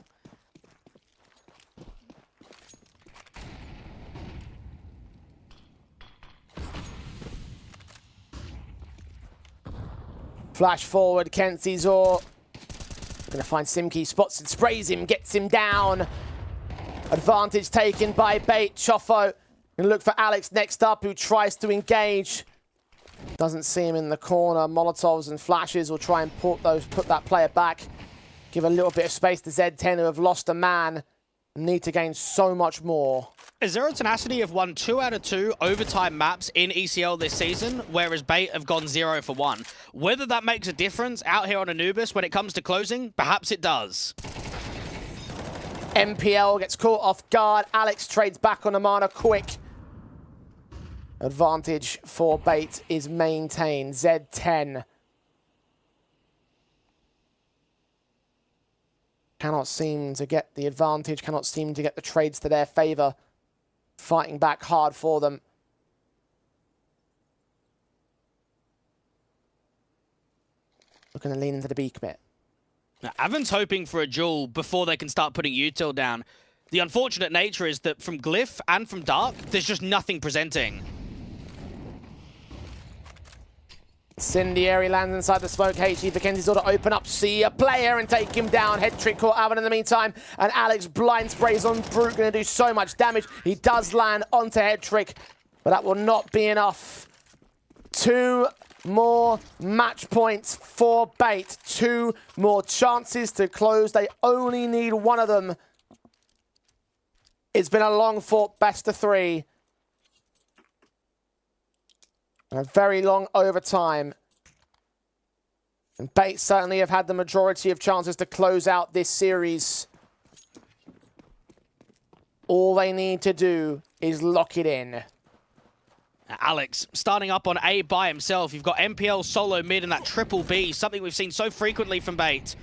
Flash forward, Kenzie Zor. Gonna find Simkey, spots and sprays him, gets him down. Advantage taken by Bait. Chofo gonna look for Alex next up, who tries to engage. Doesn't see him in the corner. Molotovs and flashes will try and put that player back. Give a little bit of space to Z10, who have lost a man. Need to gain so much more. Zero Tenacity have won 2 out of 2 overtime maps in ECL this season, whereas Bait have gone 0 for 1. Whether that makes a difference out here on Anubis when it comes to closing, perhaps it does. MPL gets caught off guard. Alex trades back on Amana quick. Advantage for Bait is maintained. Z10. Cannot seem to get the advantage, cannot seem to get the trades to their favor. Fighting back hard for them. Looking to lean into the B commit. Now, Avon's hoping for a duel before they can start putting util down. The unfortunate nature is that from Glyph and from Dark, there's just nothing presenting. Incendiary lands inside the smoke. HE for Kenzie's order open up, see a player and take him down. Head trick caught Avon in the meantime, and Alex blind sprays on Brute, going to do so much damage. He does land onto Head trick, but that will not be enough. 2 more match points for Bait. 2 more chances to close. They only need 1 of them. It's been a long fought best of 3. And a very long overtime. And Bait certainly have had the majority of chances to close out this series. All they need to do is lock it in. Alex starting up on A by himself. You've got MPL solo mid and that triple B, something we've seen so frequently from Bait.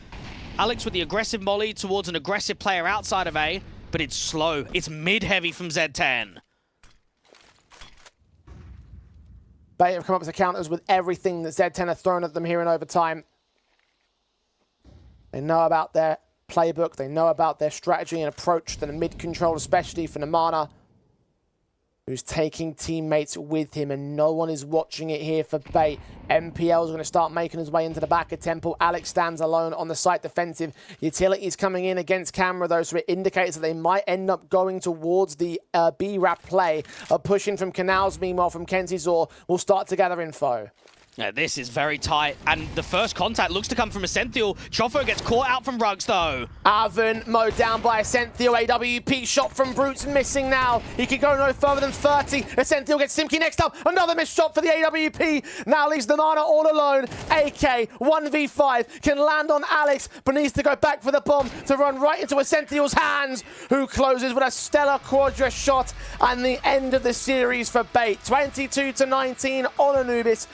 Alex with the aggressive molly towards an aggressive player outside of A, but it's slow. It's mid-heavy from Z10. Bait have come up with the counters with everything that Z10 have thrown at them here in overtime. They know about their playbook. They know about their strategy and approach to the mid-control, especially for Namana. who's taking teammates with him, and no one is watching it here for Bait. MPL is going to start making his way into the back of Temple. Alex stands alone on the site defensive. Utilities coming in against camera, though, so it indicates that they might end up going towards the B-Rap play. A push in from Canals, meanwhile, from Kenzie Zor will start to gather info. Yeah, this is very tight, and the first contact looks to come from Essential. Chofo gets caught out from Rugs, though. Arvin mowed down by Essential. AWP shot from Brutes missing now. He can go no further than 30. Essential gets Simki next up. Another missed shot for the AWP. Now leaves the Nana all alone. AK 1v5 can land on Alex, but needs to go back for the bomb to run right into Essential's hands, who closes with a stellar Quadra shot, and the end of the series for Bait. 22-19 on Anubis.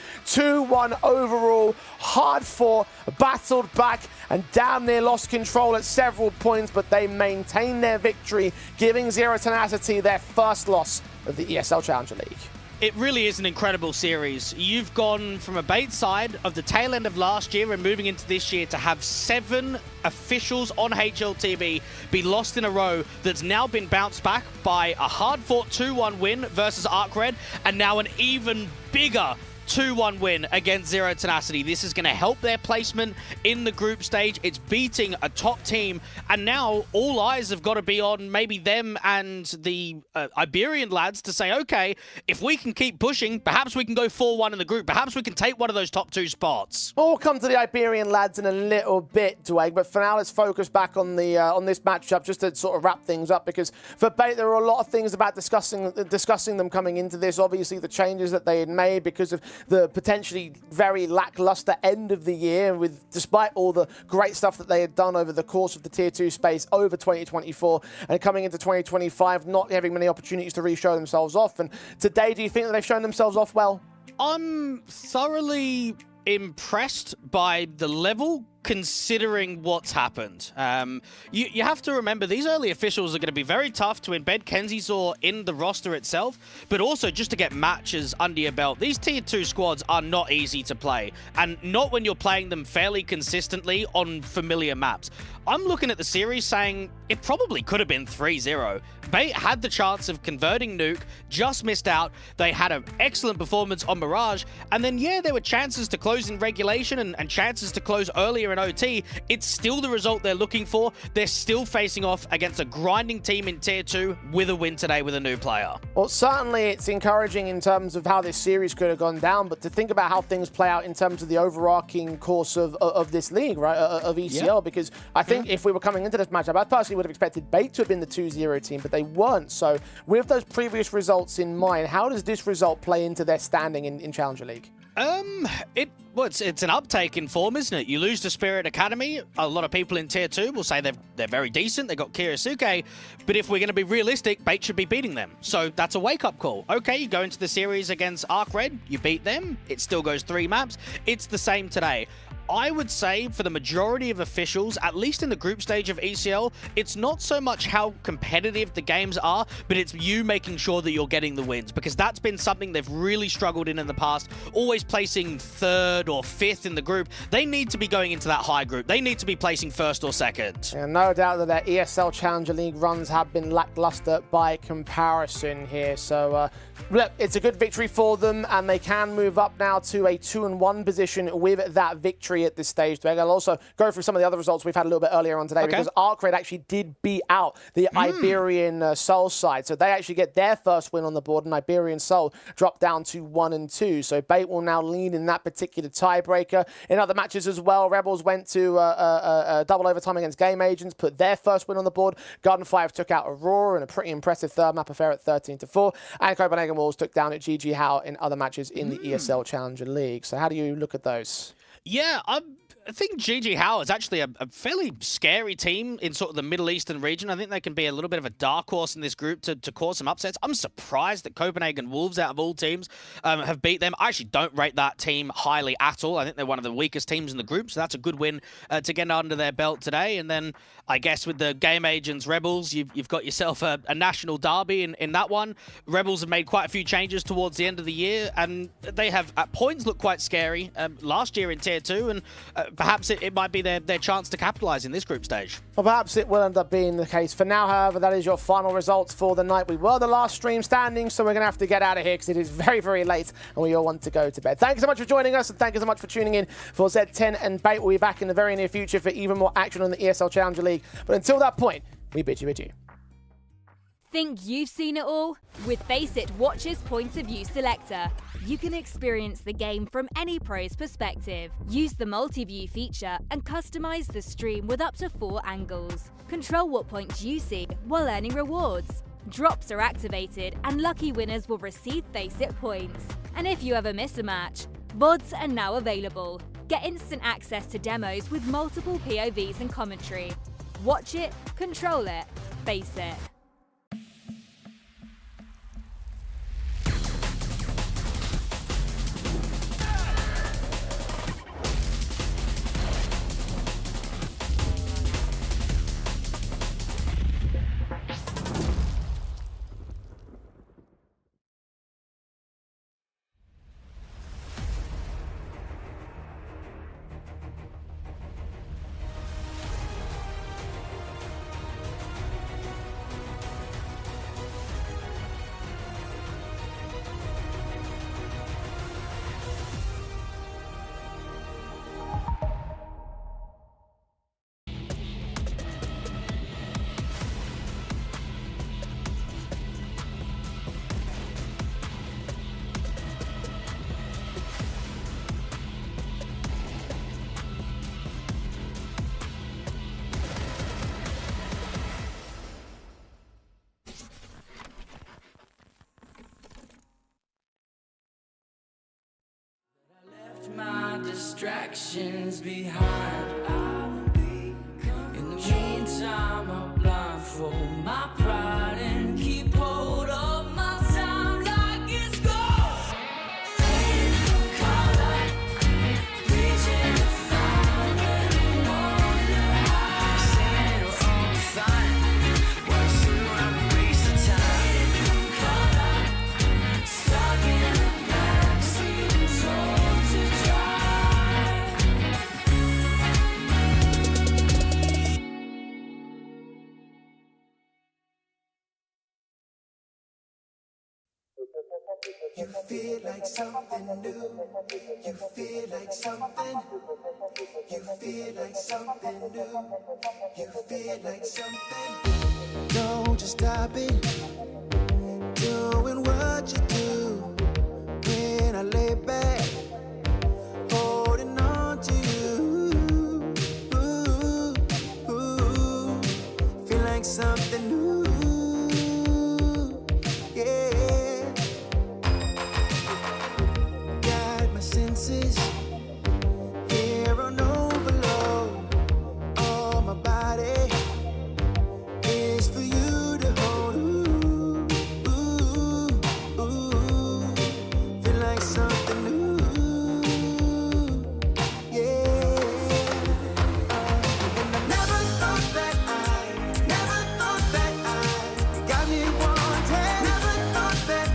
2-1 overall, hard fought, battled back, and damn near lost control at several points, but they maintained their victory, giving Zero Tenacity their first loss of the ESL Challenger League. It really is an incredible series. You've gone from a Bait side of the tail end of last year and moving into this year to have 7 officials on HLTV be lost in a row that's now been bounced back by a hard-fought 2-1 win versus ArcRed, and now an even bigger 2-1 win against Zero Tenacity. This is going to help their placement in the group stage. It's beating a top team, and now all eyes have got to be on maybe them and the Iberian lads to say, okay, if we can keep pushing, perhaps we can go 4-1 in the group. Perhaps we can take one of those top 2 spots. We'll come to the Iberian lads in a little bit, Dwayne, but for now let's focus back on the on this matchup just to sort of wrap things up, because for Bait there are a lot of things about discussing them coming into this. Obviously the changes that they had made because of the potentially very lackluster end of the year, despite all the great stuff that they had done over the course of the Tier 2 space over 2024, and coming into 2025 not having many opportunities to really show themselves off. And today, do you think that they've shown themselves off well? I'm thoroughly impressed by the level, considering what's happened. You have to remember, these early officials are going to be very tough to embed Kenzie Zor in the roster itself, but also just to get matches under your belt. These Tier 2 squads are not easy to play, and not when you're playing them fairly consistently on familiar maps. I'm looking at the series saying it probably could have been 3-0. Bait had the chance of converting Nuke, just missed out. They had an excellent performance on Mirage, and then, yeah, there were chances to close in regulation and chances to close earlier in OT. It's still the result they're looking for. They're still facing off against a grinding team in Tier 2 with a win today with a new player. Well, certainly it's encouraging in terms of how this series could have gone down, but to think about how things play out in terms of the overarching course of this league, right, of ECL, because I think if we were coming into this matchup, I personally would have expected Bait to have been the 2-0 team, but they weren't. So with those previous results in mind, how does this result play into their standing in Challenger League? It's an uptake in form, isn't it? You lose to Spirit Academy. A lot of people in Tier 2 will say they're very decent. They got Kirisuke. But if we're going to be realistic, Bait should be beating them. So that's a wake-up call. Okay, you go into the series against ArcRed. You beat them. It still goes 3 maps. It's the same today. I would say for the majority of officials, at least in the group stage of ECL, it's not so much how competitive the games are, but it's you making sure that you're getting the wins, because that's been something they've really struggled in the past, always placing 3rd or 5th in the group. They need to be going into that high group. They need to be placing 1st or 2nd. Yeah, no doubt that their ESL Challenger League runs have been lackluster by comparison here. So, look, it's a good victory for them, and they can move up now to a 2-1 position with that victory at this stage. I'll also go through some of the other results we've had a little bit earlier on today, because ArcRed actually did beat out the Iberian Soul side. So they actually get their first win on the board, and Iberian Soul dropped down to 1-2. So Bait will now lead in that particular tiebreaker. In other matches as well, Rebels went to double overtime against Game Agents, put their first win on the board. Garden 5 took out Aurora in a pretty impressive third map affair at 13-4. And Copenhagen Wolves took down at GG Howe in other matches in the ESL Challenger League. So how do you look at those? Yeah, I think GG Howe is actually a fairly scary team in sort of the Middle Eastern region. I think they can be a little bit of a dark horse in this group to cause some upsets. I'm surprised that Copenhagen Wolves, out of all teams, have beat them. I actually don't rate that team highly at all. I think they're one of the weakest teams in the group, so that's a good win to get under their belt today. And then I guess with the Game Agents Rebels, you've got yourself a national derby in that one. Rebels have made quite a few changes towards the end of the year, and they have at points looked quite scary last year in Tier 2, and perhaps it might be their chance to capitalize in this group stage. Well, perhaps it will end up being the case. For now, however, that is your final results for the night. We were the last stream standing, so we're going to have to get out of here because it is very, very late and we all want to go to bed. Thank you so much for joining us, and thank you so much for tuning in for Z10 and Bait. We'll be back in the very near future for even more action on the ESL Challenger League. But until that point, we bid you adieu. Think you've seen it all? With FACEIT Watch's Point of View Selector, you can experience the game from any pro's perspective. Use the multi-view feature and customize the stream with up to 4 angles. Control what points you see while earning rewards. Drops are activated and lucky winners will receive FACEIT points. And if you ever miss a match, VODs are now available. Get instant access to demos with multiple POVs and commentary. Watch it, control it, FACEIT. My distractions behind. I will be in the meantime. I'll blindfold my pride and keep hold of my time like it's gold. Fading from color, reaching to find when I wonder how I settle on the fine. What's the one waste of time? Fading from color, stuck in the backseat and told to drive. You feel like something new. You feel like something. You feel like something new. You feel like something. Don't you stop it. Doing what you do. When I lay back, holding on to you. Ooh, ooh. Feel like something new. Yeah. Got my senses here on overload. All my body is for you to hold. Ooh, ooh, ooh. Feel like something new. Yeah. And I never thought that you got me wanting. Never thought that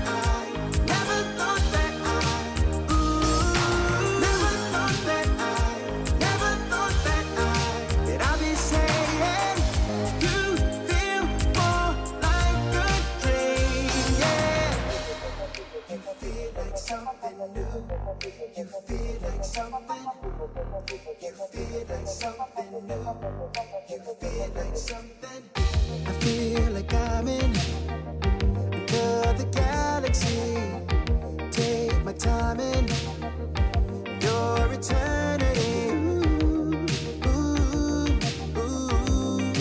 that I'd be saying you feel more like a dream. Yeah. You feel like something new. You feel like something. You feel like something new. You feel like something. I feel like I'm in another galaxy. Take my time in your eternity. Ooh, ooh, ooh.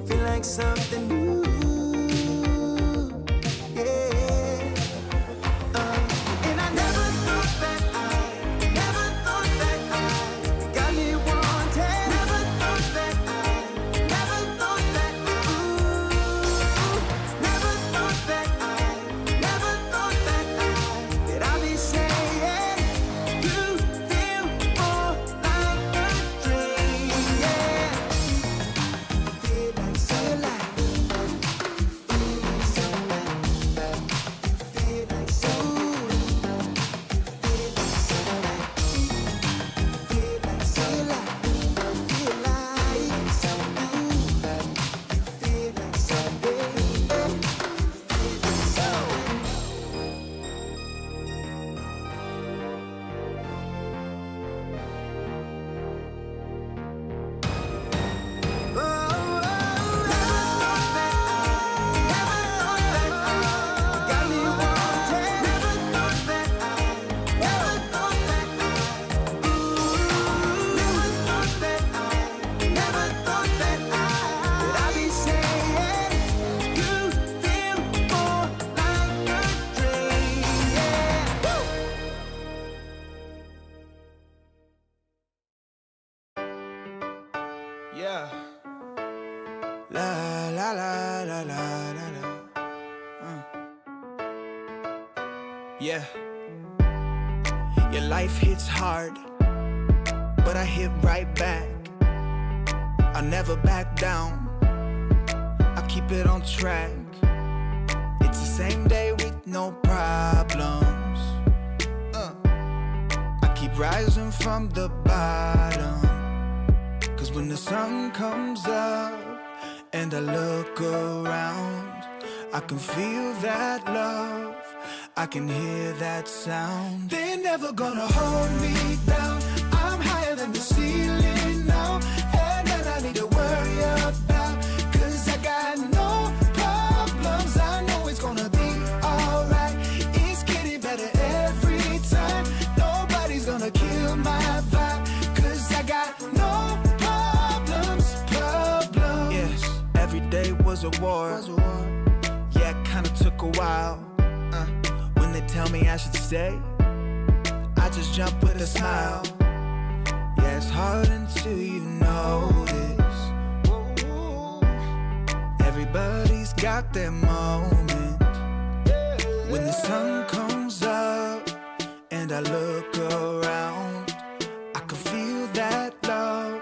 Feel like something new. Yeah. And I never thought that you got me wanting. Never thought that ooh. Never thought that I'd be saying you feel more like a dream. Yeah. Feel like La la la la la la la. Yeah. Your life hits hard, but I hit right back. I never back down, I keep it on track. It's the same day with no problems. I keep rising from the bottom, 'cause when the sun comes up and I look around, I can feel that love, I can hear that sound. They're never gonna hold me down, I'm higher than the ceiling now. And then I need to worry about, 'cause I got no problems. I know it's gonna be alright, it's getting better every time. Nobody's gonna kill my vibe, 'cause I got no problems. Yes, every day was a war. Yeah, it kinda took a while. When they tell me I should stay, I just jump with a smile. Yeah, it's hard until you notice. Everybody's got their moment. When the sun comes up and I look around, I can feel that love,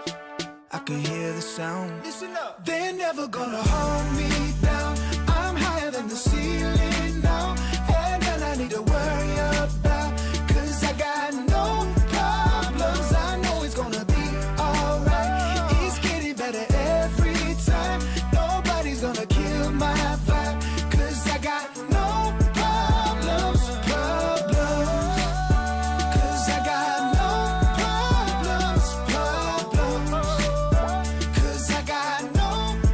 I can hear the sound. Listen up. They're never gonna hold me down, I'm higher than the ceiling now. And then I need to worry about, 'cause I got no problems. I know it's gonna be alright, it's getting better every time. Nobody's gonna kill my vibe, 'cause I got no problems. 'Cause I got no problems. 'Cause I got no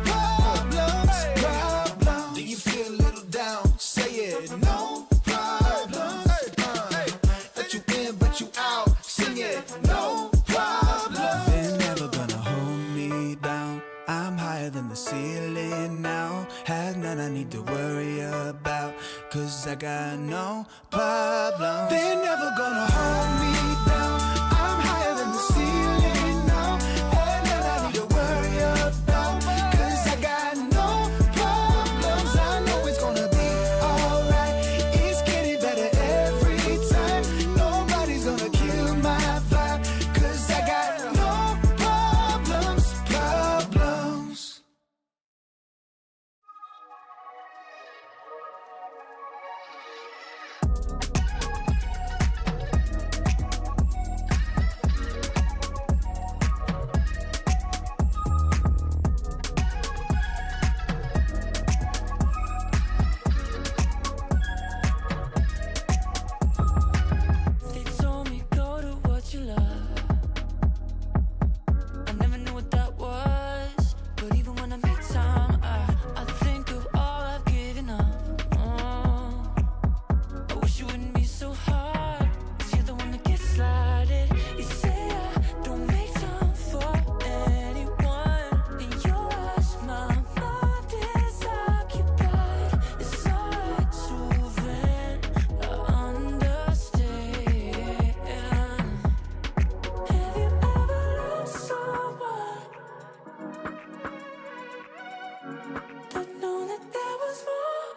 problems. Do you feel a little down? Say it. No problems. Let you in, but you out. Sing it. No problems. They're never gonna hold me down, I'm higher than the ceiling now. Had none I need to worry about, 'cause I got no problems. They're never gonna hold me down, I'm higher than the ceiling now. Had none I need to worry about, 'cause I got no problems. I know it's gonna be alright, it's getting better every time. Nobody's gonna kill my vibe, 'cause I got no problems. They told me go to what you love. I never knew what that was, but even when I make time, I think of all I've given up. I wish it wouldn't be so hard, 'cause you're the one that gets slighted. You say I don't make time for anyone, and you ask my mind is occupied. It's hard to vent, I understand. Have you ever loved someone but know that there was more?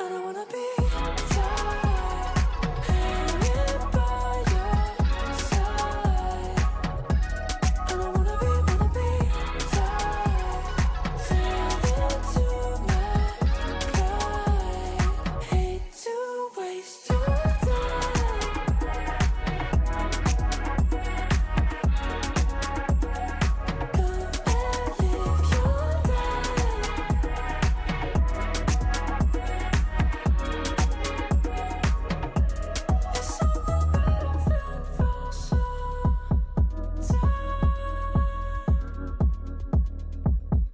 I don't wanna be tied, hanging by your side. I don't wanna be tied, tethered to my pride. Hate to waste your time. Go and live your life. It's something that I've felt for some time.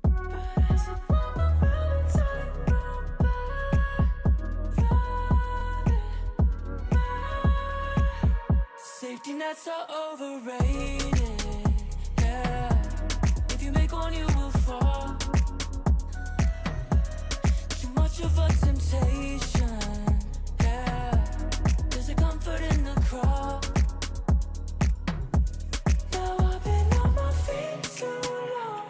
But as a moment when time gone by, safety nets are overrated. Yeah, if you make one, you will fall. Too much of a temptation. Yeah, there's a comfort in the crawl. Now I've been on my feet too long.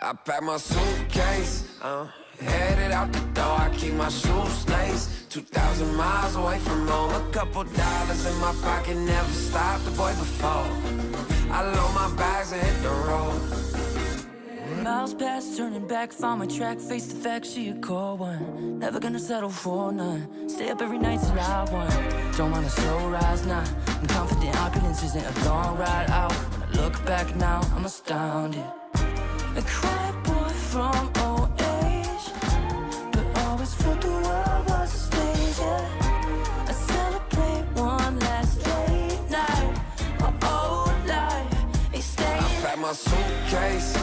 I pack my suitcase, headed out the door. I keep my shoes laced. 2,000 miles away from home. A couple dollars in my pocket, never stopped the boy before. I load my bags and hit the road. Miles past, turning back, found my track, face the fact she a cold one. Never gonna settle for none. Stay up every night till I won. Don't want a slow rise now. I'm confident opulence isn't a long ride out. When I look back now, I'm astounded. A quiet boy from old age, but always felt the world was a stage, yeah. I celebrate one last late night. My old life, they stay. I pack my suitcase,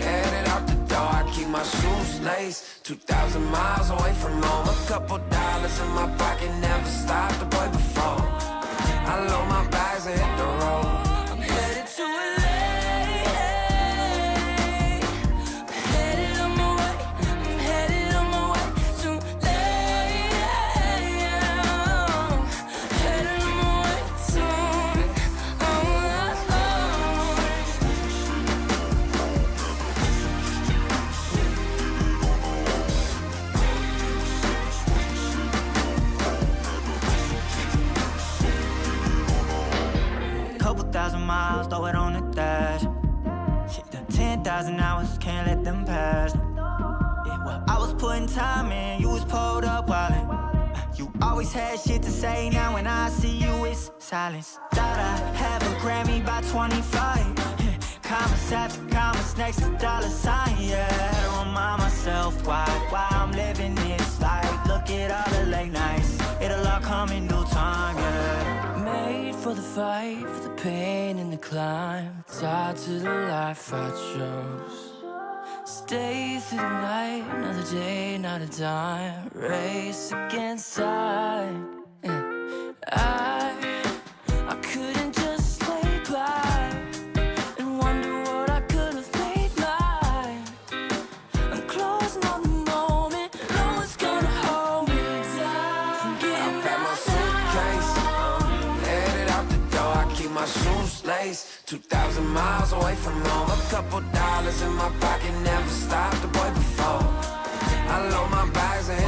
headed out the door. I keep my shoes laced. 2,000 miles away from home. A couple dollars in my pocket, never stopped the boy before. I load my bags and hit the road. I'm headed to LA. Miles, throw it on the dash. Shit, the 10,000 hours, can't let them pass. Yeah, well, I was putting time in, you was pulled up wildin'. You always had shit to say, now when I see you, it's silence. Thought I'd have a Grammy by 25. Commas after commas next to dollar sign, yeah. To remind myself why I'm living this life. Look at all the late nights, it'll all come in due time, yeah. Made for the fight, for the pain and the climb. Tied to the life I chose. Stay through the night, another day, not a dime. Race against time. I couldn't just lay by and wonder what I could have made mine. I'm closing on the moment, no one's gonna hold me down. I pack my suitcase, headed out the door. I keep my shoes laced. 2,000 miles away from home. A couple dollars in my pocket, never stopped the boy before. I load my bags and hit